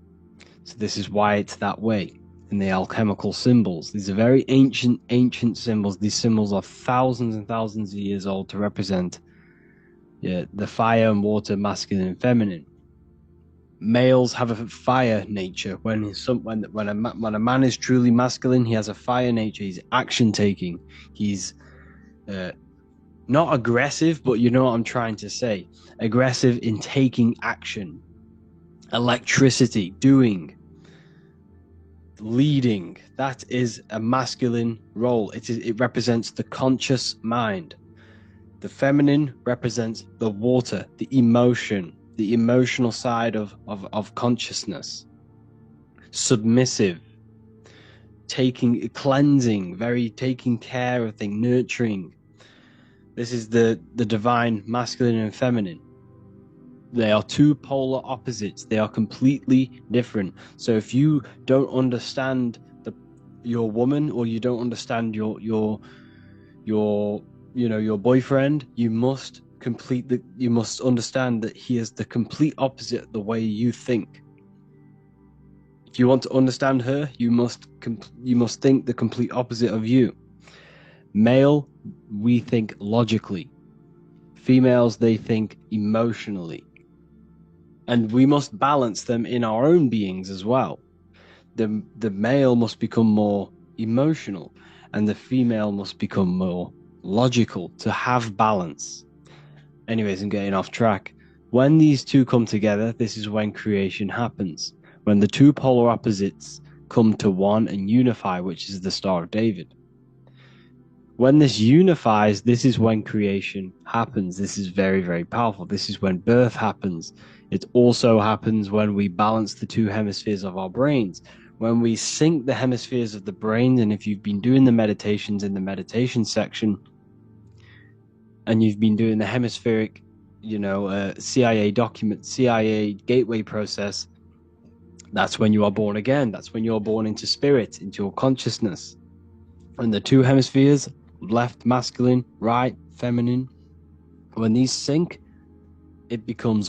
So this is why it's that way in the alchemical symbols. These are very ancient symbols. These symbols are thousands and thousands of years old to represent the fire and water, masculine and feminine. Males have a fire nature. When a man is truly masculine, he has a fire nature. He's action taking. He's not aggressive, but you know what I'm trying to say. Aggressive in taking action. Electricity, doing, leading. That is a masculine role. It represents the conscious mind. The feminine represents the water, the emotion, the emotional side of consciousness. Submissive, cleansing, taking care of things, nurturing. This is the divine masculine and feminine. They are two polar opposites. They are completely different. So if you don't understand your woman, or you don't understand your boyfriend, you must understand that he is the complete opposite of the way you think. If you want to understand her, you must think the complete opposite of you. Male, we think logically. Females, they think emotionally. And we must balance them in our own beings as well. The male must become more emotional, and the female must become more logical to have balance. Anyways, I'm getting off track. When these two come together, this is when creation happens. When the two polar opposites come to one and unify, which is the Star of David. When this unifies, this is when creation happens. This is very, very powerful. This is when birth happens. It also happens when we balance the two hemispheres of our brains. When we sync the hemispheres of the brain, and if you've been doing the meditations in the meditation section, and you've been doing the hemispheric, CIA gateway process, that's when you are born again. That's when you're born into spirit, into your consciousness. And the two hemispheres, left masculine, right feminine, when these sync, you become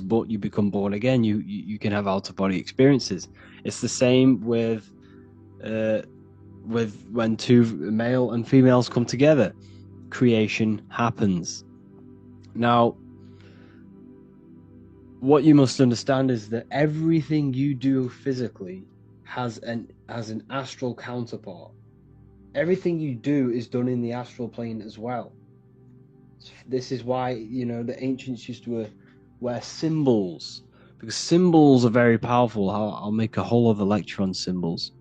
born again. You can have out of body experiences. It's the same with when two male and females come together, creation happens. Now, what you must understand is that everything you do physically has an astral counterpart. Everything you do is done in the astral plane as well. This is why, the ancients used to wear symbols, because symbols are very powerful. I'll make a whole other lecture on symbols.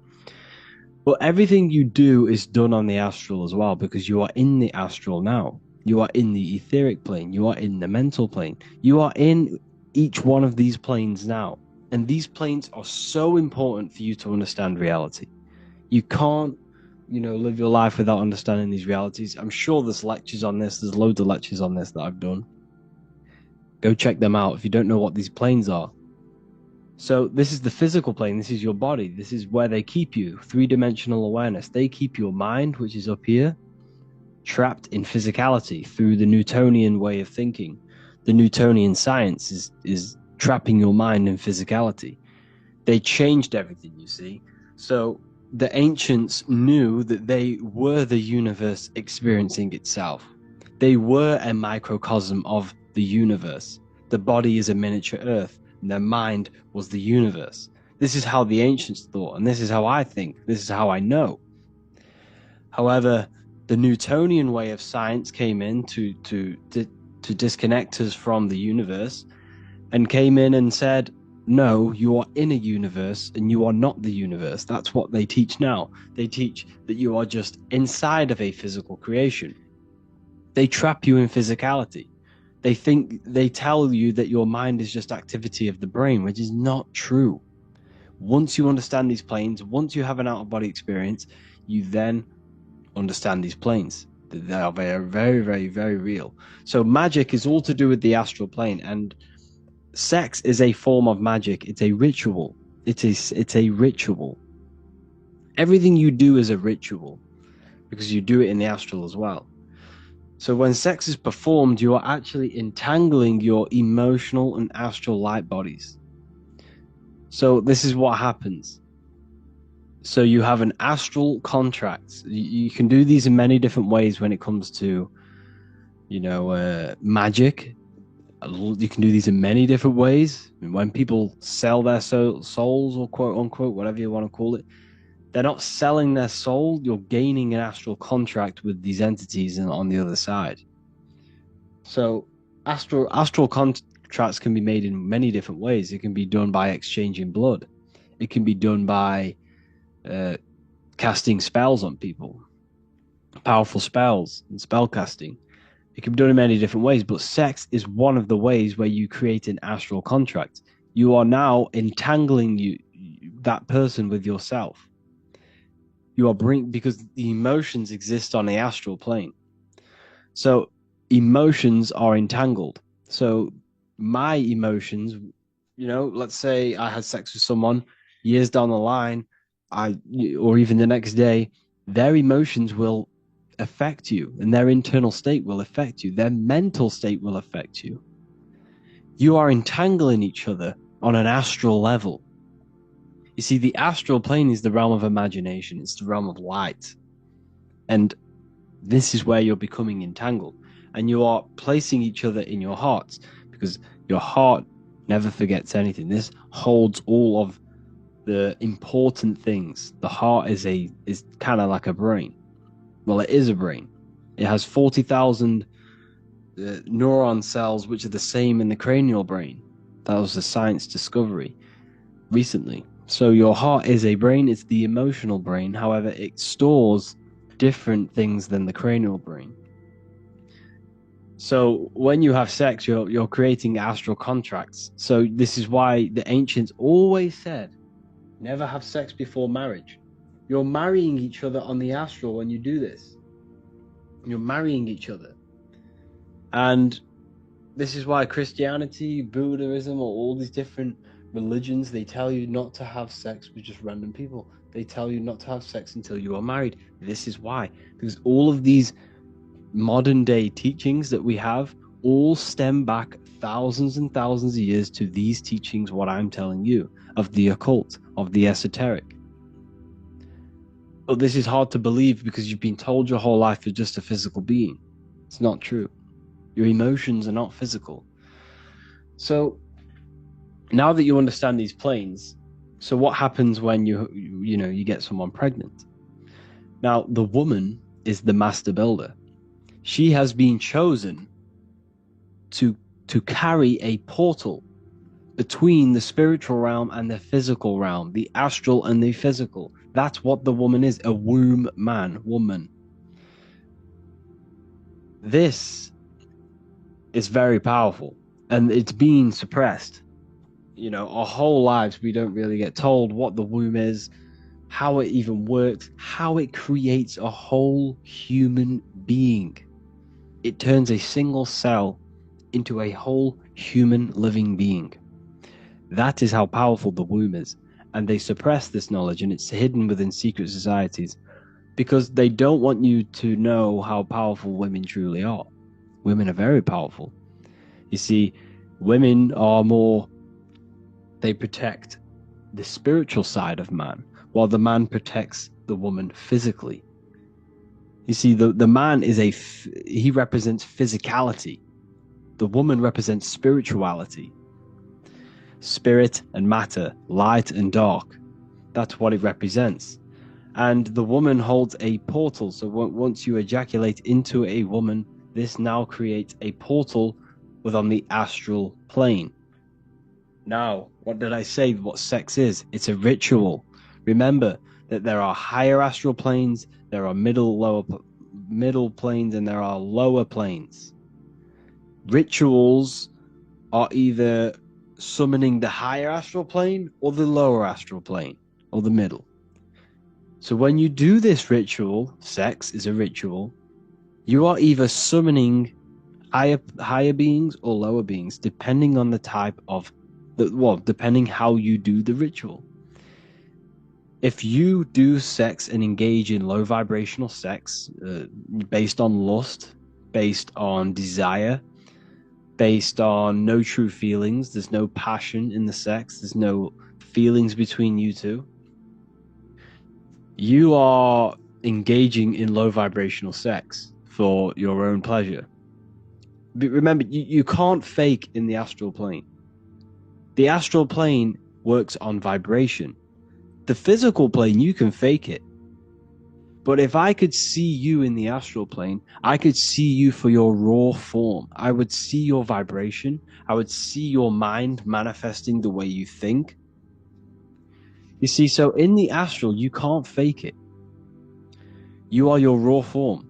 But everything you do is done on the astral as well, because you are in the astral now. You are in the etheric plane. You are in the mental plane. You are in each one of these planes now. And these planes are so important for you to understand reality. You can't, live your life without understanding these realities. I'm sure there's lectures on this. There's loads of lectures on this that I've done. Go check them out if you don't know what these planes are. So this is the physical plane. This is your body. This is where they keep you. Three-dimensional awareness. They keep your mind, which is up here, trapped in physicality through the Newtonian way of thinking. The Newtonian science is trapping your mind in physicality. They changed everything, you see. So the ancients knew that they were the universe experiencing itself. They were a microcosm of the universe. The body is a miniature earth, and their mind was the universe. This is how the ancients thought, and this is how I think. This is how I know. However, the Newtonian way of science came in to disconnect us from the universe, and came in and said, no, you are in a universe and you are not the universe. That's what they teach now. They teach that you are just inside of a physical creation. They trap you in physicality. They tell you that your mind is just activity of the brain, which is not true. Once you understand these planes, once you have an out-of-body experience, you then understand these planes. They are very, very, very, very real. So magic is all to do with the astral plane, and sex is a form of magic. It's a ritual. It's a ritual. Everything you do is a ritual because you do it in the astral as well. So when sex is performed, you are actually entangling your emotional and astral light bodies. So this is what happens. So you have an astral contract. You can do these in many different ways when it comes to, magic. You can do these in many different ways. When people sell their souls, or quote unquote, whatever you want to call it, they're not selling their soul. You're gaining an astral contract with these entities on the other side. So astral contracts can be made in many different ways. It can be done by exchanging blood. It can be done by casting spells on people, powerful spells and spell casting. It can be done in many different ways, but sex is one of the ways where you create an astral contract. You are now entangling that person with yourself. You are because the emotions exist on the astral plane. So emotions are entangled. So my emotions, let's say I had sex with someone years down the line, or even the next day, their emotions will affect you, and their internal state will affect you. Their mental state will affect you. You are entangling each other on an astral level. You see, the astral plane is the realm of imagination. It's the realm of light. And this is where you're becoming entangled. And you are placing each other in your hearts, because your heart never forgets anything. This holds all of the important things. The heart is kind of like a brain. Well, it is a brain. It has 40,000 neuron cells, which are the same in the cranial brain. That was a science discovery recently. So your heart is a brain. It's the emotional brain. However, it stores different things than the cranial brain. So when you have sex, you're creating astral contracts. So this is why the ancients always said, never have sex before marriage. You're marrying each other on the astral when you do this. You're marrying each other. And this is why Christianity, Buddhism, or all these different religions, they tell you not to have sex with just random people. They tell you not to have sex until you are married. This is why. Because all of these modern day teachings that we have all stem back thousands and thousands of years to these teachings, what I'm telling you, of the occult, of the esoteric. But this is hard to believe because you've been told your whole life you're just a physical being. It's not true. Your emotions are not physical. So now that you understand these planes, so what happens when you get someone pregnant? Now, the woman is the master builder. She has been chosen to carry a portal between the spiritual realm and the physical realm, the astral and the physical. That's what the woman is, a womb woman. This is very powerful, and it's being suppressed. Our whole lives, we don't really get told what the womb is, how it even works, how it creates a whole human being. It turns a single cell into a whole human living being. That is how powerful the womb is. And they suppress this knowledge, and it's hidden within secret societies because they don't want you to know how powerful women truly are. Women are very powerful. You see, women are they protect the spiritual side of man, while the man protects the woman physically. You see, the man he represents physicality. The woman represents spirituality. Spirit and matter, light and dark. That's what it represents. And the woman holds a portal. So once you ejaculate into a woman, this now creates a portal within the astral plane. Now, what did I say? What sex is? It's a ritual. Remember that there are higher astral planes, there are middle planes, and there are lower planes. Rituals are either summoning the higher astral plane or the lower astral plane or the middle. So when you do this ritual, sex is a ritual, you are either summoning higher beings or lower beings, depending on the type of depending how you do the ritual. If you do sex and engage in low vibrational sex, based on lust, based on desire, based on no true feelings, there's no passion in the sex, there's no feelings between you two, you are engaging in low vibrational sex for your own pleasure. But remember, you can't fake in the astral plane. The astral plane works on vibration. The physical plane, you can fake it. But if I could see you in the astral plane, I could see you for your raw form. I would see your vibration. I would see your mind manifesting the way you think. You see, so in the astral, you can't fake it. You are your raw form.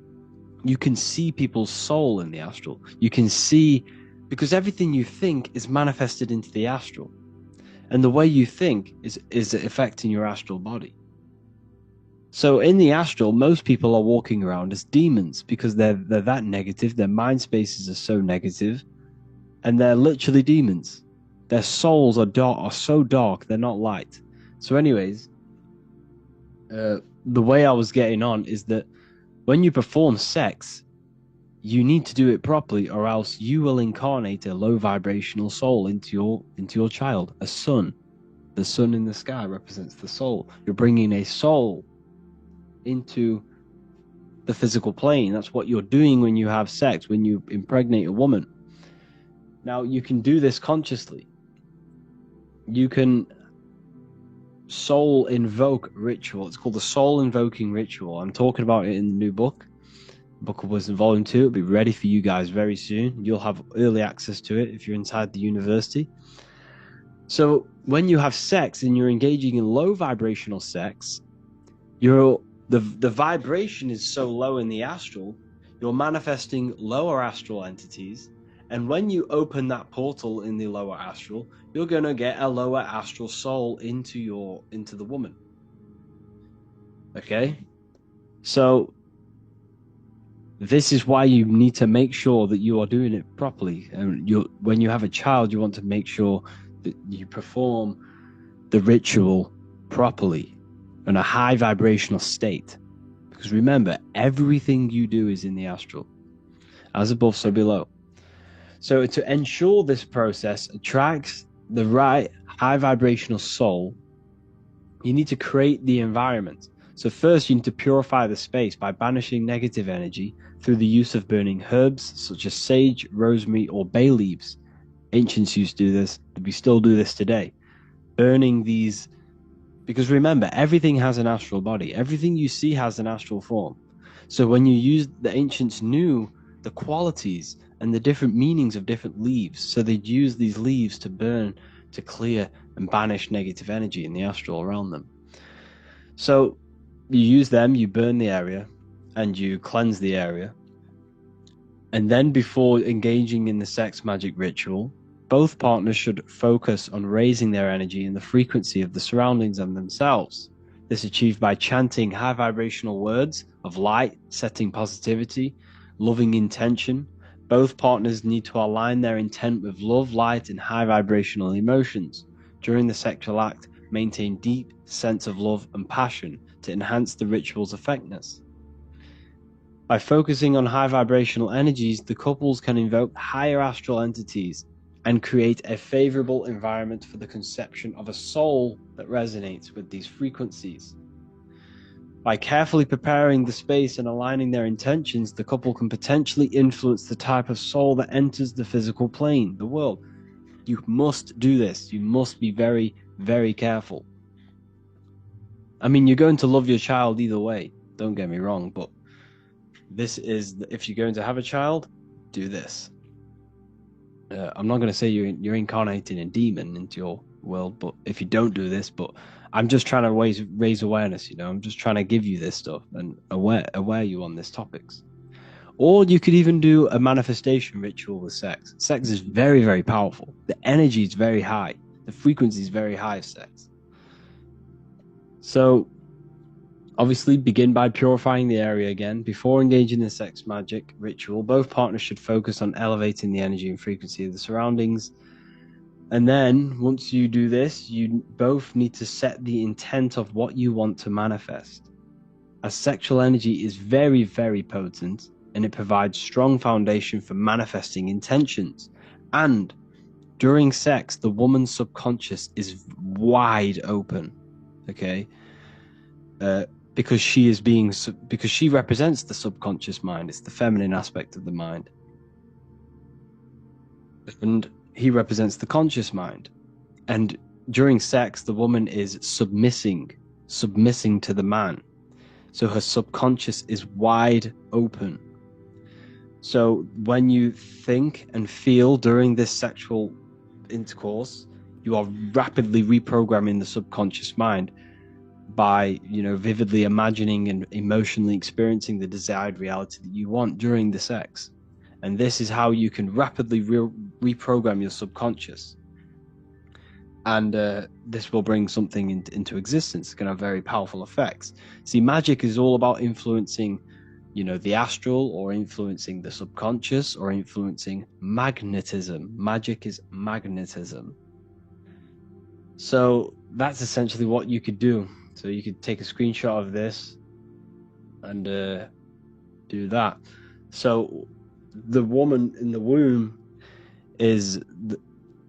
You can see people's soul in the astral. You can see, because everything you think is manifested into the astral. And the way you think is affecting your astral body. So in the astral, most people are walking around as demons because they're that negative. Their mind spaces are so negative, and they're literally demons. Their souls are so dark, they're not light. So anyways, the way I was getting on is that when you perform sex, you need to do it properly, or else you will incarnate a low vibrational soul into your child, a sun. The sun in the sky represents the soul. You're bringing a soul into the physical plane. That's what you're doing when you have sex, when you impregnate a woman. Now, you can do this consciously. You can soul invoke ritual. It's called the soul invoking ritual. I'm talking about it in the new book, Book of Wisdom Volume 2. It'll be ready for you guys very soon. You'll have early access to it if you're inside the university. So when you have sex and you're engaging in low vibrational sex, the vibration is so low in the astral, you're manifesting lower astral entities. And when you open that portal in the lower astral, you're going to get a lower astral soul into the woman. Okay? So this is why you need to make sure that you are doing it properly. And when you have a child, you want to make sure that you perform the ritual properly in a high vibrational state. Because remember, everything you do is in the astral. As above, so below. So to ensure this process attracts the right high vibrational soul, you need to create the environment. So first, you need to purify the space by banishing negative energy through the use of burning herbs such as sage, rosemary, or bay leaves. Ancients used to do this, we still do this today. Burning these, because remember, everything has an astral body. Everything you see has an astral form. So when you use, the ancients knew the qualities and the different meanings of different leaves. So they'd use these leaves to burn, to clear and banish negative energy in the astral around them. So you use them, you burn the area, and you cleanse the area. And then before engaging in the sex magic ritual, both partners should focus on raising their energy and the frequency of the surroundings and themselves. This is achieved by chanting high vibrational words of light, setting positivity, loving intention. Both partners need to align their intent with love, light, and high vibrational emotions. During the sexual act, maintain deep sense of love and passion to enhance the ritual's effectiveness. By focusing on high vibrational energies, the couples can invoke higher astral entities and create a favorable environment for the conception of a soul that resonates with these frequencies. By carefully preparing the space and aligning their intentions, the couple can potentially influence the type of soul that enters the physical plane, the world. You must do this. You must be very, very careful. I mean, you're going to love your child either way, don't get me wrong, but this is, if you're going to have a child, do this. I'm not going to say you're incarnating a demon into your world, but if you don't do this, but I'm just trying to raise awareness. I'm just trying to give you this stuff and aware you on these topics. Or you could even do a manifestation ritual with sex. Sex is very, very powerful. The energy is very high. The frequency is very high of sex. So, obviously, begin by purifying the area again. Before engaging in sex magic ritual, both partners should focus on elevating the energy and frequency of the surroundings. And then, once you do this, you both need to set the intent of what you want to manifest. As sexual energy is very, very potent, and it provides strong foundation for manifesting intentions. And during sex, the woman's subconscious is wide open, okay? Because she represents the subconscious mind. It's the feminine aspect of the mind. And he represents the conscious mind. And during sex, the woman is submissing to the man. So her subconscious is wide open. So when you think and feel during this sexual intercourse, you are rapidly reprogramming the subconscious mind by, vividly imagining and emotionally experiencing the desired reality that you want during the sex. And this is how you can rapidly reprogram your subconscious. And this will bring something into existence. It's going to have very powerful effects. See, magic is all about influencing the astral, or influencing the subconscious, or influencing magnetism. Magic is magnetism. So that's essentially what you could do. So you could take a screenshot of this and do that. So the woman in the womb is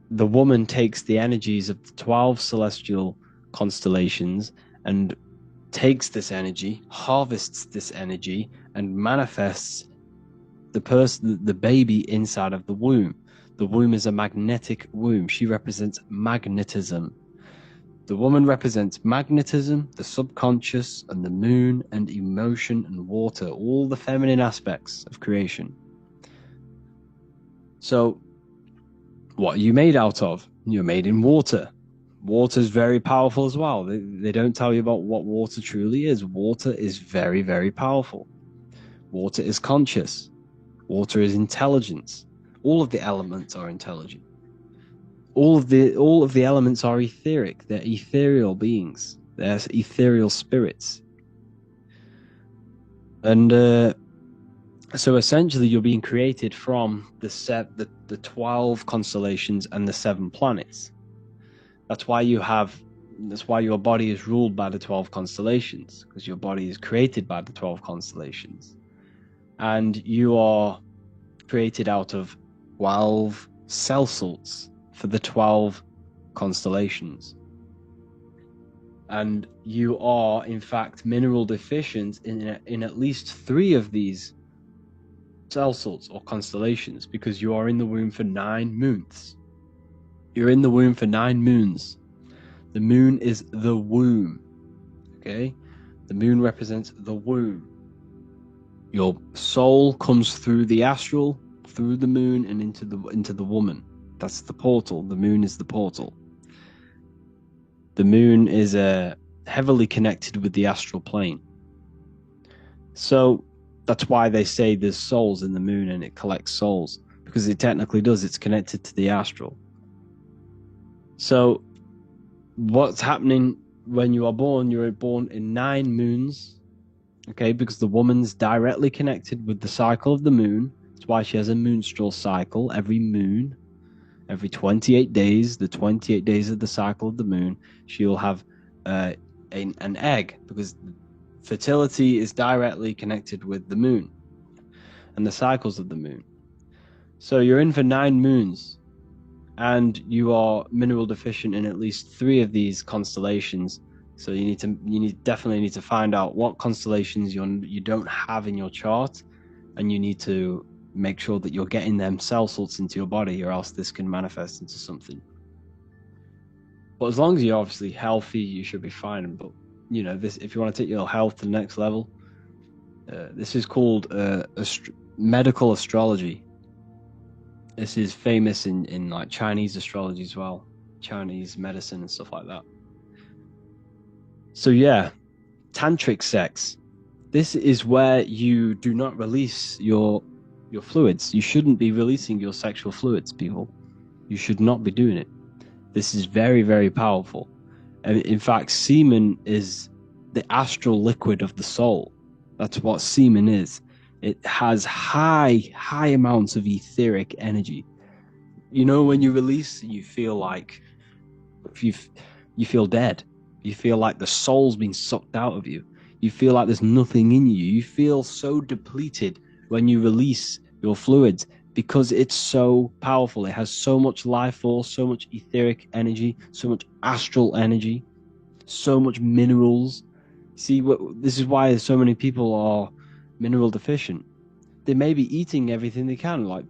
the woman takes the energies of the 12 celestial constellations and takes this energy, harvests this energy, and manifests the baby inside of the womb. The womb is a magnetic womb. She represents magnetism. The woman represents magnetism, the subconscious, and the moon, and emotion, and water, all the feminine aspects of creation. So, what are you made out of? You're made in water. Water is very powerful as well. They don't tell you about what water truly is. Water is very, very powerful. Water is conscious. Water is intelligence. All of the elements are intelligent. All of the elements are etheric. They're ethereal beings. They're ethereal spirits. And so essentially, you're being created from the 12 constellations and the 7 planets. That's why your body is ruled by the 12 constellations, because your body is created by the 12 constellations. And you are created out of 12 cell salts for the 12 constellations. And you are, in fact, mineral deficient in at least 3 of these cell salts or constellations, because you are in the womb for 9 moons. You're in the womb for 9 moons. The moon is the womb. Okay? The moon represents the womb. Your soul comes through the astral, through the moon, and into the woman. That's the portal. The moon is the portal. The moon is heavily connected with the astral plane. So that's why they say there's souls in the moon and it collects souls, because it technically does. It's connected to the astral. So what's happening when you are born? You're born in 9 moons, okay, because the woman's directly connected with the cycle of the moon. That's why she has a menstrual cycle every moon. Every 28 days, the 28 days of the cycle of the moon, she'll have an egg, because fertility is directly connected with the moon and the cycles of the moon. So you're in for 9 moons, and you are mineral deficient in at least 3 of these constellations. So you definitely need to find out what constellations you don't have in your chart, and you need to make sure that you're getting them cell salts into your body, or else this can manifest into something. But as long as you're obviously healthy, you should be fine. But this, if you want to take your health to the next level, this is called medical astrology. This is famous in like Chinese astrology as well, Chinese medicine and stuff like that. So yeah, tantric sex. This is where you do not release your fluids. You shouldn't be releasing your sexual fluids, people. You should not be doing it. This is very, very powerful. And in fact, semen is the astral liquid of the soul. That's what semen is. It has high amounts of etheric energy. You know, when you release, you feel like you feel dead. You feel like the soul's been sucked out of you. You feel like there's nothing in you. You feel so depleted when you release your fluids because it's so powerful. It has so much life force, so much etheric energy, so much astral energy, so much minerals. See, this is why so many people are mineral deficient. They may be eating everything they can, like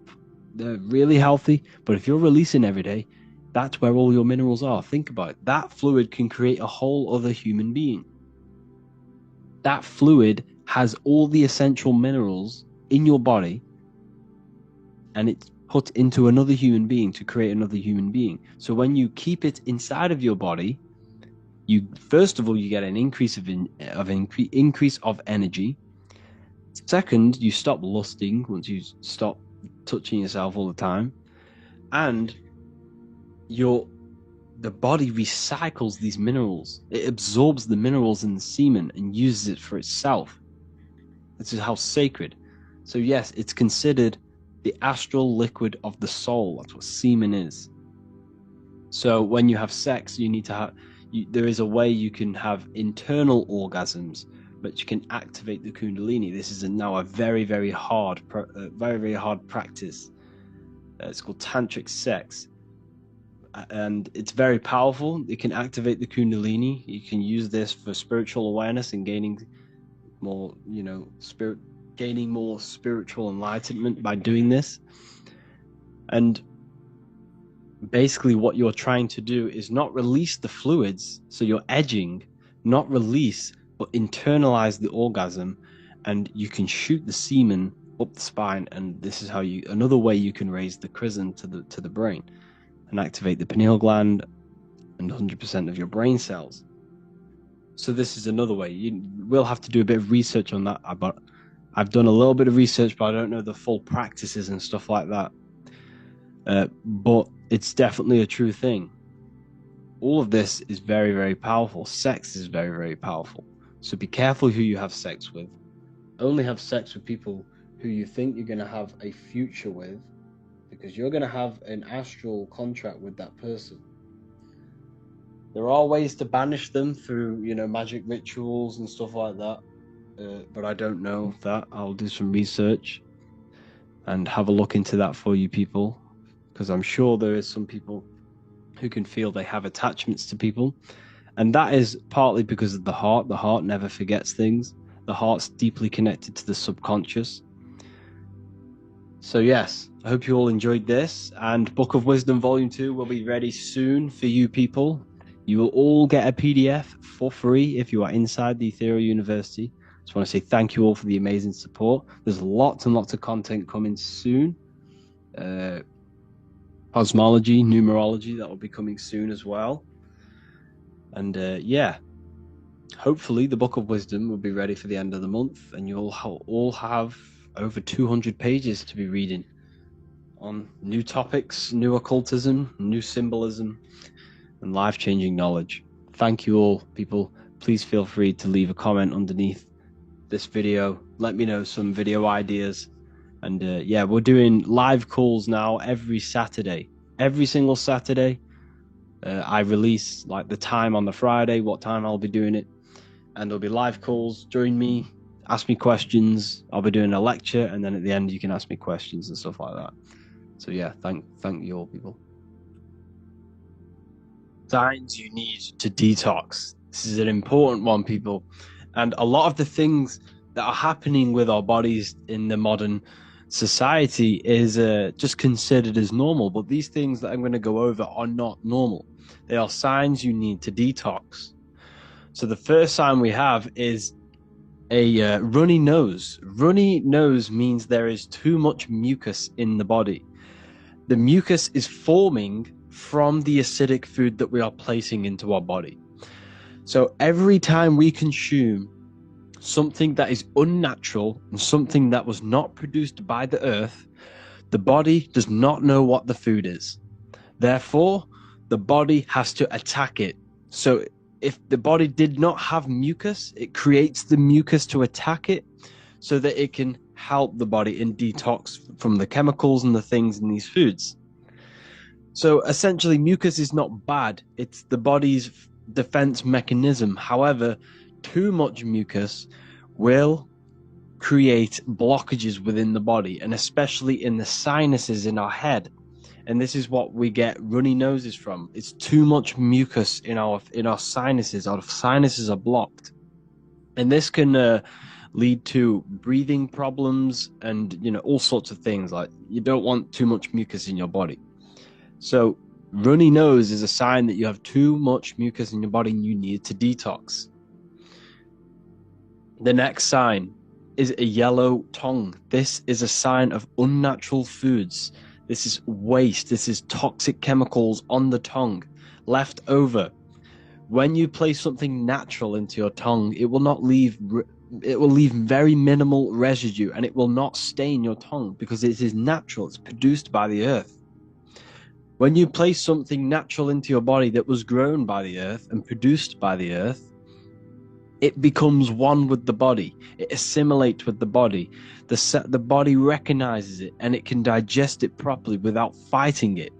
they're really healthy, but if you're releasing every day, that's where all your minerals are. Think about it. That fluid can create a whole other human being. That fluid has all the essential minerals in your body, and it's put into another human being to create another human being. So when you keep it inside of your body, you first of all you get an increase of energy. Second, you stop lusting once you stop touching yourself all the time, and the body recycles these minerals. It absorbs the minerals in the semen and uses it for itself. This is how sacred. So yes, it's considered the astral liquid of the soul. That's what semen is. So when you have sex, you need to have. There is a way you can have internal orgasms, but you can activate the Kundalini. This is now a very, very hard practice. It's called tantric sex, and it's very powerful. It can activate the Kundalini. You can use this for spiritual awareness and gaining more, gaining more spiritual enlightenment by doing this. And basically what you're trying to do is not release the fluids, so you're edging, not release, but internalize the orgasm, and you can shoot the semen up the spine. And this is how another way you can raise the chrism to the brain and activate the pineal gland and 100% of your brain cells. So this is another way. You will have to do a bit of research on that, but I've done a little bit of research, but I don't know the full practices and stuff like that. But it's definitely a true thing. All of this is very, very powerful. Sex is very, very powerful. So be careful who you have sex with. Only have sex with people who you think you're going to have a future with, because you're going to have an astral contract with that person. There are ways to banish them through, magic rituals and stuff like that. But I don't know that. I'll do some research and have a look into that for you people, because I'm sure there is some people who can feel they have attachments to people. And that is partly because of the heart. The heart never forgets things. The heart's deeply connected to the subconscious. So yes, I hope you all enjoyed this. And Book of Wisdom Volume 2 will be ready soon for you people. You will all get a PDF for free if you are inside the Ethereal University. I just want to say thank you all for the amazing support. There's lots and lots of content coming soon. Cosmology, numerology, that will be coming soon as well. And hopefully the Book of Wisdom will be ready for the end of the month, and you'll all have over 200 pages to be reading on new topics, new occultism, new symbolism, and life-changing knowledge. Thank you all, people. Please feel free to leave a comment underneath this video. Let me know some video ideas. And we're doing live calls now every Saturday. Every single Saturday. I release like the time on the Friday, what time I'll be doing it. And there'll be live calls. Join me, ask me questions. I'll be doing a lecture, and then at the end you can ask me questions and stuff like that. So yeah, thank you all, people. Signs you need to detox. This is an important one, people. And a lot of the things that are happening with our bodies in the modern society is just considered as normal, but these things that I'm going to go over are not normal. They are signs you need to detox. So the first sign we have is a runny nose. Runny nose means there is too much mucus in the body. The mucus is forming from the acidic food that we are placing into our body. So every time we consume something that is unnatural and something that was not produced by the earth, the body does not know what the food is. Therefore, the body has to attack it. So if the body did not have mucus, it creates the mucus to attack it so that it can help the body in detox from the chemicals and the things in these foods. So essentially, mucus is not bad. It's the body's defense mechanism. However, too much mucus will create blockages within the body, and especially in the sinuses in our head. And this is what we get runny noses from. It's too much mucus in our sinuses. Our sinuses are blocked, and this can lead to breathing problems and all sorts of things. Like, you don't want too much mucus in your body. So runny nose is a sign that you have too much mucus in your body and you need to detox. The next sign is a yellow tongue. This is a sign of unnatural foods. This is waste. This is toxic chemicals on the tongue, left over. When you place something natural into your tongue, it will leave very minimal residue, and it will not stain your tongue because it is natural. It's produced by the earth. When you place something natural into your body that was grown by the earth and produced by the earth, it becomes one with the body. It assimilates with the body. The body recognizes it, and it can digest it properly without fighting it.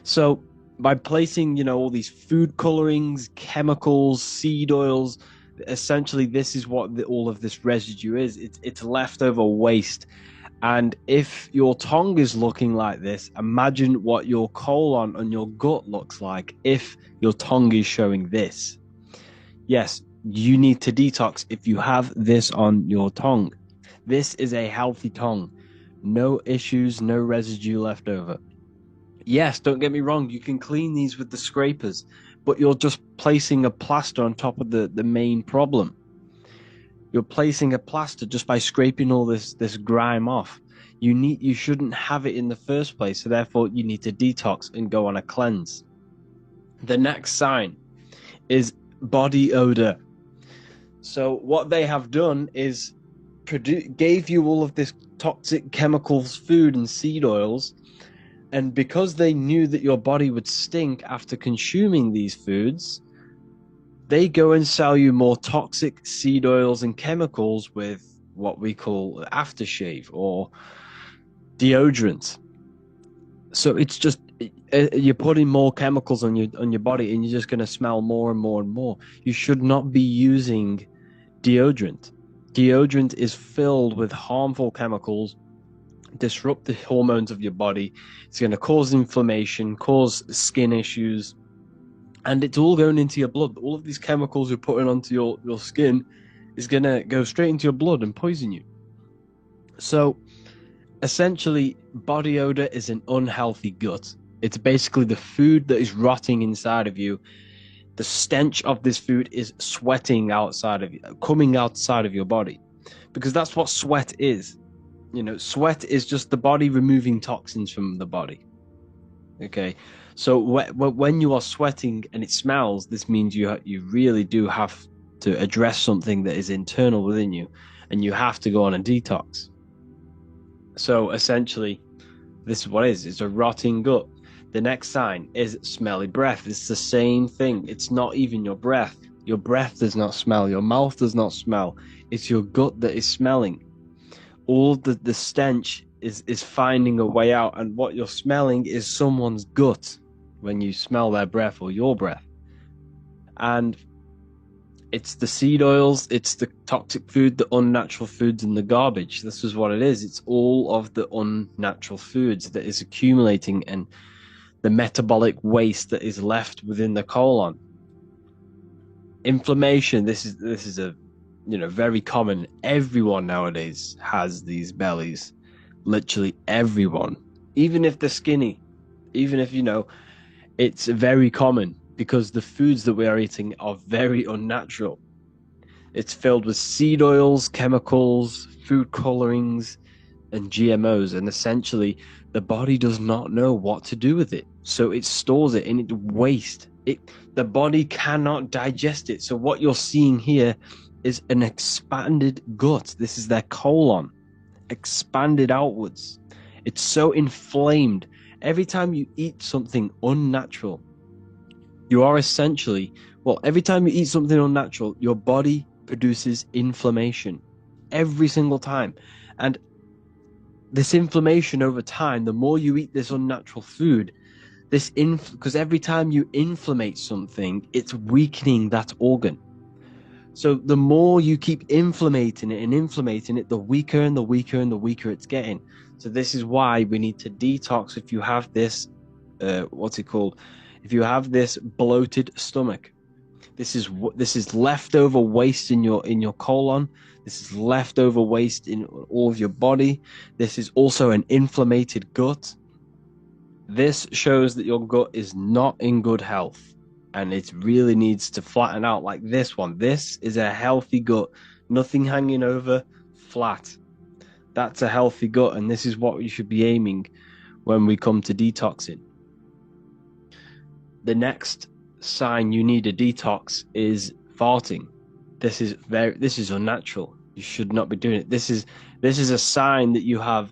So by placing, all these food colorings, chemicals, seed oils, essentially this is what all of this residue is. It's leftover waste. And if your tongue is looking like this, imagine what your colon and your gut looks like if your tongue is showing this. Yes, you need to detox if you have this on your tongue. This is a healthy tongue. No issues, no residue left over. Yes, don't get me wrong, you can clean these with the scrapers, but you're just placing a plaster on top of the main problem. You're placing a plaster just by scraping all this grime off. You shouldn't have it in the first place, so therefore you need to detox and go on a cleanse. The next sign is body odor. So what they have done is gave you all of this toxic chemicals, food and seed oils, and because they knew that your body would stink after consuming these foods, they go and sell you more toxic seed oils and chemicals with what we call aftershave or deodorant. So it's just you're putting more chemicals on your body, and you're just going to smell more and more and more. You should not be using deodorant. Deodorant is filled with harmful chemicals, disrupt the hormones of your body. It's going to cause inflammation, cause skin issues, and it's all going into your blood. All of these chemicals you're putting onto your skin is going to go straight into your blood and poison you. So essentially, body odor is an unhealthy gut. It's basically the food that is rotting inside of you. The stench of this food is sweating outside of you, coming outside of your body, because that's what sweat is. Sweat is just the body removing toxins from the body. Okay, so when you are sweating and it smells, this means you really do have to address something that is internal within you, and you have to go on a detox. So essentially, this is what it is. It's a rotting gut. The next sign is smelly breath. It's the same thing. It's not even your breath. Your breath does not smell. Your mouth does not smell. It's your gut that is smelling. All the stench is finding a way out, and what you're smelling is someone's gut when you smell their breath or your breath. And it's the seed oils, it's the toxic food, the unnatural foods, and the garbage. This is what it is. It's all of the unnatural foods that is accumulating, and the metabolic waste that is left within the colon. Inflammation. This is a very common. Everyone nowadays has these bellies. Literally everyone. Even if they're skinny, even if it's very common, because the foods that we are eating are very unnatural. It's filled with seed oils, chemicals, food colorings, and GMOs, and essentially the body does not know what to do with it, so it stores it in its waste. The body cannot digest it. So what you're seeing here is an expanded gut. This is their colon expanded outwards. It's so inflamed. Every time you eat something unnatural, you are essentially, every time you eat something unnatural, your body produces inflammation every single time. And this inflammation over time, the more you eat this unnatural food, because every time you inflammate something, it's weakening that organ. So the more you keep inflammating it, the weaker and the weaker and the weaker it's getting. So this is why we need to detox. If you have this, if you have this bloated stomach, this is leftover waste in your colon. This is leftover waste in all of your body. This is also an inflamed gut. This shows that your gut is not in good health, and it really needs to flatten out like this one. This is a healthy gut, nothing hanging over, flat. That's a healthy gut, and this is what you should be aiming when we come to detoxing. The next sign you need a detox is farting. This is unnatural. You should not be doing it. This is a sign that you have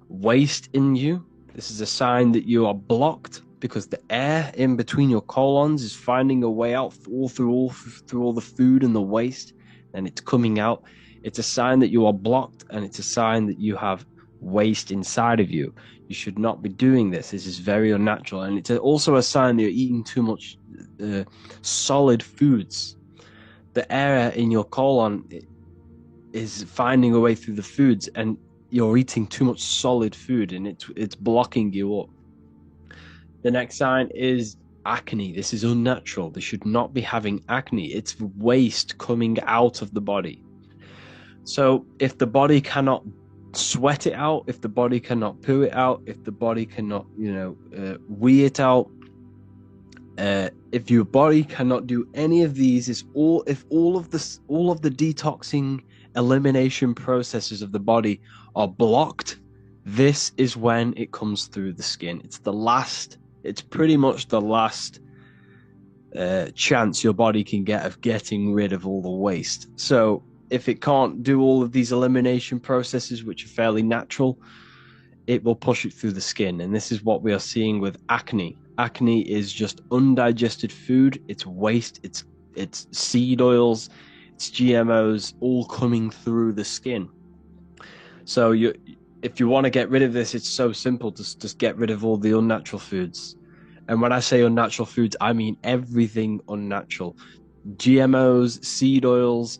waste in you. This is a sign that you are blocked because the air in between your colons is finding a way out through all the food and the waste, and it's coming out. It's a sign that you are blocked, and it's a sign that you have waste inside of you. You should not be doing this. This is very unnatural, and it's also a sign that you're eating too much solid foods. The air in your colon is finding a way through the foods, and you're eating too much solid food, and it's blocking you up. The next sign is acne. This is unnatural. They should not be having acne. It's waste coming out of the body. So if the body cannot sweat it out, if the body cannot poo it out, if the body cannot, wee it out, if your body cannot do any of these, if all of the detoxing elimination processes of the body are blocked, this is when it comes through the skin. It's pretty much the last chance your body can get of getting rid of all the waste. So if it can't do all of these elimination processes, which are fairly natural, it will push it through the skin. And this is what we are seeing with acne. Acne is just undigested food. It's waste. It's seed oils. It's GMOs all coming through the skin. So if you want to get rid of this, it's so simple. Just get rid of all the unnatural foods. And when I say unnatural foods, I mean everything unnatural. GMOs, seed oils.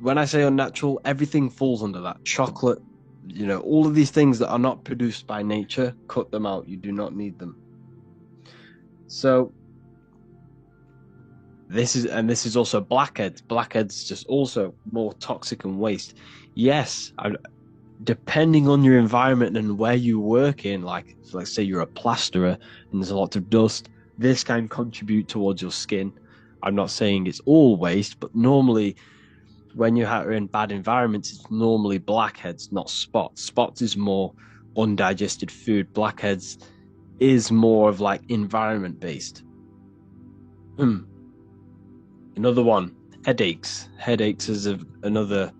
When I say unnatural, everything falls under that. Chocolate, all of these things that are not produced by nature, cut them out. You do not need them. So this is also blackheads. Blackheads just also more toxic and waste. Yes, depending on your environment and where you work in, like let's say you're a plasterer and there's a lot of dust, this can contribute towards your skin. I'm not saying it's all waste, but normally when you are in bad environments, it's normally blackheads, not spots. Spots is more undigested food. Blackheads is more of like environment based. Another one, headaches. Headaches is another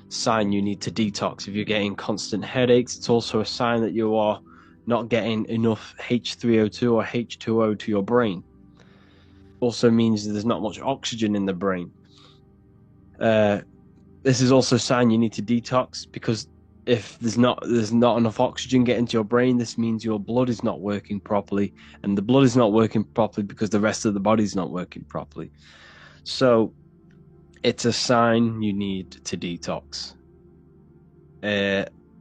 sign you need to detox. If you're getting constant headaches, it's also a sign that you are not getting enough H3O2 or H2O to your brain. Also means that there's not much oxygen in the brain. This is also a sign you need to detox, because if there's not enough oxygen getting to your brain, this means your blood is not working properly, and the blood is not working properly because the rest of the body is not working properly. So it's a sign you need to detox.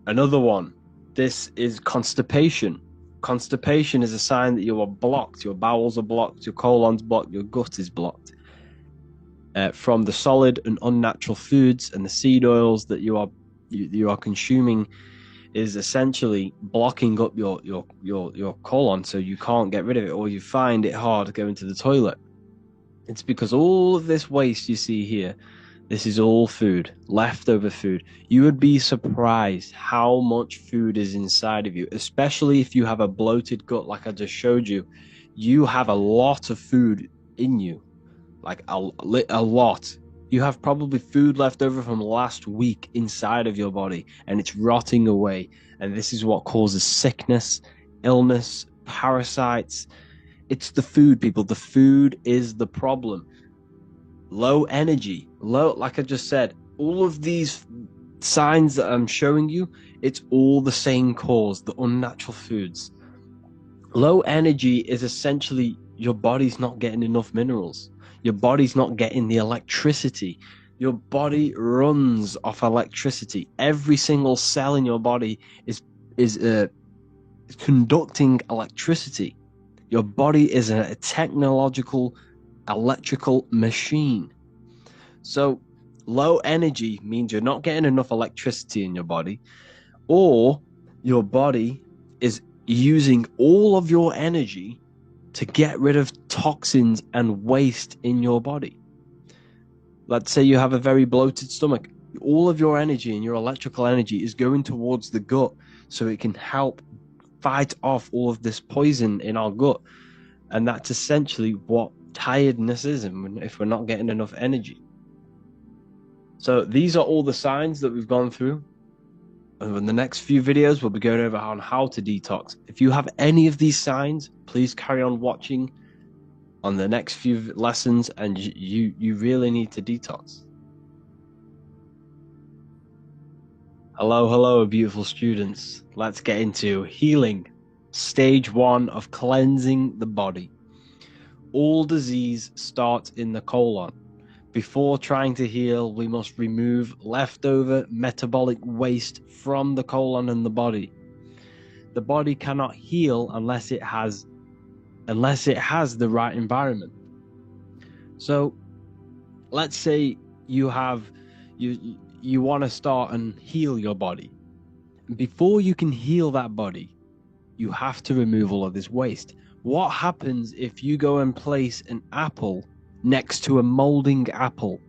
Another one, this is constipation. Constipation is a sign that you are blocked. Your bowels are blocked, your colon's blocked, your gut is blocked. From the solid and unnatural foods and the seed oils that you are consuming is essentially blocking up your colon, so you can't get rid of it, or you find it hard going to the toilet. It's because all of this waste you see here, This is all food, leftover food. You would be surprised how much food is inside of you, especially if you have a bloated gut like I just showed you. You have a lot of food in you, like a lot. You have probably food left over from last week inside of your body, and it's rotting away. And this is what causes sickness, illness, parasites. It's the food, people. The food is the problem. Low energy, like I just said, all of these signs that I'm showing you, it's all the same cause, the unnatural foods. Low energy is essentially your body's not getting enough minerals. Your body's not getting the electricity. Your body runs off electricity. Every single cell in your body is conducting electricity. Your body is a technological electrical machine. So low energy means you're not getting enough electricity in your body, or your body is using all of your energy to get rid of toxins and waste in your body. Let's say you have a very bloated stomach. All of your energy and your electrical energy is going towards the gut so it can help fight off all of this poison in our gut. And that's essentially what tiredness is if we're not getting enough energy. So these are all the signs that we've gone through. And in the next few videos, we'll be going over on how to detox. If you have any of these signs, please carry on watching on the next few lessons, and you really need to detox. Hello, beautiful students. Let's get into healing. Stage 1 of cleansing the body. All disease starts in the colon. Before trying to heal, we must remove leftover metabolic waste from the colon and the body. The body cannot heal unless it has the right environment. So let's say you want to start and heal your body. Before you can heal that body, you have to remove all of this waste. What happens if you go and place an apple next to a molding apple?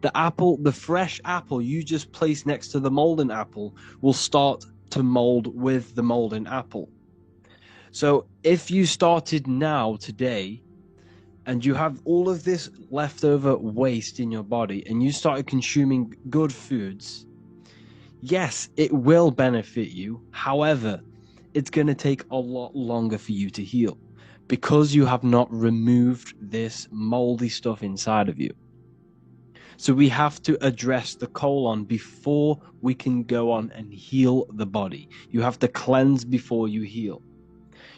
The fresh apple you just placed next to the molding apple will start to mold with the molding apple. So if you started now, today, and you have all of this leftover waste in your body and you started consuming good foods, yes, it will benefit you. However, it's going to take a lot longer for you to heal because you have not removed this moldy stuff inside of you. So we have to address the colon before we can go on and heal the body. You have to cleanse before you heal.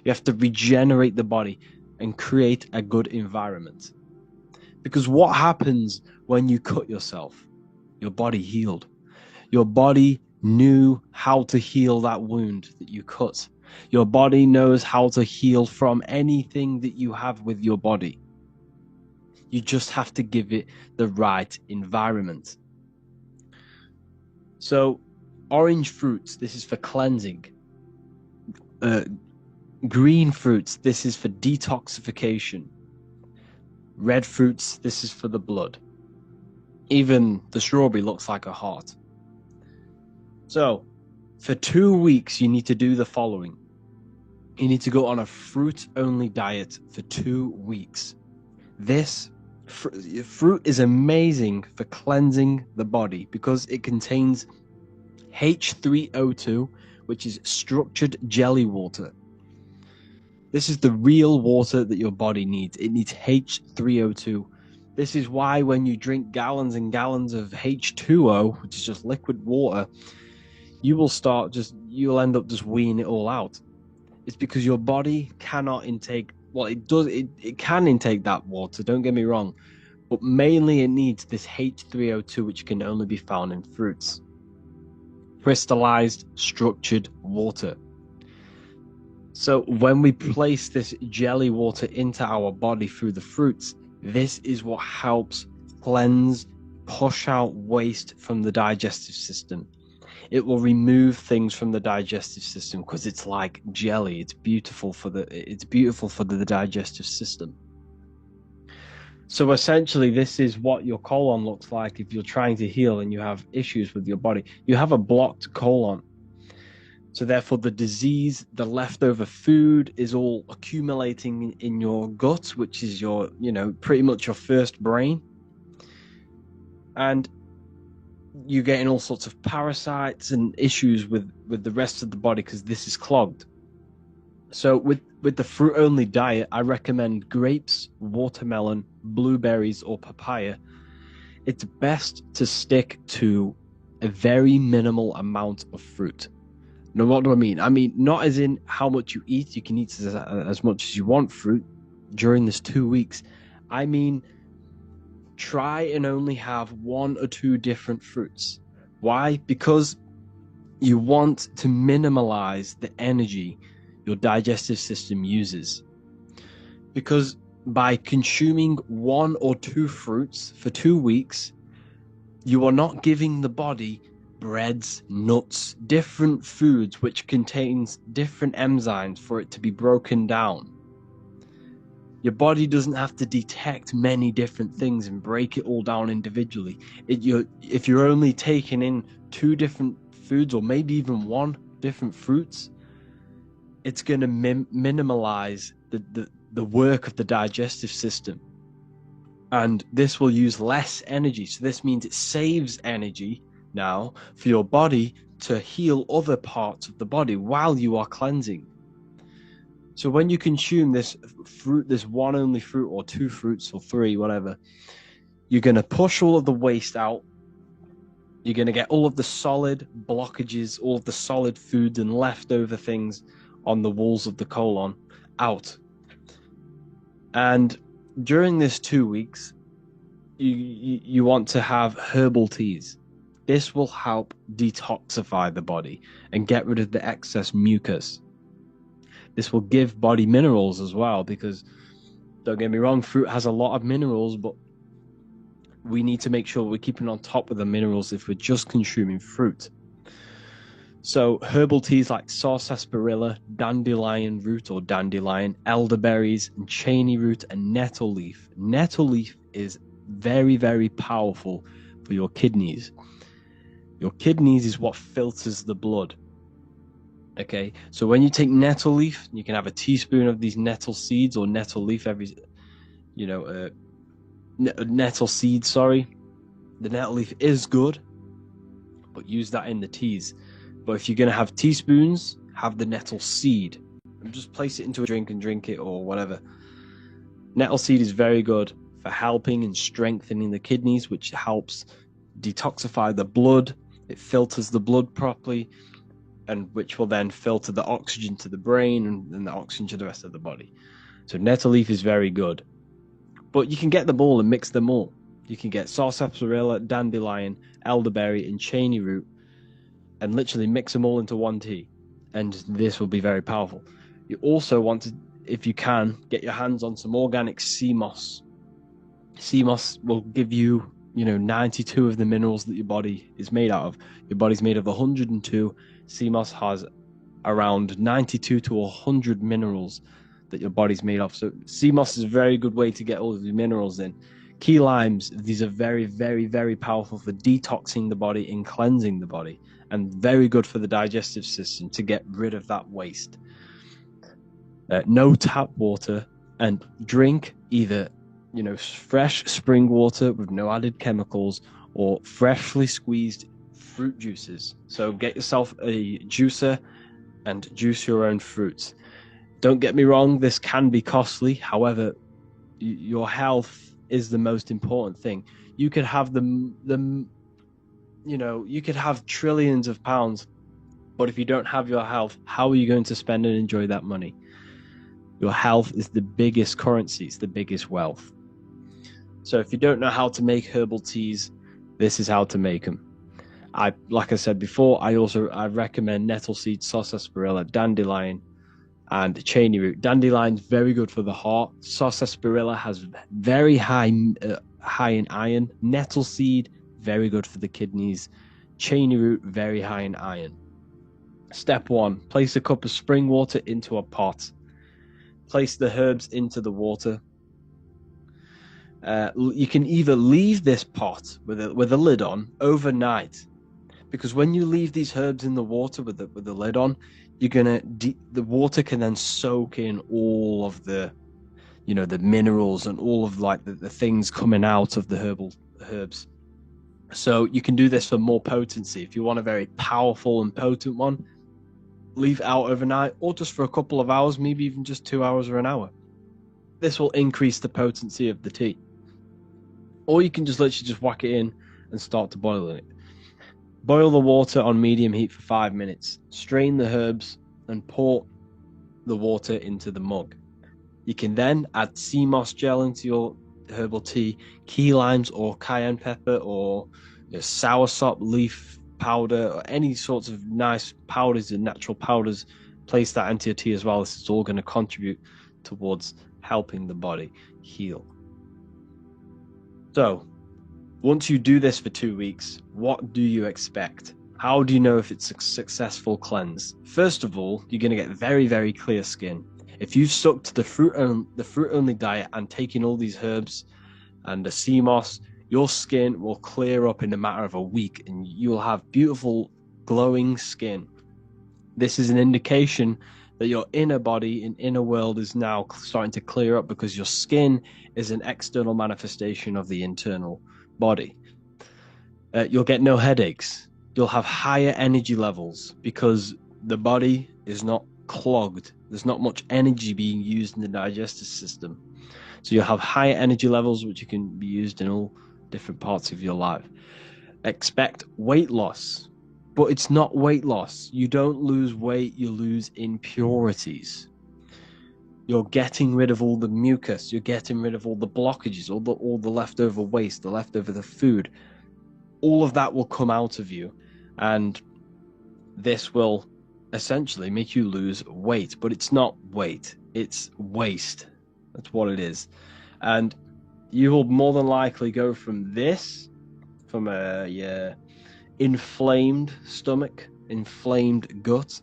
You have to regenerate the body and create a good environment. Because what happens when you cut yourself? Your body healed. Your body knew how to heal that wound that you cut. Your body knows how to heal from anything that you have with your body. You just have to give it the right environment. So, orange fruits, this is for cleansing. Green fruits, this is for detoxification. Red fruits, this is for the blood. Even the strawberry looks like a heart. So, for 2 weeks, you need to do the following. You need to go on a fruit-only diet for 2 weeks. This fruit is amazing for cleansing the body because it contains H3O2, which is structured jelly water. This is the real water that your body needs. It needs H3O2. This is why when you drink gallons and gallons of H2O, which is just liquid water, you'll end up just weeing it all out. It's because your body cannot intake, well, it can intake that water, don't get me wrong, but mainly it needs this H3O2, which can only be found in fruits. Crystallized, structured water. So when we place this jelly water into our body through the fruits, this is what helps cleanse, push out waste from the digestive system. It will remove things from the digestive system because it's like jelly. It's beautiful for the digestive system. So essentially, this is what your colon looks like if you're trying to heal and you have issues with your body. You have a blocked colon. So therefore, the disease, the leftover food is all accumulating in your gut, which is your, pretty much your first brain. And you're getting all sorts of parasites and issues with the rest of the body because this is clogged. So with the fruit only diet, I recommend grapes, watermelon, blueberries, or papaya. It's best to stick to a very minimal amount of fruit. Now, what do I mean? I mean, not as in how much you eat. You can eat as much as you want fruit during this 2 weeks. I mean, try and only have 1 or 2 different fruits. Why? Because you want to minimize the energy your digestive system uses. Because by consuming 1 or 2 fruits for 2 weeks, you are not giving the body breads, nuts, different foods which contains different enzymes for it to be broken down. Your body doesn't have to detect many different things and break it all down individually. If you're only taking in 2 different foods, or maybe even 1 different fruits, it's going to minimalize the work of the digestive system. And this will use less energy. So this means it saves energy now for your body to heal other parts of the body while you are cleansing. So when you consume this fruit, this 1 only fruit, or 2 fruits, or 3, whatever, you're going to push all of the waste out. You're going to get all of the solid blockages, all of the solid foods and leftover things on the walls of the colon out. And during this 2 weeks, you want to have herbal teas. This will help detoxify the body and get rid of the excess mucus. This will give body minerals as well, because don't get me wrong, fruit has a lot of minerals, but we need to make sure we're keeping on top of the minerals if we're just consuming fruit. So herbal teas like sarsaparilla, dandelion root or dandelion, elderberries, and cheney root, and nettle leaf. Nettle leaf is very, very powerful for your kidneys. Your kidneys is what filters the blood. Okay, so when you take nettle leaf, you can have a teaspoon of these nettle seeds or nettle leaf nettle seeds, sorry. The nettle leaf is good, but use that in the teas. But if you're going to have teaspoons, have the nettle seed and just place it into a drink and drink it or whatever. Nettle seed is very good for helping and strengthening the kidneys, which helps detoxify the blood. It filters the blood properly, and which will then filter the oxygen to the brain and the oxygen to the rest of the body. So nettle leaf is very good. But you can get them all and mix them all. You can get sarsaparilla, dandelion, elderberry, and cheney root, and literally mix them all into 1 tea. And this will be very powerful. You also want to, if you can, get your hands on some organic sea moss. Sea moss will give you, 92 of the minerals that your body is made out of. Your body's made of 102. Sea moss has around 92 to 100 minerals that your body's made of. So sea moss is a very good way to get all of the minerals in. Key limes, these are very, very, very powerful for detoxing the body and cleansing the body, and very good for the digestive system to get rid of that waste. No tap water, and drink either, fresh spring water with no added chemicals or freshly squeezed fruit juices. So get yourself a juicer and juice your own fruits. Don't get me wrong, this can be costly. However, your health is the most important thing. You could have you could have trillions of pounds, but if you don't have your health, how are you going to spend and enjoy that money? Your health is the biggest currency, it's the biggest wealth. So if you don't know how to make herbal teas, this is how to make them. Like I said before, I recommend nettle seed, sarsaparilla, dandelion, and cheney root. Dandelion's very good for the heart. Sarsaparilla has very high in iron. Nettle seed, very good for the kidneys. Cheney root, very high in iron. Step 1, place a cup of spring water into a pot. Place the herbs into the water. You can either leave this pot with a lid on overnight, because when you leave these herbs in the water with the lid on, the water can then soak in all of the the minerals and all of like the things coming out of the herbs. So you can do this for more potency. If you want a very powerful and potent one, leave it out overnight, or just for a couple of hours, maybe even just 2 hours or an hour. This will increase the potency of the tea. Or you can just literally just whack it in and start to boil it. Boil the water on medium heat for 5 minutes. Strain the herbs and pour the water into the mug. You can then add sea moss gel into your herbal tea, key limes or cayenne pepper or soursop leaf powder, or any sorts of nice powders and natural powders. Place that into your tea as well. This is all going to contribute towards helping the body heal. So, once you do this for 2 weeks, what do you expect? How do you know if it's a successful cleanse? First of all, you're going to get very, very clear skin. If you've stuck to the fruit-only diet and taken all these herbs and the sea moss, your skin will clear up in a matter of a week and you'll have beautiful, glowing skin. This is an indication that your inner body and inner world is now starting to clear up, because your skin is an external manifestation of the internal body. You'll get no headaches. You'll have higher energy levels because the body is not clogged. There's not much energy being used in the digestive system. So you'll have higher energy levels, which can be used in all different parts of your life. Expect weight loss, but it's not weight loss. You don't lose weight, you lose impurities. You're getting rid of all the mucus. You're getting rid of all the blockages, all the leftover waste, the leftover food. All of that will come out of you, and this will essentially make you lose weight. But it's not weight, it's waste. That's what it is. And you will more than likely go from a inflamed stomach, inflamed gut,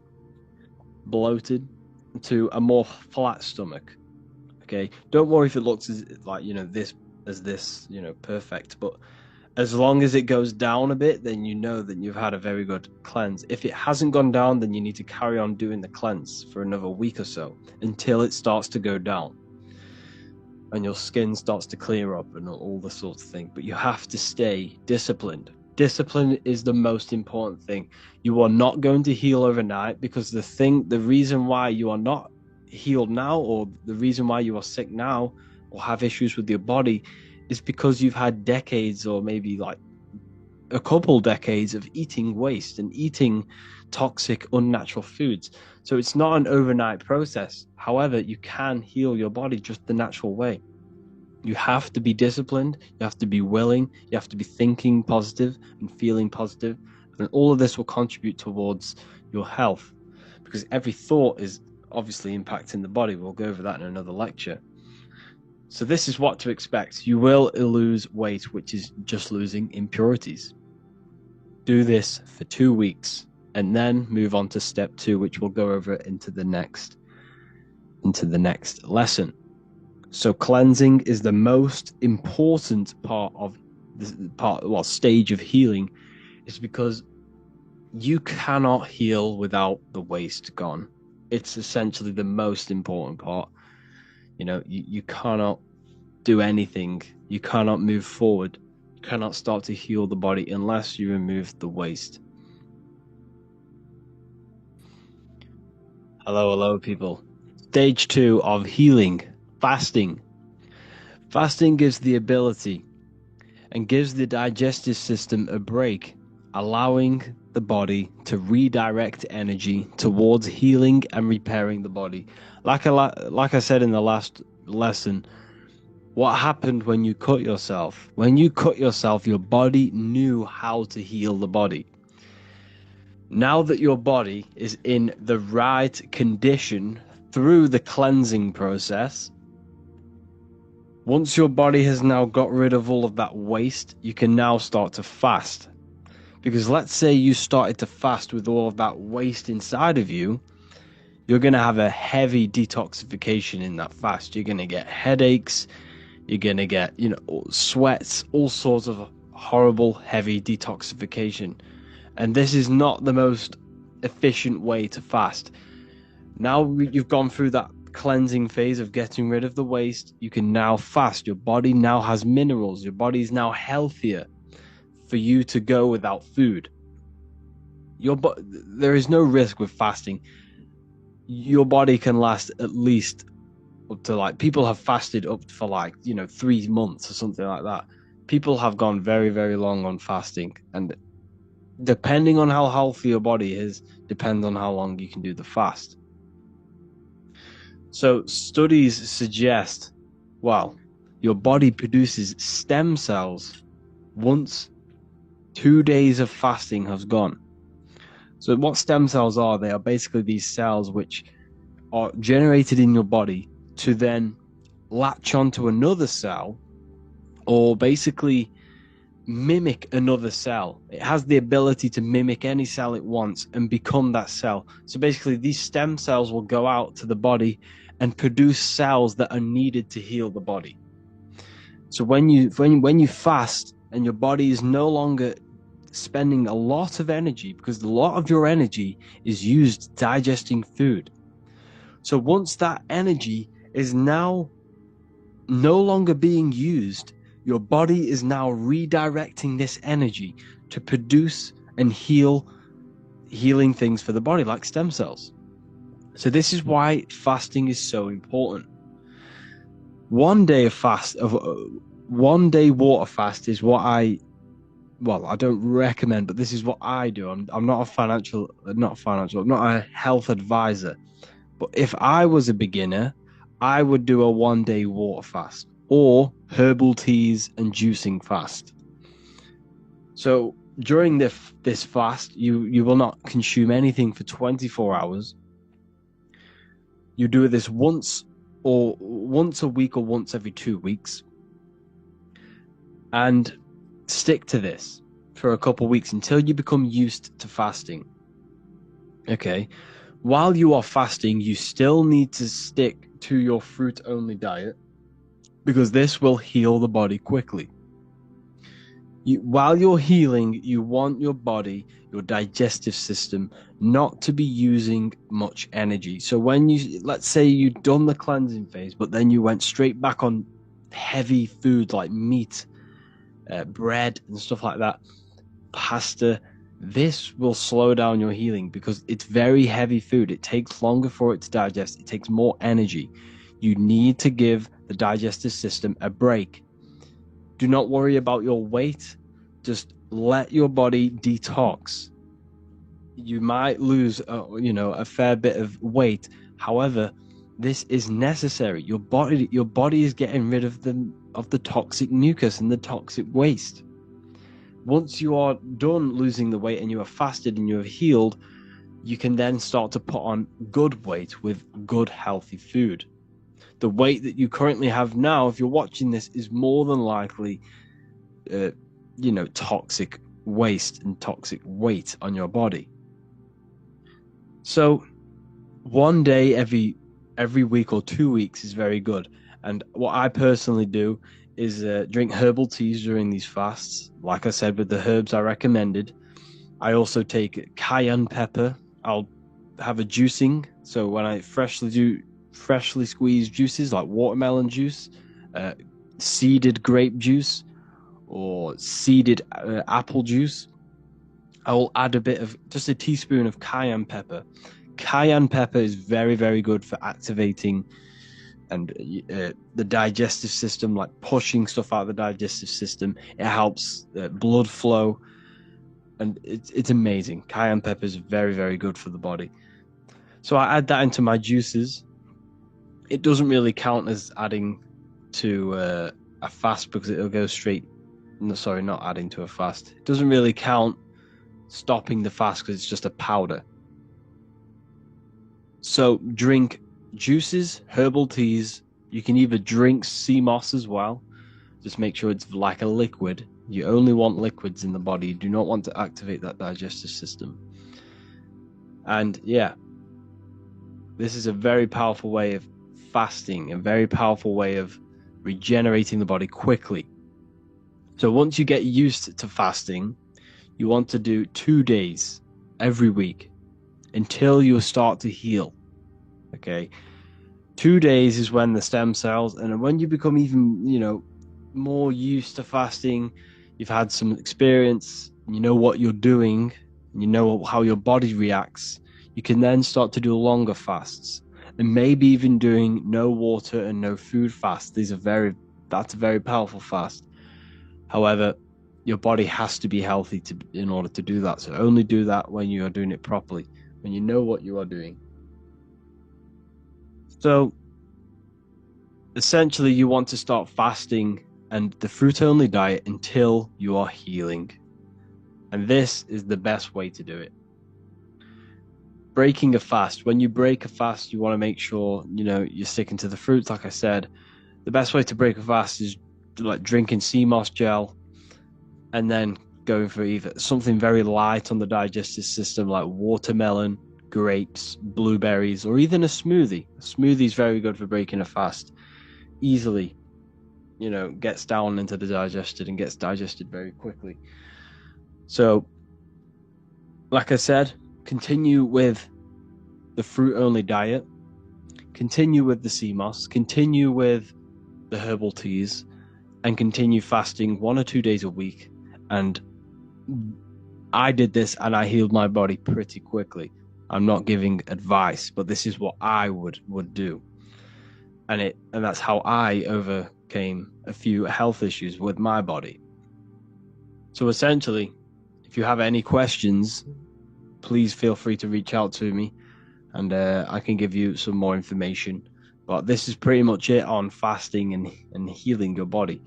bloated, to a more flat stomach. Okay, don't worry if it looks this perfect, but as long as it goes down a bit, then you know that you've had a very good cleanse. If it hasn't gone down, then you need to carry on doing the cleanse for another week or so until it starts to go down and your skin starts to clear up and all the sorts of thing. But you have to stay disciplined. Discipline is the most important thing. You are not going to heal overnight, because the reason why you are not healed now, or the reason why you are sick now or have issues with your body, is because you've had decades, or maybe like a couple decades, of eating waste and eating toxic, unnatural foods. So it's not an overnight process. However, you can heal your body just the natural way. You have to be disciplined, you have to be willing, you have to be thinking positive and feeling positive, and all of this will contribute towards your health, because every thought is obviously impacting the body. We'll go over that in another lecture. So this is what to expect. You will lose weight, which is just losing impurities. Do this for 2 weeks and then move on to step 2, which we'll go over into the next lesson. So cleansing is the most important stage of healing, is because you cannot heal without the waste gone. It's essentially the most important part. You cannot do anything. You cannot move forward. You cannot start to heal the body unless you remove the waste. Hello, people. Stage 2 of healing, fasting. Fasting gives the ability and gives the digestive system a break, allowing the body to redirect energy towards healing and repairing the body. Like I said in the last lesson, what happened when you cut yourself? When you cut yourself, your body knew how to heal the body. Now that your body is in the right condition through the cleansing process, once your body has now got rid of all of that waste, you can now start to fast. Because let's say you started to fast with all of that waste inside of you, you're going to have a heavy detoxification in that fast. You're going to get headaches, You're gonna get, sweats, all sorts of horrible, heavy detoxification. And this is not the most efficient way to fast. Now you've gone through that cleansing phase of getting rid of the waste, you can now fast. Your body now has minerals. Your body is now healthier for you to go without food. There is no risk with fasting. Your body can last at least up to people have fasted up for 3 months or something like that. People have gone very, very long on fasting, and depending on how healthy your body is, depends on how long you can do the fast. So studies suggest, your body produces stem cells once 2 days of fasting has gone. So what stem cells are, they are basically these cells which are generated in your body to then latch onto another cell, or basically mimic another cell. It has the ability to mimic any cell it wants and become that cell. So basically these stem cells will go out to the body and produce cells that are needed to heal the body. So when you fast and your body is no longer spending a lot of energy, because a lot of your energy is used digesting food. So once that energy is now no longer being used, your body is now redirecting this energy to produce and healing things for the body, like stem cells. So this is why fasting is so important. 1 day water fast is what I don't recommend, but this is what I do. I'm not a health advisor. But if I was a beginner, I would do a 1 day water fast or herbal teas and juicing fast. So during this fast, you will not consume anything for 24 hours. You do this once a week or once every 2 weeks. And stick to this for a couple of weeks until you become used to fasting. Okay. While you are fasting, you still need to stick to your fruit-only diet, because this will heal the body quickly. While you're healing, you want your body, your digestive system, not to be using much energy. So let's say you've done the cleansing phase, but then you went straight back on heavy food like meat, bread and stuff like that, pasta, this will slow down your healing because it's very heavy food. It takes longer for it to digest. It takes more energy. You need to give the digestive system a break. Do not worry about your weight. Just let your body detox. You might lose, a fair bit of weight. However, this is necessary. Your body is getting rid of the toxic mucus and the toxic waste. Once you are done losing the weight and you have fasted and you have healed, you can then start to put on good weight with good healthy food. The weight that you currently have now, if you're watching this, is more than likely, toxic waste and toxic weight on your body. So 1 day every week or 2 weeks is very good. And what I personally do is drink herbal teas during these fasts. Like I said, with the herbs I recommended. I also take cayenne pepper. I'll have a juicing. So when I freshly squeezed juices like watermelon juice, seeded grape juice, or seeded apple juice, I will add just a teaspoon of cayenne pepper. Cayenne pepper is very, very good for activating and the digestive system, like pushing stuff out of the digestive system. It helps blood flow, and it's amazing. Cayenne pepper is very, very good for the body. So I add that into my juices. It doesn't really count as adding to a fast because it'll go straight. No, sorry, not adding to a fast. It doesn't really count stopping the fast because it's just a powder. So drink juices, herbal teas. You can either drink sea moss as well. Just make sure it's like a liquid. You only want liquids in the body. You do not want to activate that digestive system. And yeah, this is a very powerful way of fasting, a very powerful way of regenerating the body quickly. So once you get used to fasting, you want to do 2 days every week until you start to heal. Okay, 2 days is when the stem cells, and when you become even, more used to fasting, you've had some experience, you know what you're doing, you know how your body reacts, you can then start to do longer fasts, and maybe even doing no water and no food fast. That's a very powerful fast. However, your body has to be healthy in order to do that. So only do that when you are doing it properly, when you know what you are doing. So essentially, you want to start fasting and the fruit-only diet until you are healing. And this is the best way to do it. Breaking a fast. When you break a fast, you want to make sure, you're sticking to the fruits. Like I said, the best way to break a fast is like drinking sea moss gel and then going for either something very light on the digestive system like watermelon, grapes, blueberries, or even a smoothie. A smoothie is very good for breaking a fast. Easily, gets down into the digestion and gets digested very quickly. So, like I said, continue with the fruit-only diet, continue with the sea moss, continue with the herbal teas, and continue fasting 1 or 2 days a week. And I did this and I healed my body pretty quickly. I'm not giving advice, but this is what I would do. And that's how I overcame a few health issues with my body. So essentially, if you have any questions, please feel free to reach out to me, and I can give you some more information. But this is pretty much it on fasting and healing your body.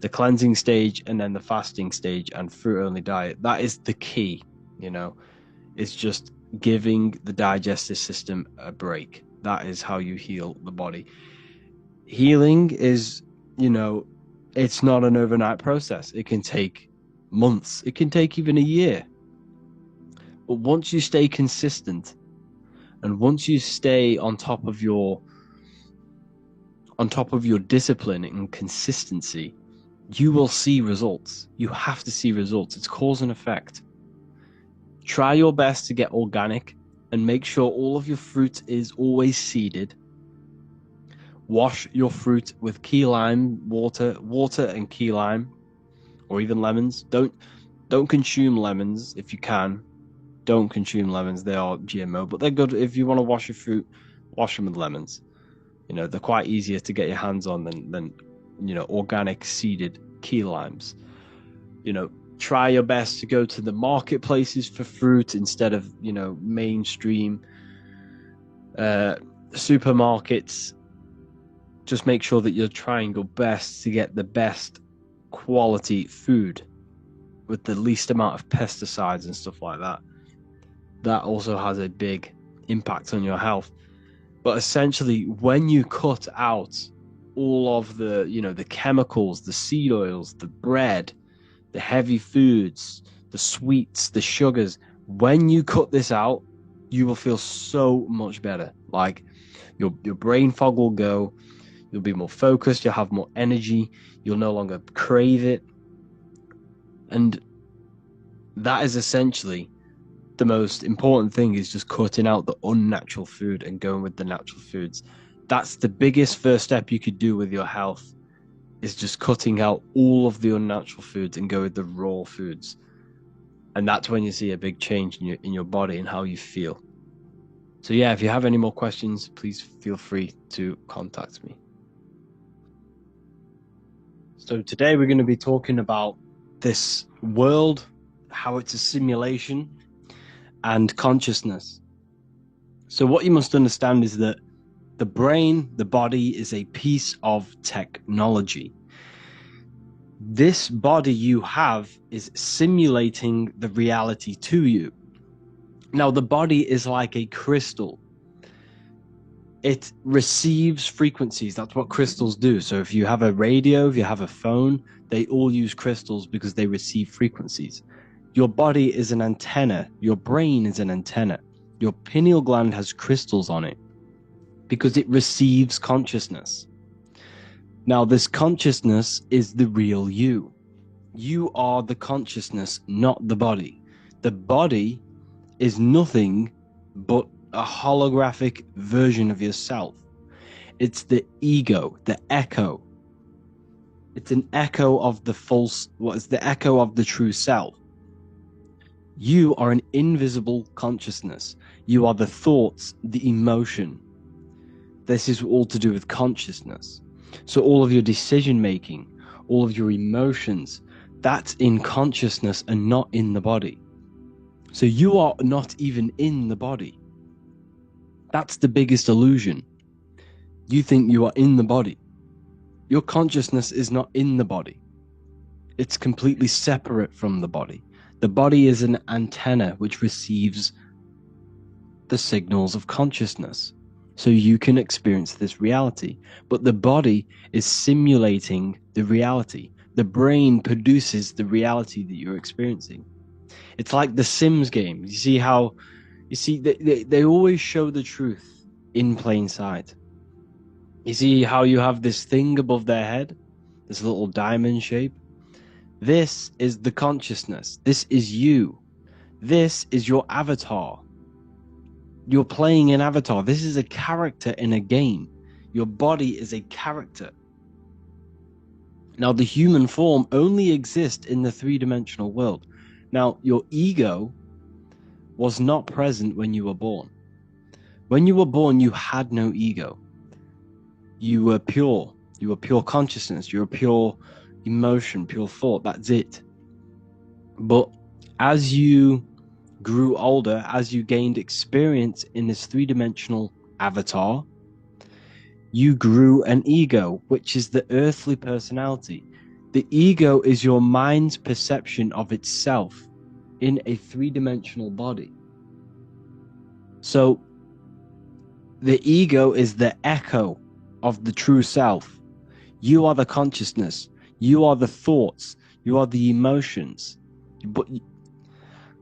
The cleansing stage and then the fasting stage and fruit-only diet. That is the key, It's just giving the digestive system a break. That is how you heal the body. Healing is, it's not an overnight process. It can take months. It can take even a year. But once you stay consistent and once you stay on top of your discipline and consistency, you will see results. You have to see results. It's cause and effect. Try your best to get organic and make sure all of your fruit is always seeded. Wash your fruit with key lime water and key lime, or even lemons. Don't consume lemons if you can. Don't consume lemons. They are GMO, but they're good if you want to wash your fruit. Wash them with lemons. They're quite easier to get your hands on than organic seeded key limes. Try your best to go to the marketplaces for fruit instead of mainstream supermarkets. Just make sure that you're trying your best to get the best quality food with the least amount of pesticides and stuff like that. That also has a big impact on your health. But essentially, when you cut out all of the, the chemicals, the seed oils, the bread, the heavy foods, the sweets, the sugars, when you cut this out, you will feel so much better. Like your brain fog will go. You'll be more focused. You'll have more energy. You'll no longer crave it. And that is essentially the most important thing, is just cutting out the unnatural food and going with the natural foods. That's the biggest first step you could do with your health, is just cutting out all of the unnatural foods and go with the raw foods. And that's when you see a big change in your body and how you feel. So yeah, if you have any more questions, please feel free to contact me. So today we're going to be talking about this world, how it's a simulation, and consciousness. So what you must understand is that the brain, the body, is a piece of technology. This body you have is simulating the reality to you. Now, the body is like a crystal. It receives frequencies. That's what crystals do. So if you have a radio, if you have a phone, they all use crystals because they receive frequencies. Your body is an antenna. Your brain is an antenna. Your pineal gland has crystals on it because it receives consciousness. Now, this consciousness is the real you. You are the consciousness, not the body. The body is nothing but a holographic version of yourself. It's the ego, the echo. It's an echo of the false, what is the echo of the true self. You are an invisible consciousness. You are the thoughts, the emotion. This is all to do with consciousness. So all of your decision making, all of your emotions, that's in consciousness and not in the body. So you are not even in the body. That's the biggest illusion. You think you are in the body. Your consciousness is not in the body. It's completely separate from the body. The body is an antenna which receives the signals of consciousness, so you can experience this reality. But the body is simulating the reality. The brain produces the reality that you're experiencing. It's like the Sims game. You see how, they always show the truth in plain sight. You see how you have this thing above their head, this little diamond shape? This is the consciousness. This is you. This is your avatar. You're playing an avatar. This is a character in a game. Your body is a character. Now, the human form only exists in the three-dimensional world. Now, your ego was not present when you were born. When you were born, you had no ego. You were pure. You were pure consciousness. You were pure emotion, pure thought. That's it. But as you grew older, as you gained experience in this three-dimensional avatar, you grew an ego, which is the earthly personality. The ego is your mind's perception of itself in a three-dimensional body. So the ego is the echo of the true self. You are the consciousness. You are the thoughts. You are the emotions. But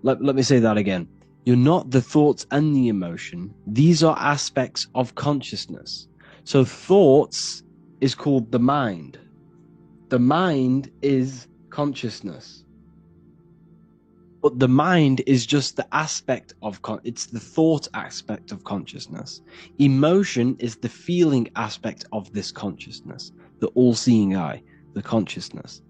let me say that again. You're not the thoughts and the emotion. These are aspects of consciousness. So thoughts is called the mind. The mind is consciousness. But the mind is just the aspect of it's the thought aspect of consciousness. Emotion is the feeling aspect of this consciousness, the all-seeing eye, the consciousness.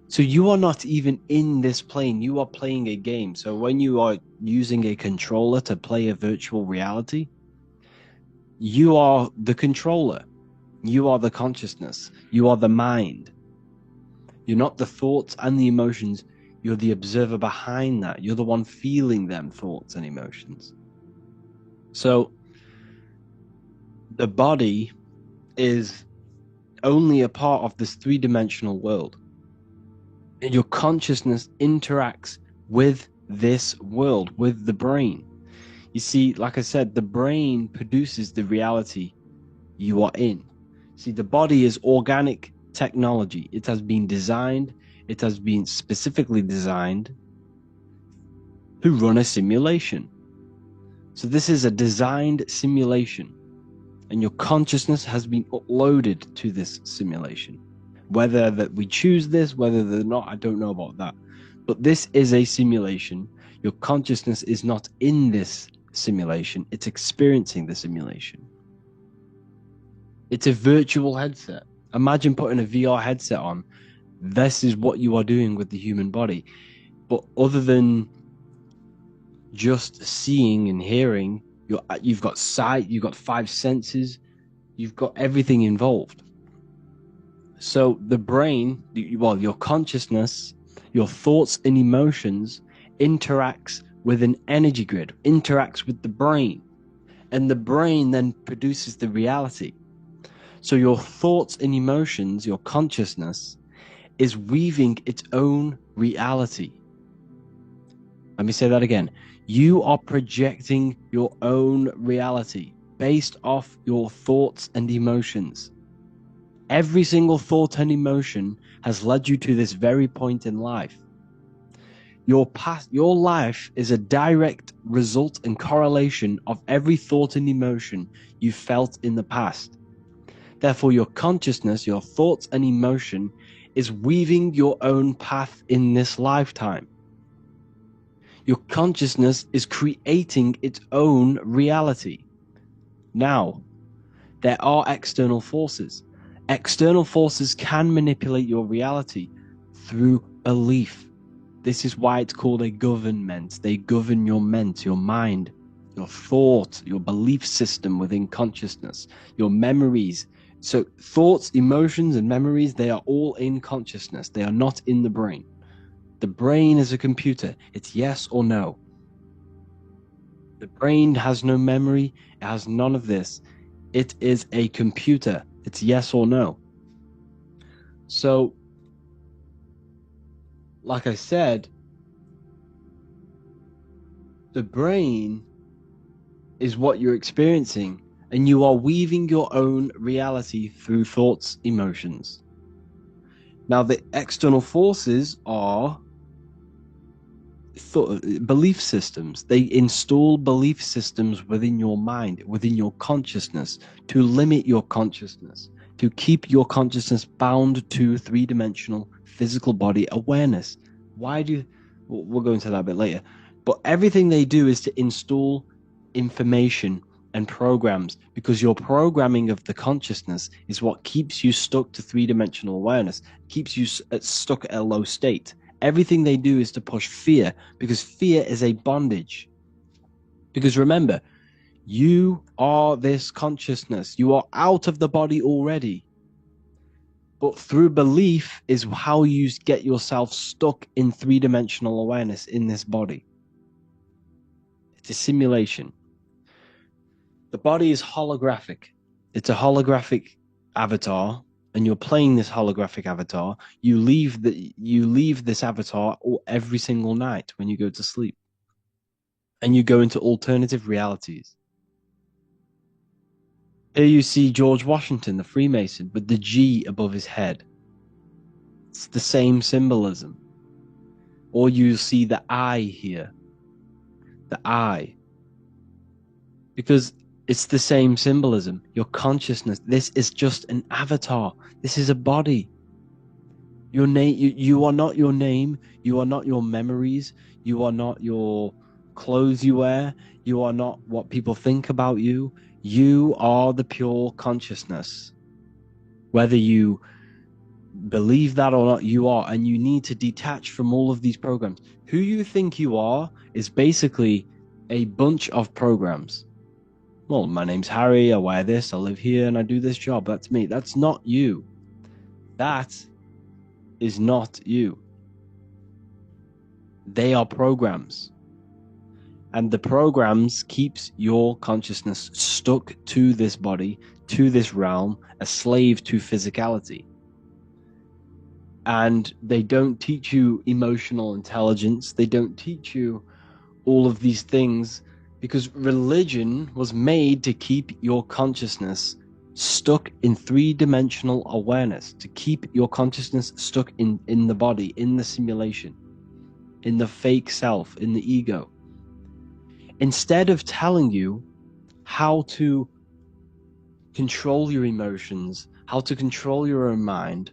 So you are not even in this plane. You are playing a game. So when you are using a controller to play a virtual reality, you are the controller. You are the consciousness. You are the mind. You're not the thoughts and the emotions. You're the observer behind that. You're the one feeling them thoughts and emotions. So the body is only a part of this three-dimensional world. And your consciousness interacts with this world, with the brain. You see, like I said, the brain produces the reality you are in. See, the body is organic technology. It has been designed. It has been specifically designed to run a simulation. So this is a designed simulation, and your consciousness has been uploaded to this simulation. Whether that we choose this, whether they're not, I don't know about that. But this is a simulation. Your consciousness is not in this simulation. It's experiencing the simulation. It's a virtual headset. Imagine putting a VR headset on. This is what you are doing with the human body. But other than just seeing and hearing, you've got sight, you've got 5 senses, you've got everything involved. So the brain, well, your consciousness, your thoughts and emotions interacts with an energy grid, interacts with the brain, and the brain then produces the reality. So your thoughts and emotions, your consciousness, is weaving its own reality. Let me say that again. You are projecting your own reality based off your thoughts and emotions. Every single thought and emotion has led you to this very point in life. Your life is a direct result and correlation of every thought and emotion you felt in the past. Therefore, your consciousness, your thoughts and emotion is weaving your own path in this lifetime. Your consciousness is creating its own reality. Now, there are external forces. External forces can manipulate your reality through belief. This is why it's called a government. They govern your ment, your mind, your thought, your belief system within consciousness, your memories. So thoughts, emotions, and memories, they are all in consciousness. They are not in the brain. The brain is a computer. It's yes or no. The brain has no memory. It has none of this. It is a computer. It's yes or no. So, like I said, the brain is what you're experiencing, and you are weaving your own reality through thoughts, emotions. Now, the external forces are belief systems. They install belief systems within your mind, within your consciousness, to limit your consciousness, to keep your consciousness bound to three-dimensional physical body awareness. We'll go into that a bit later, but everything they do is to install information and programs, because your programming of the consciousness is what keeps you stuck to three-dimensional awareness, keeps you stuck at a low state. Everything they do is to push fear, because fear is a bondage. Because remember, you are this consciousness. You are out of the body already. But through belief is how you get yourself stuck in three-dimensional awareness in this body. It's a simulation. The body is holographic. It's a holographic avatar, and you're playing this holographic avatar. You leave this avatar every single night when you go to sleep, and you go into alternative realities. Here you see George Washington, the Freemason, with the G above his head. It's the same symbolism. Or you see the I here, the I, because it's the same symbolism. Your consciousness. This is just an avatar. This is a body. Your name. You are not your name. You are not your memories. You are not your clothes you wear. You are not what people think about you. You are the pure consciousness. Whether you believe that or not, you are, and you need to detach from all of these programs. Who you think you are is basically a bunch of programs. Well, my name's Harry, I wear this, I live here, and I do this job. That's me. That's not you. That is not you. They are programs. And the programs keeps your consciousness stuck to this body, to this realm, a slave to physicality. And they don't teach you emotional intelligence. They don't teach you all of these things, because religion was made to keep your consciousness stuck in three-dimensional awareness, to keep your consciousness stuck in the body, in the simulation, in the fake self, in the ego. Instead of telling you how to control your emotions, how to control your own mind,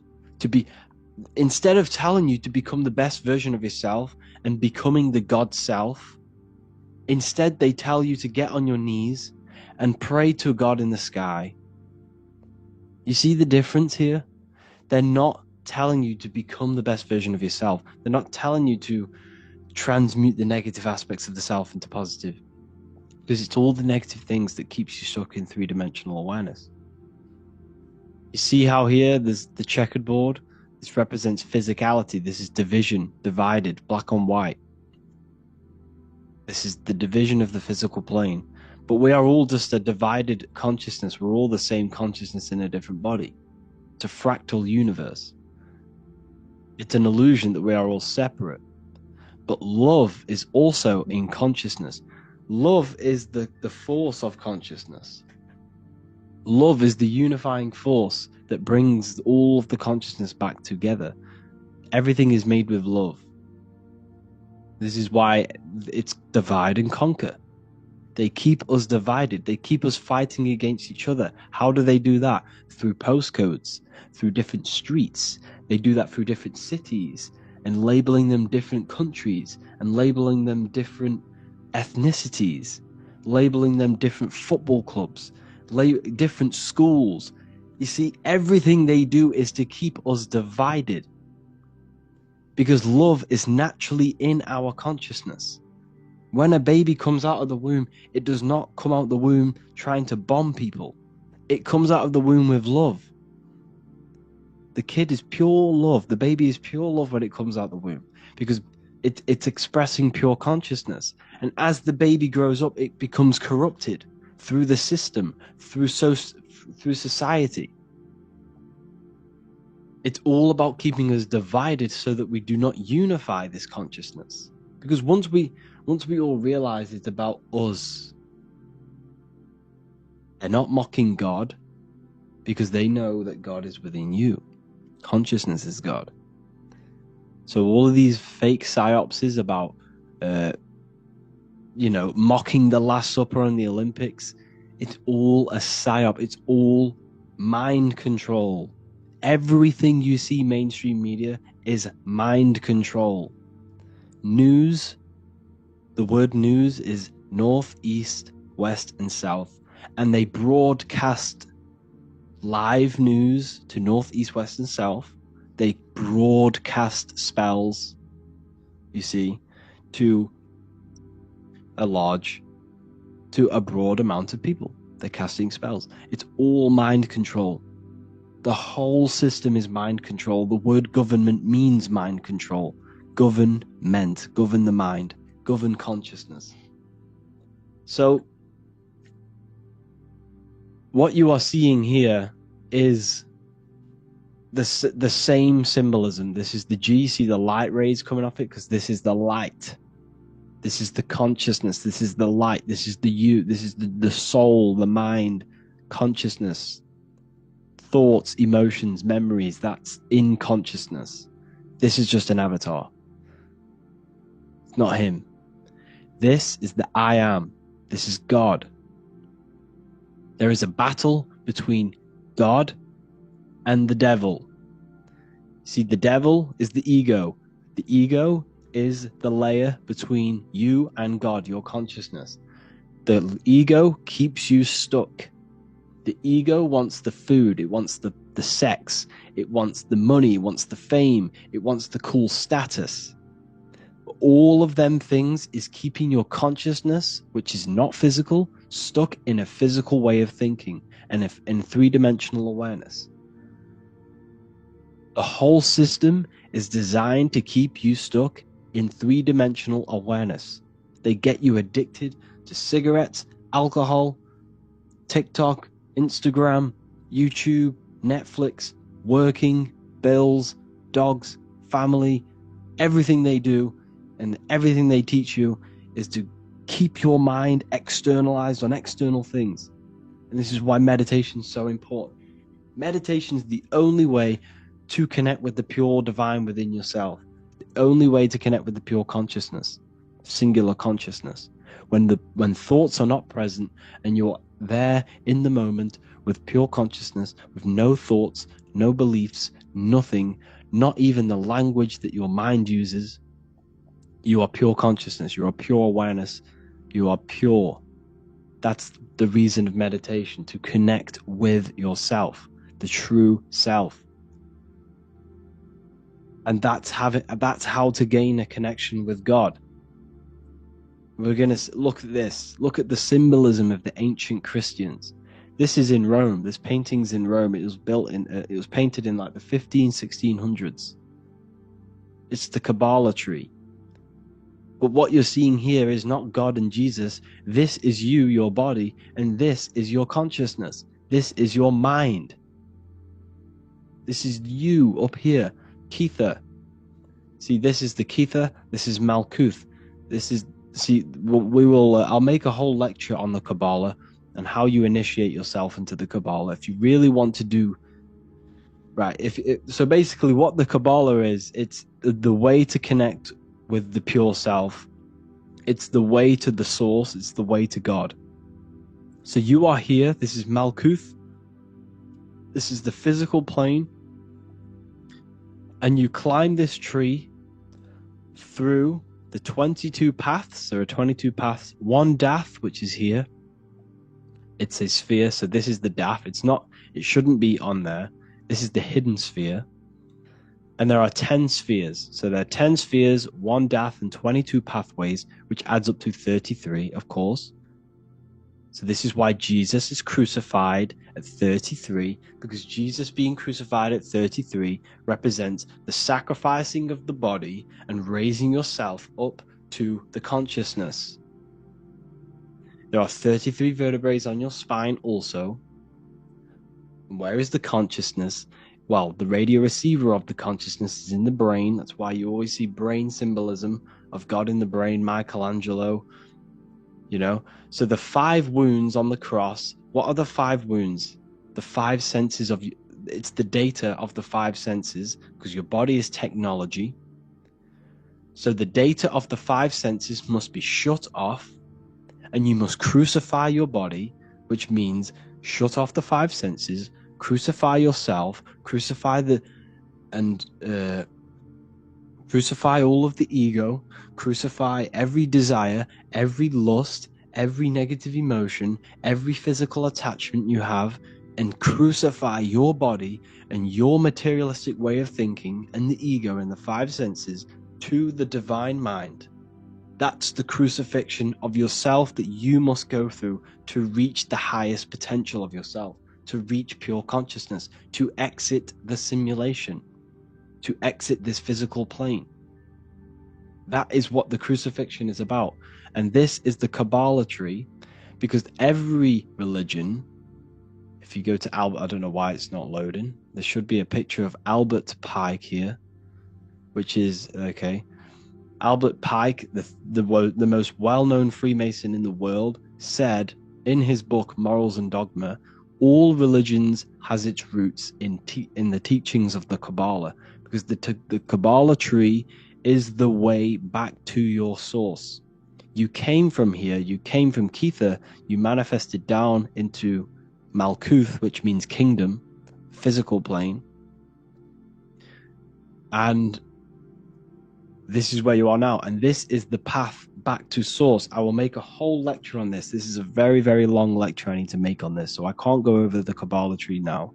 instead of telling you to become the best version of yourself and becoming the God self, instead, they tell you to get on your knees and pray to God in the sky. You see the difference here? They're not telling you to become the best version of yourself. They're not telling you to transmute the negative aspects of the self into positive, because it's all the negative things that keeps you stuck in three-dimensional awareness. You see how here there's the checkered board? This represents physicality. This is division, divided, black on white. This is the division of the physical plane. But we are all just a divided consciousness. We're all the same consciousness in a different body. It's a fractal universe. It's an illusion that we are all separate. But love is also in consciousness. Love is the force of consciousness. Love is the unifying force that brings all of the consciousness back together. Everything is made with love. This is why it's divide and conquer. They keep us divided. They keep us fighting against each other. How do they do that? Through postcodes, through different streets. They do that through different cities and labeling them different countries and labeling them different ethnicities, labeling them different football clubs, different schools. You see, everything they do is to keep us divided because love is naturally in our consciousness. When a baby comes out of the womb, it does not come out of the womb trying to bomb people. It comes out of the womb with love. The kid is pure love. The baby is pure love when it comes out of the womb because it's expressing pure consciousness. And as the baby grows up, it becomes corrupted through the system, through society. It's all about keeping us divided so that we do not unify this consciousness. Because once we all realize it's about us, they're not mocking God because they know that God is within you. Consciousness is God. So all of these fake psyopses about, mocking the Last Supper and the Olympics, it's all a psyop. It's all mind control. Everything you see mainstream media is mind control. News, the word news is north, east, west, and south. And they broadcast live news to north, east, west, and south. They broadcast spells, you see, to a broad amount of people. They're casting spells. It's all mind control. The whole system is mind control. The word government means mind control. Govern the mind, govern consciousness. So what you are seeing here is the same symbolism. This is the G. See the light rays coming off it because this is the light. This is the consciousness. This is the light. This is the you. This is the soul, the mind, consciousness, thoughts, emotions, memories. That's in consciousness. This is just an avatar. It's not him. This is the I am. This is God. There is a battle between God and the devil. See, the devil is the ego. The ego is the layer between you and God, your consciousness. The ego keeps you stuck. The ego wants the food. It wants the sex. It wants the money. It wants the fame. It wants the cool status. All of them things is keeping your consciousness, which is not physical, stuck in a physical way of thinking and in three-dimensional awareness. The whole system is designed to keep you stuck in three-dimensional awareness. They get you addicted to cigarettes, alcohol, TikTok, Instagram, YouTube, Netflix, working, bills, dogs, family. Everything they do and everything they teach you is to keep your mind externalized on external things. And this is why meditation is so important. Meditation is the only way to connect with the pure divine within yourself. The only way to connect with the pure consciousness, singular consciousness. When thoughts are not present and you're there in the moment with pure consciousness, with no thoughts, no beliefs, nothing, not even the language that your mind uses, you are pure consciousness, you are pure awareness, you are pure. That's the reason of meditation, to connect with yourself, the true self. And that's how to gain a connection with God. We're going to look at this. Look at the symbolism of the ancient Christians. This is in Rome. This painting's in Rome. It was painted in like the 1600s. It's the Kabbalah tree. But what you're seeing here is not God and Jesus. This is you, your body, and this is your consciousness. This is your mind. This is you up here, Kether. See, this is the Kether. This is Malkuth. I'll make a whole lecture on the Kabbalah and how you initiate yourself into the Kabbalah if you really want to do right. So basically what the Kabbalah is, it's the way to connect with the pure self It's the way to the source. It's the way to God. So you are here. This is Malkuth. This is the physical plane. And you climb this tree through the 22 paths. There are 22 paths. One Dath, which is here. It's a sphere. So this is the Dath. It shouldn't be on there. This is the hidden sphere. And there are 10 spheres. So there are 10 spheres, one Dath, and 22 pathways, which adds up to 33, of course. So this is why Jesus is crucified at 33, because Jesus being crucified at 33 represents the sacrificing of the body and raising yourself up to the consciousness. There are 33 vertebrae on your spine also. Where is the consciousness? Well, the radio receiver of the consciousness is in the brain. That's why you always see brain symbolism of God in the brain, Michelangelo. So the 5 wounds on the cross, what are the 5 wounds? The 5 senses it's the data of the 5 senses, because your body is technology. So the data of the 5 senses must be shut off, and you must crucify your body, which means shut off the 5 senses, crucify yourself, crucify all of the ego, crucify every desire, every lust, every negative emotion, every physical attachment you have, and crucify your body and your materialistic way of thinking and the ego and the 5 senses to the divine mind. That's the crucifixion of yourself that you must go through to reach the highest potential of yourself, to reach pure consciousness, to exit the simulation, to exit this physical plane. That is what the crucifixion is about. And this is the Kabbalah tree, because every religion, if you go to Albert, I don't know why it's not loading. There should be a picture of Albert Pike here, which is, okay. Albert Pike, the most well-known Freemason in the world, said in his book, Morals and Dogma, all religions has its roots in the teachings of the Kabbalah, because the Kabbalah tree is the way back to your source. You came from here, you came from Kether, you manifested down into Malkuth, which means kingdom, physical plane. And this is where you are now. And this is the path back to source. I will make a whole lecture on this. This is a very, very long lecture I need to make on this. So I can't go over the Kabbalah tree now.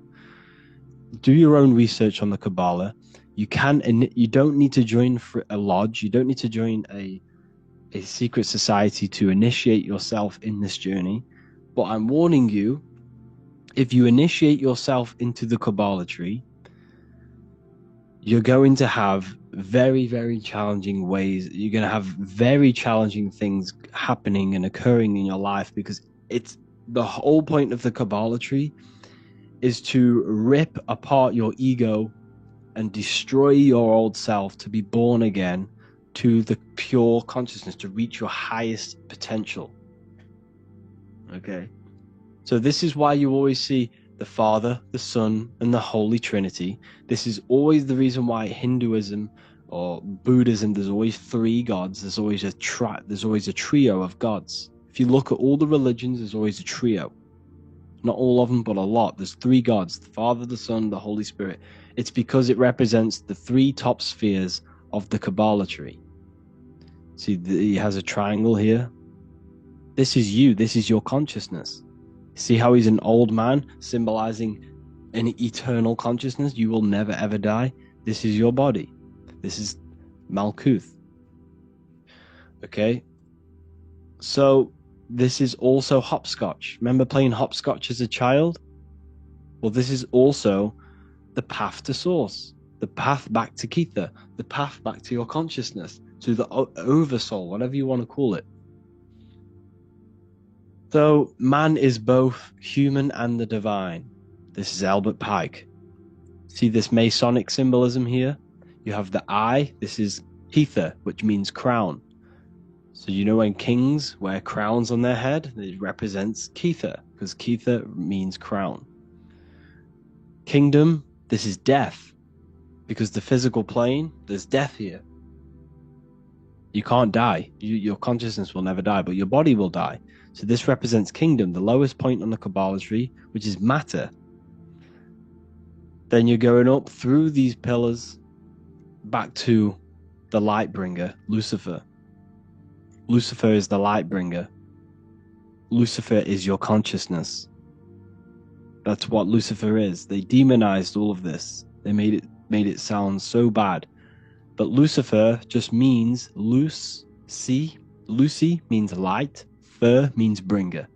Do your own research on the Kabbalah. You don't need to join a lodge. You don't need to join a secret society to initiate yourself in this journey. But I'm warning you, if you initiate yourself into the Kabbalah tree, you're going to have very, very challenging ways. You're going to have very challenging things happening and occurring in your life, because it's the whole point of the Kabbalah tree is to rip apart your ego and destroy your old self to be born again to the pure consciousness, to reach your highest potential. Okay. So this is why you always see the Father, the Son, and the Holy Trinity. This is always the reason why Hinduism or Buddhism, there's always 3 gods. There's always a trio of gods. If you look at all the religions, there's always a trio. Not all of them, but a lot. There's 3 gods, the Father, the Son, the Holy Spirit. It's because it represents the 3 top spheres of the Kabbalah tree. See, he has a triangle here. This is you. This is your consciousness. See how he's an old man, symbolizing an eternal consciousness? You will never, ever die. This is your body. This is Malkuth. Okay? So, this is also hopscotch. Remember playing hopscotch as a child? Well, this is also the path to source. The path back to Kether. The path back to your consciousness. To the oversoul, whatever you want to call it. So, man is both human and the divine. This is Albert Pike. See this Masonic symbolism here? You have the eye. This is Kether, which means crown. So you know when kings wear crowns on their head, it represents Kether, because Kether means crown. Kingdom, this is death, because the physical plane, there's death here. You can't die. Your consciousness will never die, but your body will die. So this represents kingdom, the lowest point on the Kabbalah tree, which is matter. Then you're going up through these pillars back to the light bringer, Lucifer. Lucifer is the light bringer. Lucifer is your consciousness. That's what Lucifer is. They demonized all of this. They made it sound so bad. But Lucifer just means Lucy. Lucy means light. Fer means bringer.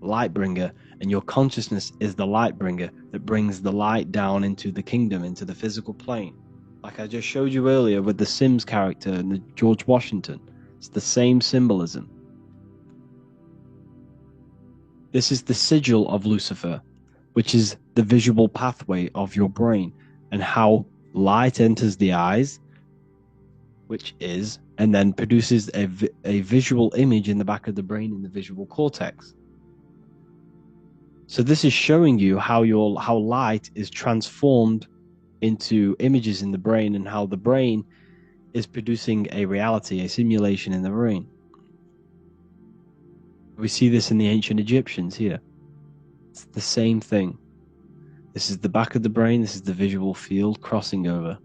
Light bringer. And your consciousness is the light bringer that brings the light down into the kingdom, into the physical plane. Like I just showed you earlier with the Sims character and the George Washington. It's the same symbolism. This is the sigil of Lucifer, which is the visual pathway of your brain and how light enters the eyes, which is, and then produces a visual image in the back of the brain in the visual cortex. So this is showing you how light is transformed into images in the brain and how the brain is producing a reality, a simulation in the brain. We see this in the ancient Egyptians here. It's the same thing. This is the back of the brain, this is the visual field crossing over.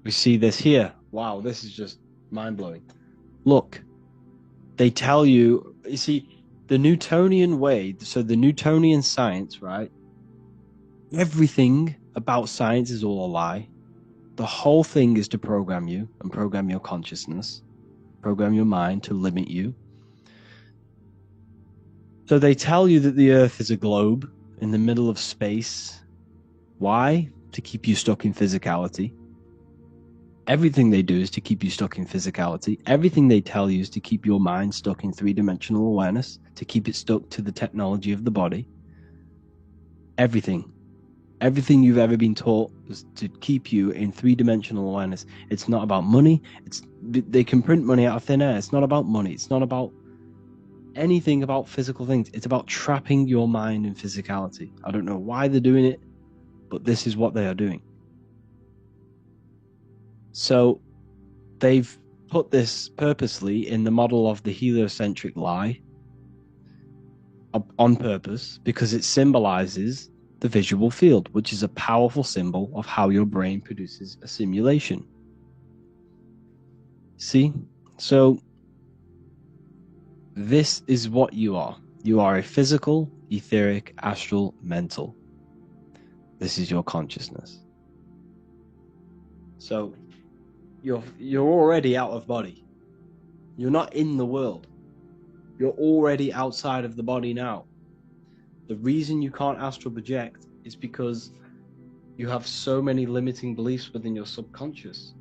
We see this here. Wow, this is just mind-blowing. Look, they tell you see, the Newtonian way, so the Newtonian science, right? Everything about science is all a lie. The whole thing is to program you and program your consciousness, program your mind to limit you. So they tell you that the Earth is a globe in the middle of space. Why? To keep you stuck in physicality. Everything they do is to keep you stuck in physicality. Everything they tell you is to keep your mind stuck in three-dimensional awareness, to keep it stuck to the technology of the body. Everything. Everything you've ever been taught is to keep you in three-dimensional awareness. It's not about money. They can print money out of thin air. It's not about money. It's not about anything about physical things. It's about trapping your mind in physicality. I don't know why they're doing it, but this is what they are doing. So they've put this purposely in the model of the heliocentric lie on purpose because it symbolizes the visual field, which is a powerful symbol of how your brain produces a simulation. See? So this is what you are. You are a physical, etheric, astral, mental. This is your consciousness. So you're already out of body. You're not in the world. You're already outside of the body now. The reason you can't astral project is because you have so many limiting beliefs within your subconscious.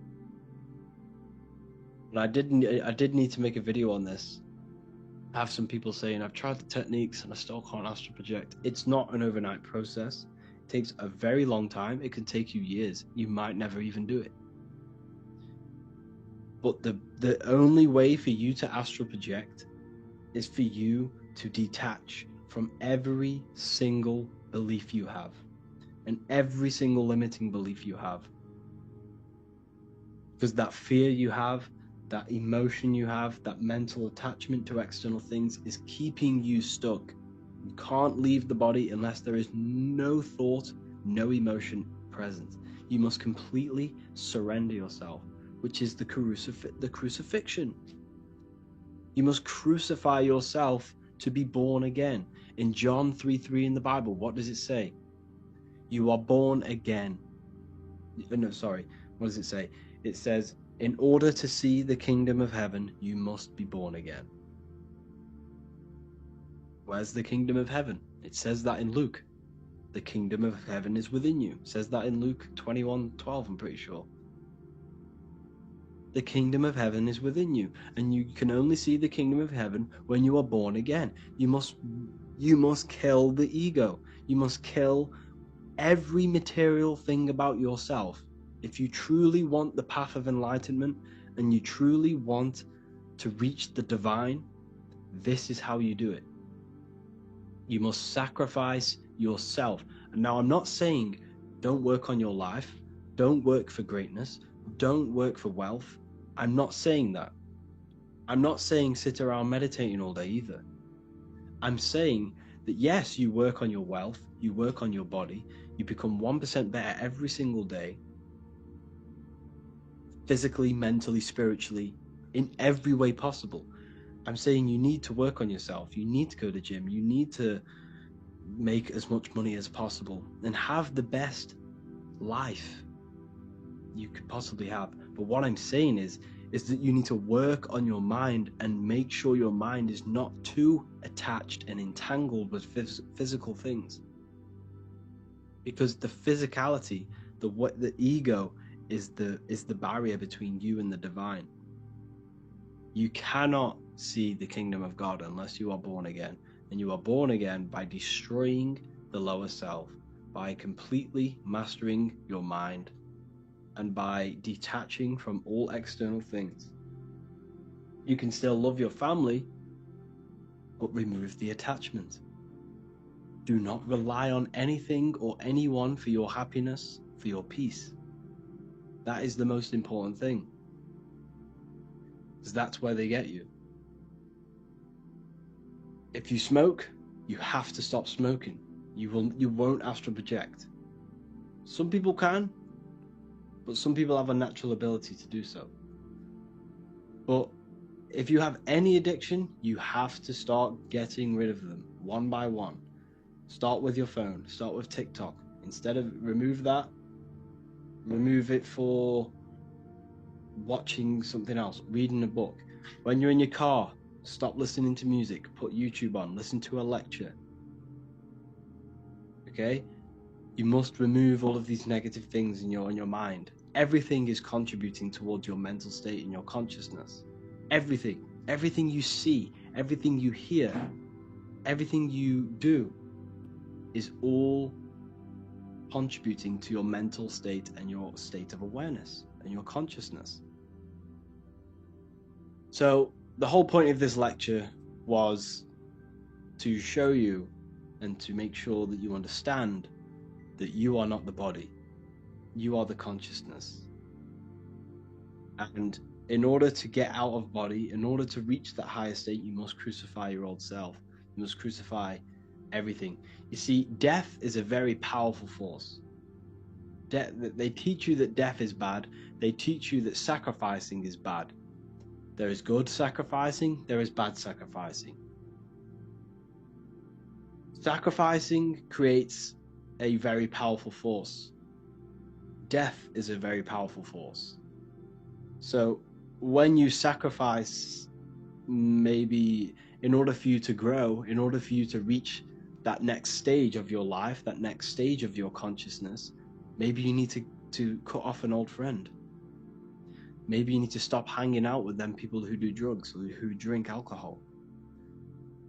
And I did need to make a video on this. I have some people saying, I've tried the techniques and I still can't astral project. It's not an overnight process. It takes a very long time. It can take you years. You might never even do it. But the only way for you to astral project is for you to detach from every single belief you have and every single limiting belief you have. Because that fear you have, that emotion you have, that mental attachment to external things is keeping you stuck. You can't leave the body unless there is no thought, no emotion present. You must completely surrender yourself, which is the crucifixion. You must crucify yourself to be born again. In John 3:3 in the Bible, what does it say? You are born again. No, sorry. What does it say? It says, in order to see the kingdom of heaven, you must be born again. Where's the kingdom of heaven? It says that in Luke. The kingdom of heaven is within you. It says that in Luke 21:12, I'm pretty sure. The kingdom of heaven is within you, and you can only see the kingdom of heaven when you are born again. You must kill the ego. You must kill every material thing about yourself. If you truly want the path of enlightenment and you truly want to reach the divine, this is how you do it. You must sacrifice yourself. And now I'm not saying don't work on your life, don't work for greatness, don't work for wealth. I'm not saying that. I'm not saying sit around meditating all day either. I'm saying that yes, you work on your wealth, you work on your body, you become 1% better every single day, physically, mentally, spiritually, in every way possible. I'm saying you need to work on yourself. You need to go to the gym. You need to make as much money as possible and have the best life you could possibly have. But what I'm saying is that you need to work on your mind and make sure your mind is not too attached and entangled with physical things. Because the physicality, the ego is the barrier between you and the divine. You cannot see the kingdom of God unless you are born again. And you are born again by destroying the lower self, by completely mastering your mind, and by detaching from all external things. You can still love your family, but remove the attachment. Do not rely on anything or anyone for your happiness, for your peace. That is the most important thing, because that's where they get you. If you smoke, you have to stop smoking. You won't astral project. Some people can, but some people have a natural ability to do so. But if you have any addiction, you have to start getting rid of them one by one. Start with your phone, start with TikTok. Instead of remove that, remove it for watching something else, reading a book. When you're in your car, stop listening to music, put YouTube on, listen to a lecture. Okay? You must remove all of these negative things in your mind. Everything is contributing towards your mental state and your consciousness. Everything you see, everything you hear, everything you do is all contributing to your mental state and your state of awareness and your consciousness. So the whole point of this lecture was to show you and to make sure that you understand that you are not the body, you are the consciousness. And in order to get out of body, in order to reach that higher state, you must crucify your old self. You must crucify everything. You see, death is a very powerful force. They teach you that death is bad. They teach you that sacrificing is bad. There is good sacrificing, there is bad sacrificing. Sacrificing creates a very powerful force. Death is a very powerful force. So when you sacrifice, maybe in order for you to grow, in order for you to reach that next stage of your life, that next stage of your consciousness, maybe you need to cut off an old friend. Maybe you need to stop hanging out with them people who do drugs or who drink alcohol.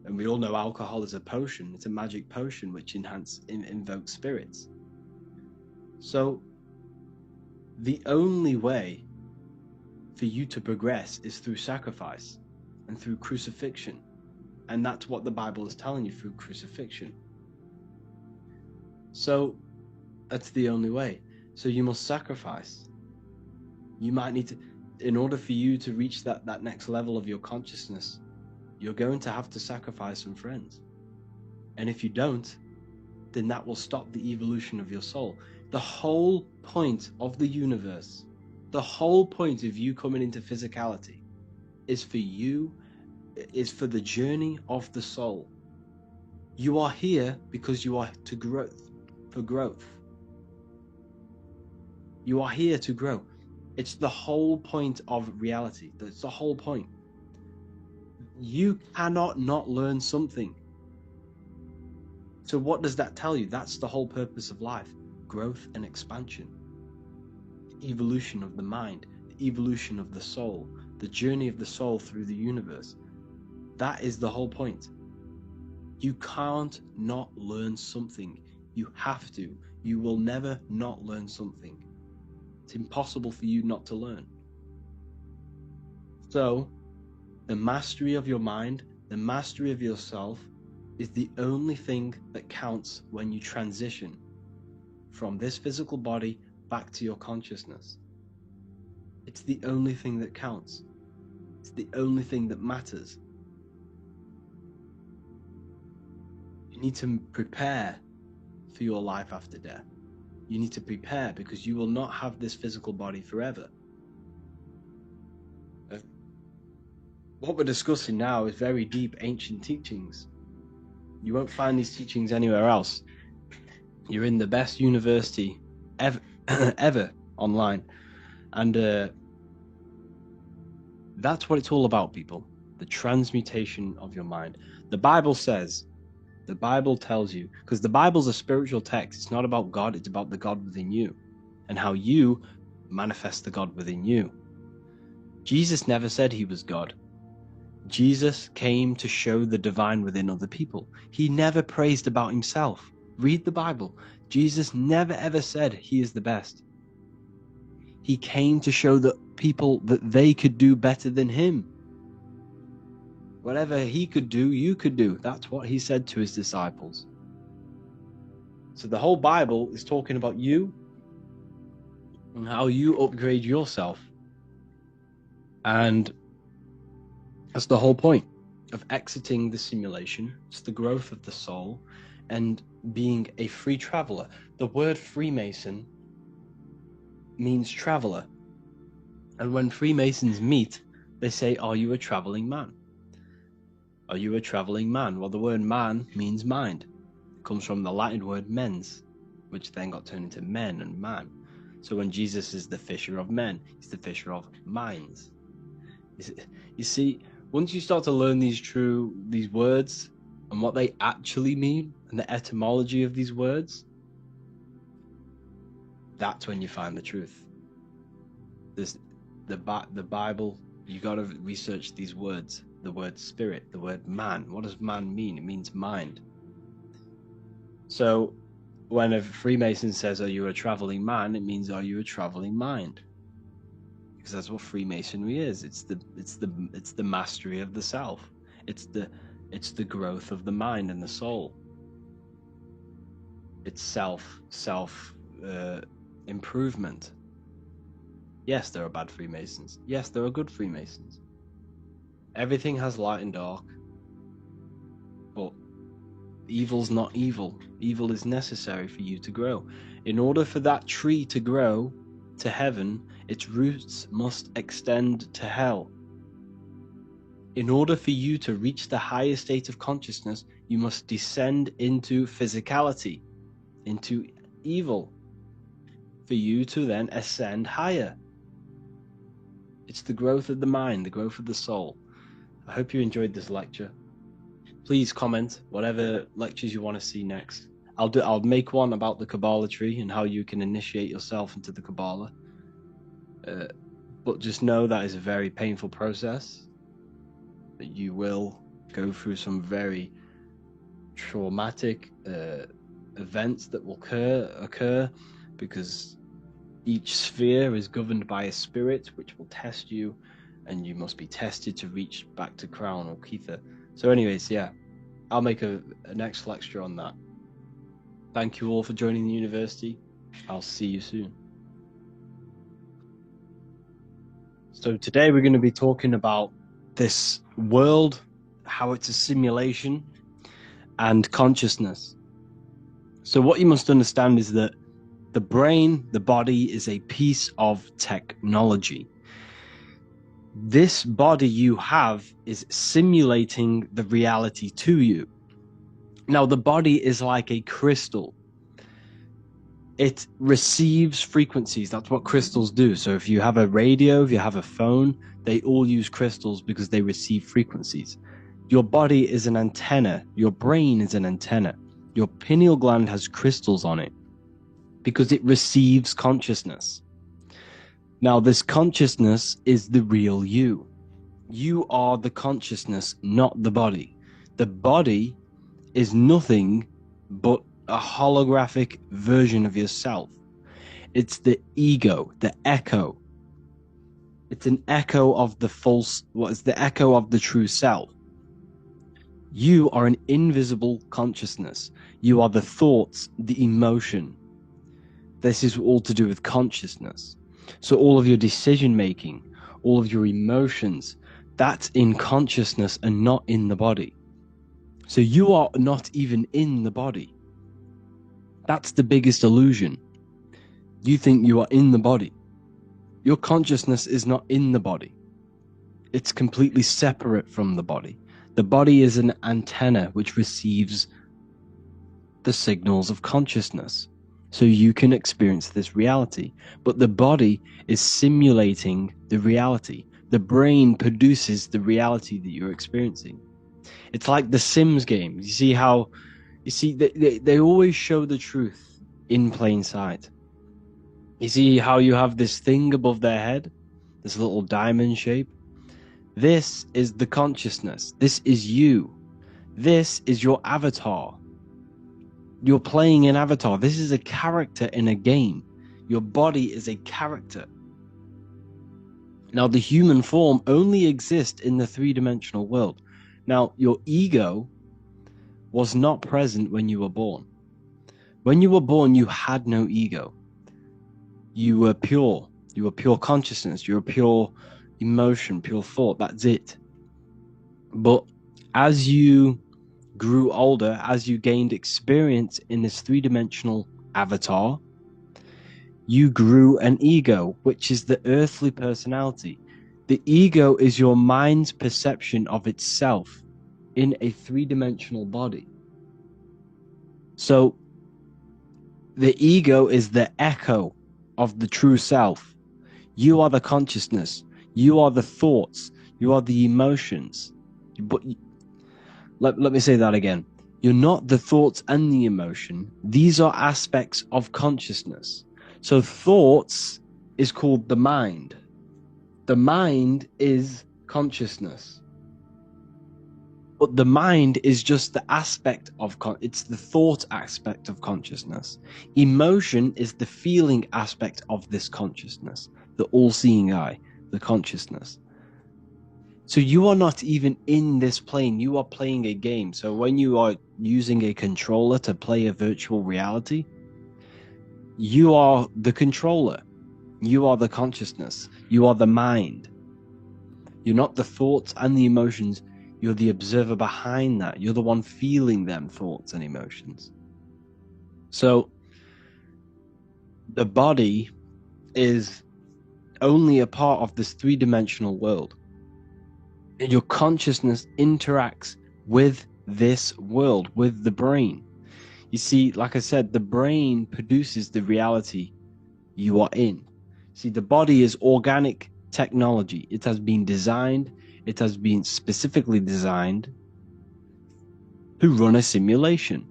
And we all know alcohol is a potion. It's a magic potion which invokes spirits. So the only way for you to progress is through sacrifice and through crucifixion. And that's what the Bible is telling you, through crucifixion. So that's the only way. So you must sacrifice. You might need to, in order for you to reach that next level of your consciousness, you're going to have to sacrifice some friends. And if you don't, then that will stop the evolution of your soul. The whole point of the universe, the whole point of you coming into physicality is for the journey of the soul. You are here because you are for growth. You are here to grow. It's the whole point of reality. That's the whole point. You cannot not learn something. So what does that tell you? That's the whole purpose of life: growth and expansion. The evolution of the mind, the evolution of the soul, the journey of the soul through the universe. That is the whole point. You can't not learn something. You have to. You will never not learn something. It's impossible for you not to learn. So, the mastery of your mind, the mastery of yourself, is the only thing that counts when you transition from this physical body back to your consciousness. It's the only thing that counts. It's the only thing that matters. You need to prepare for your life after death. You need to prepare because you will not have this physical body forever. What we're discussing now is very deep ancient teachings. You won't find these teachings anywhere else. You're in the best university ever online. And that's what it's all about, people. The transmutation of your mind. The Bible says, the Bible tells you, because the Bible's a spiritual text. It's not about God, it's about the God within you and how you manifest the God within you. Jesus never said he was God. Jesus came to show the divine within other people. He never praised about himself. Read the Bible. Jesus never ever said he is the best. He came to show that people that they could do better than him. Whatever he could do, you could do. That's what he said to his disciples. So the whole Bible is talking about you and how you upgrade yourself. And that's the whole point of exiting the simulation. It's the growth of the soul and being a free traveler. The word Freemason means traveler. And when Freemasons meet, they say, "Are you a traveling man? Are you a traveling man?" Well, the word man means mind. It comes from the Latin word mens, which then got turned into men and man. So when Jesus is the fisher of men, he's the fisher of minds. You see, once you start to learn these words and what they actually mean and the etymology of these words, that's when you find the truth. The Bible, you got to research these words. The word spirit, the word man. What does man mean? It means mind. So when a Freemason says, "Are you a traveling man?" it means, "Are you a traveling mind?" Because that's what Freemasonry is. It's the mastery of the self. It's the growth of the mind and the soul. It's self improvement. Yes, there are bad Freemasons. Yes, there are good Freemasons. Everything has light and dark. But evil's not evil. Evil is necessary for you to grow. In order for that tree to grow to heaven, its roots must extend to hell. In order for you to reach the higher state of consciousness, you must descend into physicality, into evil, for you to then ascend higher. It's the growth of the mind, the growth of the soul. I hope you enjoyed this lecture. Please comment whatever lectures you want to see next. I'll make one about the Kabbalah tree and how you can initiate yourself into the Kabbalah. But just know that is a very painful process. That you will go through some very traumatic events that will occur because each sphere is governed by a spirit which will test you, and you must be tested to reach back to Crown or Kether. So anyways, yeah, I'll make a next lecture on that. Thank you all for joining the university. I'll see you soon. So today we're going to be talking about this world, how it's a simulation, and consciousness. So what you must understand is that the brain, the body, is a piece of technology. This body you have is simulating the reality to you. Now, the body is like a crystal. It receives frequencies. That's what crystals do. So if you have a radio, if you have a phone, they all use crystals because they receive frequencies. Your body is an antenna. Your brain is an antenna. Your pineal gland has crystals on it because it receives consciousness. Now, this consciousness is the real you. You are the consciousness, not the body. The body is nothing but a holographic version of yourself. It's the ego, the echo. It's an echo of the false, the echo of the true self. You are an invisible consciousness. You are the thoughts, the emotion. This is all to do with consciousness. So all of your decision making, all of your emotions, that's in consciousness and not in the body. So you are not even in the body. That's the biggest illusion. You think you are in the body. Your consciousness is not in the body. It's completely separate from the body. The body is an antenna which receives the signals of consciousness, so you can experience this reality. But the body is simulating the reality. The brain produces the reality that you're experiencing. It's like the Sims games. They always show the truth in plain sight. You see how you have this thing above their head, this little diamond shape? This is the consciousness. This is you. This is your avatar. You're playing an avatar. This is a character in a game. Your body is a character. Now, the human form only exists in the three-dimensional world. Now, your ego was not present when you were born. When you were born, you had no ego. You were pure. You were pure consciousness. You were pure emotion, pure thought. That's it. But as you grew older, as you gained experience in this three-dimensional avatar, you grew an ego, which is the earthly personality. The ego is your mind's perception of itself in a three-dimensional body. So the ego is the echo of the true self. You are the consciousness. You are the thoughts. You are the emotions. But let me say that again. You're not the thoughts and the emotion. These are aspects of consciousness. So thoughts is called the mind. The mind is consciousness. But the mind is just the aspect of it's the thought aspect of consciousness. Emotion is the feeling aspect of this consciousness, the all-seeing eye, the consciousness. So you are not even in this plane. You are playing a game. So when you are using a controller to play a virtual reality, you are the controller. You are the consciousness. You are the mind. You're not the thoughts and the emotions. You're the observer behind that. You're the one feeling them thoughts and emotions. So the body is only a part of this three-dimensional world. And your consciousness interacts with this world, with the brain. You see, like I said, the brain produces the reality you are in. See, the body is organic technology. It has been designed, it has been specifically designed to run a simulation.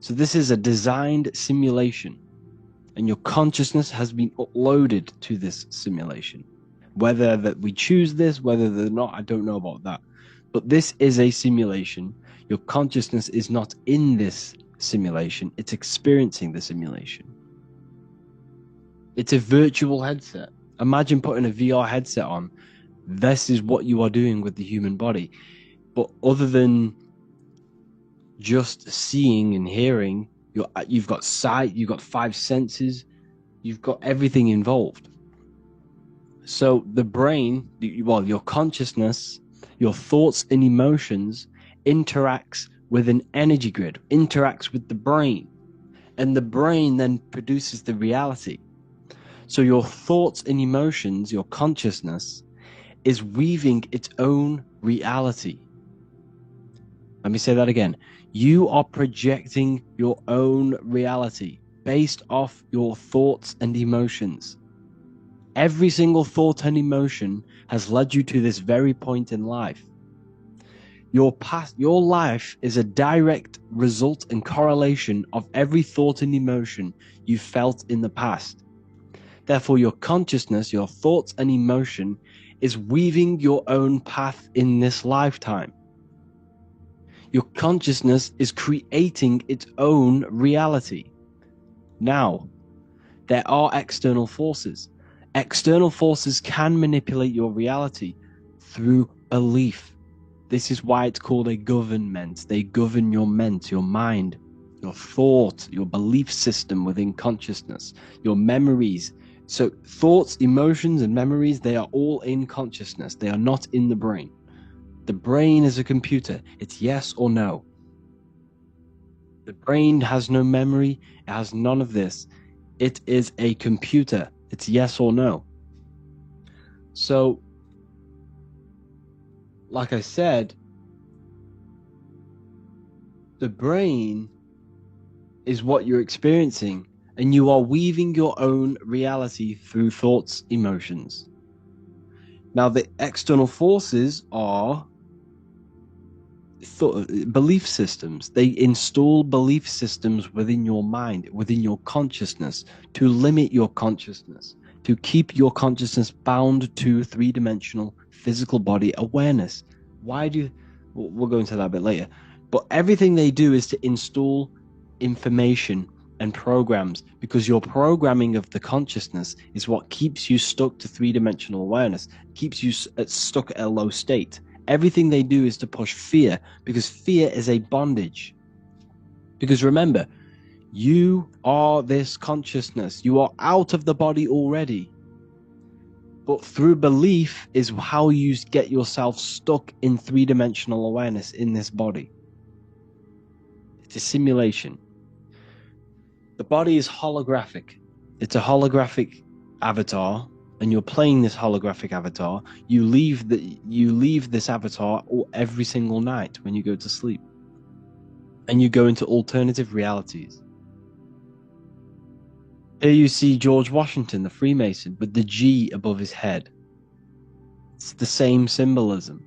So this is a designed simulation, and your consciousness has been uploaded to this simulation. Whether that we choose this, whether they're not, I don't know about that. But this is a simulation. Your consciousness is not in this simulation. It's experiencing the simulation. It's a virtual headset. Imagine putting a VR headset on. This is what you are doing with the human body. But other than just seeing and hearing, you've got sight, you've got 5 senses, you've got everything involved. So the brain, your consciousness, your thoughts and emotions interacts with an energy grid, interacts with the brain, and the brain then produces the reality. So your thoughts and emotions, your consciousness, is weaving its own reality. Let me say that again. You are projecting your own reality based off your thoughts and emotions. Every single thought and emotion has led you to this very point in life. Your life is a direct result and correlation of every thought and emotion you felt in the past. Therefore, your consciousness, your thoughts and emotion is weaving your own path in this lifetime. Your consciousness is creating its own reality. Now, there are external forces. External forces can manipulate your reality through belief. This is why it's called a government. They govern your ment, your mind, your thought, your belief system within consciousness, your memories, So thoughts, emotions, and memories, they are all in consciousness. They are not in the brain. The brain is a computer. It's yes or no. The brain has no memory. It has none of this. It is a computer. It's yes or no. So, like I said, the brain is what you're experiencing, and you are weaving your own reality through thoughts, emotions. Now, the external forces are belief systems. They install belief systems within your mind, within your consciousness, to limit your consciousness, to keep your consciousness bound to three-dimensional physical body awareness. We'll go into that a bit later. But everything they do is to install information and programs, because your programming of the consciousness is what keeps you stuck to three-dimensional awareness, keeps you stuck at a low state. Everything they do is to push fear, because fear is a bondage. Because remember, you are this consciousness. You are out of the body already. But through belief is how you get yourself stuck in three-dimensional awareness in this body. It's a simulation. The body is holographic. It's a holographic avatar, and you're playing this holographic avatar. You leave this avatar every single night when you go to sleep, and you go into alternative realities. Here you see George Washington, the Freemason, with the G above his head. It's the same symbolism.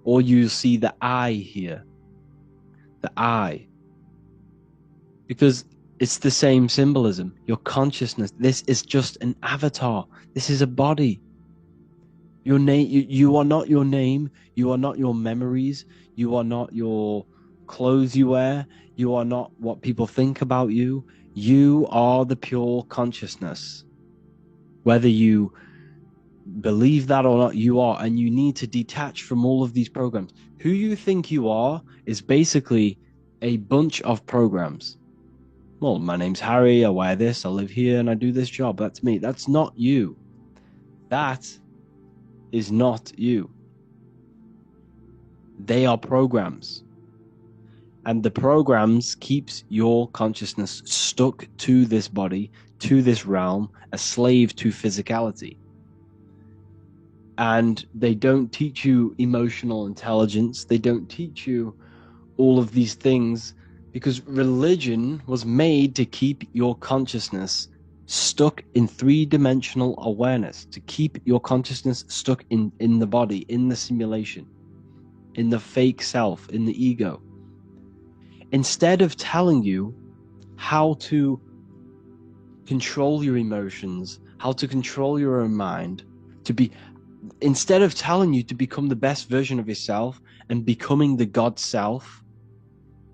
Or you see the I here, the I, because it's the same symbolism. Your consciousness. This is just an avatar. This is a body. Your name. You are not your name. You are not your memories. You are not your clothes you wear. You are not what people think about you. You are the pure consciousness. Whether you believe that or not, you are. And you need to detach from all of these programs. Who you think you are is basically a bunch of programs. Well, my name's Harry, I wear this, I live here, and I do this job. That's me. That's not you. That is not you. They are programs. And the programs keeps your consciousness stuck to this body, to this realm, a slave to physicality. And they don't teach you emotional intelligence. They don't teach you all of these things, because religion was made to keep your consciousness stuck in three-dimensional awareness, to keep your consciousness stuck in the body, in the simulation, in the fake self, in the ego. Instead of telling you how to control your emotions, how to control your own mind, instead of telling you to become the best version of yourself and becoming the God self,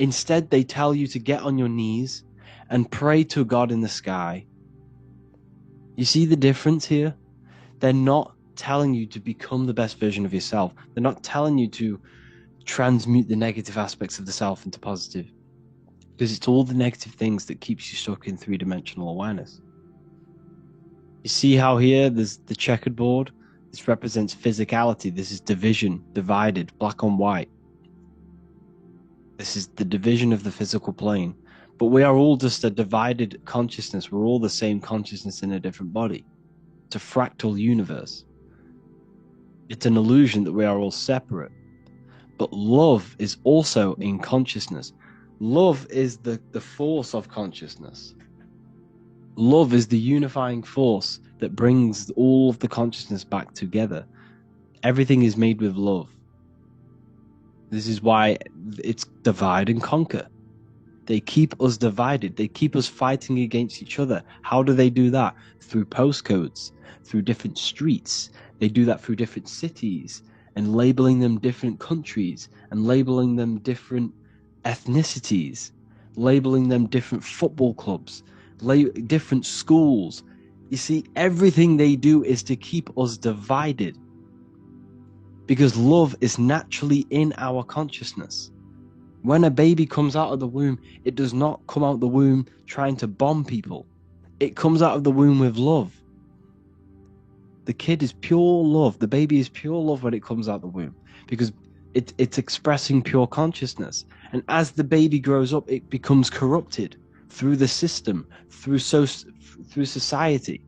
instead, they tell you to get on your knees and pray to God in the sky. You see the difference here? They're not telling you to become the best version of yourself. They're not telling you to transmute the negative aspects of the self into positive, because it's all the negative things that keeps you stuck in three-dimensional awareness. You see how here there's the checkered board? This represents physicality. This is division, divided, black on white. This is the division of the physical plane. But we are all just a divided consciousness. We're all the same consciousness in a different body. It's a fractal universe. It's an illusion that we are all separate. But love is also in consciousness. Love is the force of consciousness. Love is the unifying force that brings all of the consciousness back together. Everything is made with love. This is why it's divide and conquer. They keep us divided. They keep us fighting against each other. How do they do that? Through postcodes, through different streets. They do that through different cities and labeling them different countries and labeling them different ethnicities, labeling them different football clubs, different schools. You see, everything they do is to keep us divided. Because love is naturally in our consciousness. When a baby comes out of the womb, it does not come out the womb trying to bomb people. It comes out of the womb with love. The kid is pure love. The baby is pure love when it comes out the womb, because it's expressing pure consciousness. And as the baby grows up, it becomes corrupted through the system, through society.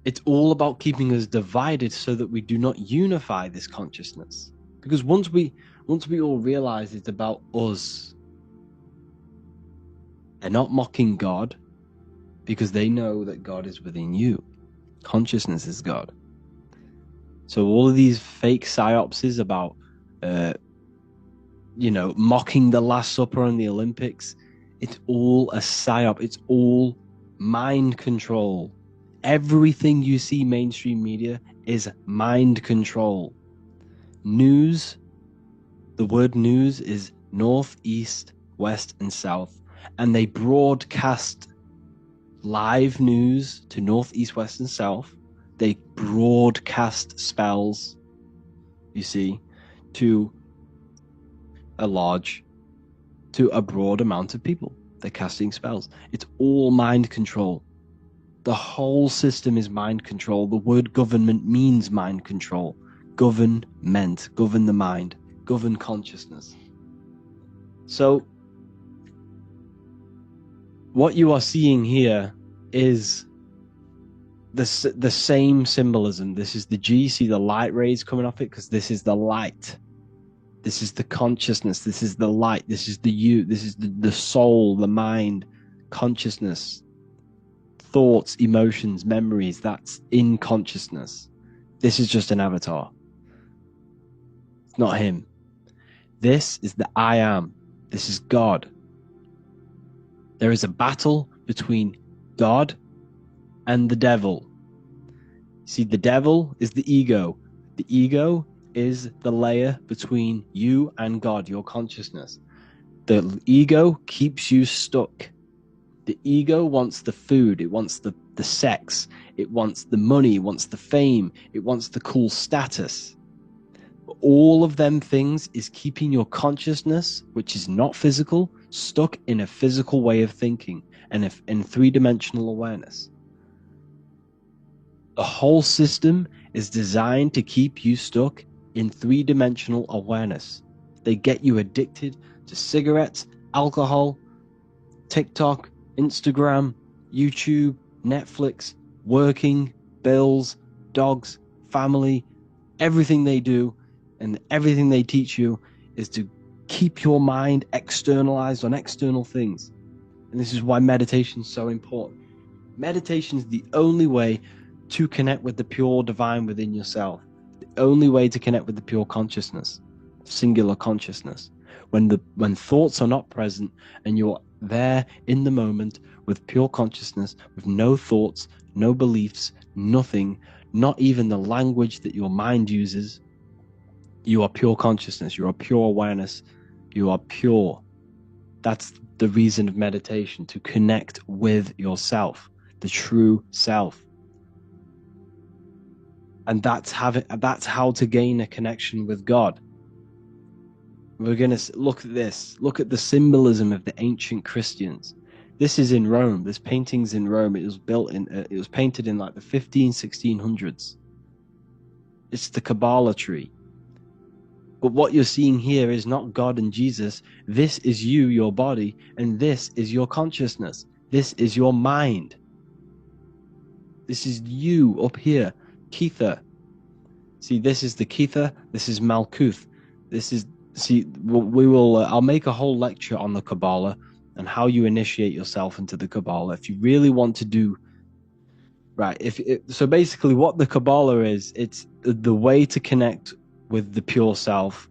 It's all about keeping us divided so that we do not unify this consciousness. Because once we all realize it's about us, they're not mocking God, because they know that God is within you. Consciousness is God. So all of these fake psyopses about, mocking the Last Supper and the Olympics, it's all a psyop. It's all mind control. Everything you see mainstream media is mind control. News, the word news is north, east, west, and south. And they broadcast live news to north, east, west, and south. They broadcast spells, you see, to a broad amount of people. They're casting spells. It's all mind control. The whole system is mind control. The word government means mind control. Govern the mind, govern consciousness. So what you are seeing here is the same symbolism. This is the G. See the light rays coming off it, because this is the light. This is the consciousness. This is the light. This is the you. This is the soul, the mind, consciousness, thoughts, emotions, memories. That's in consciousness. This is just an avatar. It's not him. This is the I am. This is God. There is a battle between God and the devil. See, the devil is the ego. The ego is the layer between you and God, your consciousness. The ego keeps you stuck. The ego wants the food, it wants the sex, it wants the money, it wants the fame, it wants the cool status. All of them things is keeping your consciousness, which is not physical, stuck in a physical way of thinking and in three-dimensional awareness. The whole system is designed to keep you stuck in three-dimensional awareness. They get you addicted to cigarettes, alcohol, TikTok, Instagram, YouTube, Netflix, working, bills, dogs, family. Everything they do and everything they teach you is to keep your mind externalized on external things. And this is why meditation is so important. Meditation is the only way to connect with the pure divine within yourself. The only way to connect with the pure consciousness, singular consciousness. When thoughts are not present and you're there in the moment with pure consciousness, with no thoughts, no beliefs, nothing, not even the language that your mind uses, you are pure consciousness, you are pure awareness, you are pure. That's the reason of meditation, to connect with yourself, the true self. And that's how to gain a connection with God. We're going to look at this. Look at the symbolism of the ancient Christians. This is in Rome. This painting's in Rome. It was painted in like the 1600s. It's the Kabbalah tree. But what you're seeing here is not God and Jesus. This is you, your body, and this is your consciousness. This is your mind. This is you up here, Kether. See, this is the Kether. This is Malkuth. I'll make a whole lecture on the Kabbalah and how you initiate yourself into the Kabbalah if you really want to do right. So basically what the Kabbalah is, it's the way to connect with the pure self.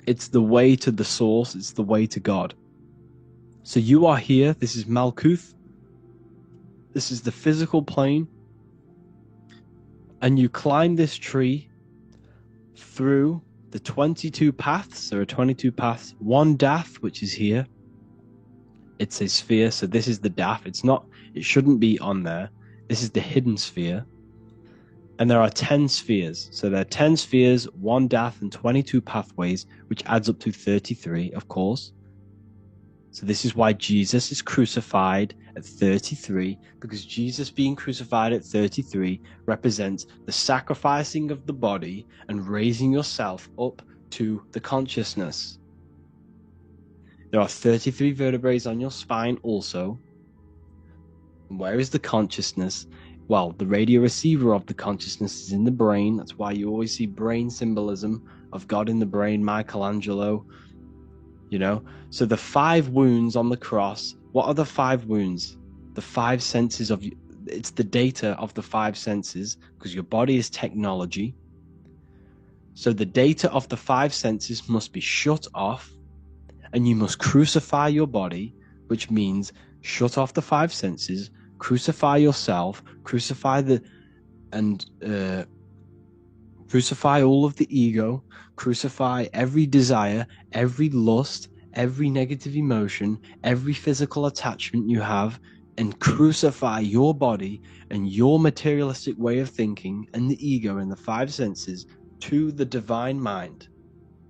It's the way to the source. It's the way to God. So you are here. This is Malkuth. This is the physical plane. And you climb this tree through the 22 paths. There are 22 paths. One dath, which is here. It's a sphere. So this is the dath. It shouldn't be on there. This is the hidden sphere. And there are 10 spheres. So there are 10 spheres, one dath, and 22 pathways, which adds up to 33, of course. So this is why Jesus is crucified at 33, because Jesus being crucified at 33 represents the sacrificing of the body and raising yourself up to the consciousness. There are 33 vertebrae on your spine also. And where is the consciousness? Well, the radio receiver of the consciousness is in the brain. That's why you always see brain symbolism of God in the brain, Michelangelo, you know. So the 5 wounds on the cross, what are the 5 wounds? The 5 senses of, it's the data of the 5 senses, because your body is technology. So the data of the 5 senses must be shut off, and you must crucify your body, which means shut off the 5 senses, crucify yourself, crucify all of the ego, crucify every desire, every lust, every negative emotion, every physical attachment you have, and crucify your body and your materialistic way of thinking and the ego and the 5 senses to the divine mind.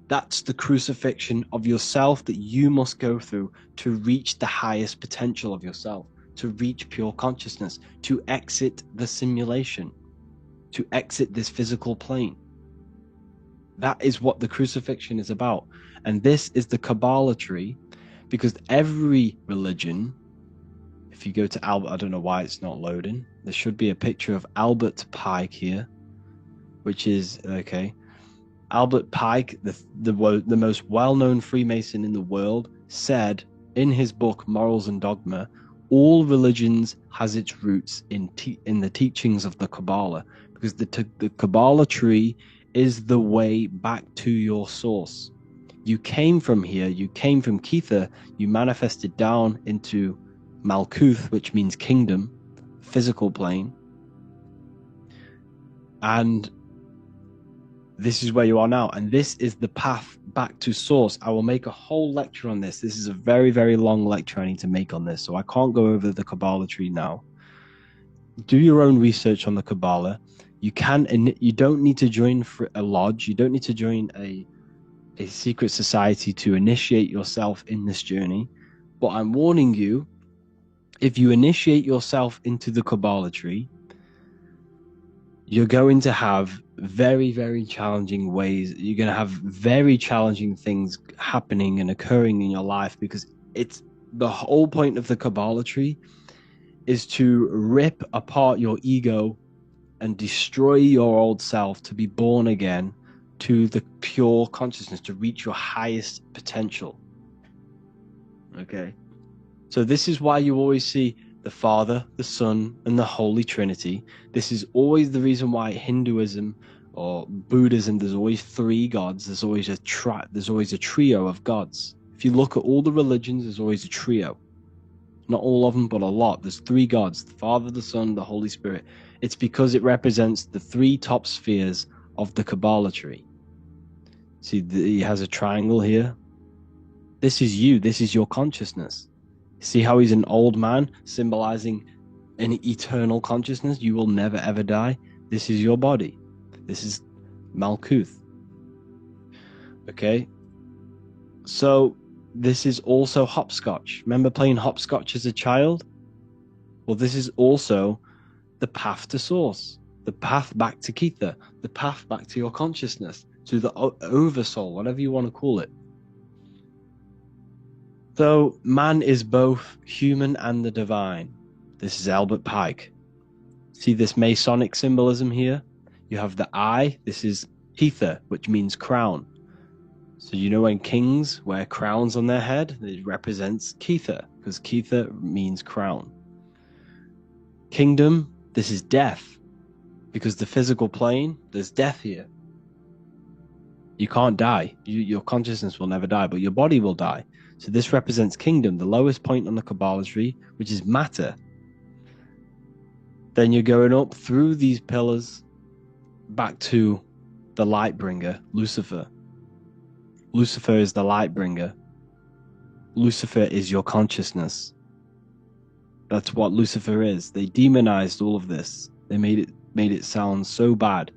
That's the crucifixion of yourself that you must go through to reach the highest potential of yourself, to reach pure consciousness, to exit the simulation, to exit this physical plane. That is what the crucifixion is about. And this is the Kabbalah tree, because every religion, if you go to Albert, I don't know why it's not loading. There should be a picture of Albert Pike here, which is, okay. Albert Pike, the most well-known Freemason in the world, said in his book Morals and Dogma, all religions has its roots in the teachings of the Kabbalah, because the Kabbalah tree is the way back to your source. You came from here, you came from Kether, you manifested down into Malkuth, which means kingdom, physical plane, and this is where you are now, and this is the path back to source. I will make a whole lecture on this. This is a very, very long lecture I need to make on this, so I can't go over the Kabbalah tree now. Do your own research on the Kabbalah. You don't need to join a lodge. You don't need to join a secret society to initiate yourself in this journey. But I'm warning you, if you initiate yourself into the Kabbalah tree, you're going to have very, very challenging ways. You're going to have very challenging things happening and occurring in your life, because it's the whole point of the Kabbalah tree is to rip apart your ego and destroy your old self to be born again to the pure consciousness, to reach your highest potential. Okay. So this is why you always see the Father, the Son, and the Holy Trinity. This is always the reason why Hinduism or Buddhism, there's always 3 gods. There's always a trio of gods. If you look at all the religions, there's always a trio. Not all of them, but a lot. There's 3 gods: the Father, the Son, the Holy Spirit. It's because it represents the 3 top spheres of the Kabbalah tree. See, he has a triangle here. This is you. This is your consciousness. See how he's an old man, symbolizing an eternal consciousness? You will never ever die. This is your body. This is Malkuth. Okay? So, this is also hopscotch. Remember playing hopscotch as a child? Well, this is also the path to source, the path back to Kether, the path back to your consciousness, to the oversoul, whatever you want to call it. So man is both human and the divine. This is Albert Pike. See this Masonic symbolism here? You have the eye. This is Kether, which means crown. So you know when kings wear crowns on their head, it represents Kether, because Kether means crown. Kingdom, this is death, because the physical plane, there's death here. You can't die. Your consciousness will never die, but your body will die. So this represents kingdom, the lowest point on the Kabbalah tree, which is matter. Then you're going up through these pillars back to the light bringer, Lucifer. Lucifer is the light bringer. Lucifer is your consciousness. That's what Lucifer is. They demonized all of this. They made it sound so bad.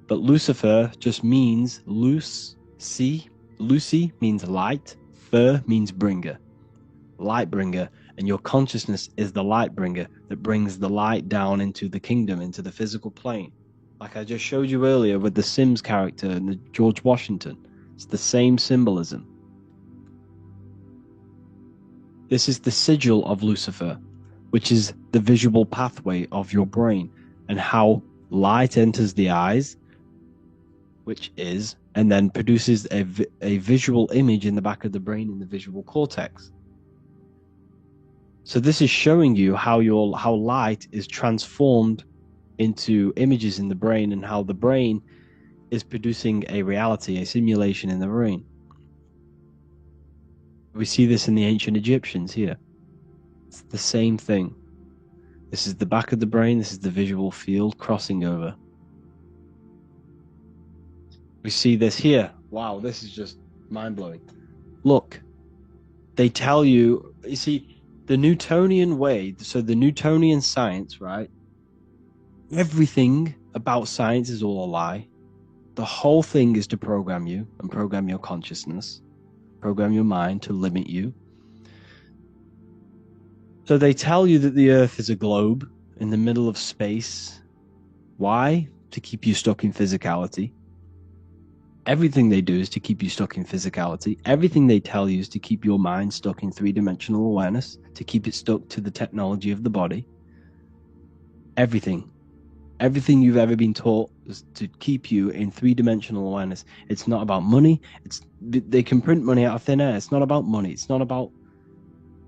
But Lucifer just means loose. See, Lucy means light. Fer means bringer, light bringer, And your consciousness is the light bringer that brings the light down into the kingdom, into the physical plane. Like I just showed you earlier with the Sims character and the George Washington. It's the same symbolism. This is the sigil of Lucifer, which is the visual pathway of your brain and how light enters the eyes, which is, and then produces a visual image in the back of the brain in the visual cortex. So this is showing you how light is transformed into images in the brain and how the brain is producing a reality, a simulation in the brain. We see this in the ancient Egyptians here. It's the same thing. This is the back of the brain, this is the visual field crossing over. We see this here. Wow, this is just mind-blowing. Look, they tell you, you see, the Newtonian way, so the Newtonian science, right? Everything about science is all a lie. The whole thing is to program you and program your consciousness, program your mind to limit you. So they tell you that the Earth is a globe in the middle of space. Why? To keep you stuck in physicality. Everything they do is to keep you stuck in physicality. Everything they tell you is to keep your mind stuck in three-dimensional awareness, to keep it stuck to the technology of the body. Everything. Everything you've ever been taught is to keep you in three-dimensional awareness. It's not about money. They can print money out of thin air. It's not about money. It's not about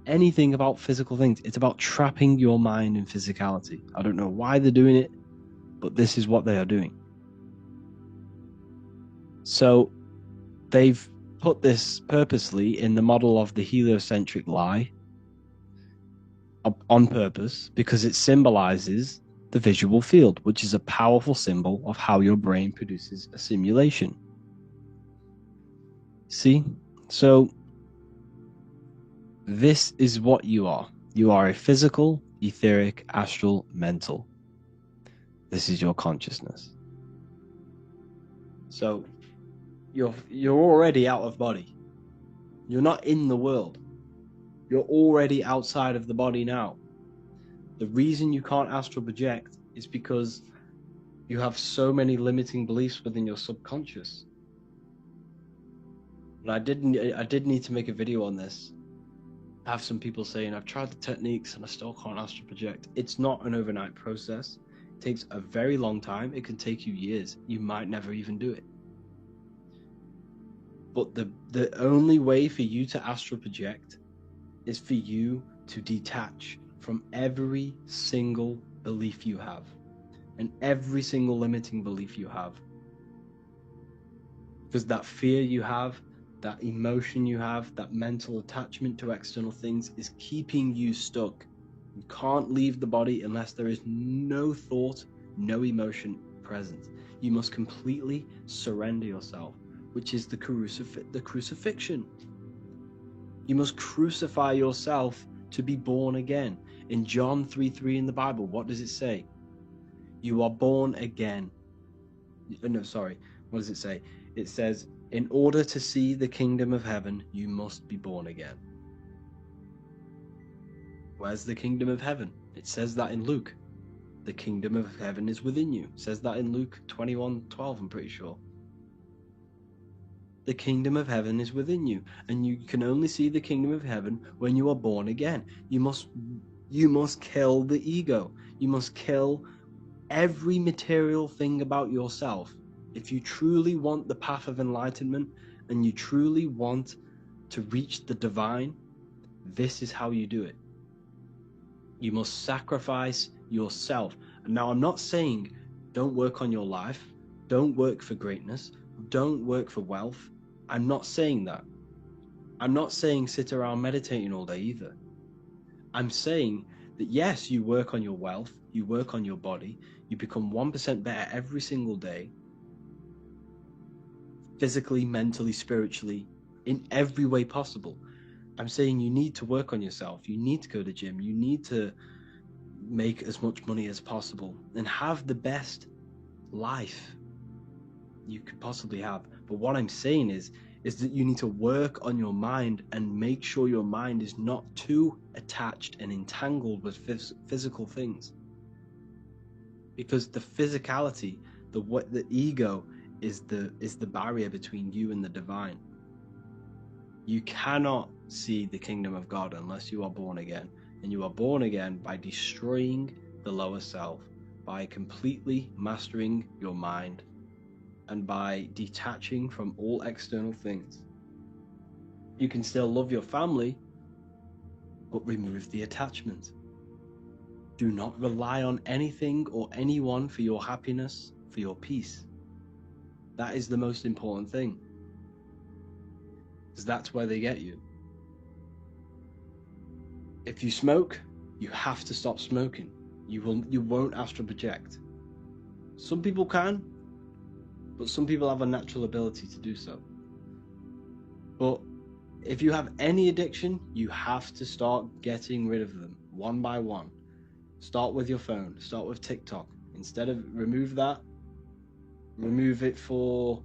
anything about physical things. It's about trapping your mind in physicality. I don't know why they're doing it, but this is what they are doing. So they've put this purposely in the model of the heliocentric lie on purpose because it symbolizes the visual field, which is a powerful symbol of how your brain produces a simulation. See? So this is what you are. You are a physical, etheric, astral, mental. This is your consciousness. So you're already out of body. You're not in the world. You're already outside of the body now. The reason you can't astral project is because you have so many limiting beliefs within your subconscious. And I did need to make a video on this. I have some people saying, I've tried the techniques and I still can't astral project. It's not an overnight process. It takes a very long time. It can take you years. You might never even do it. But the only way for you to astral project is for you to detach from every single belief you have and every single limiting belief you have. Because that fear you have, that emotion you have, that mental attachment to external things is keeping you stuck. You can't leave the body unless there is no thought, no emotion present. You must completely surrender yourself, which is the crucifixion. You must crucify yourself to be born again. In John 3:3 in the Bible, what does it say? You are born again. No, sorry. What does it say? It says, in order to see the kingdom of heaven, you must be born again. Where's the kingdom of heaven? It says that in Luke. The kingdom of heaven is within you. It says that in Luke 21:12, I'm pretty sure. The kingdom of heaven is within you, and you can only see the kingdom of heaven when you are born again. You must kill the ego. You must kill every material thing about yourself. If you truly want the path of enlightenment and you truly want to reach the divine, this is how you do it. You must sacrifice yourself. And now I'm not saying don't work on your life, don't work for greatness, don't work for wealth. I'm not saying that. I'm not saying sit around meditating all day either. I'm saying that yes, you work on your wealth, you work on your body, you become 1% better every single day, physically, mentally, spiritually, in every way possible. I'm saying you need to work on yourself. You need to go to the gym. You need to make as much money as possible and have the best life you could possibly have. But what I'm saying is is that you need to work on your mind and make sure your mind is not too attached and entangled with physical things. Because the physicality, the ego is the barrier between you and the divine. You cannot see the kingdom of God unless you are born again. And you are born again by destroying the lower self, by completely mastering your mind, and by detaching from all external things. You can still love your family, but remove the attachment. Do not rely on anything or anyone for your happiness, for your peace. That is the most important thing, because that's where they get you. If you smoke, you have to stop smoking. You won't astral project. Some people can, but some people have a natural ability to do so. But if you have any addiction, you have to start getting rid of them one by one. Start with your phone. Start with TikTok. Instead of remove it for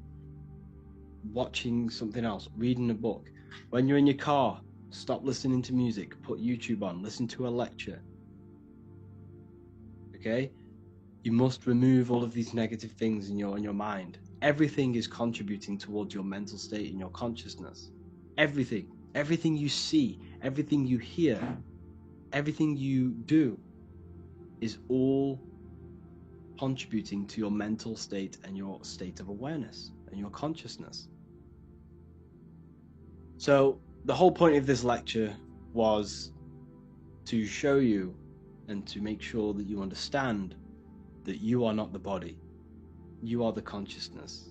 watching something else, reading a book. When you're in your car, stop listening to music. Put YouTube on. Listen to a lecture. Okay? You must remove all of these negative things in your mind. Everything is contributing towards your mental state and your consciousness. Everything you see, everything you hear, everything you do is all contributing to your mental state and your state of awareness and your consciousness. So the whole point of this lecture was to show you and to make sure that you understand that you are not the body. You are the consciousness.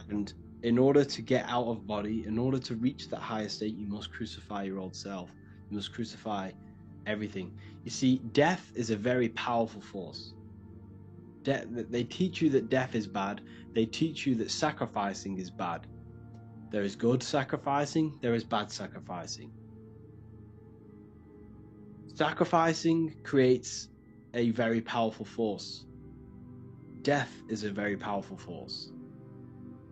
And in order to get out of body, in order to reach that higher state, you must crucify your old self. You must crucify everything. You see, death is a very powerful force. They teach you that death is bad. They teach you that sacrificing is bad. There is good sacrificing, there is bad sacrificing. Sacrificing creates a very powerful force. Death is a very powerful force.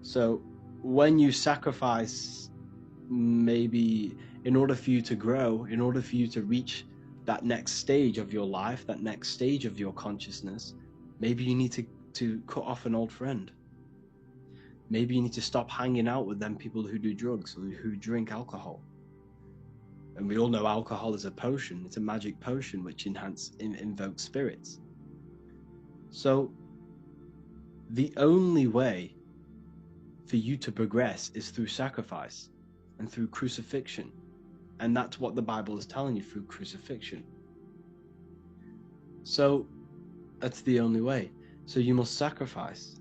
So when you sacrifice, maybe in order for you to grow, in order for you to reach that next stage of your life, that next stage of your consciousness, maybe you need to cut off an old friend. Maybe you need to stop hanging out with them people who do drugs or who drink alcohol. And we all know alcohol is a potion. It's a magic potion which invokes spirits. So the only way for you to progress is through sacrifice and through crucifixion. And that's what the Bible is telling you, through crucifixion. So that's the only way. So you must sacrifice.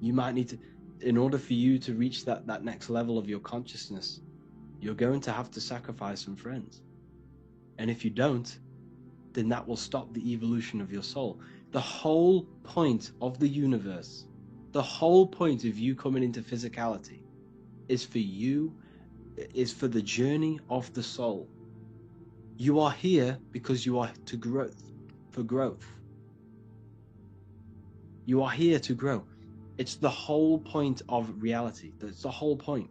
You might need to, in order for you to reach that next level of your consciousness, you're going to have to sacrifice some friends. And if you don't, then that will stop the evolution of your soul. The whole point of the universe, the whole point of you coming into physicality is for the journey of the soul. You are here because you are for growth. You are here to grow. It's the whole point of reality. That's the whole point.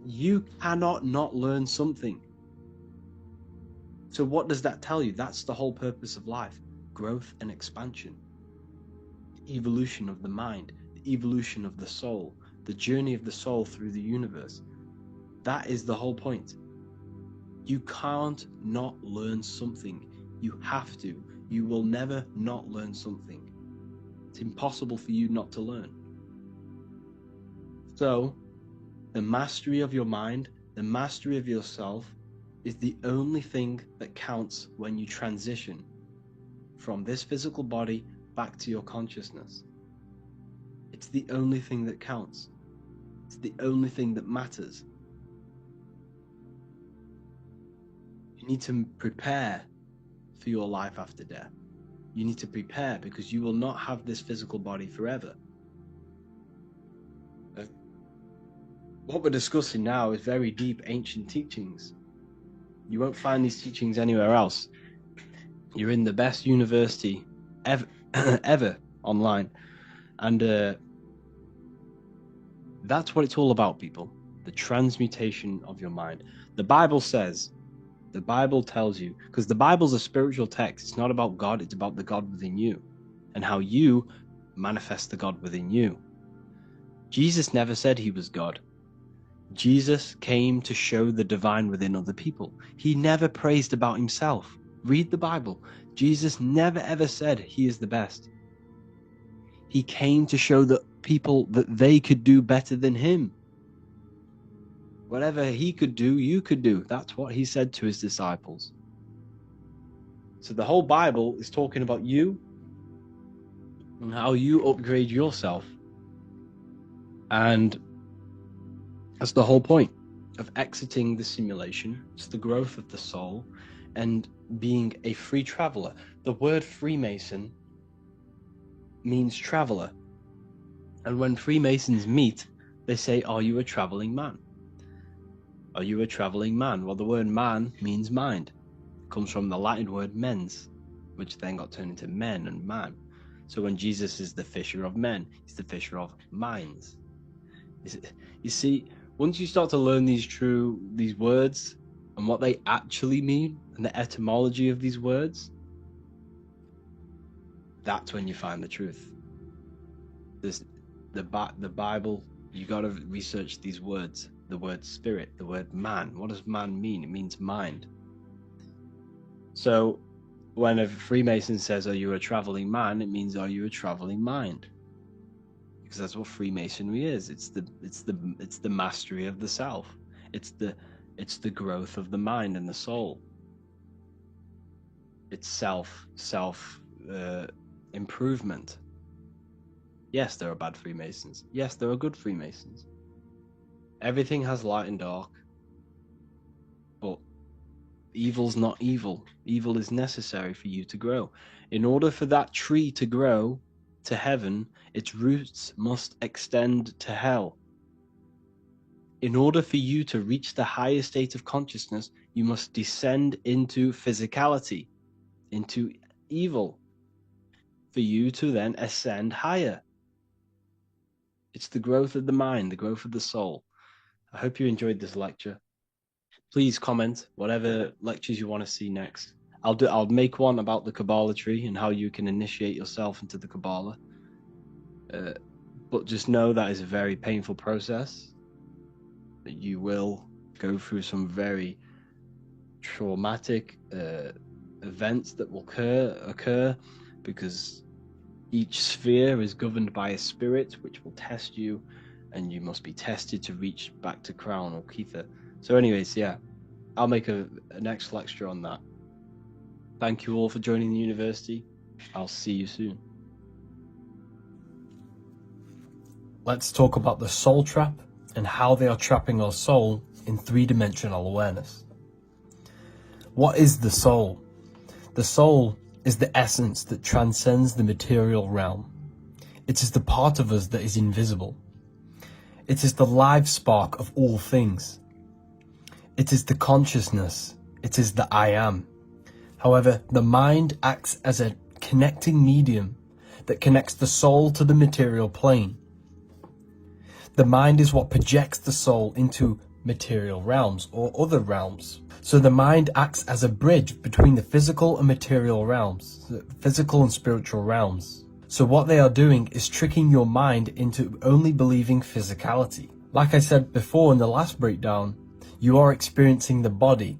You cannot not learn something. So what does that tell you? That's the whole purpose of life. Growth and expansion. The evolution of the mind, the evolution of the soul, the journey of the soul through the universe. That is the whole point. You can't not learn something. You have to. You will never not learn something. It's impossible for you not to learn. So, the mastery of your mind, the mastery of yourself, is the only thing that counts when you transition from this physical body back to your consciousness. It's the only thing that counts. It's the only thing that matters. You need to prepare for your life after death. You need to prepare because you will not have this physical body forever. What we're discussing now is very deep ancient teachings. You won't find these teachings anywhere else. You're in the best university ever online. And That's what it's all about, people. The transmutation of your mind. The Bible says, the Bible tells you, because the Bible's a spiritual text. It's not about God, it's about the God within you and how you manifest the God within you. Jesus never said he was God. Jesus came to show the divine within other people. He never praised about himself. Read the Bible. Jesus never ever said he is the best. He came to show that people that they could do better than him. Whatever he could do, you could do. That's what he said to his disciples. So the whole Bible is talking about you and how you upgrade yourself. And that's the whole point of exiting the simulation. It's the growth of the soul and being a free traveler. The word Freemason means traveler. And when Freemasons meet, they say, "Are you a traveling man? Are you a traveling man?" Well, the word man means mind. It comes from the Latin word mens, which then got turned into men and man. So when Jesus is the fisher of men, he's the fisher of minds. You see, once you start to learn these words and what they actually mean and the etymology of these words, that's when you find the truth. The Bible, you got to research these words. The word spirit, the word man. What does man mean? It means mind. So when a Freemason says, "Are you a traveling man?" it means, "Are you a traveling mind?" Because that's what Freemasonry is. It's the mastery of the self. It's the growth of the mind and the soul. It's self improvement. Yes, there are bad Freemasons. Yes, there are good Freemasons. Everything has light and dark. But evil's not evil. Evil is necessary for you to grow. In order for that tree to grow to heaven, its roots must extend to hell. In order for you to reach the higher state of consciousness, you must descend into physicality, into evil, for you to then ascend higher. It's the growth of the mind, the growth of the soul. I hope you enjoyed this lecture. Please comment whatever lectures you want to see next. I'll make one about the Kabbalah tree and how you can initiate yourself into the Kabbalah. But just know that is a very painful process. That you will go through some very traumatic events that will occur because each sphere is governed by a spirit which will test you, and you must be tested to reach back to Crown or Kether. So anyways, yeah, I'll make a next lecture on that. Thank you all for joining the university. I'll see you soon. Let's talk about the soul trap and how they are trapping our soul in three-dimensional awareness. What is the soul? The soul is the essence that transcends the material realm. It is the part of us that is invisible. It is the live spark of all things. It is the consciousness. It is the I am. However, the mind acts as a connecting medium that connects the soul to the material plane. The mind is what projects the soul into material realms or other realms. So the mind acts as a bridge between the physical and material realms, the physical and spiritual realms. So what they are doing is tricking your mind into only believing physicality. Like I said before in the last breakdown, you are experiencing the body.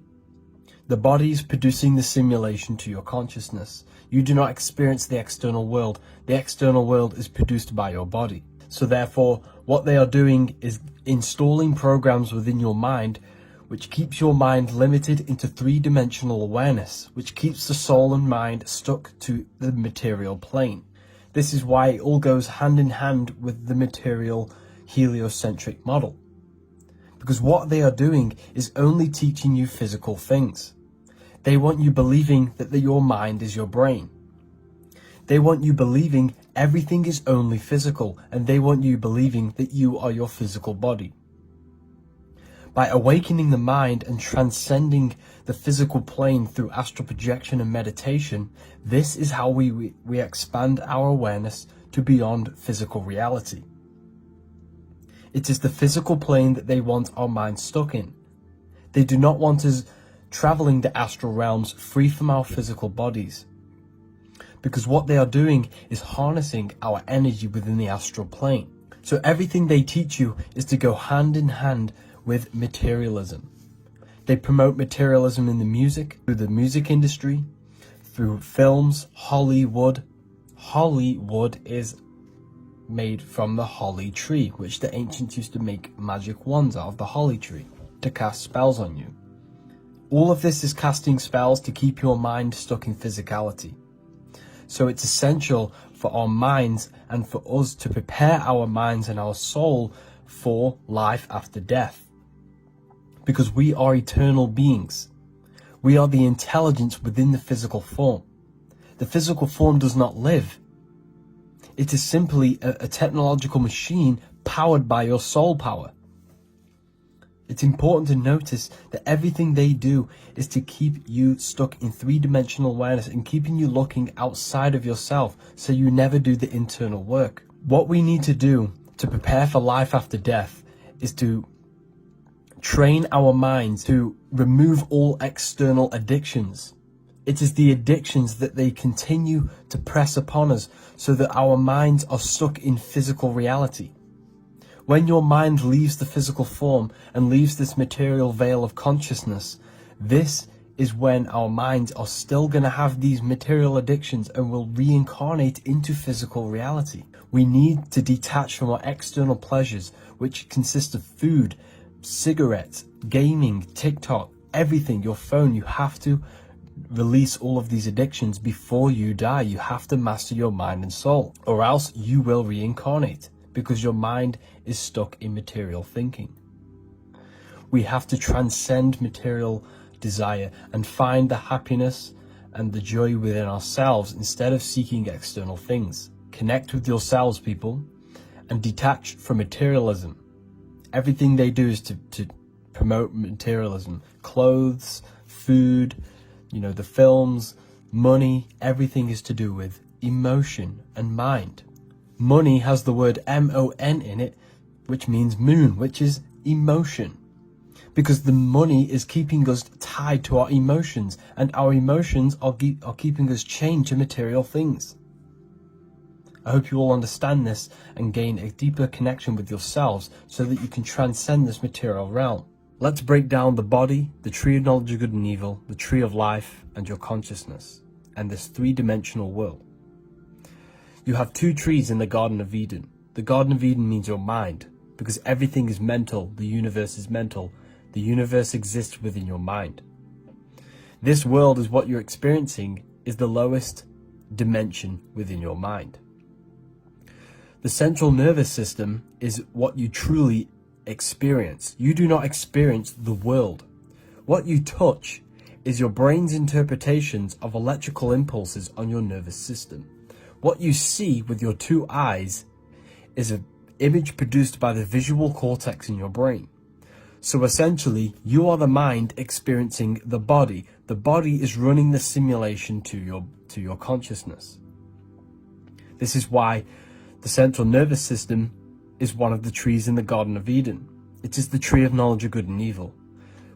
The body is producing the simulation to your consciousness. You do not experience the external world. The external world is produced by your body. So therefore, what they are doing is installing programs within your mind which keeps your mind limited into three-dimensional awareness, which keeps the soul and mind stuck to the material plane. This is why it all goes hand in hand with the material heliocentric model. Because what they are doing is only teaching you physical things. They want you believing that your mind is your brain. They want you believing everything is only physical, and they want you believing that you are your physical body. By awakening the mind and transcending the physical plane through astral projection and meditation, this is how we expand our awareness to beyond physical reality. It is the physical plane that they want our minds stuck in. They do not want us traveling the astral realms free from our physical bodies. Because what they are doing is harnessing our energy within the astral plane. So everything they teach you is to go hand in hand with materialism. They promote materialism in the music, through the music industry, through films, Hollywood. Hollywood is made from the holly tree, which the ancients used to make magic wands out of the holly tree to cast spells on you. All of this is casting spells to keep your mind stuck in physicality. So it's essential for our minds and for us to prepare our minds and our soul for life after death. Because we are eternal beings. We are the intelligence within the physical form. The physical form does not live. It is simply a technological machine powered by your soul power. It's important to notice that everything they do is to keep you stuck in three-dimensional awareness and keeping you looking outside of yourself so you never do the internal work. What we need to do to prepare for life after death is to train our minds to remove all external addictions. It is the addictions that they continue to press upon us so that our minds are stuck in physical reality. When your mind leaves the physical form and leaves this material veil of consciousness, this is when our minds are still going to have these material addictions and will reincarnate into physical reality. We need to detach from our external pleasures, which consist of food, cigarettes, gaming, TikTok, everything, your phone. You have to release all of these addictions before you die. You have to master your mind and soul, or else you will reincarnate because your mind is stuck in material thinking. We have to transcend material desire and find the happiness and the joy within ourselves instead of seeking external things. Connect with yourselves, people, and detach from materialism. Everything they do is to promote materialism. Clothes, food, the films, money, everything is to do with emotion and mind. Money has the word M-O-N in it, which means moon, which is emotion. Because the money is keeping us tied to our emotions, and our emotions are keeping us chained to material things. I hope you all understand this and gain a deeper connection with yourselves so that you can transcend this material realm. Let's break down the body, the tree of knowledge of good and evil, the tree of life, and your consciousness, and this three-dimensional world. You have two trees in the Garden of Eden. The Garden of Eden means your mind, because everything is mental, the universe is mental, the universe exists within your mind. This world is what you're experiencing is the lowest dimension within your mind. The central nervous system is what you truly experience. You do not experience the world. What you touch is your brain's interpretations of electrical impulses on your nervous system. What you see with your two eyes is an image produced by the visual cortex in your brain. So essentially, you are the mind experiencing the body. The body is running the simulation to your consciousness. This is why the central nervous system is one of the trees in the Garden of Eden. It is the tree of knowledge of good and evil,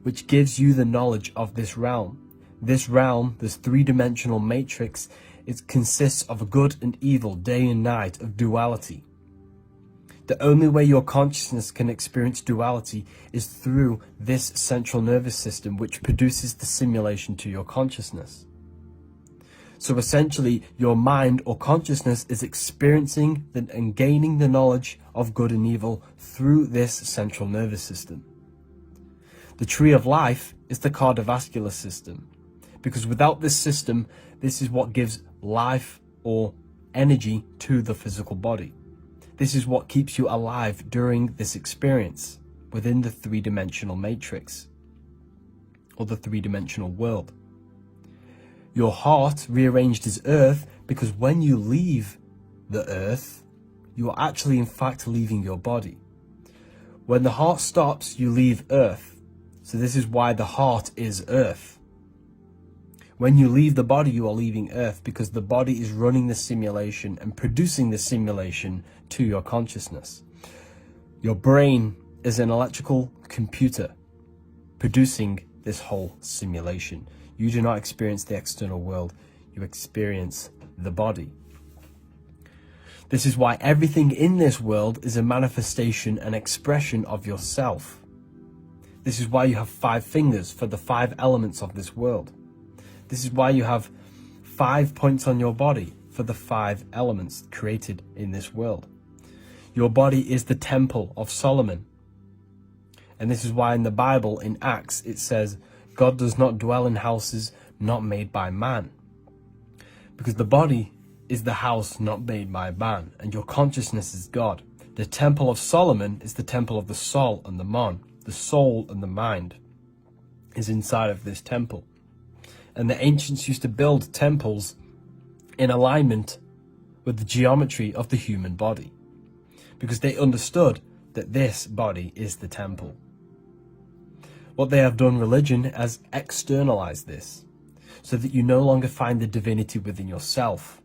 which gives you the knowledge of this realm. This realm, this three-dimensional matrix, it consists of good and evil, day and night, of duality. The only way your consciousness can experience duality is through this central nervous system, which produces the simulation to your consciousness. So essentially, your mind or consciousness is experiencing and gaining the knowledge of good and evil through this central nervous system. The tree of life is the cardiovascular system, because without this system, this is what gives life or energy to the physical body. This is what keeps you alive during this experience within the three-dimensional matrix or the three-dimensional world. Your heart rearranged is earth because when you leave the earth, you are actually in fact leaving your body. When the heart stops, you leave earth. So this is why the heart is earth. When you leave the body, you are leaving earth because the body is running the simulation and producing the simulation to your consciousness. Your brain is an electrical computer producing this whole simulation. You do not experience the external world, you experience the body. This is why everything in this world is a manifestation and expression of yourself. This is why you have 5 fingers for the 5 elements of this world. This is why you have 5 points on your body for the 5 elements created in this world. Your body is the temple of Solomon. And this is why in the Bible, in Acts, it says, God does not dwell in houses not made by man. Because the body is the house not made by man, and your consciousness is God. The temple of Solomon is the temple of the soul and the mon. The soul and the mind is inside of this temple. And the ancients used to build temples in alignment with the geometry of the human body, because they understood that this body is the temple. What they have done, religion, has externalized this, so that you no longer find the divinity within yourself.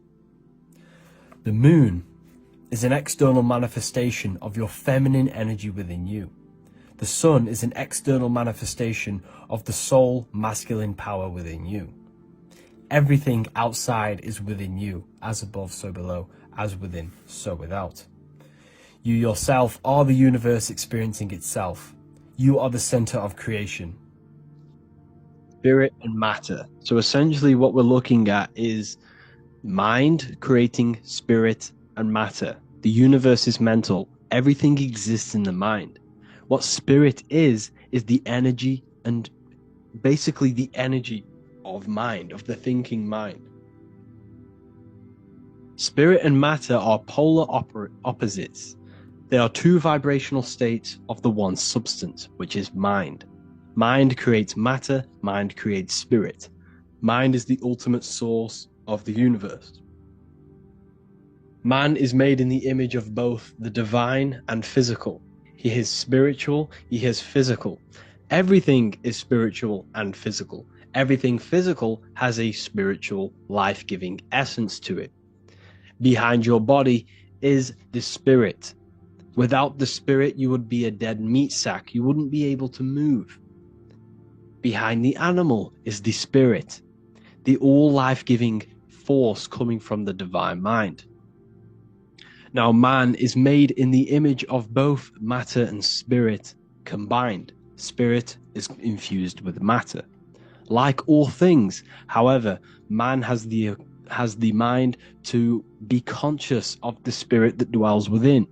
The moon is an external manifestation of your feminine energy within you. The sun is an external manifestation of the soul masculine power within you. Everything outside is within you, as above, so below, as within, so without. You yourself are the universe experiencing itself. You are the center of creation. Spirit and matter. So essentially what we're looking at is mind creating spirit and matter. The universe is mental. Everything exists in the mind. What spirit is the energy, and basically the energy of mind, of the thinking mind. Spirit and matter are polar opposites. They are 2 vibrational states of the one substance, which is mind. Mind creates matter, mind creates spirit. Mind is the ultimate source of the universe. Man is made in the image of both the divine and physical. He is spiritual, he is physical. Everything is spiritual and physical. Everything physical has a spiritual, life-giving essence to it. Behind your body is the spirit. Without the spirit, you would be a dead meat sack. You wouldn't be able to move. Behind the animal is the spirit, the all life-giving force coming from the divine mind. Now, man is made in the image of both matter and spirit combined. Spirit is infused with matter. Like all things, however, man has the mind to be conscious of the spirit that dwells within.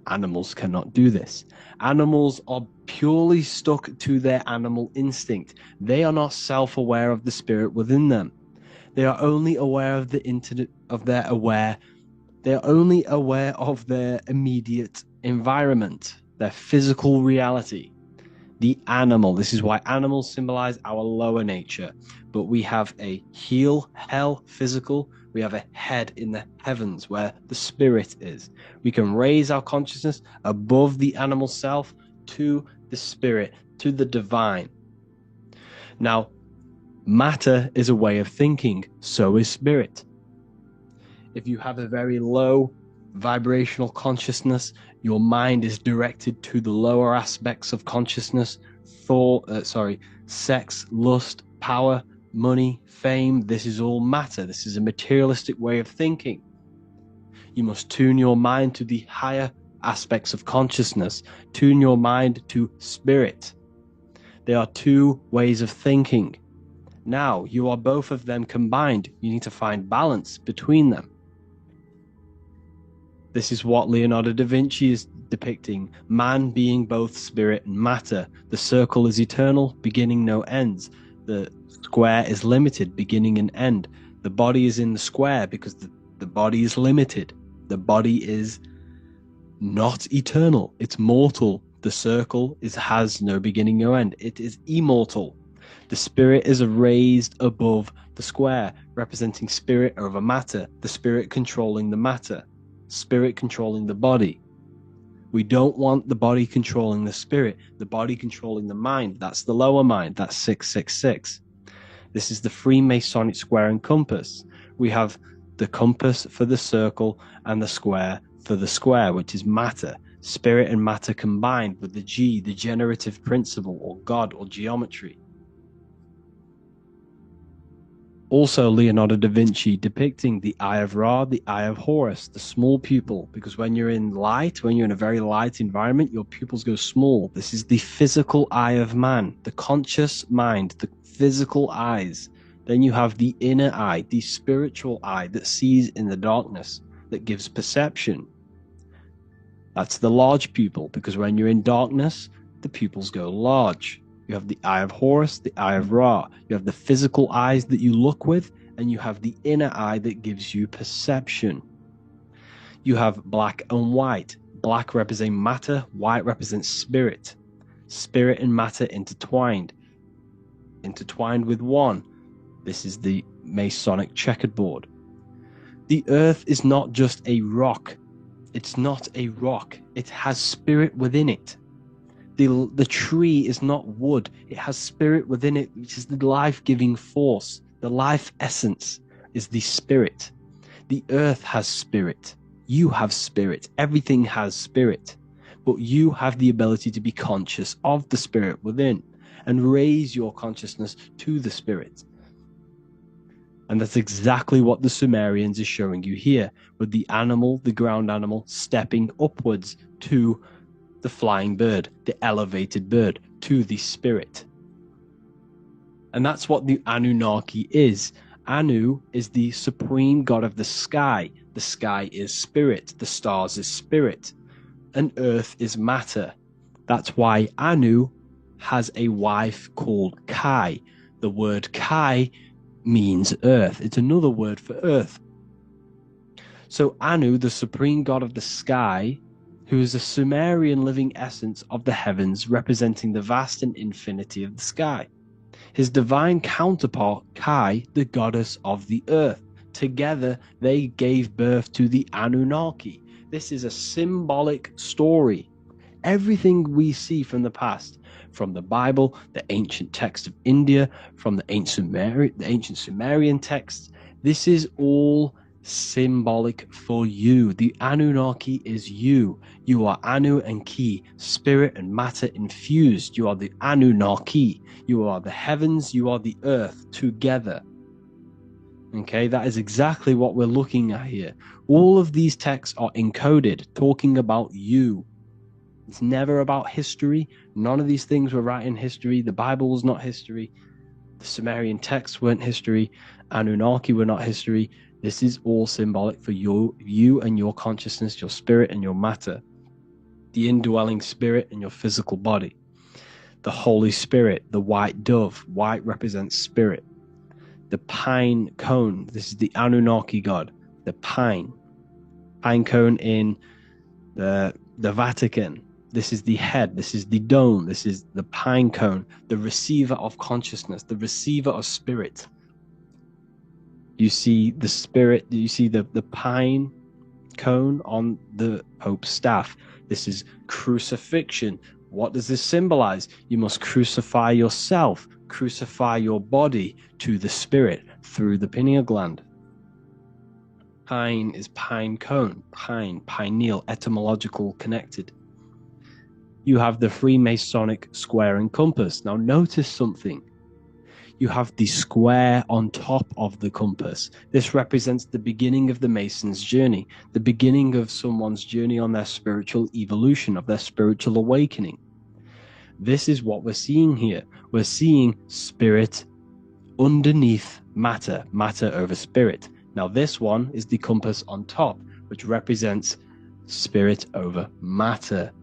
Animals cannot do this. Animals are purely stuck to their animal instinct. They are not self-aware of the spirit within them. They are only aware of They are only aware of their immediate environment, their physical reality. The animal. This is why animals symbolize our lower nature. But we have a hell, physical. We have a head in the heavens where the spirit is. We can raise our consciousness above the animal self to the spirit, to the divine. Now, matter is a way of thinking, so is spirit. If you have a very low vibrational consciousness, your mind is directed to the lower aspects of consciousness, sex, lust, power, money, fame. This is all matter. This is a materialistic way of thinking. You must tune your mind to the higher aspects of consciousness. Tune your mind to spirit. There are 2 ways of thinking. Now, you are both of them combined. You need to find balance between them. This is what Leonardo da Vinci is depicting, man being both spirit and matter. The circle is eternal, beginning no ends. The square is limited, beginning and end. The body is in the square because the body is limited. The body is not eternal, it's mortal. The circle has no beginning, no end. It is immortal. The spirit is raised above the square, representing spirit over matter, the spirit controlling the matter. Spirit controlling the body. We don't want the body controlling the spirit, the body controlling the mind. That's the lower mind. That's 666. This is the Freemasonic square and compass. We have the compass for the circle and the square for the square, which is matter. spirit and matter combined with the G, the generative principle, or God, or geometry. Also, Leonardo da Vinci depicting the Eye of Ra, the Eye of Horus, the small pupil, because when you're in light, when you're in a very light environment, your pupils go small. This is the physical eye of man, the conscious mind, the physical eyes. Then you have the inner eye, the spiritual eye that sees in the darkness, that gives perception. That's the large pupil, because when you're in darkness, the pupils go large. You have the Eye of Horus, the Eye of Ra. You have the physical eyes that you look with, and you have the inner eye that gives you perception. You have black and white. Black represents matter, white represents spirit. Spirit and matter intertwined with one. This is the Masonic checkerboard. The earth is not just a rock. It's not a rock. It has spirit within it. The tree is not wood. It has spirit within it, which is the life-giving force. The life essence is the spirit. The earth has spirit. You have spirit. Everything has spirit. But you have the ability to be conscious of the spirit within and raise your consciousness to the spirit. And that's exactly what the Sumerians are showing you here, with the animal, the ground animal, stepping upwards to the flying bird, the elevated bird, to the spirit. And that's what the Anunnaki is. Anu is the supreme god of the sky. The sky is spirit. The stars is spirit. And earth is matter. That's why Anu has a wife called Kai. The word Kai means earth. It's another word for earth. So Anu, the supreme god of the sky, who is a Sumerian living essence of the heavens, representing the vast and infinity of the sky. His divine counterpart, Kai, the goddess of the earth. Together, they gave birth to the Anunnaki. This is a symbolic story. Everything we see from the past, from the Bible, the ancient text of India, from the ancient Sumerian texts, this is all symbolic for you. The Anunnaki is you. You are Anu and Ki, spirit and matter infused. You are the Anunnaki. You are the heavens. You are the earth together. Okay, that is exactly what we're looking at here. All of these texts are encoded, talking about you. It's never about history. None of these things were right in history. The Bible was not history. The Sumerian texts weren't history. Anunnaki were not history. This is all symbolic for you and your consciousness, your spirit and your matter. The indwelling spirit and your physical body. The Holy Spirit, the white dove. White represents spirit. The pine cone. This is the Anunnaki god. The pine cone in the Vatican. This is the head. This is the dome. This is the pine cone. The receiver of consciousness. The receiver of spirit. You see the spirit, you see the pine cone on the Pope's staff. This is crucifixion. What does this symbolize? You must crucify yourself, crucify your body to the spirit through the pineal gland. Pine is pine cone, pine, pineal, etymological connected. You have the Freemasonic square and compass. Now notice something. You have the square on top of the compass. This represents the beginning of the Mason's journey, the beginning of someone's journey on their spiritual evolution, of their spiritual awakening. This is what we're seeing here. We're seeing spirit underneath matter, matter over spirit. Now this one is the compass on top, which represents spirit over matter.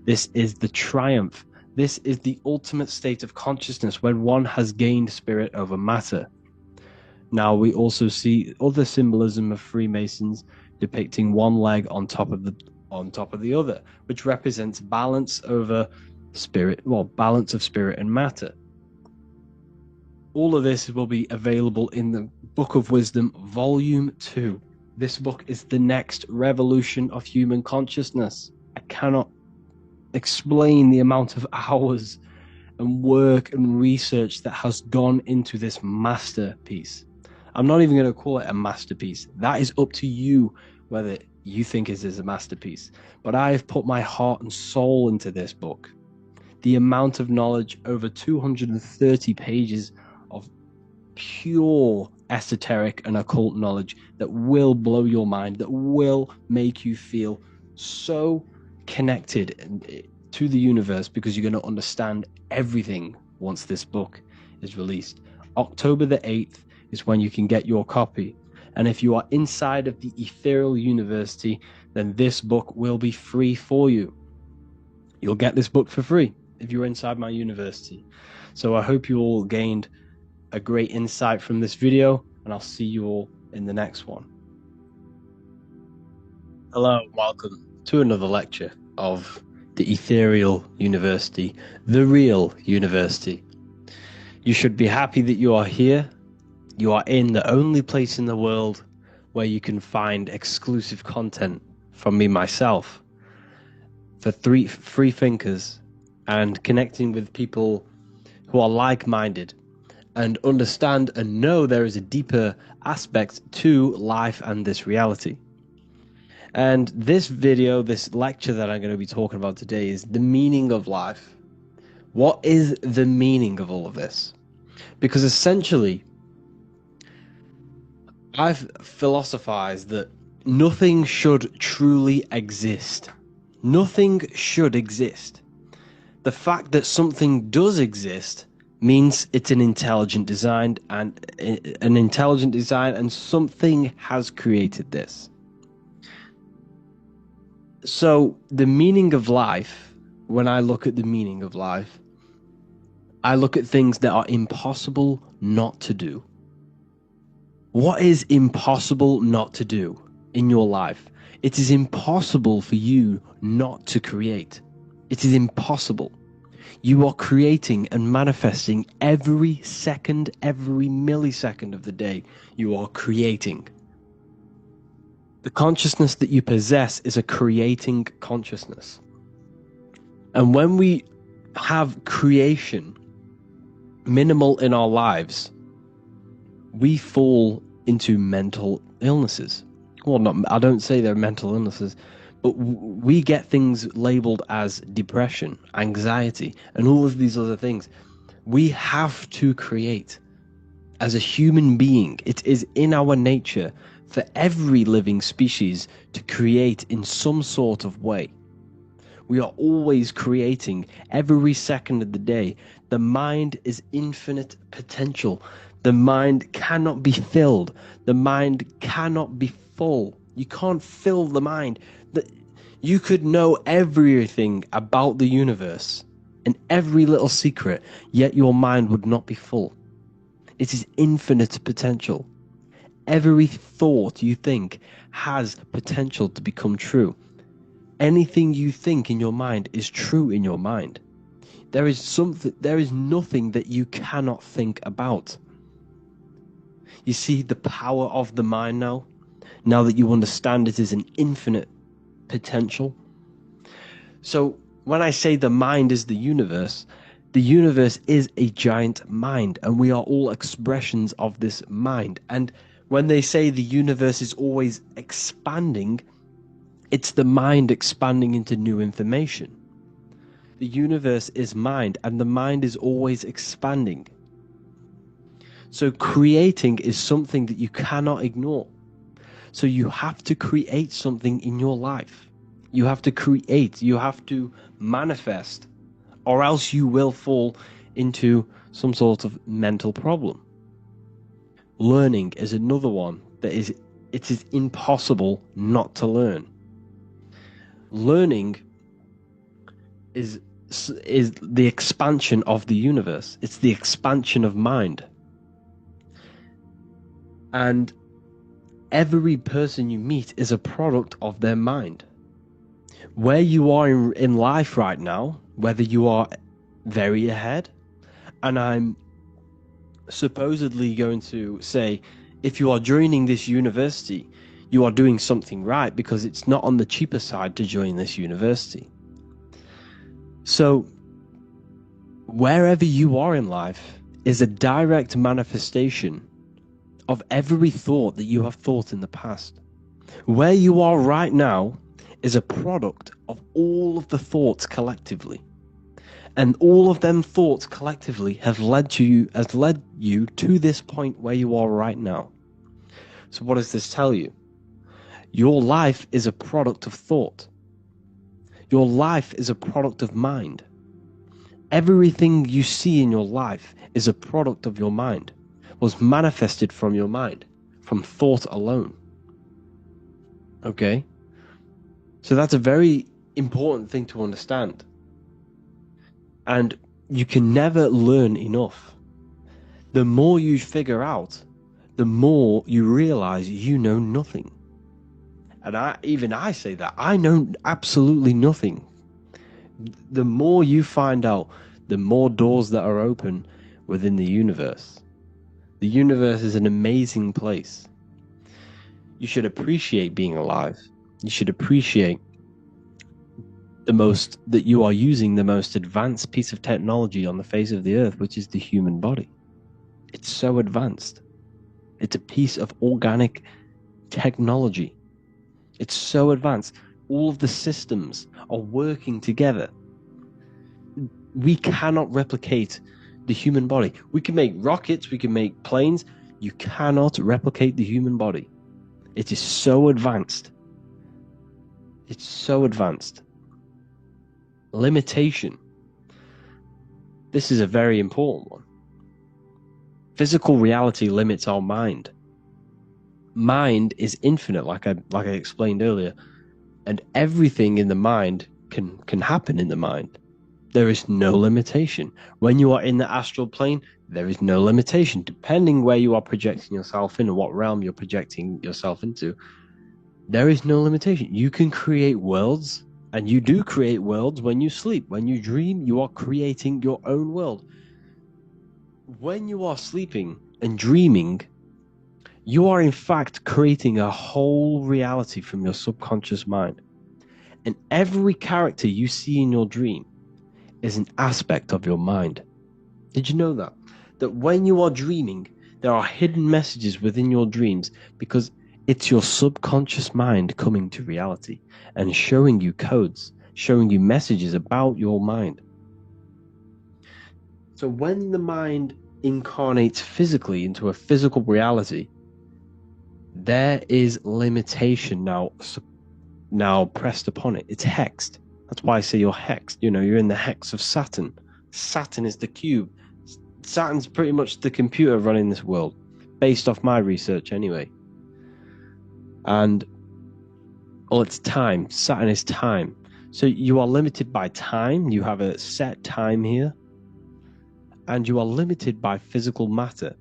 This is the triumph. This is the ultimate state of consciousness when one has gained spirit over matter. Now we also see other symbolism of Freemasons depicting one leg on top of the other, which represents balance over spirit, balance of spirit and matter. All of this will be available in the Book of Wisdom, Volume 2. This book is the next revolution of human consciousness. I cannot explain the amount of hours and work and research that has gone into this masterpiece. I'm not even going to call it a masterpiece. That is up to you whether you think it is a masterpiece, but I have put my heart and soul into this book. The amount of knowledge, over 230 pages of pure esoteric and occult knowledge that will blow your mind, that will make you feel so connected to the universe, because you're going to understand everything once this book is released. October the 8th is when you can get your copy. And if you are inside of the Ethereal University, then this book will be free for you. You'll get this book for free if you're inside my university. So I hope you all gained a great insight from this video, and I'll see you all in the next one. Hello, and welcome to another lecture of the Ethereal University, the real university. You should be happy that you are here. You are in the only place in the world where you can find exclusive content from me myself for free thinkers, and connecting with people who are like-minded and understand and know there is a deeper aspect to life and this reality. And this video, this lecture that I'm going to be talking about today, is the meaning of life. What is the meaning of all of this? Because essentially, I've philosophized that nothing should truly exist. Nothing should exist. The fact that something does exist means it's an intelligent design, and something has created this. So the meaning of life, when I look at the meaning of life, I look at things that are impossible not to do. What is impossible not to do in your life? It is impossible for you not to create. It is impossible. You are creating and manifesting every second, every millisecond of the day. You are creating. The consciousness that you possess is a creating consciousness. And when we have creation minimal in our lives, we fall into mental illnesses. Well, I don't say they're mental illnesses, but we get things labeled as depression, anxiety, and all of these other things. We have to create. As a human being, it is in our nature for every living species to create in some sort of way. We are always creating every second of the day. The mind is infinite potential. The mind cannot be filled. The mind cannot be full. You can't fill the mind. You could know everything about the universe and every little secret, yet your mind would not be full. It is infinite potential. Every thought you think has potential to become true. Anything you think in your mind is true in your mind. There is nothing that you cannot think about. You see the power of the mind now that you understand it is an infinite potential. So when I say the mind is the universe is a giant mind, and we are all expressions of this mind. And when they say the universe is always expanding, it's the mind expanding into new information. The universe is mind, and the mind is always expanding. So creating is something that you cannot ignore. So you have to create something in your life. You have to create, you have to manifest, or else you will fall into some sort of mental problem. Learning is another one that it is impossible not to learn. Learning is the expansion of the universe. It's the expansion of mind. And every person you meet is a product of their mind. Where you are in life right now, whether you are very ahead, and I'm supposedly going to say, if you are joining this university, you are doing something right, because it's not on the cheaper side to join this university. So wherever you are in life is a direct manifestation of every thought that you have thought in the past. Where you are right now is a product of all of the thoughts collectively. And all of them thoughts collectively has led you to this point where you are right now. So what does this tell you? Your life is a product of thought. Your life is a product of mind. Everything you see in your life is a product of your mind, was manifested from your mind, from thought alone. Okay? So that's a very important thing to understand. And you can never learn enough. The more you figure out, the more you realize you know nothing. And I say that. I know absolutely nothing. The more you find out, the more doors that are open within the universe. The universe is an amazing place. You should appreciate being alive. You should appreciate that you are using the most advanced piece of technology on the face of the earth, which is the human body. It's so advanced. It's a piece of organic technology. It's so advanced. All of the systems are working together. We cannot replicate the human body. We can make rockets, we can make planes. You cannot replicate the human body. It is so advanced. It's so advanced. Limitation. This is a very important one. Physical reality limits our mind. Mind is infinite, like I explained earlier, and everything in the mind can happen in the mind. There is no limitation. When you are in the astral plane, there is no limitation. Depending where you are projecting yourself in and what realm you're projecting yourself into, there is no limitation. You can create worlds, and you do create worlds when you sleep. When you dream, you are creating your own world. When you are sleeping and dreaming, you are in fact creating a whole reality from your subconscious mind. And every character you see in your dream is an aspect of your mind. Did you know that? That when you are dreaming, there are hidden messages within your dreams because it's your subconscious mind coming to reality and showing you codes, showing you messages about your mind. So when the mind incarnates physically into a physical reality, there is limitation now pressed upon it. It's hexed. That's why I say you're hexed. You know, you're in the hex of Saturn. Saturn is the cube. Saturn's pretty much the computer running this world, based off my research anyway. And, well, it's time. Saturn is time. So you are limited by time. You have a set time here. And you are limited by physical matter.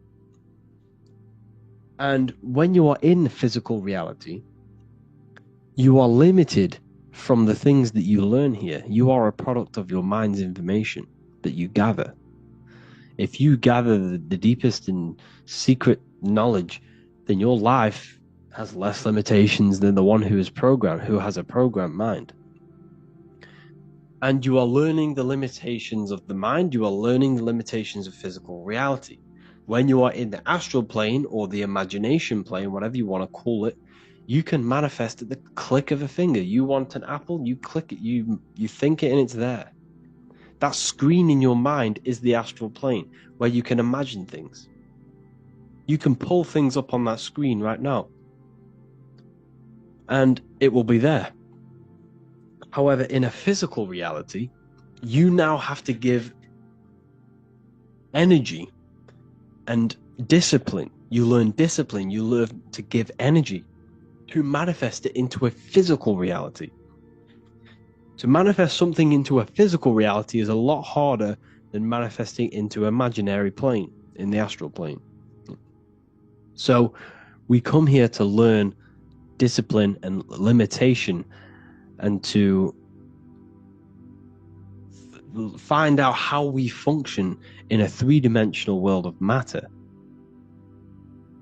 And when you are in physical reality, you are limited from the things that you learn here. You are a product of your mind's information that you gather. If you gather the deepest and secret knowledge, then your life has less limitations than the one who has a programmed mind. And you are learning the limitations of the mind, you are learning the limitations of physical reality. When you are in the astral plane or the imagination plane, whatever you want to call it, you can manifest at the click of a finger. You want an apple, you click it, you think it, and it's there. That screen in your mind is the astral plane, where you can imagine things. You can pull things up on that screen right now, and it will be there. However, in a physical reality, you now have to give energy and discipline. You learn discipline, you learn to give energy to manifest it into a physical reality. To manifest something into a physical reality is a lot harder than manifesting into an imaginary plane, in the astral plane. So we come here to learn discipline and limitation, and to find out how we function in a three-dimensional world of matter.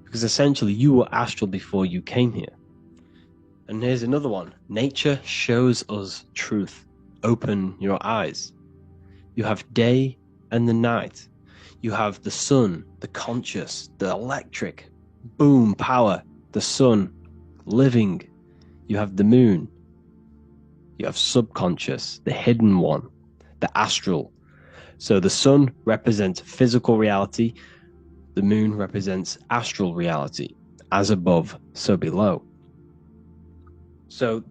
Because essentially you were astral before you came here. And here's another one. Nature shows us truth. Open your eyes. You have day and the night. You have the sun, the conscious, the electric, boom, power, the sun, living, You have the moon. You have subconscious, the hidden one, the astral. So the sun represents physical reality. The moon represents astral reality. As above, so below. So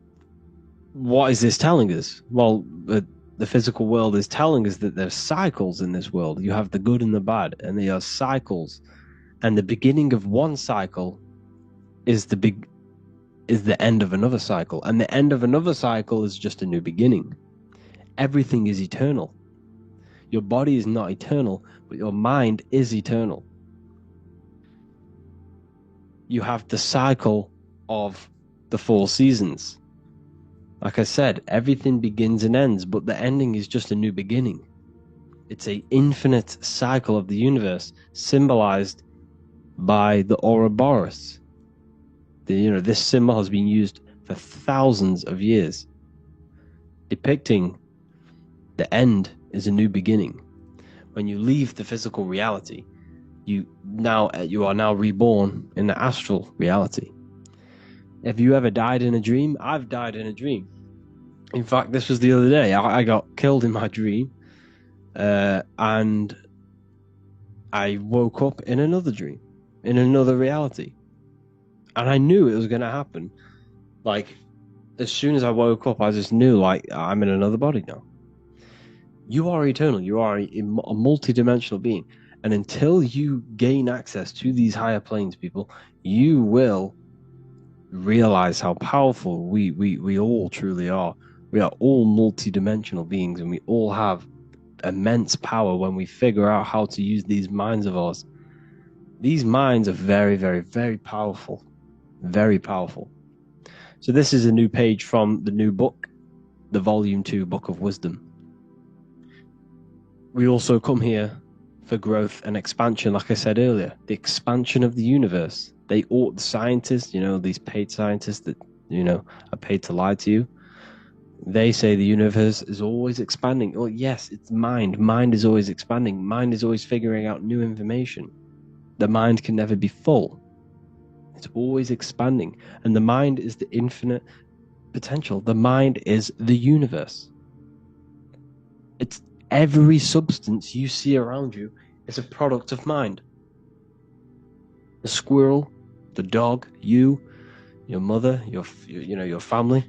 what is this telling us? Well, the physical world is telling us that there's cycles in this world. You have the good and the bad, and they are cycles. And the beginning of one cycle is the end of another cycle. And the end of another cycle is just a new beginning. Everything is eternal. Your body is not eternal, but your mind is eternal. You have the cycle of the 4 seasons. Like I said, everything begins and ends, but the ending is just a new beginning. It's an infinite cycle of the universe, symbolized by the Ouroboros. This symbol has been used for thousands of years, depicting the end is a new beginning. When you leave the physical reality, you are now reborn in the astral reality. Have you ever died in a dream? I've died in a dream. In fact, this was the other day. I got killed in my dream, and I woke up in another dream, in another reality. And I knew it was going to happen. Like, as soon as I woke up, I just knew, like, I'm in another body now. You are eternal. You are a multi-dimensional being. And until you gain access to these higher planes, people, you will realize how powerful we all truly are. We are all multi-dimensional beings, and we all have immense power when we figure out how to use these minds of ours. These minds are very, very, very powerful. Very powerful. So this is a new page from the new book, the Volume 2 Book of Wisdom. We also come here for growth and expansion, like I said earlier, the expansion of the universe. The scientists, these paid scientists that, are paid to lie to you, they say the universe is always expanding. Oh, yes, it's mind. Mind is always expanding. Mind is always figuring out new information. The mind can never be full. It's always expanding. And the mind is the infinite potential. The mind is the universe. It's every substance you see around you is a product of mind. The squirrel, the dog, you, your mother, your family.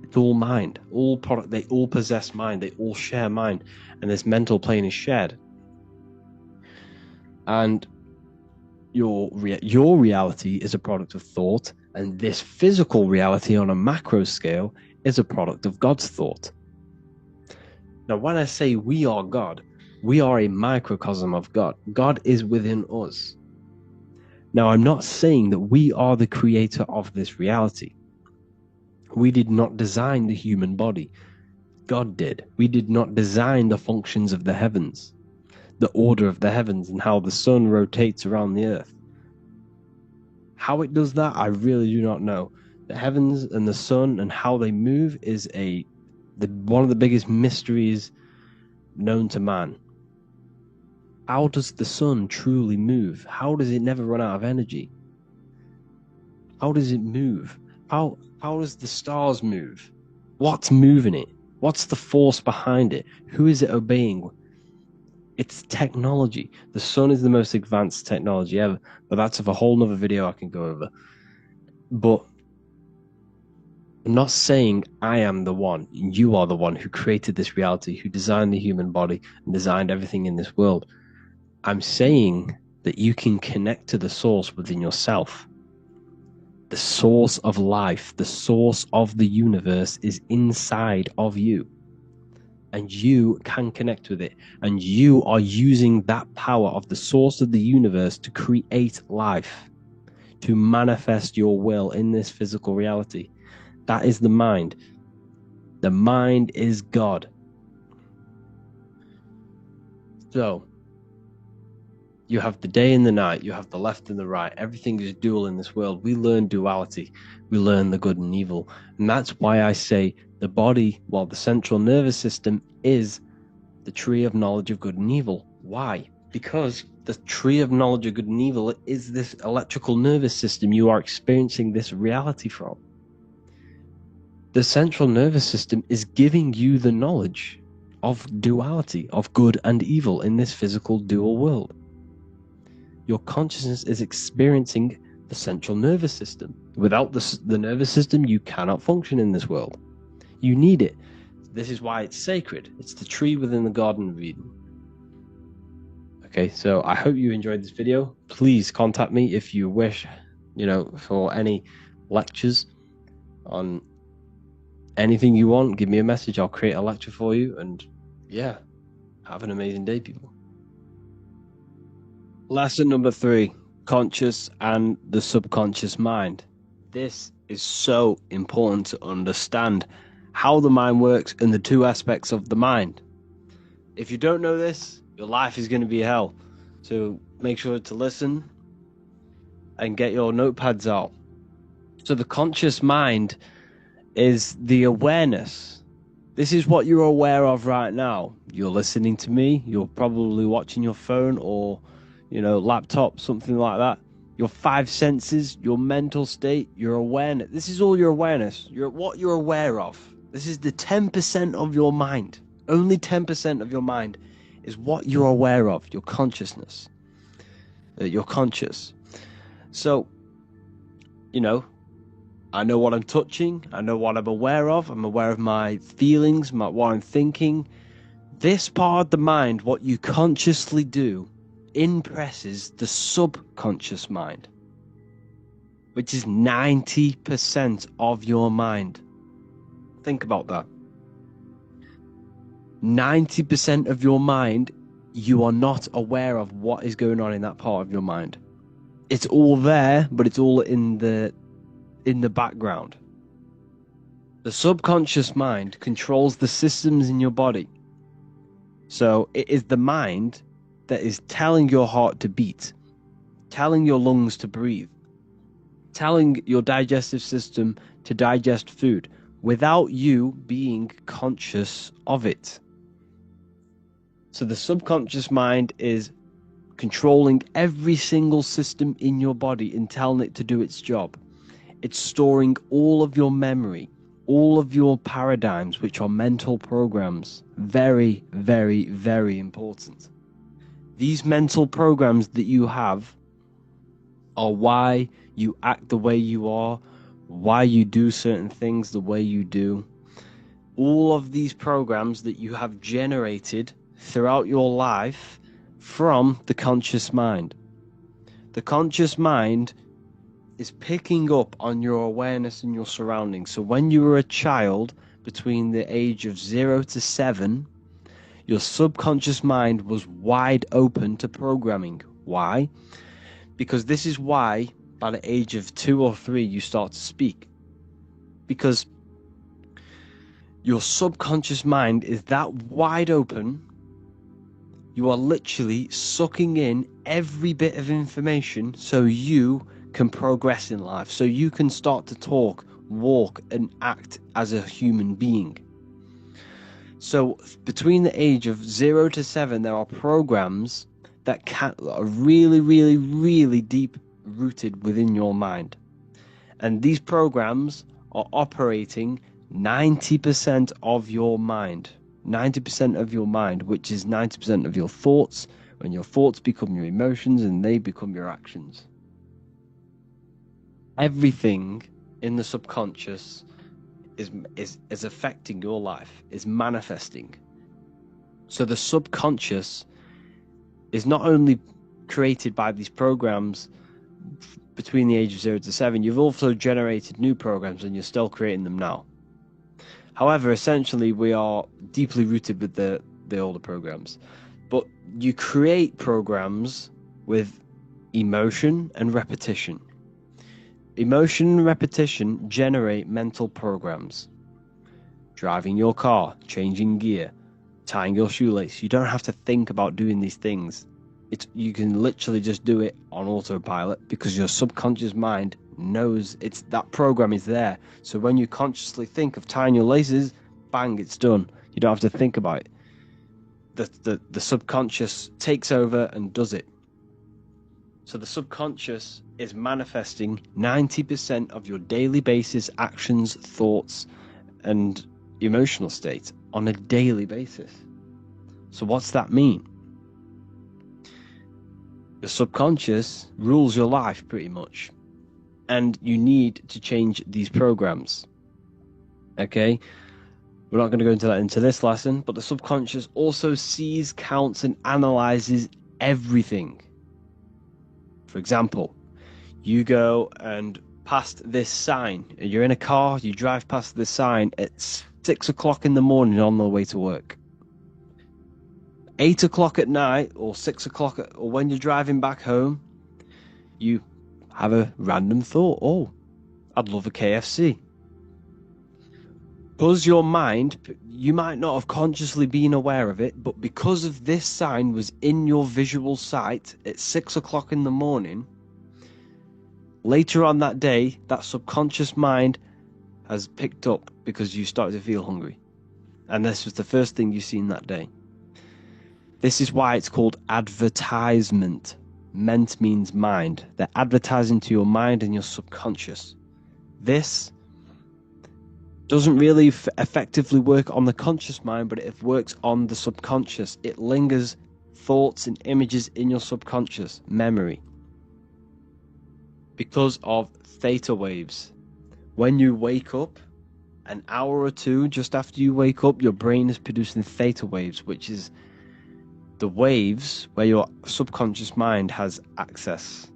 It's all mind. All product. They all possess mind. They all share mind. And this mental plane is shared. And your reality is a product of thought, and this physical reality on a macro scale is a product of God's thought. Now, when I say we are God, we are a microcosm of God. God is within us. Now, I'm not saying that we are the creator of this reality. We did not design the human body. God did. We did not design the functions of the heavens, the order of the heavens, and how the sun rotates around the earth. How it does that, I really do not know. The heavens and the sun and how they move is one of the biggest mysteries known to man. How does the sun truly move? How does it never run out of energy? How does it move? How does the stars move? What's moving it? What's the force behind it? Who is it obeying? It's technology. The sun is the most advanced technology ever, but that's a whole nother video I can go over. But I'm not saying I am the one, you are the one who created this reality, who designed the human body and designed everything in this world. I'm saying that you can connect to the source within yourself. The source of life, the source of the universe is inside of you. And you can connect with it. And you are using that power of the source of the universe to create life, to manifest your will in this physical reality. That is the mind. The mind is God. So, you have the day and the night, you have the left and the right. Everything is dual in this world. We learn duality. We learn the good and evil. And that's why I say the body, while the central nervous system is the tree of knowledge of good and evil. Why? Because the tree of knowledge of good and evil is this electrical nervous system you are experiencing this reality from. The central nervous system is giving you the knowledge of duality, of good and evil in this physical dual world. Your consciousness is experiencing the central nervous system. Without the nervous system, you cannot function in this world. You need it. This is why it's sacred. It's the tree within the Garden of Eden. Okay, so I hope you enjoyed this video. Please contact me if you wish, for any lectures on anything you want. Give me a message. I'll create a lecture for you. And yeah, have an amazing day, people. Lesson number 3, conscious and the subconscious mind. This is so important to understand how the mind works and the two aspects of the mind. If you don't know this, your life is going to be hell. So make sure to listen and get your notepads out. So the conscious mind is the awareness. This is what you're aware of right now. You're listening to me. You're probably watching your phone or laptop, something like that. Your 5 senses, your mental state, your awareness. This is all your awareness. What you're aware of. This is the 10% of your mind. Only 10% of your mind is what you're aware of, your consciousness. You're conscious. So, I know what I'm touching. I know what I'm aware of. I'm aware of my feelings, what I'm thinking. This part of the mind, what you consciously do, impresses the subconscious mind, which is 90% of your mind. Think about that. 90% of your mind, you are not aware of what is going on in that part of your mind. It's all there, but it's all in the background. The subconscious mind controls the systems in your body. So it is the mind that is telling your heart to beat, telling your lungs to breathe, telling your digestive system to digest food without you being conscious of it. So the subconscious mind is controlling every single system in your body and telling it to do its job. It's storing all of your memory, all of your paradigms, which are mental programs. Very, very, very important. These mental programs that you have are why you act the way you are, why you do certain things the way you do. All of these programs that you have generated throughout your life from the conscious mind. The conscious mind is picking up on your awareness and your surroundings. So when you were a child, between the age of 0 to 7, your subconscious mind was wide open to programming. Why? Because this is why by the age of 2 or 3 you start to speak. Because your subconscious mind is that wide open. You are literally sucking in every bit of information so you can progress in life, so you can start to talk, walk, and act as a human being. So between the age of 0 to 7, there are programs that are really, really, really deep rooted within your mind. And these programs are operating 90% of your mind. 90% of your mind, which is 90% of your thoughts, when your thoughts become your emotions and they become your actions. Everything in the subconscious is affecting your life, is manifesting. So the subconscious is not only created by these programs between the age of 0 to 7, you've also generated new programs and you're still creating them now. However, essentially, we are deeply rooted with the older programs. But you create programs with emotion and repetition. Emotion and repetition generate mental programs. Driving your car, changing gear, tying your shoelace. You don't have to think about doing these things. You can literally just do it on autopilot because your subconscious mind knows that program is there. So when you consciously think of tying your laces, bang, it's done. You don't have to think about it. The subconscious takes over and does it. So the subconscious is manifesting 90% of your daily basis actions, thoughts, and emotional state on a daily basis. So what's that mean? Your subconscious rules your life pretty much, and you need to change these programs. Okay? We're not going to go into that into this lesson, but the subconscious also sees, counts, and analyzes everything. For example, you go and past this sign. You're in a car, you drive past this sign at 6 o'clock in the morning on the way to work. 8 o'clock at night or 6 o'clock or when you're driving back home, you have a random thought, oh, I'd love a KFC. Because your mind, you might not have consciously been aware of it, but because of this sign was in your visual sight at 6 o'clock in the morning, later on that day, that subconscious mind has picked up because you started to feel hungry. And this was the first thing you seen that day. This is why it's called advertisement. Ment means mind. They're advertising to your mind and your subconscious. This doesn't really effectively work on the conscious mind, but it works on the subconscious. It lingers thoughts and images in your subconscious memory because of theta waves. When you wake up, an hour or two just after you wake up, your brain is producing theta waves, which is the waves where your subconscious mind has access,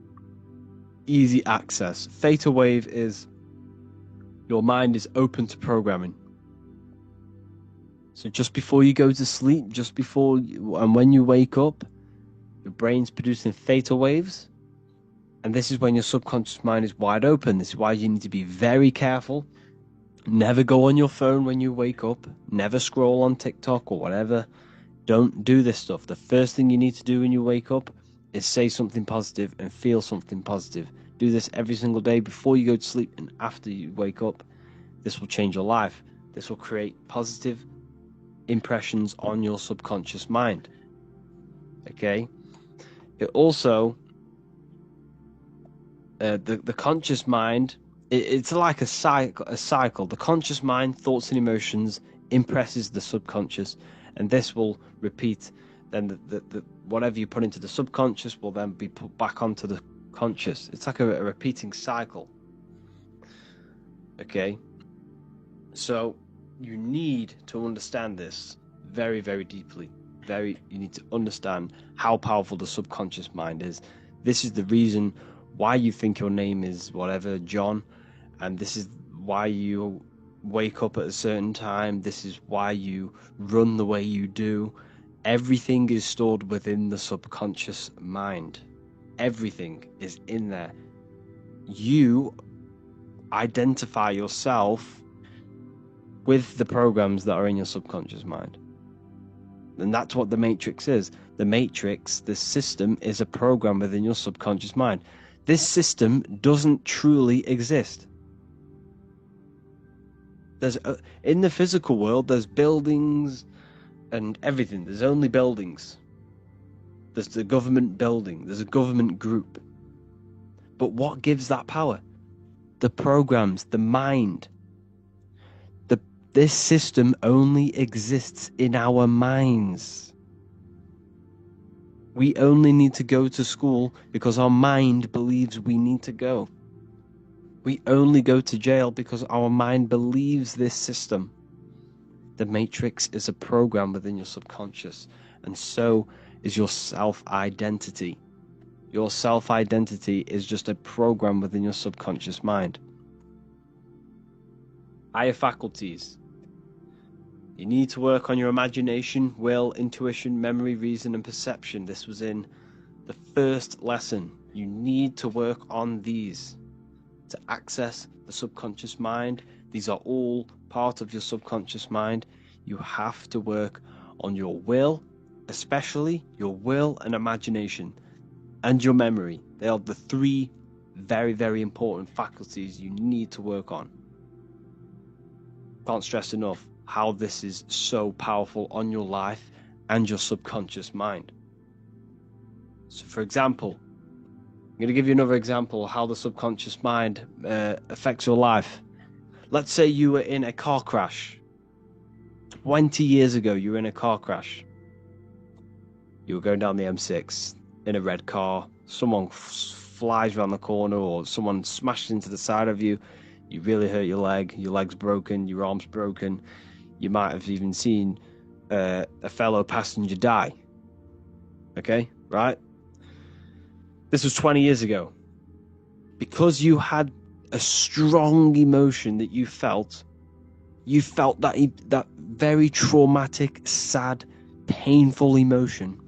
easy access. Theta wave is your mind is open to programming. So just before you go to sleep, and when you wake up, your brain's producing theta waves. And this is when your subconscious mind is wide open. This is why you need to be very careful. Never go on your phone when you wake up. Never scroll on TikTok or whatever. Don't do this stuff. The first thing you need to do when you wake up is say something positive and feel something positive. Do this every single day before you go to sleep and after you wake up. This will change your life. This will create positive impressions on your subconscious mind. Okay? It also, the conscious mind, it's like a cycle. The conscious mind, thoughts and emotions, impresses the subconscious, and this will repeat. Then the whatever you put into the subconscious will then be put back onto the conscious. It's like a repeating cycle. Okay, so you need to understand this very, very deeply. You need to understand how powerful the subconscious mind is. This is the reason why you think your name is whatever, John, and this is why you wake up at a certain time. This is why you run the way you do. Everything is stored within the subconscious mind. Everything is in there. You identify yourself with the programs that are in your subconscious mind. And that's what the Matrix is. The Matrix, the system, is a program within your subconscious mind. This system doesn't truly exist. In the physical world, there's buildings and everything. There's only buildings. There's the government building. There's a government group. But what gives that power? The programs, the mind. This system only exists in our minds. We only need to go to school because our mind believes we need to go. We only go to jail because our mind believes this system. The Matrix is a program within your subconscious, and so is your self-identity. Your self-identity is just a program within your subconscious mind. Higher faculties. You need to work on your imagination, will, intuition, memory, reason, and perception. This was in the first lesson. You need to work on these to access the subconscious mind. These are all part of your subconscious mind. You have to work on your will, especially your will and imagination, and your memory. They are the three very, very important faculties you need to work on. Can't stress enough how this is so powerful on your life and your subconscious mind. So for example, I'm going to give you another example of how the subconscious mind affects your life. let's say you were in a car crash. 20 years ago, you were in a car crash. You were going down the M6 in a red car. Someone flies around the corner, or someone smashes into the side of you. You really hurt your leg. Your leg's broken. Your arm's broken. You might have even seen a fellow passenger die. Okay, right? This was 20 years ago. Because you had a strong emotion that you felt that very traumatic, sad, painful emotion.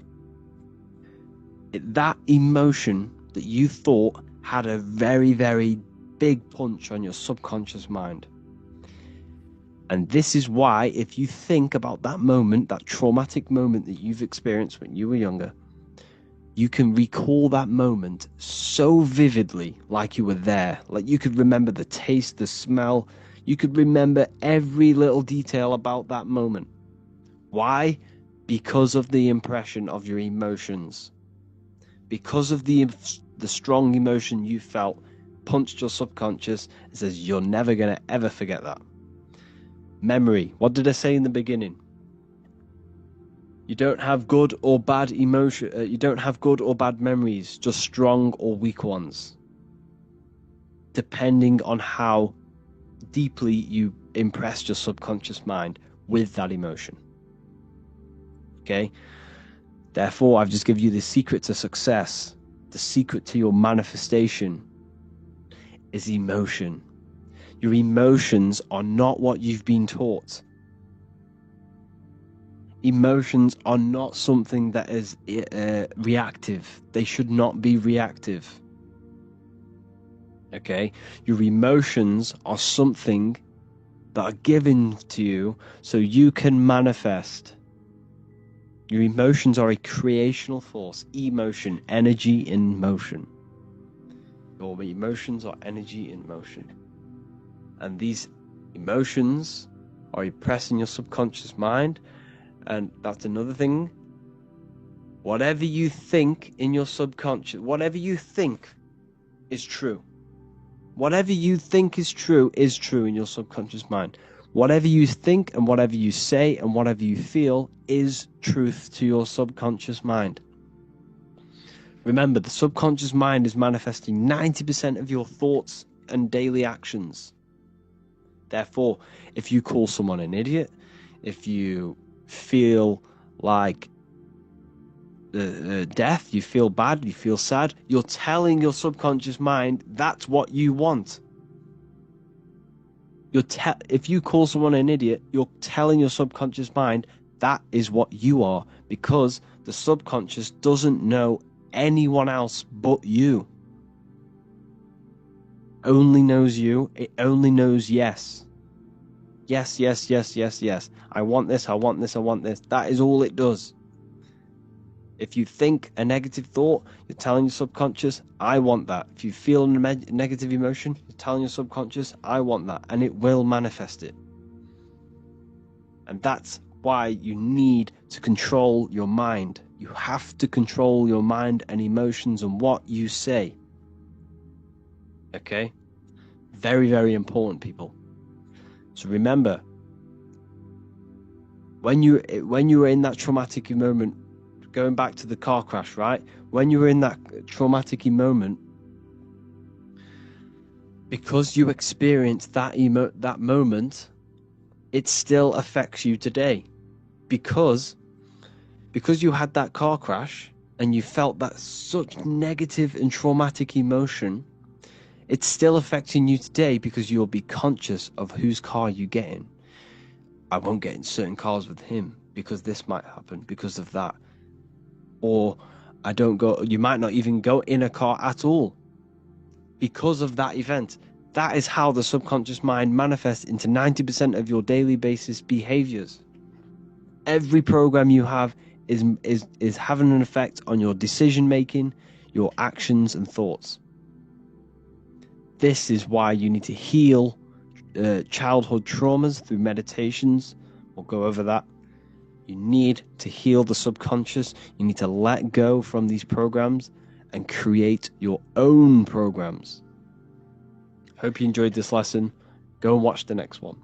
That emotion that you thought had a very, very big punch on your subconscious mind. And this is why, if you think about that moment, that traumatic moment that you've experienced when you were younger, you can recall that moment so vividly, like you were there. Like you could remember the taste, the smell. You could remember every little detail about that moment. Why? Because of the impression of your emotions. Because of the strong emotion you felt punched your subconscious. It says you're never going to ever forget that. Memory. What did I say in the beginning? You don't have good or bad emotion. You don't have good or bad memories, just strong or weak ones, depending on how deeply you impressed your subconscious mind with that emotion. Okay? Therefore, I've just given you the secret to success. The secret to your manifestation is emotion. Your emotions are not what you've been taught. Emotions are not something that is reactive. They should not be reactive. Okay? Your emotions are something that are given to you so you can manifest. Your emotions are a creational force. Emotion, energy in motion. Your emotions are energy in motion. And these emotions are impressed in your subconscious mind. And that's another thing. Whatever you think in your subconscious, whatever you think is true. Whatever you think is true in your subconscious mind. Whatever you think and whatever you say and whatever you feel is truth to your subconscious mind. Remember, the subconscious mind is manifesting 90% of your thoughts and daily actions. Therefore, if you call someone an idiot, if you feel like death, you feel bad, you feel sad, you're telling your subconscious mind that's what you want. If you call someone an idiot, you're telling your subconscious mind that is what you are, because the subconscious doesn't know anyone else but you. Only knows you. It only knows yes. Yes, yes, yes, yes, yes. I want this, I want this, I want this. That is all it does. If you think a negative thought, you're telling your subconscious, I want that. If you feel a negative emotion, you're telling your subconscious, I want that. And it will manifest it. And that's why you need to control your mind. You have to control your mind and emotions and what you say. Okay? Very, very important, people. So remember, when you were in that traumatic moment, going back to the car crash, right? When you were in that traumatic moment, because you experienced that moment, it still affects you today. Because you had that car crash and you felt that such negative and traumatic emotion, it's still affecting you today because you'll be conscious of whose car you get in. I won't get in certain cars with him because this might happen because of that. Or you might not even go in a car at all because of that event. That is how the subconscious mind manifests into 90% of your daily basis behaviors. Every program you have is having an effect on your decision making, your actions and thoughts. This is why you need to heal childhood traumas through meditations. We'll go over that. You need to heal the subconscious. You need to let go from these programs and create your own programs. Hope you enjoyed this lesson. Go and watch the next one.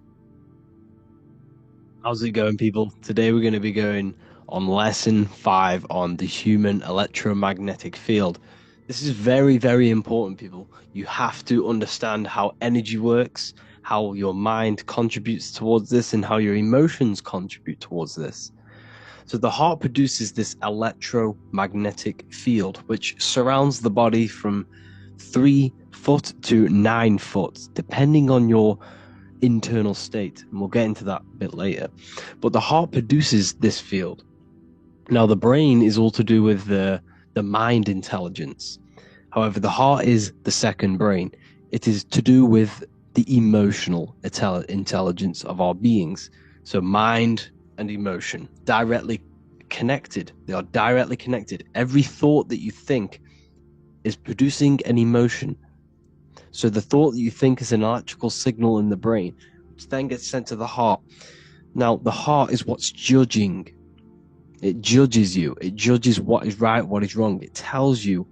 How's it going, people? Today we're going to be going on lesson 5 on the human electromagnetic field. This is very, very important, people. You have to understand how energy works, how your mind contributes towards this, and how your emotions contribute towards this. So the heart produces this electromagnetic field, which surrounds the body from 3 foot to 9 foot, depending on your internal state, and we'll get into that a bit later. But the heart produces this field. Now, the brain is all to do with the mind intelligence. However, the heart is the second brain. It is to do with the emotional intelligence of our beings. So mind and emotion directly connected. They are directly connected. Every thought that you think is producing an emotion. So the thought that you think is an electrical signal in the brain, which then gets sent to the heart. Now, the heart is what's judging. It judges you. It judges what is right, what is wrong. It tells you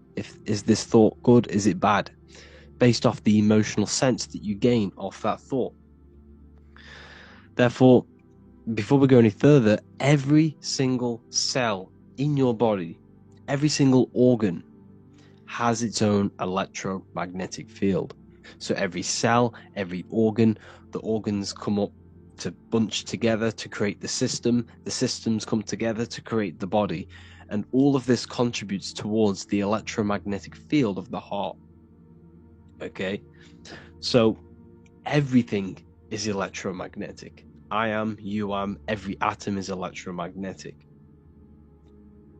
is this thought good, is it bad, based off the emotional sense that you gain off that thought. Therefore, before we go any further, every single cell in your body, every single organ has its own electromagnetic field. So every cell, every organ, the organs come up to bunch together to create the system. The systems come together to create the body. And all of this contributes towards the electromagnetic field of the heart. Okay? So everything is electromagnetic. I am, you am, every atom is electromagnetic.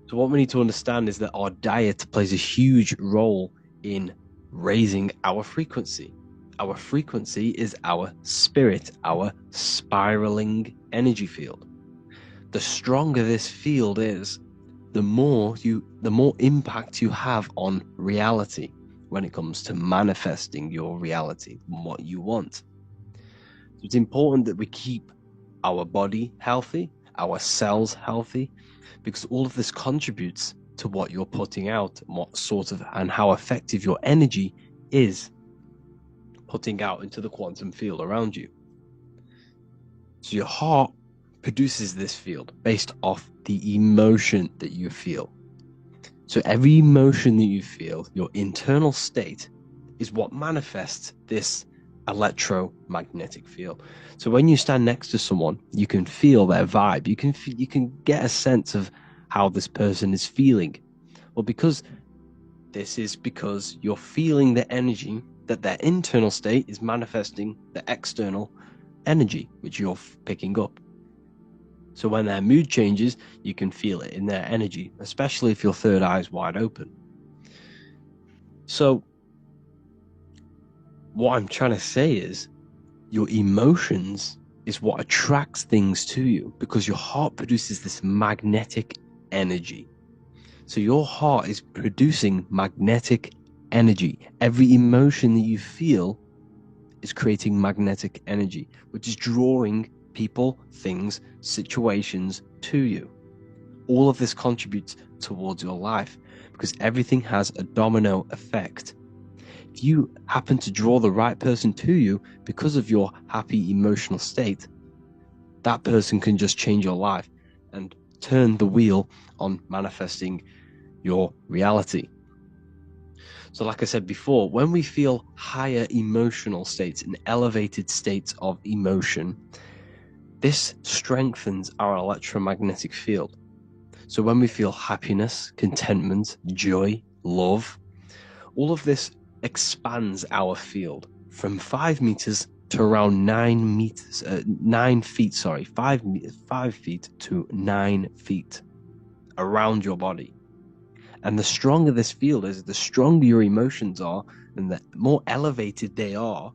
So what we need to understand is that our diet plays a huge role in raising our frequency. Our frequency is our spirit, our spiraling energy field. The stronger this field is, the more impact you have on reality when it comes to manifesting your reality and what you want. So it's important that we keep our body healthy, our cells healthy, because all of this contributes to what you're putting out and what sort of and how effective your energy is putting out into the quantum field around you. So your heart produces this field based off the emotion that you feel. So every emotion that you feel, your internal state, is what manifests this electromagnetic field. So when you stand next to someone, you can feel their vibe. You can get a sense of how this person is feeling. Well, because you're feeling the energy that their internal state is manifesting the external energy, which you're picking up. So when their mood changes, you can feel it in their energy, especially if your third eye is wide open. So what I'm trying to say is your emotions is what attracts things to you, because your heart produces this magnetic energy. So your heart is producing magnetic energy. Every emotion that you feel is creating magnetic energy, which is drawing people, things, situations to you. All of this contributes towards your life because everything has a domino effect. If you happen to draw the right person to you because of your happy emotional state, that person can just change your life and turn the wheel on manifesting your reality. So like I said before, when we feel higher emotional states and elevated states of emotion, this strengthens our electromagnetic field. So when we feel happiness, contentment, joy, love, all of this expands our field from 5 meters to around 9 feet, 5 feet to 9 feet around your body. And the stronger this field is, the stronger your emotions are, and the more elevated they are,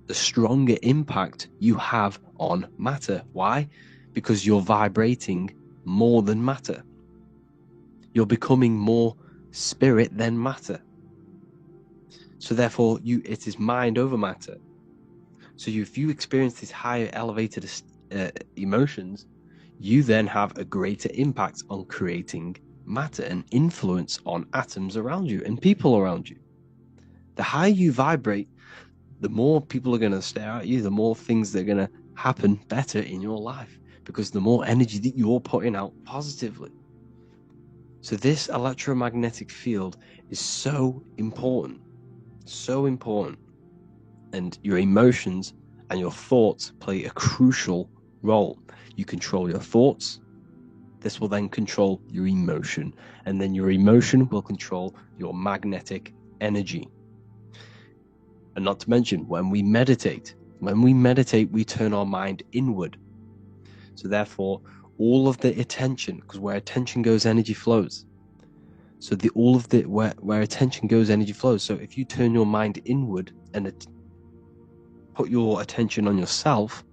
the stronger impact you have on matter. Why? Because you're vibrating more than matter. You're becoming more spirit than matter. So therefore, it is mind over matter. So if you experience these higher elevated emotions, you then have a greater impact on creating matter and influence on atoms around you and people around you. The higher you vibrate, the more people are going to stare at you, the more things that are going to happen better in your life, because the more energy that you're putting out positively. So this electromagnetic field is so important, and your emotions and your thoughts play a crucial role. You control your thoughts. This will then control your emotion, and then your emotion will control your magnetic energy. And not to mention, when we meditate, we turn our mind inward. So therefore, all of the attention, because where attention goes, energy flows. So where attention goes, energy flows. So if you turn your mind inward and put your attention on yourself,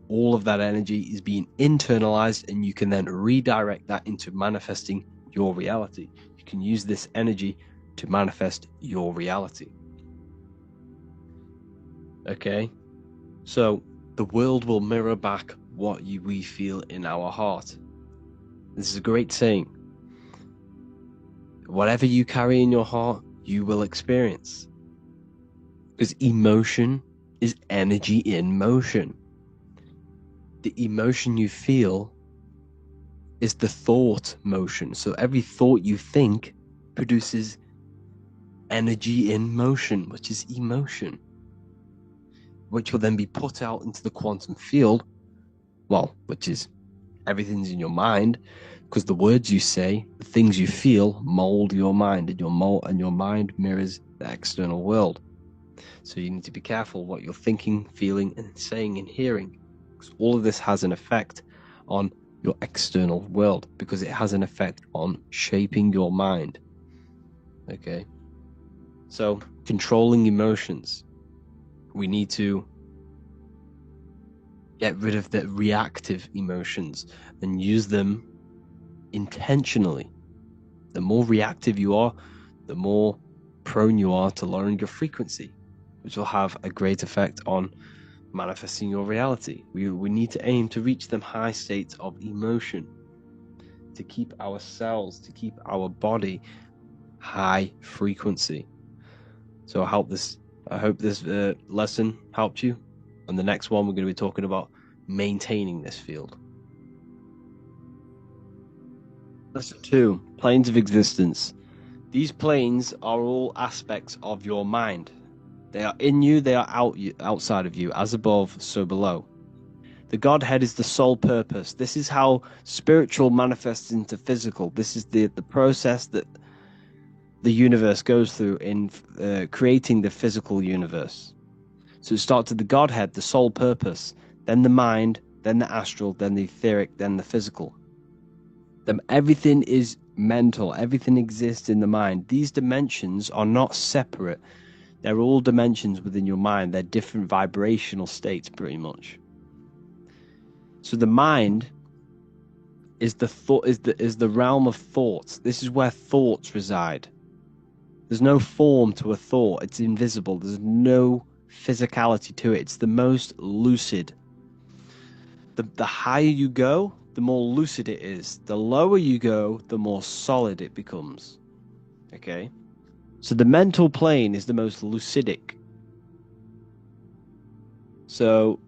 all of that energy is being internalized, and you can then redirect that into manifesting your reality. You can use this energy to manifest your reality. Okay? So the world will mirror back what we feel in our heart. This is a great saying. Whatever you carry in your heart, you will experience. Because emotion is energy in motion. The emotion you feel is the thought motion. So every thought you think produces energy in motion, which is emotion, which will then be put out into the quantum field, which is everything's in your mind, because the words you say, the things you feel, mold your mind, and your mind mirrors the external world. So you need to be careful what you're thinking, feeling, and saying and hearing, because all of this has an effect on your external world, because it has an effect on shaping your mind. Okay? So, controlling emotions. We need to get rid of the reactive emotions and use them intentionally. The more reactive you are, the more prone you are to lowering your frequency, which will have a great effect on manifesting your reality. We need to aim to reach them high states of emotion, to keep our cells, to keep our body high frequency. So I hope this lesson helped you. On the next one, we're going to be talking about maintaining this field. Lesson 2, planes of existence. These planes are all aspects of your mind. They are in you, they are outside of you, as above, so below. The Godhead is the sole purpose. This is how spiritual manifests into physical. This is the process that the universe goes through in creating the physical universe. So it starts with the Godhead, the sole purpose, then the mind, then the astral, then the etheric, then the physical. Then everything is mental. Everything exists in the mind. These dimensions are not separate. They're all dimensions within your mind. They're different vibrational states, pretty much. So the mind is the realm of thoughts. This is where thoughts reside. There's no form to a thought. It's invisible. There's no physicality to it. It's the most lucid. The higher you go, the more lucid it is. The lower you go, the more solid it becomes. Okay? So the mental plane is the most lucidic. So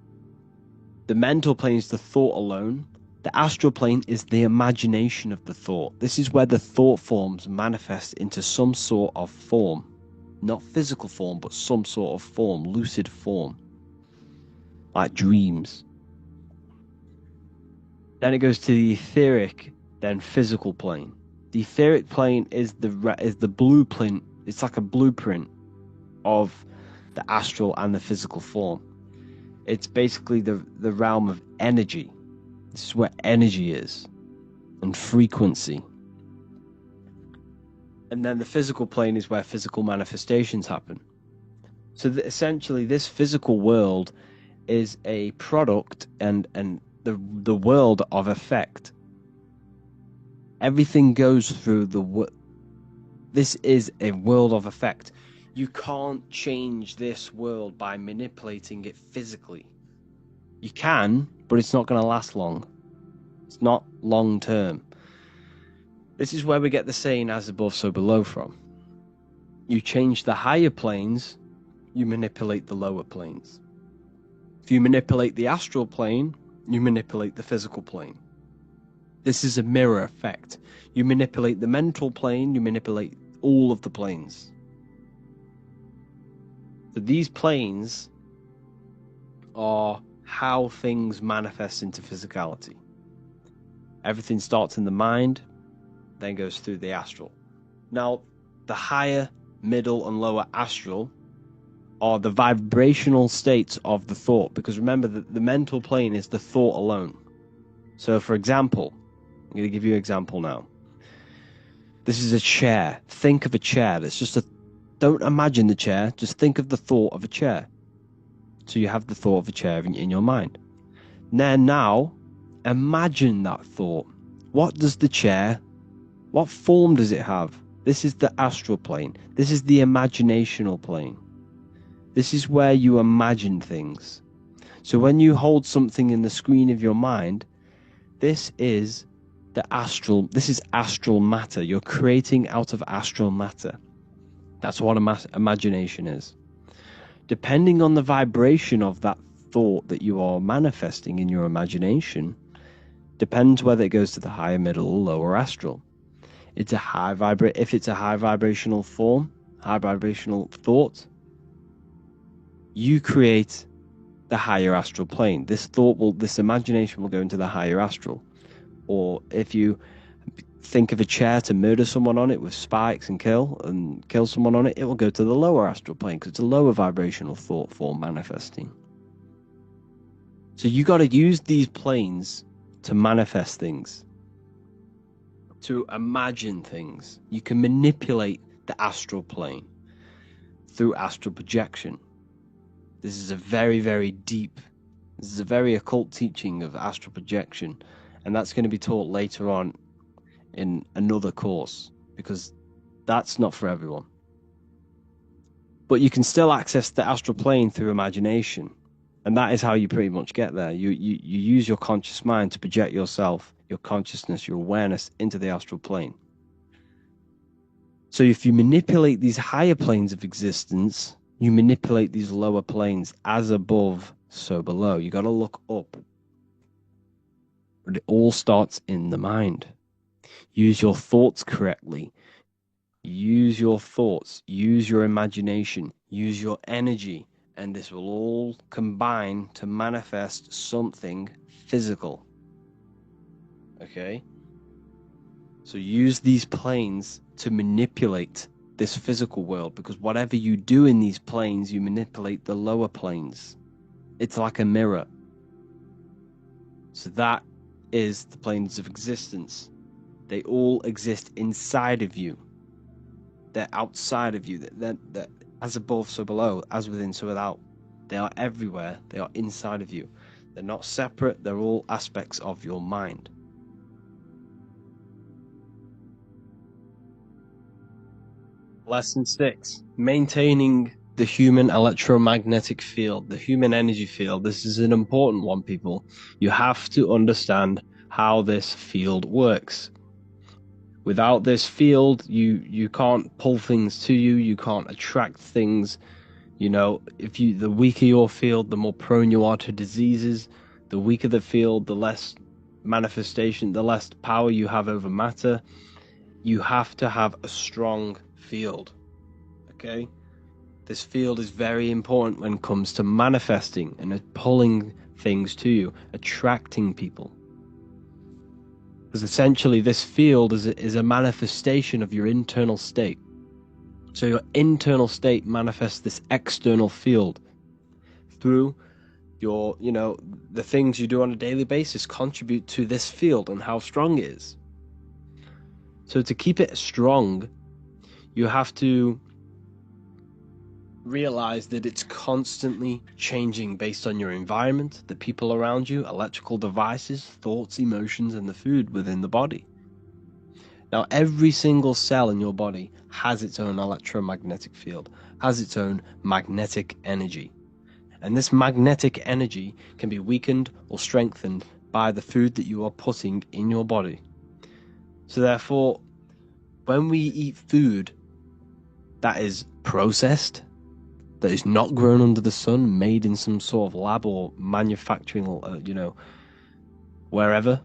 the mental plane is the thought alone. The astral plane is the imagination of the thought. This is where the thought forms manifest into some sort of form. Not physical form, but some sort of form, lucid form. Like dreams. Then it goes to the etheric, then physical plane. The etheric plane is the blueprint. It's like a blueprint of the astral and the physical form. It's basically the realm of energy. This is where energy is, and frequency. And then the physical plane is where physical manifestations happen. So essentially, this physical world is a product and the world of effect. Everything goes through this is a world of effect. You can't change this world by manipulating it physically. You can, but it's not going to last long. It's not long term. This is where we get the saying, as above, so below from. You change the higher planes, you manipulate the lower planes. If you manipulate the astral plane, you manipulate the physical plane. This is a mirror effect. You manipulate the mental plane, you manipulate all of the planes. So these planes are how things manifest into physicality. Everything starts in the mind, then goes through the astral. Now, the higher, middle, and lower astral are the vibrational states of the thought, because remember that the mental plane is the thought alone. So, for example, I'm going to give you an example now. This is a chair. Think of a chair. That's just a... Don't imagine the chair. Just think of the thought of a chair. So you have the thought of a chair in your mind. Then now, imagine that thought. What does the chair... What form does it have? This is the astral plane. This is the imaginational plane. This is where you imagine things. So when you hold something in the screen of your mind, this is astral matter. You're creating out of astral matter. That's what imagination is. Depending on the vibration of that thought that you are manifesting in your imagination, depends whether it goes to the higher, middle, or lower astral. If it's a high vibrational form, high vibrational thought, you create the higher astral plane. This imagination will go into the higher astral. Or if you think of a chair to murder someone on it with spikes and kill someone on it, it will go to the lower astral plane because it's a lower vibrational thought form manifesting. So you got to use these planes to manifest things, to imagine things. You can manipulate the astral plane through astral projection. This is a very, very deep, this is a very occult teaching of astral projection, and that's going to be taught later on in another course, because that's not for everyone. But you can still access the astral plane through imagination, and that is how you pretty much get there. You use your conscious mind to project yourself, your consciousness, your awareness into the astral plane. So if you manipulate these higher planes of existence, you manipulate these lower planes. As above, so below. You got to look up. But it all starts in the mind. Use your thoughts correctly. Use your thoughts. Use your imagination. Use your energy. And this will all combine to manifest something physical. Okay? So use these planes to manipulate this physical world, because whatever you do in these planes, you manipulate the lower planes. It's like a mirror. So that is the planes of existence. They all exist inside of you. They're outside of you. They're as above, so below, as within, so without. They are everywhere. They are inside of you. They're not separate. They're all aspects of your mind. Lesson 6. Maintaining the human electromagnetic field, the human energy field. This is an important one, people. You have to understand how this field works. Without this field, you can't pull things to you. You can't attract things. You know, the weaker your field, the more prone you are to diseases. The weaker the field, the less manifestation, the less power you have over matter. You have to have a strong field. Okay? This field is very important when it comes to manifesting and pulling things to you, attracting people. Because essentially this field is a manifestation of your internal state. So your internal state manifests this external field through your, the things you do on a daily basis contribute to this field and how strong it is. So to keep it strong, you have to realize that it's constantly changing based on your environment, the people around you, electrical devices, thoughts, emotions, and the food within the body. Now, every single cell in your body has its own electromagnetic field, has its own magnetic energy. And this magnetic energy can be weakened or strengthened by the food that you are putting in your body. So therefore, when we eat food that is processed, that is not grown under the sun, made in some sort of lab or manufacturing, wherever,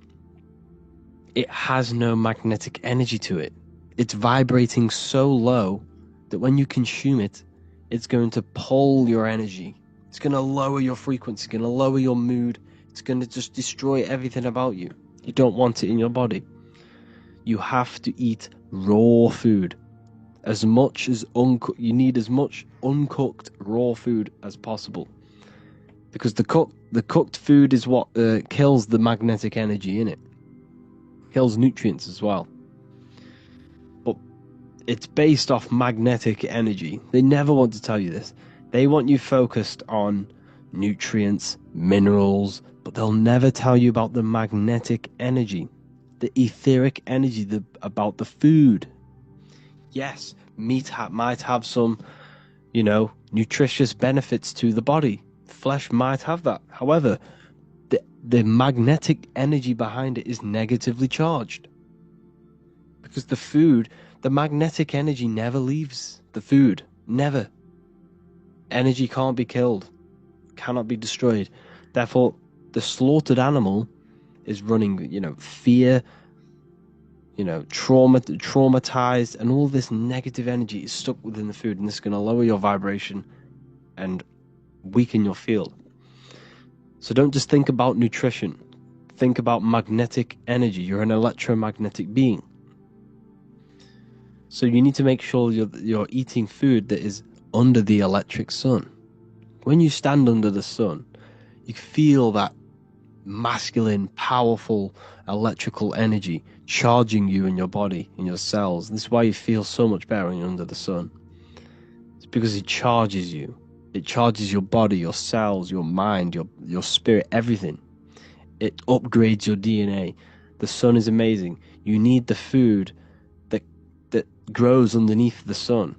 it has no magnetic energy to it. It's vibrating so low that when you consume it, it's going to pull your energy. It's going to lower your frequency, it's going to lower your mood. It's going to just destroy everything about you. You don't want it in your body. You have to eat raw food. As much as you need as much uncooked raw food as possible. Because the cooked food is what kills the magnetic energy in it. Kills nutrients as well. But it's based off magnetic energy. They never want to tell you this. They want you focused on nutrients, minerals, but they'll never tell you about the magnetic energy, the etheric energy about the food. Yes, meat might have some, nutritious benefits to the body. Flesh might have that. However, the magnetic energy behind it is negatively charged. Because the magnetic energy never leaves the food. Never. Energy can't be killed. Cannot be destroyed. Therefore, the slaughtered animal is running, fear, traumatized, and all this negative energy is stuck within the food, and this is going to lower your vibration and weaken your field. So don't just think about nutrition. Think about magnetic energy. You're an electromagnetic being. So you need to make sure you're eating food that is under the electric sun. When you stand under the sun, you feel that masculine, powerful electrical energy charging you in your body, in your cells. This is why you feel so much better when you're under the sun. It's because it charges you. It charges your body, your cells, your mind, your spirit, everything. It upgrades your DNA. The sun is amazing. You need the food that grows underneath the sun,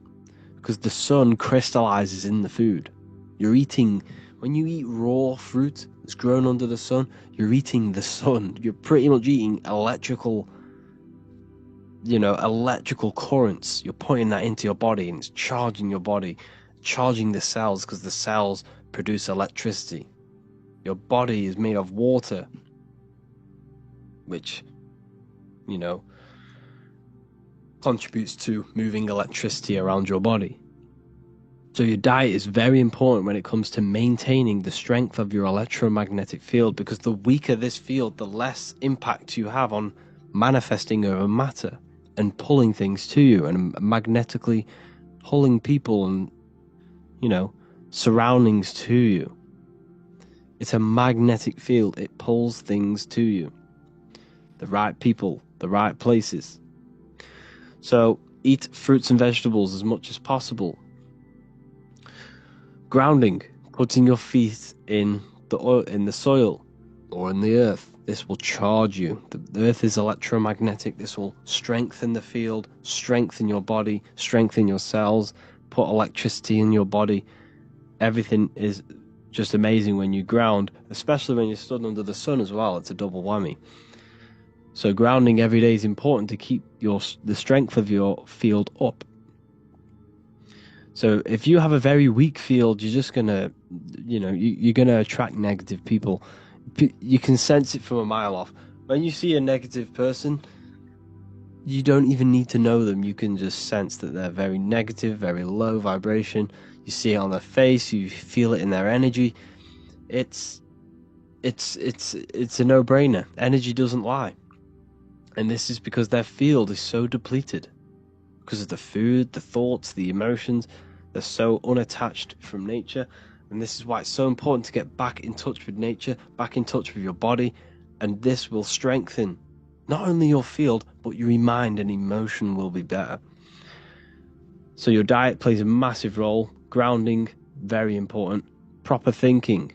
because the sun crystallizes in the food. When you eat raw fruit that's grown under the sun, you're eating the sun. You're pretty much eating electrical currents. You're putting that into your body, and it's charging your body, charging the cells, because the cells produce electricity. Your body is made of water, which, contributes to moving electricity around your body. So your diet is very important when it comes to maintaining the strength of your electromagnetic field, because the weaker this field, the less impact you have on manifesting over matter and pulling things to you, and magnetically pulling people and, surroundings to you. It's a magnetic field. It pulls things to you. The right people, the right places. So eat fruits and vegetables as much as possible. Grounding, putting your feet in the soil or in the earth. This will charge you. The earth is electromagnetic. This will strengthen the field, strengthen your body, strengthen your cells, put electricity in your body. Everything is just amazing when you ground, especially when you're stood under the sun as well. It's a double whammy. So grounding every day is important to keep the strength of your field up. So if you have a very weak field, you're just gonna, you're gonna attract negative people. You can sense it from a mile off. When you see a negative person, you don't even need to know them. You can just sense that they're very negative, very low vibration. You see it on their face. You feel it in their energy. It's a no-brainer. Energy doesn't lie, and this is because their field is so depleted because of the food, the thoughts, the emotions. They're so unattached from nature, and this is why it's so important to get back in touch with nature, back in touch with your body, and this will strengthen not only your field, but your mind and emotion will be better. So your diet plays a massive role. Grounding, very important. Proper thinking,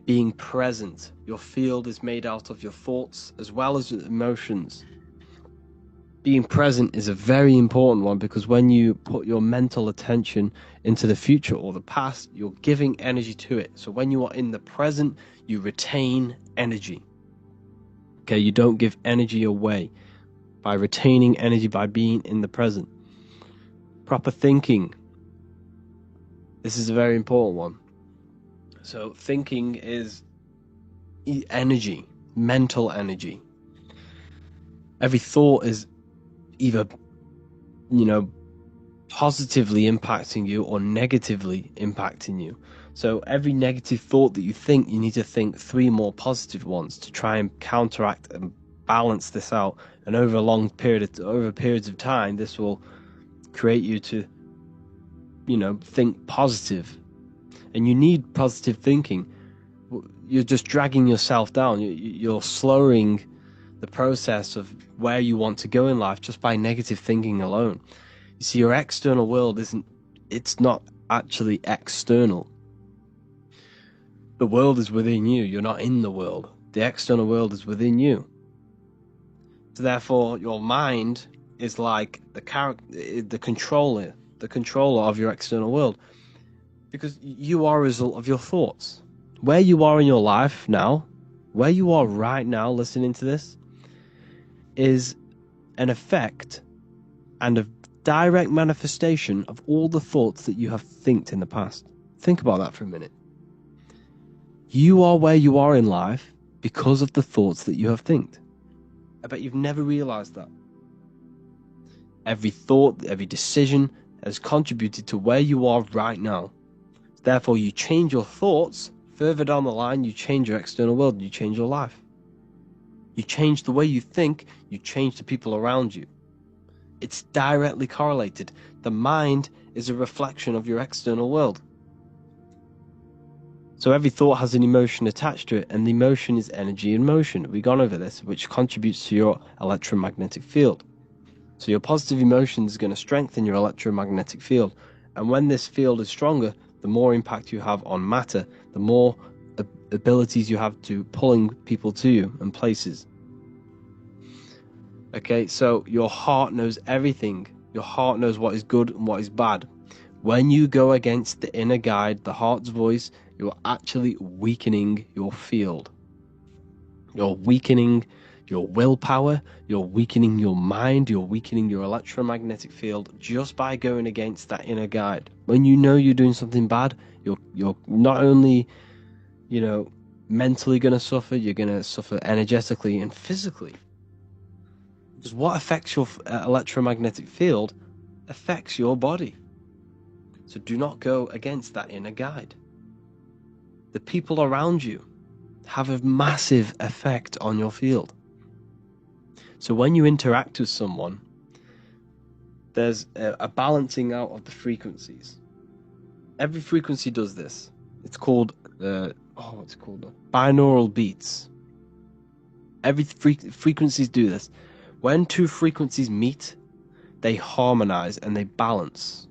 being present. Your field is made out of your thoughts as well as your emotions. Being present is a very important one, because when you put your mental attention into the future or the past, you're giving energy to it. So when you are in the present, you retain energy. Okay, you don't give energy away by retaining energy, by being in the present. Proper thinking. This is a very important one. So thinking is energy, mental energy. Every thought is either, positively impacting you or negatively impacting you. So every negative thought that you think, you need to think 3 more positive ones to try and counteract and balance this out. And over periods of time, this will create you to, think positive. And you need positive thinking. You're just dragging yourself down. You're slowing the process of where you want to go in life just by negative thinking alone. You see, your external world it's not actually external. The world is within you. You're not in the world. The external world is within you. So therefore, your mind is like the controller of your external world. Because you are a result of your thoughts. Where you are in your life now, where you are right now listening to this, is an effect and a direct manifestation of all the thoughts that you have thinked in the past. Think about that for a minute. You are where you are in life because of the thoughts that you have thinked. I bet you've never realized that. Every thought, every decision has contributed to where you are right now. Therefore, you change your thoughts, further down the line, you change your external world, you change your life. You change the way you think, you change the people around you. It's directly correlated. The mind is a reflection of your external world. So every thought has an emotion attached to it, and the emotion is energy in motion. We've gone over this, which contributes to your electromagnetic field. So your positive emotion is going to strengthen your electromagnetic field. And when this field is stronger, the more impact you have on matter, the more abilities you have to pulling people to you and places. Okay, so your heart knows everything. Your heart knows what is good and what is bad. When you go against the inner guide, the heart's voice, you're actually weakening your field. You're weakening your willpower, you're weakening your mind, you're weakening your electromagnetic field just by going against that inner guide. When you know you're doing something bad, you're not only, mentally going to suffer, you're going to suffer energetically and physically. Because what affects your electromagnetic field affects your body. So do not go against that inner guide. The people around you have a massive effect on your field. So when you interact with someone, there's a balancing out of the frequencies. Every frequency does this. It's called binaural beats. Every frequencies do this. When 2 frequencies meet, they harmonize and they balance.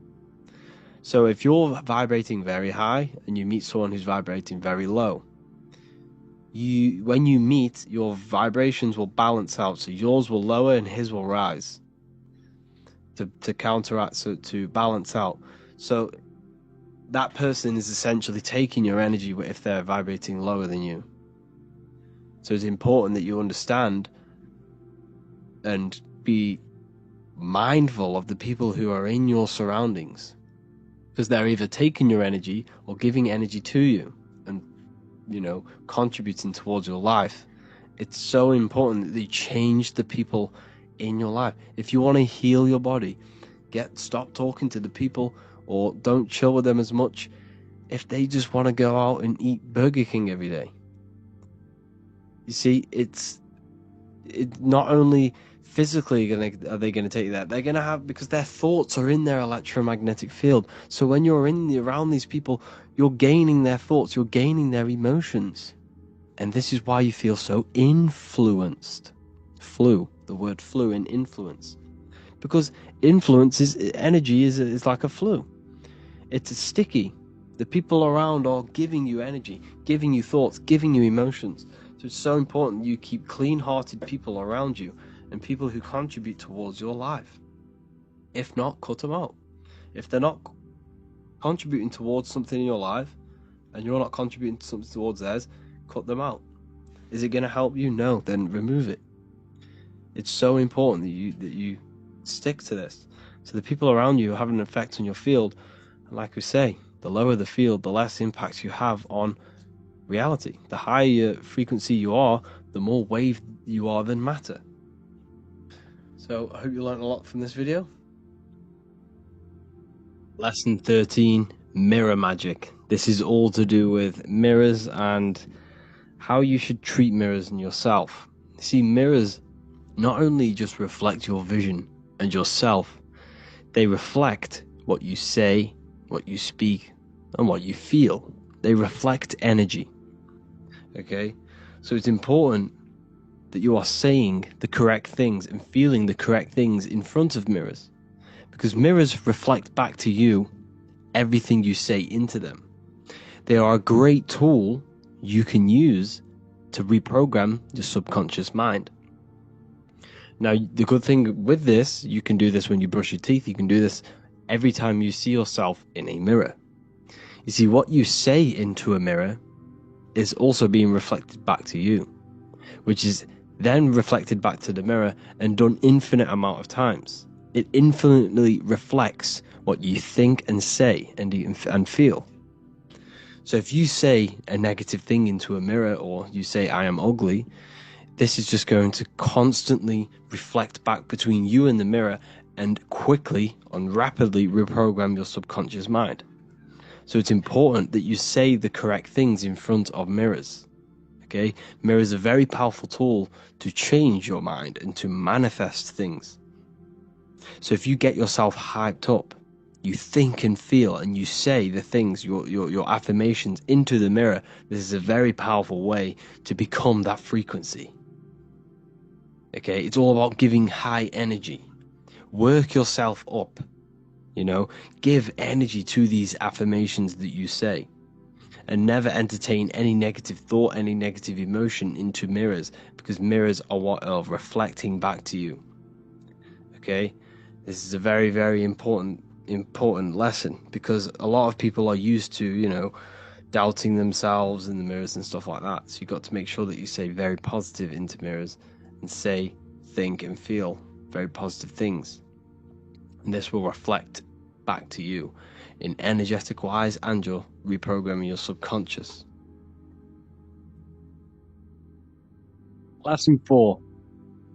So if you're vibrating very high and you meet someone who's vibrating very low, when you meet, your vibrations will balance out. So yours will lower and his will rise to counteract, so to balance out. So that person is essentially taking your energy if they're vibrating lower than you. So it's important that you understand and be mindful of the people who are in your surroundings, because they're either taking your energy or giving energy to you and, contributing towards your life. It's so important that you change the people in your life. If you want to heal your body, stop talking to the people or don't chill with them as much if they just want to go out and eat Burger King every day. You see, it's not only physically are they going to take that, they're going to have, because their thoughts are in their electromagnetic field. So when you're around these people, you're gaining their thoughts, you're gaining their emotions. And this is why you feel so influenced. The word flu in influence. Because influence energy is like a flu. It's sticky. The people around are giving you energy, giving you thoughts, giving you emotions. So it's so important you keep clean-hearted people around you and people who contribute towards your life. If not, cut them out. If they're not contributing towards something in your life and you're not contributing something towards theirs, cut them out. Is it going to help you? No, then remove it. It's so important that you stick to this. So the people around you have an effect on your field. And like we say, The lower the field, the less impact you have on reality. The higher frequency you are, the more wave you are than matter. So I hope you learned a lot from this video. Lesson 13, mirror magic. This is all to do with mirrors and how you should treat mirrors in yourself. See, mirrors not only just reflect your vision and yourself, they reflect what you say, what you speak, and what you feel. They reflect energy. Okay? So it's important that you are saying the correct things and feeling the correct things in front of mirrors, because mirrors reflect back to you everything you say into them. They are a great tool you can use to reprogram your subconscious mind. Now, the good thing with this, you can do this when you brush your teeth. You can do this every time you see yourself in a mirror. You see, what you say into a mirror is also being reflected back to you, which is then reflected back to the mirror and done infinite amount of times. It infinitely reflects what you think and say and feel. So if you say a negative thing into a mirror, or you say, I am ugly, this is just going to constantly reflect back between you and the mirror and quickly and rapidly reprogram your subconscious mind. So it's important that you say the correct things in front of mirrors. Okay? Mirrors are a very powerful tool to change your mind and to manifest things. So if you get yourself hyped up, you think and feel and you say the things, your affirmations into the mirror, this is a very powerful way to become that frequency. Okay? It's all about giving high energy. Work yourself up. Give energy to these affirmations that you say, and never entertain any negative thought, any negative emotion into mirrors, because mirrors are what are reflecting back to you. Okay, this is a very, very important lesson, because a lot of people are used to, doubting themselves in the mirrors and stuff like that. So you've got to make sure that you say very positive into mirrors and say, think, and feel very positive things. And this will reflect back to you in energetic wise, and you're reprogramming your subconscious. Lesson 4,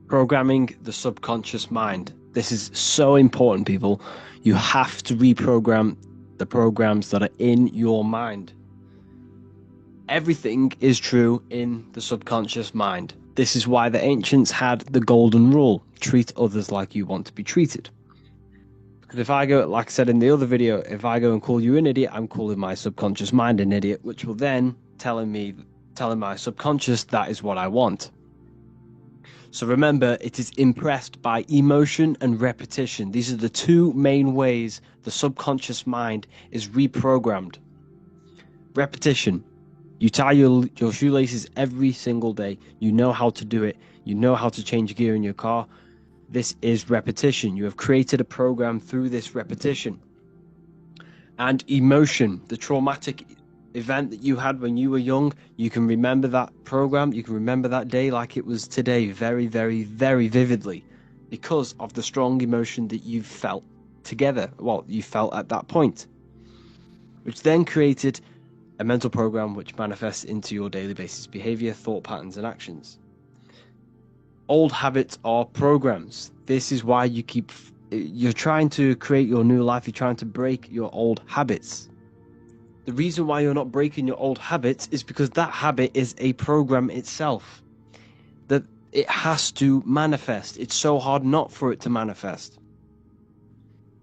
programming the subconscious mind. This is so important, people. You have to reprogram the programs that are in your mind. Everything is true in the subconscious mind. This is why the ancients had the golden rule: treat others like you want to be treated. If I go, like I said in the other video, if I go and call you an idiot, I'm calling my subconscious mind an idiot, which will then telling my subconscious that is what I want. So remember, it is impressed by emotion and repetition. These are the two main ways the subconscious mind is reprogrammed. Repetition. You tie your shoelaces every single day. You know how to do it. You know how to change gear in your car. This is repetition. You have created a program through this repetition. And emotion, the traumatic event that you had when you were young, you can remember that program, you can remember that day like it was today, very, very, very vividly, because of the strong emotion that you felt together, you felt at that point, which then created a mental program which manifests into your daily basis behavior, thought patterns, and actions. Old habits are programs. This is why you're trying to create your new life. You're trying to break your old habits. The reason why you're not breaking your old habits is because that habit is a program itself, that it has to manifest. It's so hard not for it to manifest,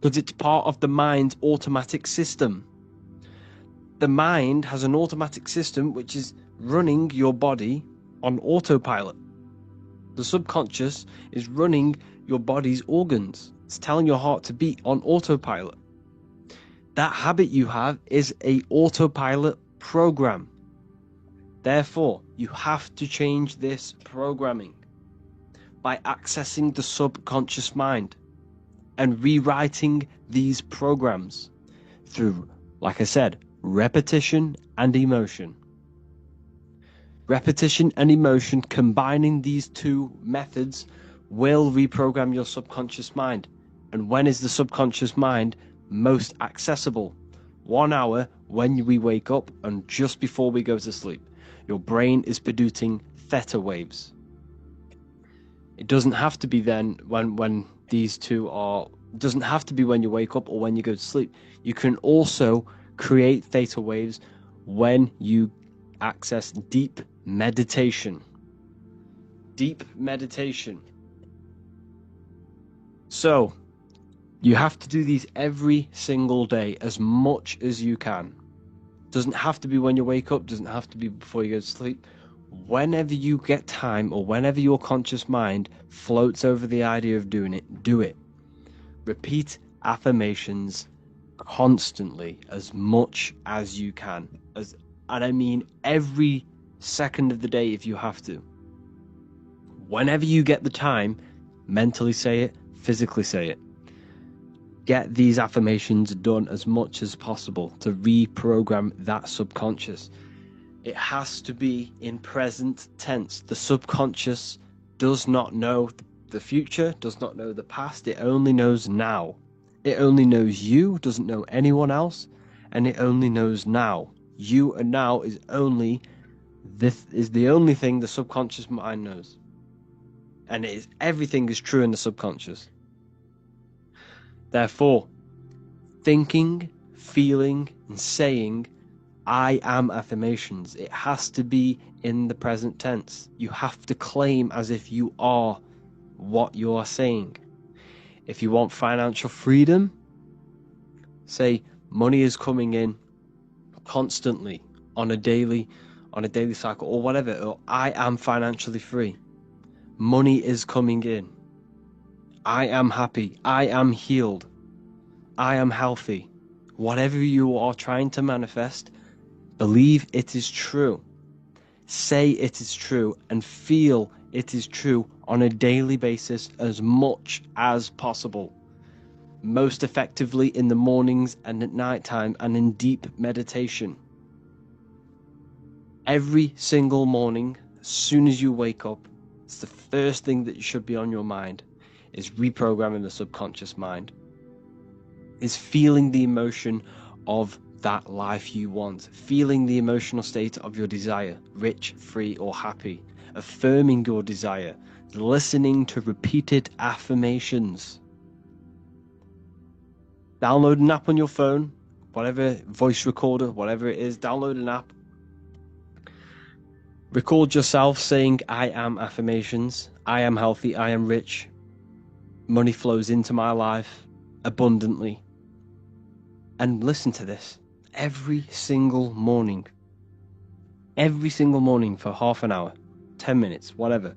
because it's part of the mind's automatic system. The mind has an automatic system which is running your body on autopilot. The subconscious is running your body's organs. It's telling your heart to beat on autopilot. That habit you have is an autopilot program. Therefore, you have to change this programming by accessing the subconscious mind and rewriting these programs through, like I said, repetition and emotion. Repetition and emotion, combining these two methods, will reprogram your subconscious mind. And when is the subconscious mind most accessible? 1 hour when we wake up and just before we go to sleep. Your brain is producing theta waves. It doesn't have to be then when these two are, it doesn't have to be when you wake up or when you go to sleep. You can also create theta waves when you access deep meditation. Deep meditation. So, you have to do these every single day as much as you can. Doesn't have to be when you wake up, doesn't have to be before you go to sleep. Whenever you get time or whenever your conscious mind floats over the idea of doing it, do it. Repeat affirmations constantly as much as you can. And I mean every second of the day if you have to. Whenever you get the time, mentally say it, physically say it. Get these affirmations done as much as possible to reprogram that subconscious. It has to be in present tense. The subconscious does not know the future, does not know the past. It only knows now. It only knows you, doesn't know anyone else, and it only knows now. You and now is the only thing the subconscious mind knows. And everything is true in the subconscious. Therefore, thinking, feeling, and saying I am affirmations. It has to be in the present tense. You have to claim as if you are what you are saying. If you want financial freedom, say money is coming in constantly on a daily cycle or whatever, or I am financially free. Money is coming in. I am happy. I am healed. I am healthy. Whatever you are trying to manifest, believe it is true. Say it is true and feel it is true on a daily basis as much as possible. Most effectively in the mornings and at nighttime and in deep meditation. Every single morning, as soon as you wake up, it's the first thing that should be on your mind is reprogramming the subconscious mind. Is feeling the emotion of that life you want, feeling the emotional state of your desire, rich, free, or happy, affirming your desire, listening to repeated affirmations. Download an app on your phone, whatever, voice recorder, whatever it is, download an app. Record yourself saying, I am affirmations, I am healthy, I am rich, money flows into my life abundantly. And listen to this every single morning for half an hour, 10 minutes, whatever.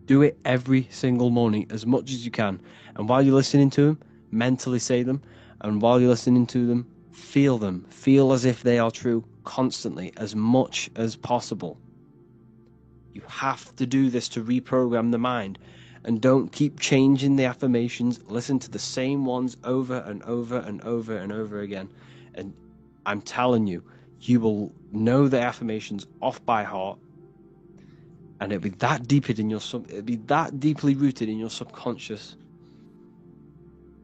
Do it every single morning as much as you can. And while you're listening to them, mentally say them. And while you're listening to them. Feel as if they are true constantly, as much as possible. You have to do this to reprogram the mind. And don't keep changing the affirmations. Listen to the same ones over and over and over and over again. And I'm telling you, you will know the affirmations off by heart. And it'll be that deeply rooted in your subconscious.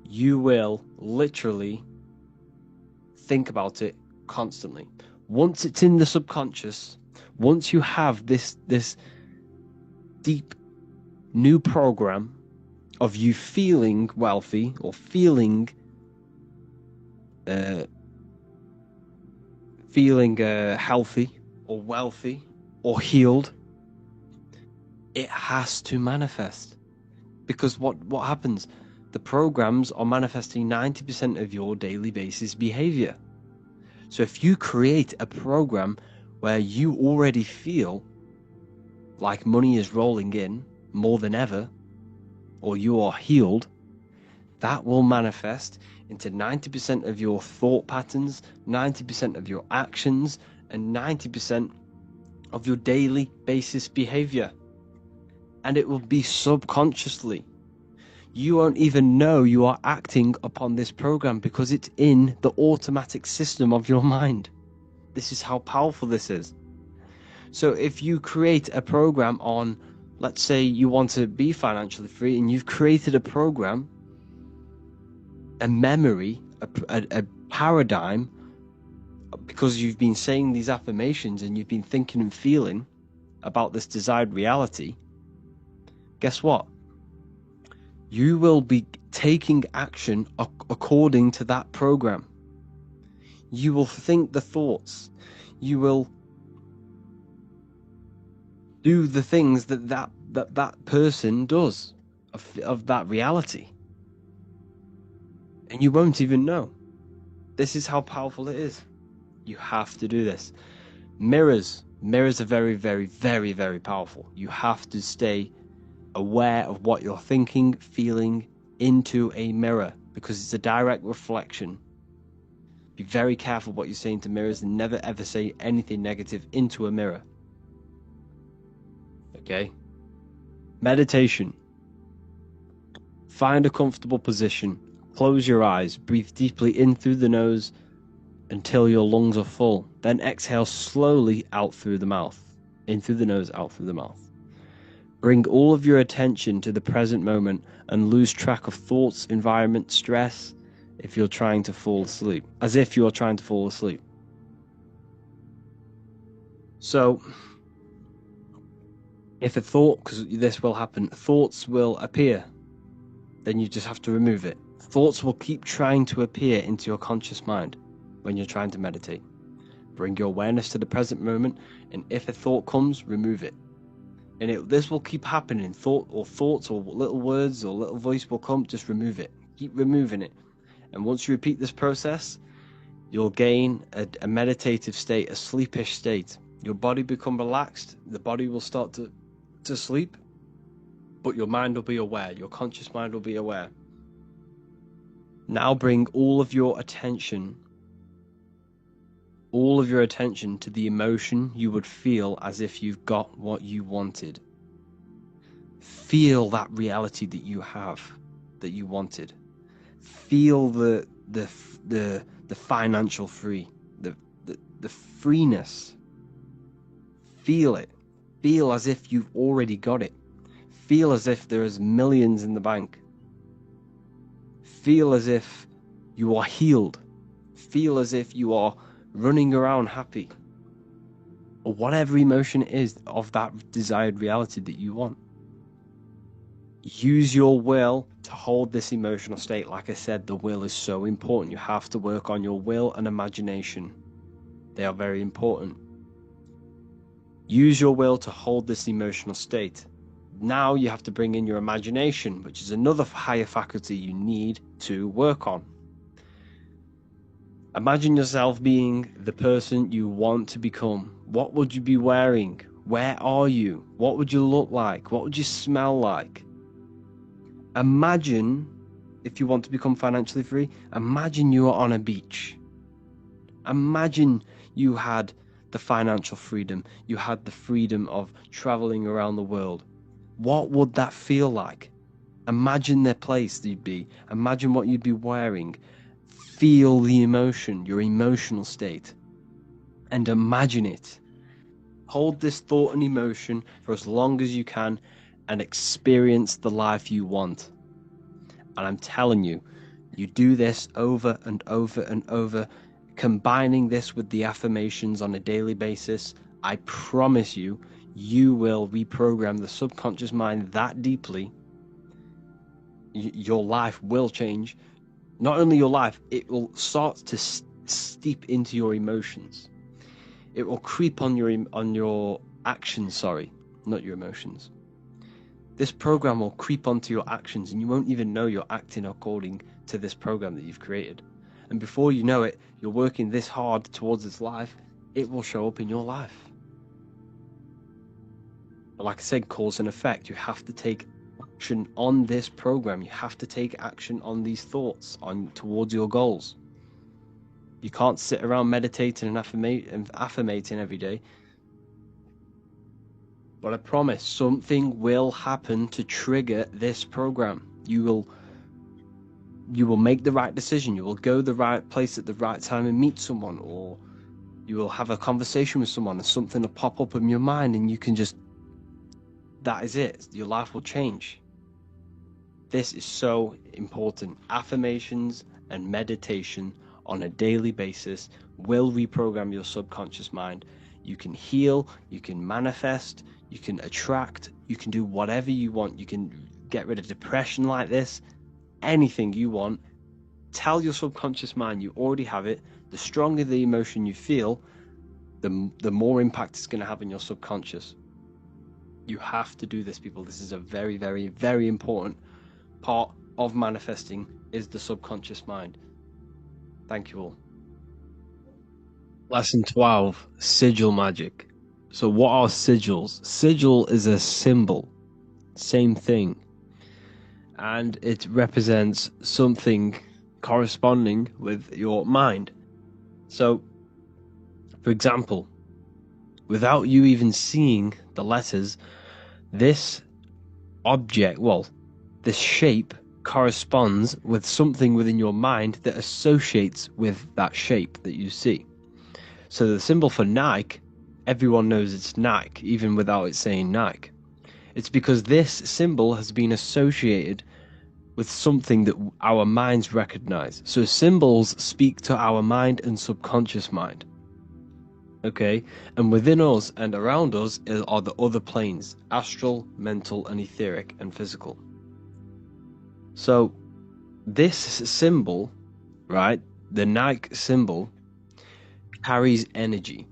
You will literally think about it constantly. Once it's in the subconscious, once you have this deep new program of you feeling wealthy or feeling healthy or wealthy or healed, it has to manifest. Because what happens? The programs are manifesting 90% of your daily basis behavior. So if you create a program where you already feel like money is rolling in more than ever, or you are healed, that will manifest into 90% of your thought patterns, 90% of your actions, and 90% of your daily basis behavior. And it will be subconsciously. You won't even know you are acting upon this program because it's in the automatic system of your mind. This is how powerful this is. So if you create a program on, let's say you want to be financially free, and you've created a program, a memory, a paradigm, because you've been saying these affirmations and you've been thinking and feeling about this desired reality, guess what? You will be taking action according to that program. You will think the thoughts. You will do the things that person does of that reality. And you won't even know. This is how powerful it is. You have to do this. Mirrors are very, very, very, very powerful. You have to stay aware of what you're thinking, feeling into a mirror, because it's a direct reflection. Be very careful what you're saying to mirrors, and never ever say anything negative into a mirror. Okay? Meditation. Find a comfortable position. Close your eyes. Breathe deeply in through the nose until your lungs are full. Then exhale slowly out through the mouth. In through the nose, out through the mouth. Bring all of your attention to the present moment and lose track of thoughts, environment, stress, if you're trying to fall asleep. As if you're trying to fall asleep. So, if a thought, because this will happen, thoughts will appear, then you just have to remove it. Thoughts will keep trying to appear into your conscious mind when you're trying to meditate. Bring your awareness to the present moment, and if a thought comes, remove it. And this will keep happening. Thoughts or little words or little voice will come, just remove it. Keep removing it. And once you repeat this process, you'll gain a meditative state, a sleepish state. Your body become relaxed, the body will start to sleep, but your mind will be aware, your conscious mind will be aware. Now bring all of your attention to the emotion you would feel as if you've got what you wanted. Feel that reality that you have, that you wanted. Feel the financial free, the freeness. Feel it. Feel as if you've already got it. Feel as if there is millions in the bank. Feel as if you are healed. Feel as if you are running around happy. Or whatever emotion it is of that desired reality that you want. Use your will to hold this emotional state. Like I said, the will is so important. You have to work on your will and imagination. They are very important. Use your will to hold this emotional state. Now you have to bring in your imagination, which is another higher faculty you need to work on. Imagine yourself being the person you want to become. What would you be wearing? Where are you? What would you look like? What would you smell like? Imagine, if you want to become financially free, imagine you are on a beach. Imagine you had the financial freedom. You had the freedom of traveling around the world. What would that feel like? Imagine the place you'd be. Imagine what you'd be wearing. Feel the emotion, your emotional state, and imagine it. Hold this thought and emotion for as long as you can and experience the life you want. And I'm telling you, you do this over and over and over, combining this with the affirmations on a daily basis. I promise you, you will reprogram the subconscious mind that deeply. Your life will change. Not only your life, it will start to steep into your emotions. It will creep on your actions, not your emotions. This program will creep onto your actions and you won't even know you're acting according to this program that you've created. And before you know it, you're working this hard towards this life, it will show up in your life. But like I said, cause and effect. You have to take action on this program. You have to take action on these thoughts towards your goals. You can't sit around meditating and affirmating every day. But I promise, something will happen to trigger this program. You will make the right decision. You will go the right place at the right time and meet someone, or you will have a conversation with someone and something will pop up in your mind and you can just, that is it. Your life will change. This is so important. Affirmations and meditation on a daily basis will reprogram your subconscious mind. You can heal, you can manifest, you can attract, you can do whatever you want. You can get rid of depression like this, anything you want. Tell your subconscious mind you already have it. The stronger the emotion you feel, the more impact it's going to have on your subconscious. You have to do this, people. This is a very, very, very important part of manifesting, is the subconscious mind. Thank you all. Lesson 12, sigil magic. So what are sigils? Sigil is a symbol, same thing. And it represents something corresponding with your mind. So, for example, without you even seeing the letters, this object, well, this shape corresponds with something within your mind that associates with that shape that you see. So the symbol for Nike, everyone knows it's Nike, even without it saying Nike. It's because this symbol has been associated with something that our minds recognize. So symbols speak to our mind and subconscious mind. Okay, and within us and around us are the other planes: astral, mental, and etheric, and physical. So this symbol, right, the Nike symbol, carries energy.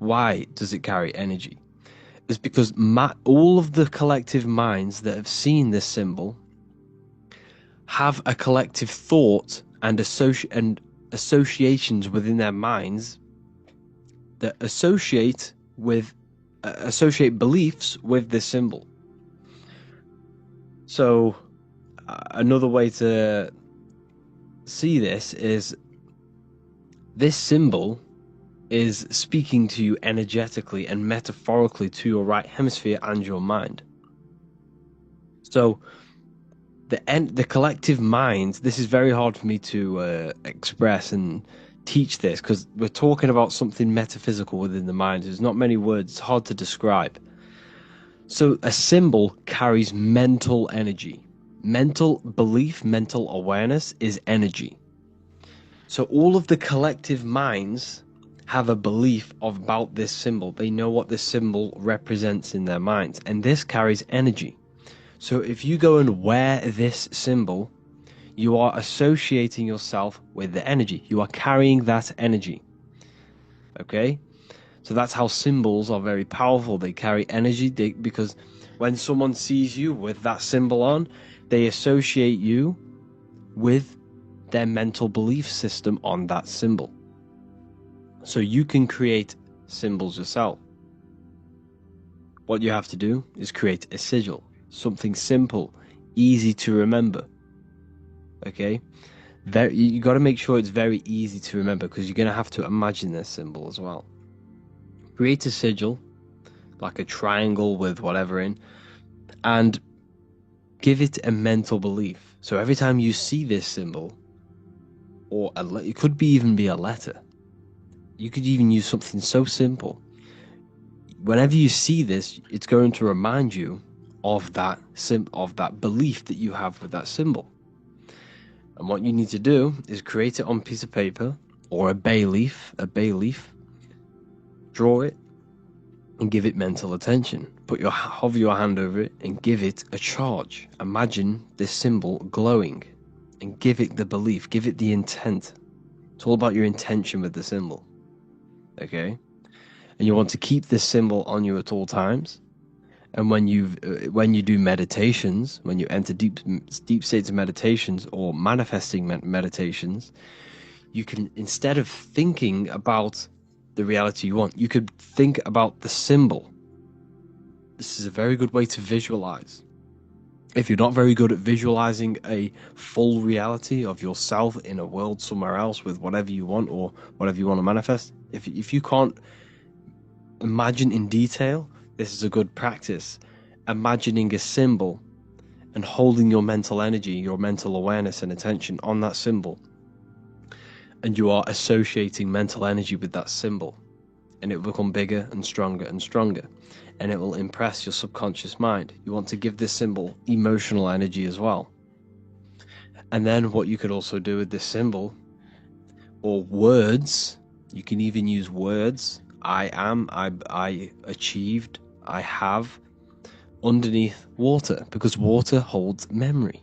Why does it carry energy? It's because all of the collective minds that have seen this symbol have a collective thought and associations within their minds that associate beliefs with this symbol. So another way to see this is this symbol is speaking to you energetically and metaphorically to your right hemisphere and your mind. So the collective mind, this is very hard for me to express and teach this, because we're talking about something metaphysical within the mind. There's not many words, it's hard to describe. So a symbol carries mental energy. Mental belief, mental awareness is energy. So all of the collective minds have a belief about this symbol. They know what this symbol represents in their minds, and this carries energy. So if you go and wear this symbol, you are associating yourself with the energy. You are carrying that energy. Okay? So that's how symbols are very powerful. They carry energy because when someone sees you with that symbol on, they associate you with their mental belief system on that symbol. So you can create symbols yourself. What you have to do is create a sigil, something simple, easy to remember. Okay, you got to make sure it's very easy to remember, because you're going to have to imagine this symbol as well. Create a sigil, like a triangle with whatever in, and give it a mental belief. So every time you see this symbol, or it could even be a letter, you could even use something so simple. Whenever you see this, it's going to remind you of that belief that you have with that symbol. And what you need to do is create it on a piece of paper or a bay leaf, draw it and give it mental attention. Hover your hand over it and give it a charge. Imagine this symbol glowing and give it the belief, give it the intent. It's all about your intention with the symbol. Okay? And you want to keep this symbol on you at all times. And when you do meditations, when you enter deep states of meditations or manifesting meditations, you can, instead of thinking about the reality you want, you could think about the symbol. This is a very good way to visualize. If you're not very good at visualizing a full reality of yourself in a world somewhere else with whatever you want or whatever you want to manifest, if you can't imagine in detail, this is a good practice. Imagining a symbol and holding your mental energy, your mental awareness and attention on that symbol. And you are associating mental energy with that symbol. And it will become bigger and stronger and stronger. And it will impress your subconscious mind. You want to give this symbol emotional energy as well. And then what you could also do with this symbol, or words. You can even use words. I am, I achieved, I have, underneath water, because water holds memory.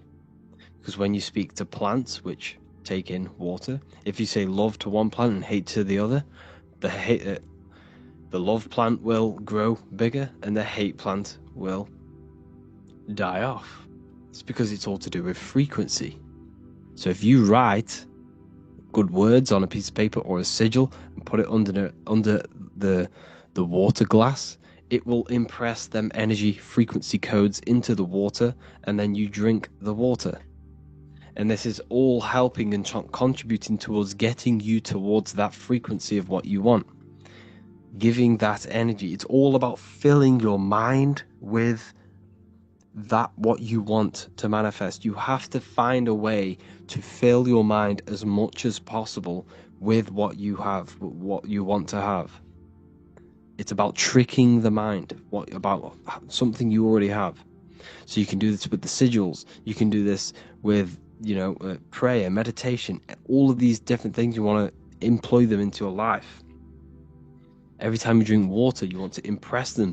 Because when you speak to plants, which take in water, if you say love to one plant and hate to the other, the love plant will grow bigger and the hate plant will die off. It's because it's all to do with frequency. So if you write good words on a piece of paper or a sigil and put it under the water glass, it will impress them energy frequency codes into the water, and then you drink the water. And this is all helping and contributing towards getting you towards that frequency of what you want, giving that energy. It's all about filling your mind with that what you want to manifest. You have to find a way to fill your mind as much as possible with what you have, what you want to have. It's about tricking the mind, about something you already have. So you can do this with the sigils, you can do this with prayer, meditation, all of these different things. You want to employ them into your life. Every time you drink water, you want to impress them